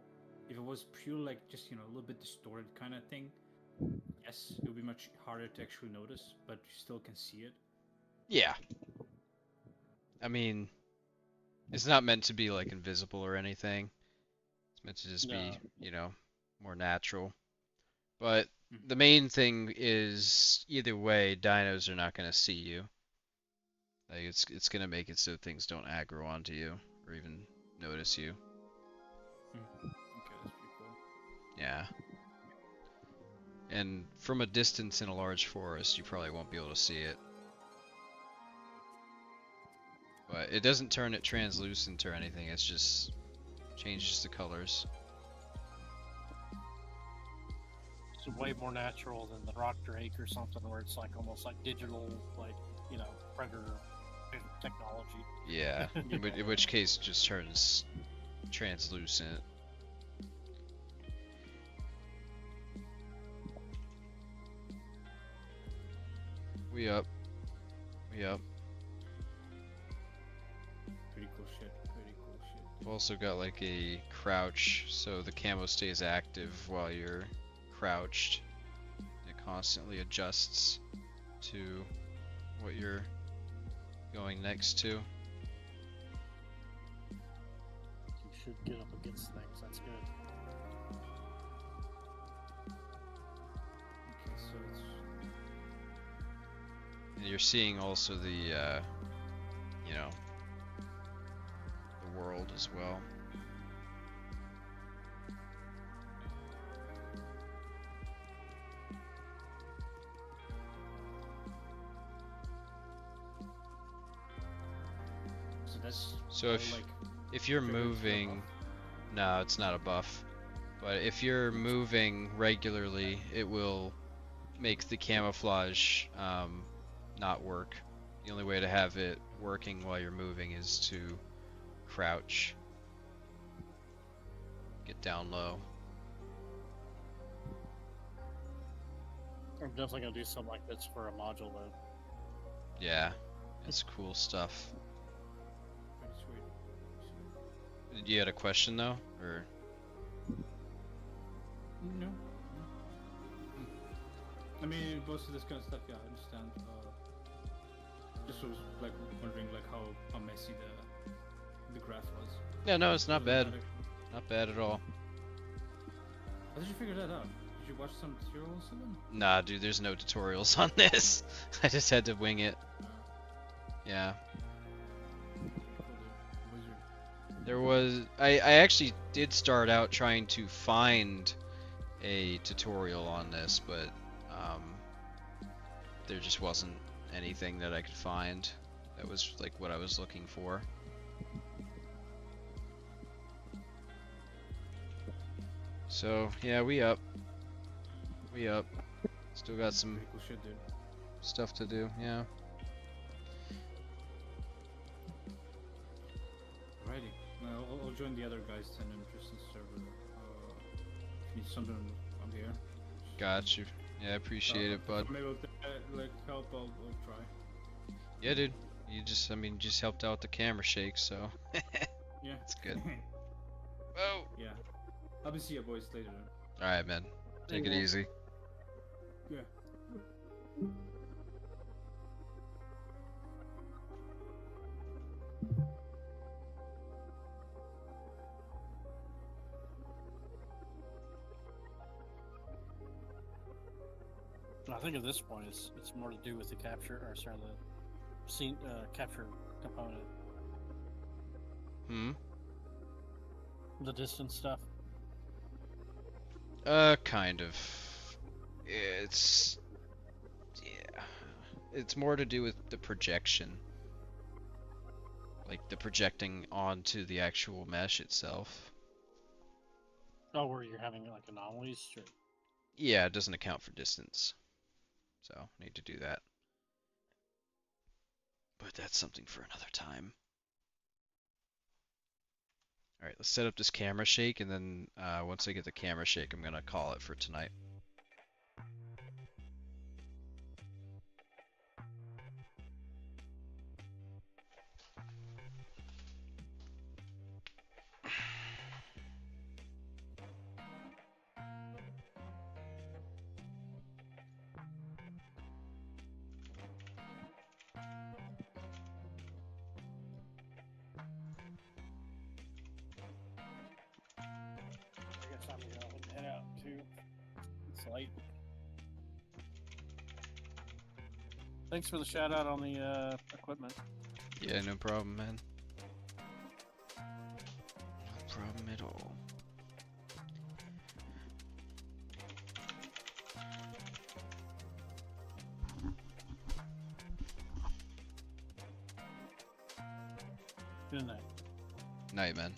If it was pure like just a little bit distorted kind of thing, yes, it would be much harder to actually notice, but you still can see it. Yeah. I mean, it's not meant to be like invisible or anything. It's meant to just be, you know, more natural. But the main thing is, either way, dinos are not going to see you. Like it's going to make it so things don't aggro onto you or even notice you. Okay, that's pretty cool. Yeah. And from a distance in a large forest, you probably won't be able to see it. But it doesn't turn it translucent or anything, it's just changes the colors. It's way more natural than the rock drake or something where it's like almost like digital, like predator technology. Yeah, in which case it just turns translucent. We up. We up. Pretty cool shit. Pretty cool shit. I've also got like a crouch, so the camo stays active while you're crouched. It constantly adjusts to what you're going next to. You should get up against things. That's good. Okay, so it's And you're seeing also the, the world as well. so that's So all, if like if you're triggered from moving, above. no, it's not a buff. But if you're moving regularly, it will make the camouflage not work. The only way to have it working while you're moving is to crouch. Get down low. I'm definitely gonna do something like this for a module though. Yeah, it's cool stuff. Pretty sweet. You had a question though, or? No. I mean, most of this kind of stuff, yeah, I understand. Just was like wondering like how messy the graph was. Yeah, no, it's not Other than bad. that, actually- Not bad at all. How did you figure that out? Did you watch some tutorials of them? Nah, dude, there's no tutorials on this. I just had to wing it. Yeah. There was I actually did start out trying to find a tutorial on this, but there just wasn't anything that I could find that was like what I was looking for. So yeah, we up. We up. Still got some Pretty cool shit, dude. stuff to do, yeah. Alrighty. I'll join the other guys then in Tristan's server. If you need something, I'm here. Got you. Yeah, I appreciate it, bud. Maybe like help, I'll try. Yeah, dude. You just, I mean, just helped out with the camera shake, so Yeah. it's good. Whoa. Yeah. I'll be see you boys later. All right, man. Take it easy. Yeah. I think at this point it's more to do with the capture, or sorry, the scene capture component, Hmm. the distance stuff. Kind of. It's, yeah. It's more to do with the projection. Like the projecting onto the actual mesh itself. Oh, where you're having like anomalies. Or... Yeah, it doesn't account for distance. So, need to do that. But that's something for another time. Alright, let's set up this camera shake, and then once I get the camera shake, I'm gonna call it for tonight. I guess I'm gonna head out too. It's late. Thanks for the shout out on the equipment. Yeah, no problem, man. No problem at all. Good night. Night, man.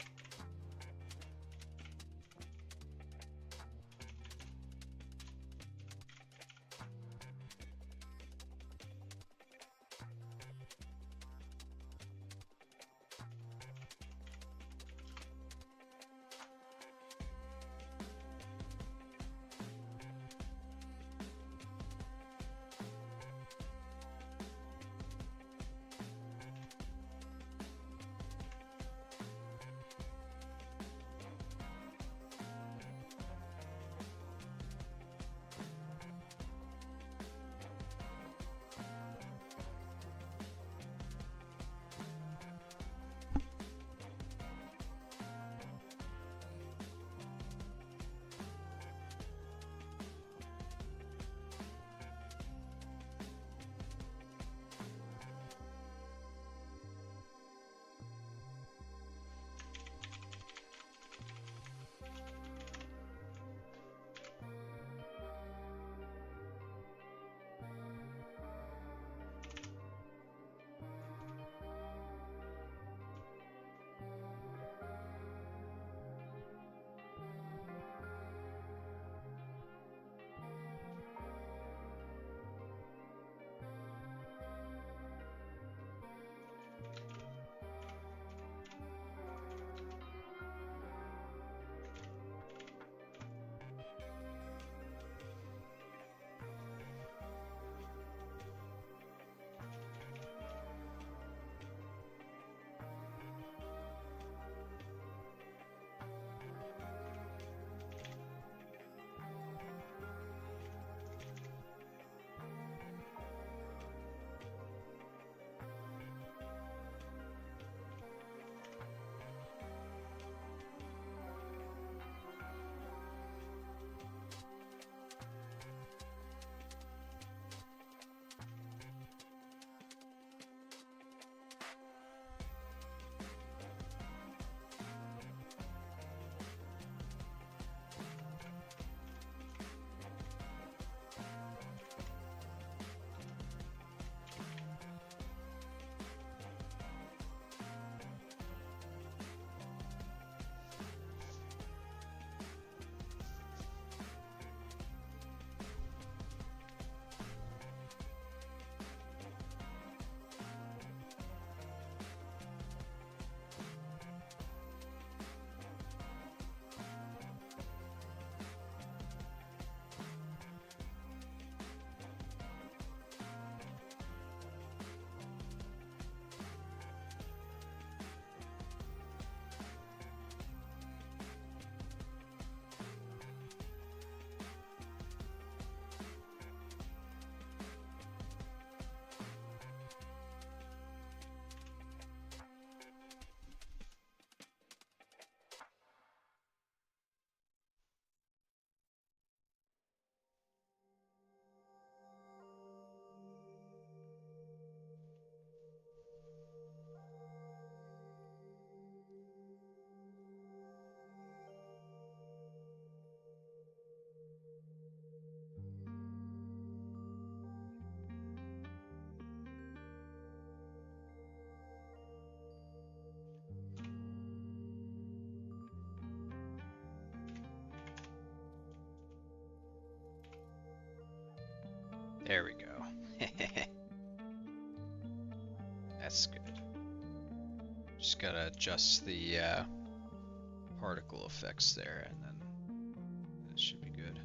There we go. That's good. Just gotta adjust the particle effects there, and then it should be good.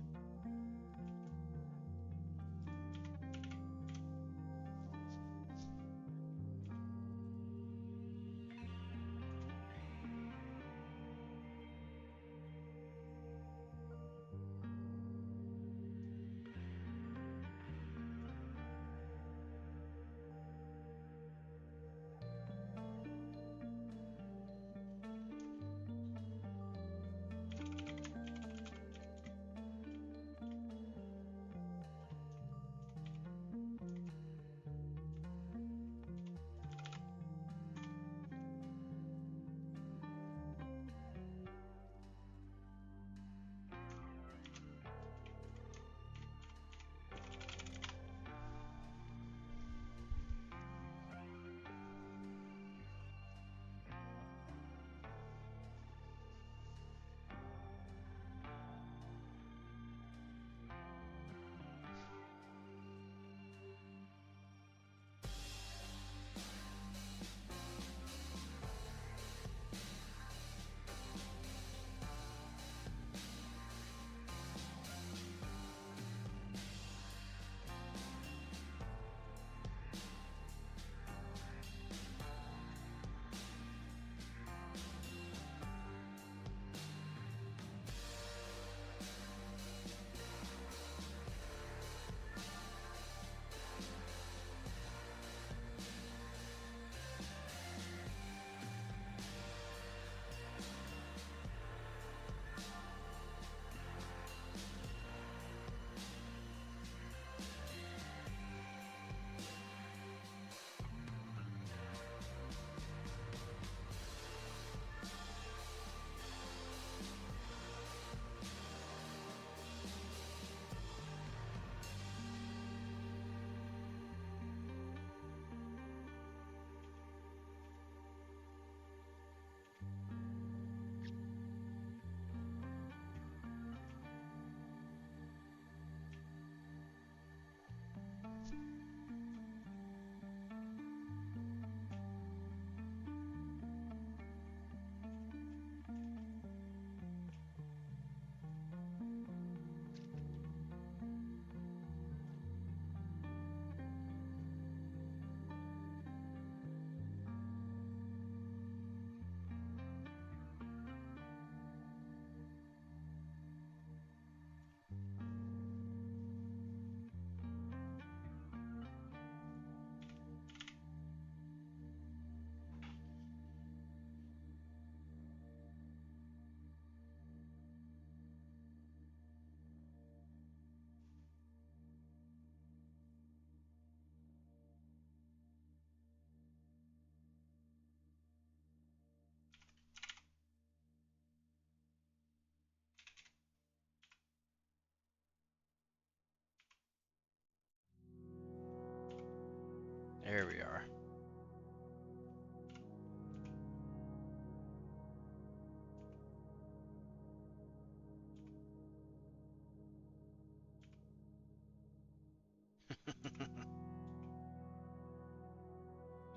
There we are.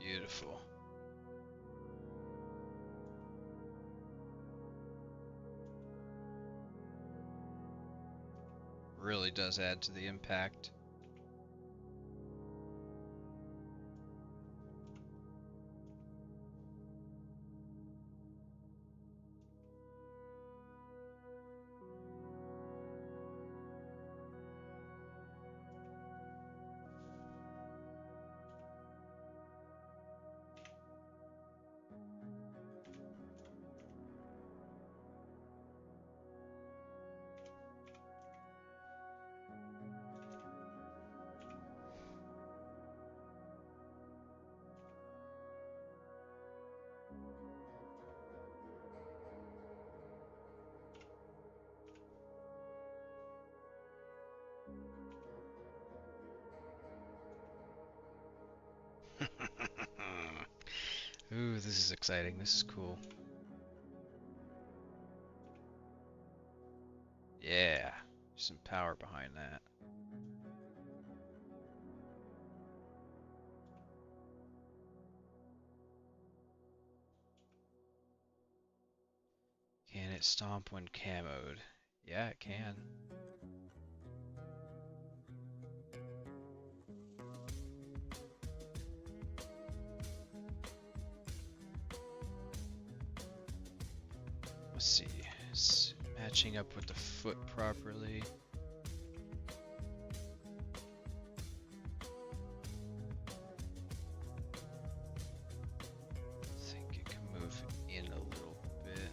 Beautiful. Really does add to the impact. Ooh, this is exciting. This is cool. Yeah, some power behind that. it stomp when camoed? Yeah, it can. Let's see. Matching up with the foot properly. I think it can move in a little bit.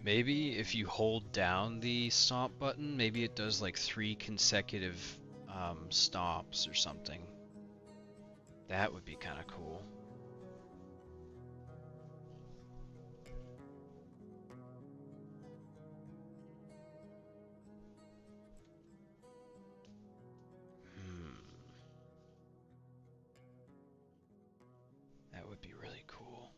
Maybe if you hold down the stomp button, maybe it does like 3 consecutive stomps or something. That would be kind of cool. That would be really cool.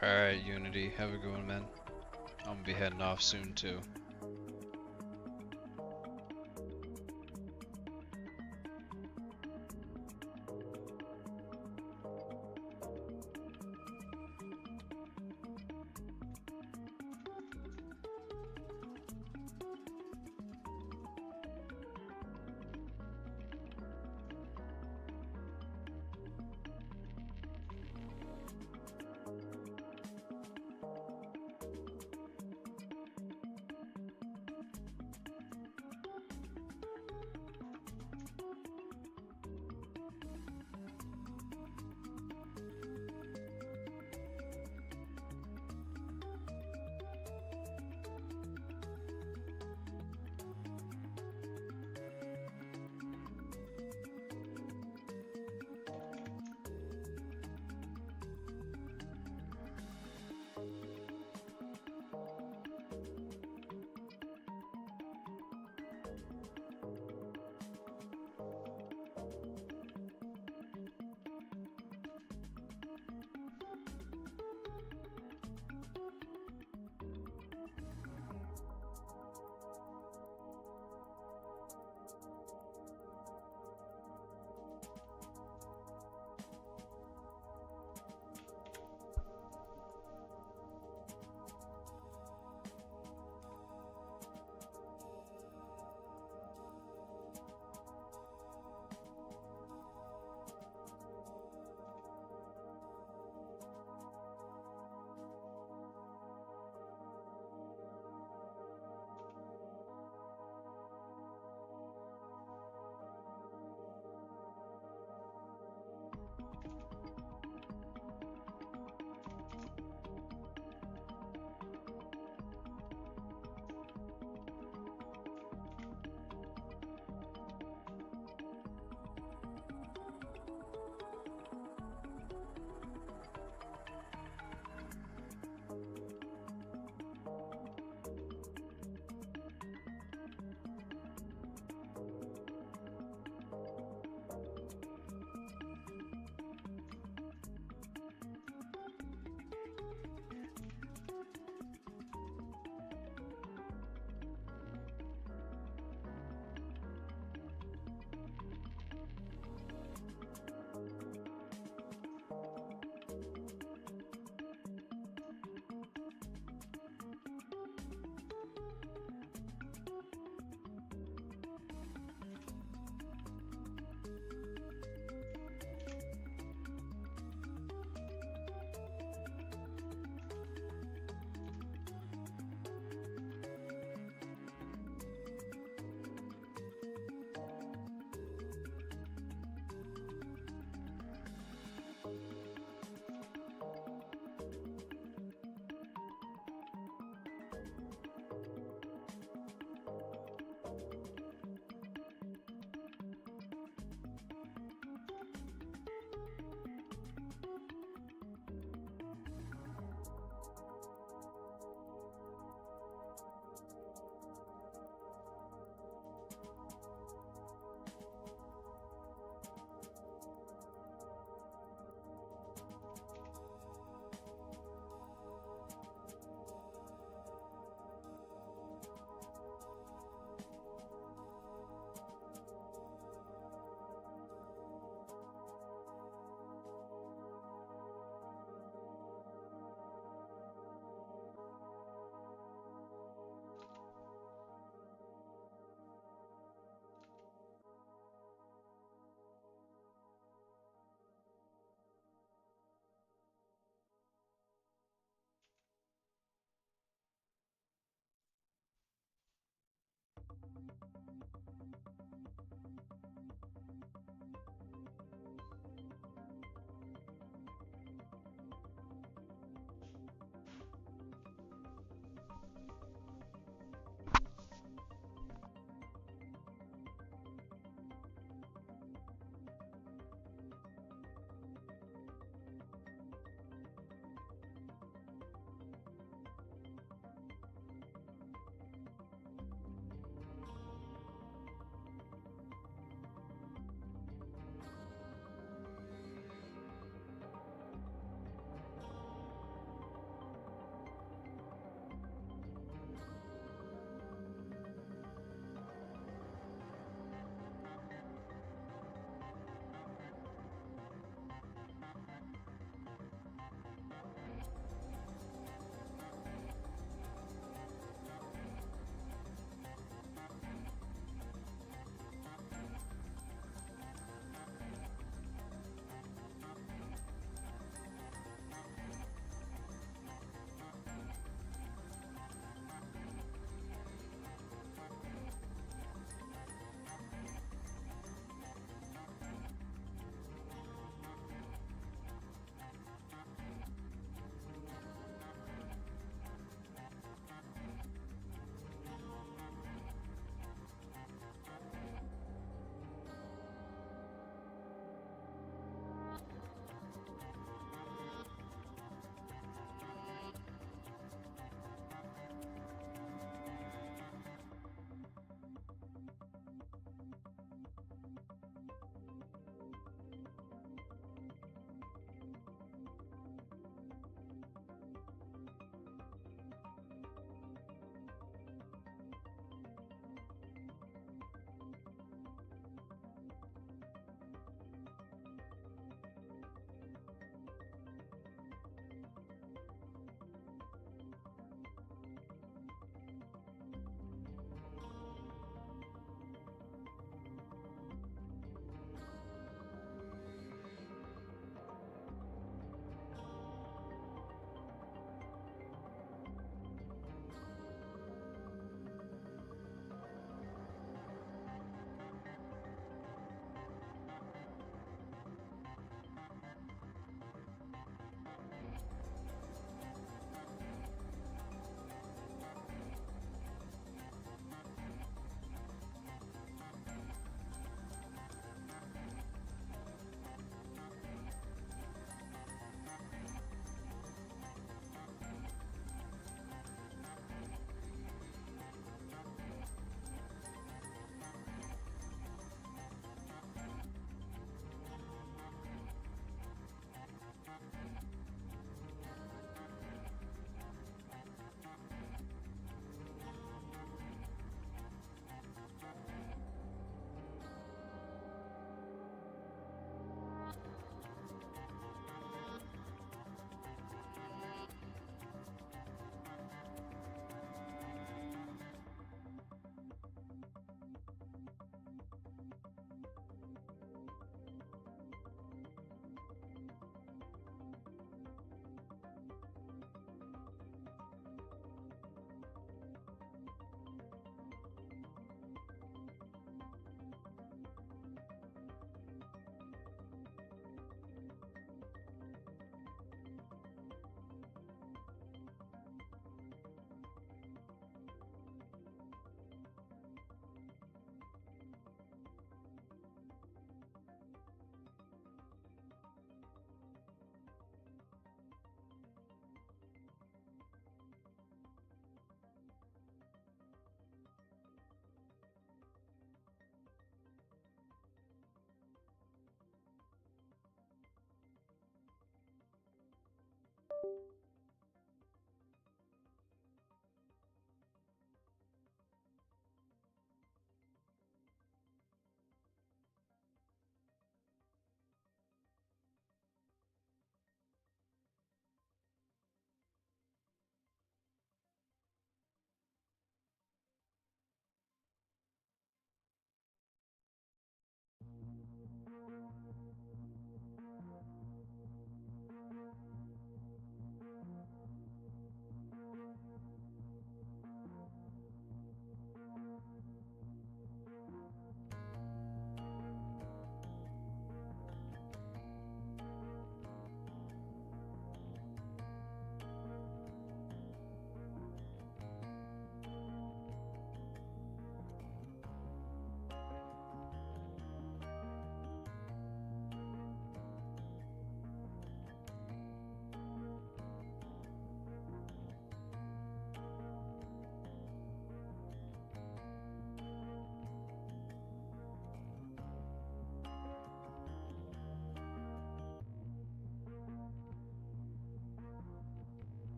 Alright, Unity. Have a good one, man. I'm gonna be heading off soon, too.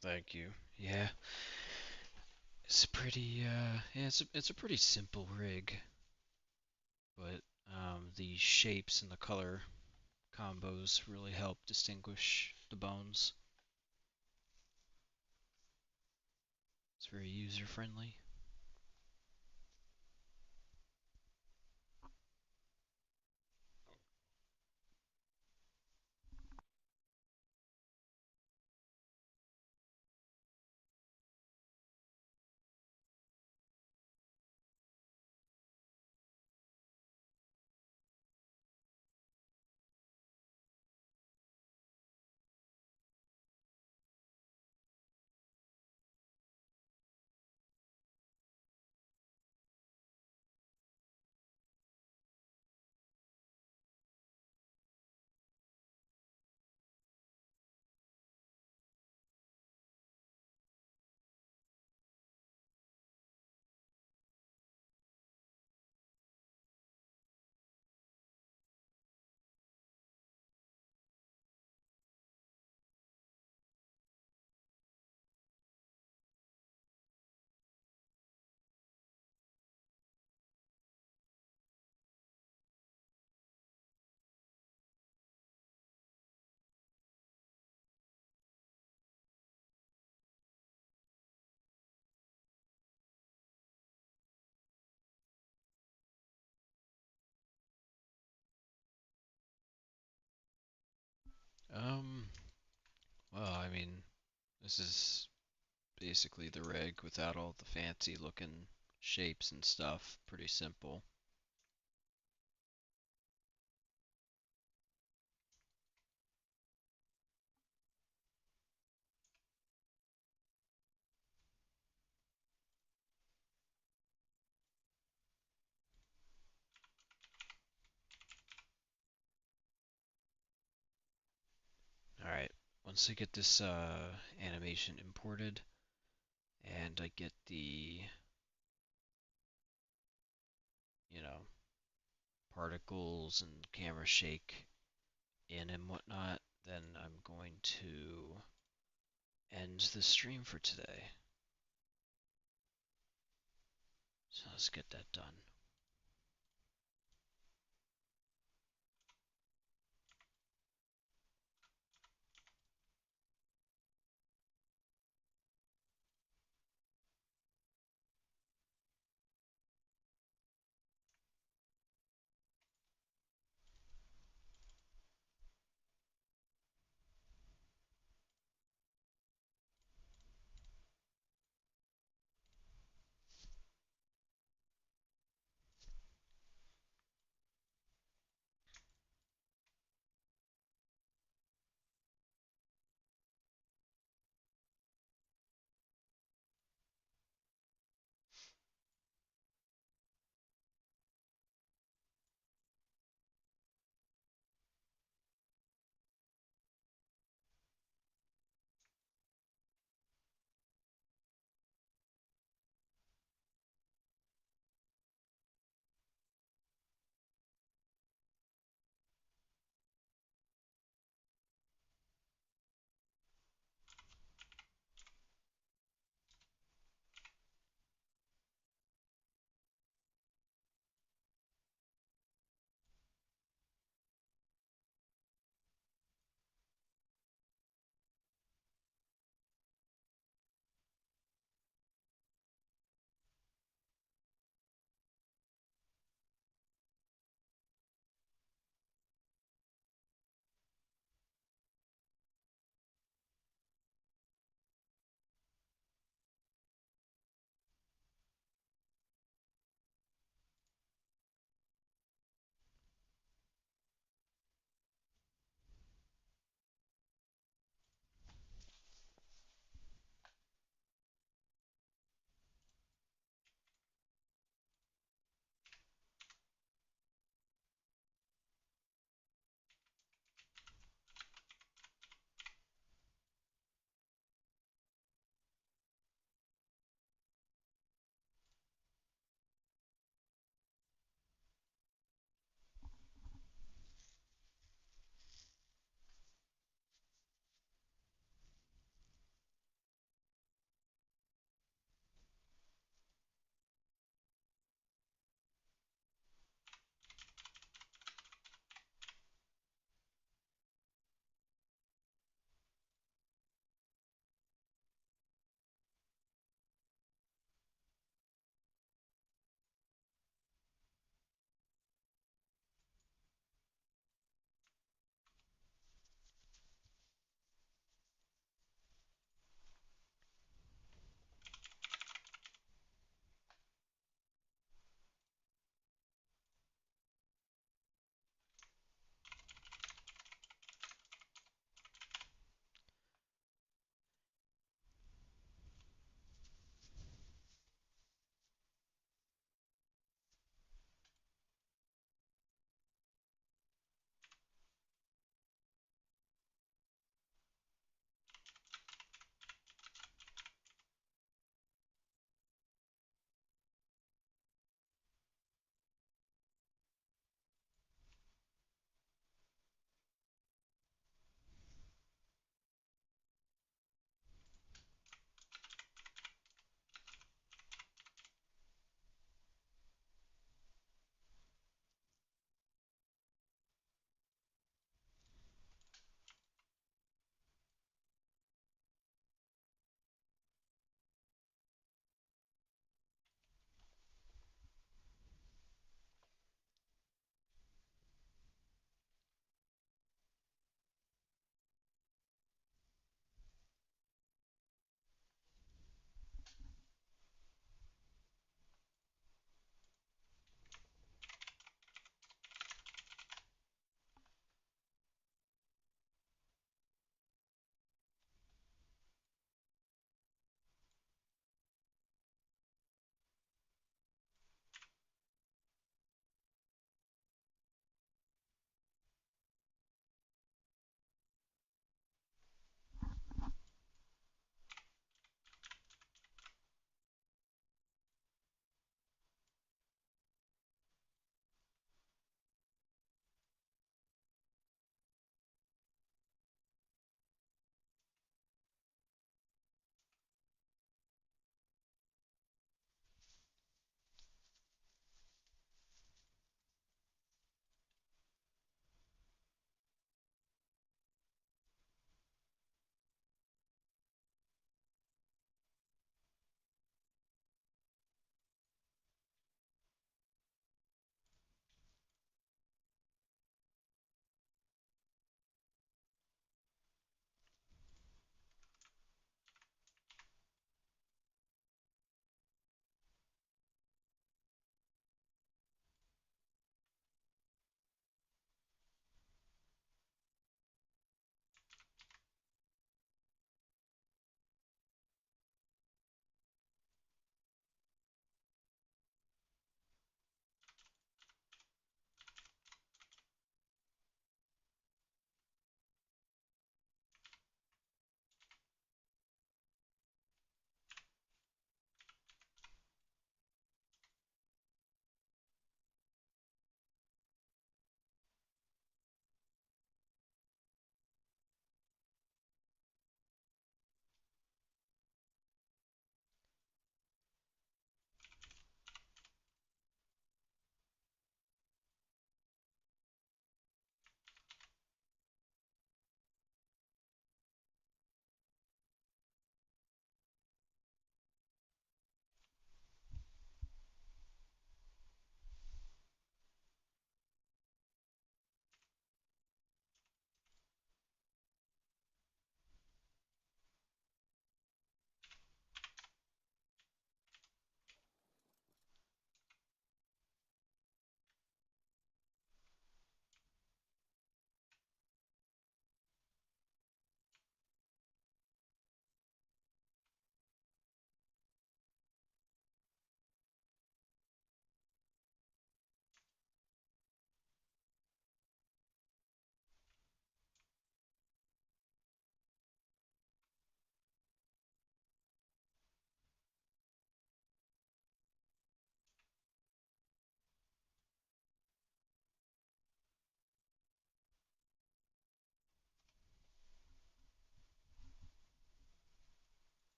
Thank you. Yeah, it's a pretty yeah, it's a pretty simple rig, but the shapes and the color combos really help distinguish the bones. It's very user friendly. Um, well, I mean, this is basically the rig without all the fancy looking shapes and stuff. Pretty simple. Alright, once I get this animation imported and I get the, you know, particles and camera shake in and whatnot, then I'm going to end the stream for today. So let's get that done.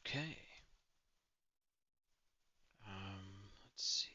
Okay. Let's see.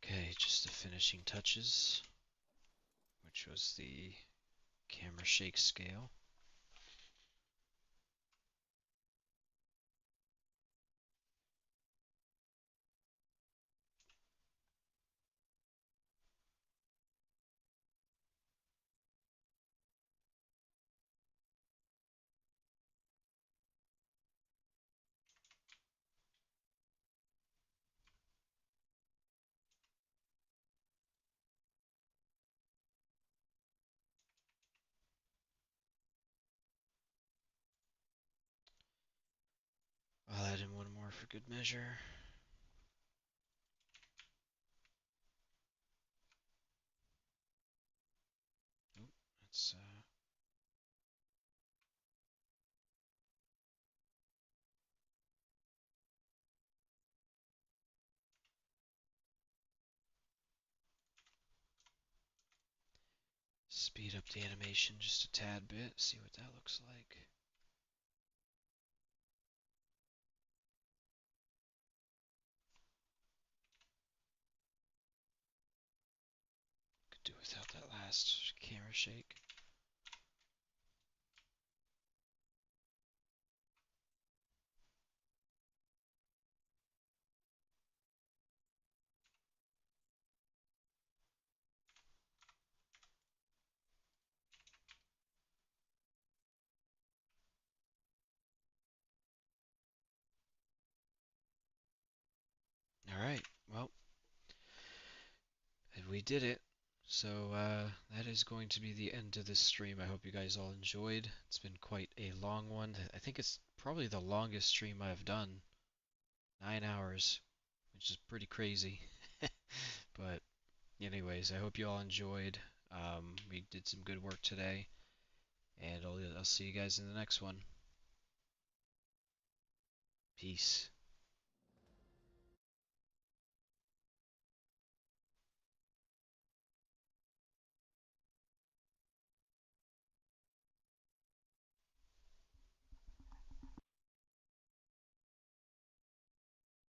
Okay, just the finishing touches, which was the camera shake scale. I'll add in one more for good measure. Oh, that's speed up the animation just a tad bit, see what that looks like. Could do without that last camera shake. Alright, well, we did it. So that is going to be the end of this stream. I hope you guys all enjoyed. It's been quite a long one. I think it's probably the longest stream I've done. 9 hours, which is pretty crazy. But anyways, I hope you all enjoyed. We did some good work today, and I'll see you guys in the next one. Peace.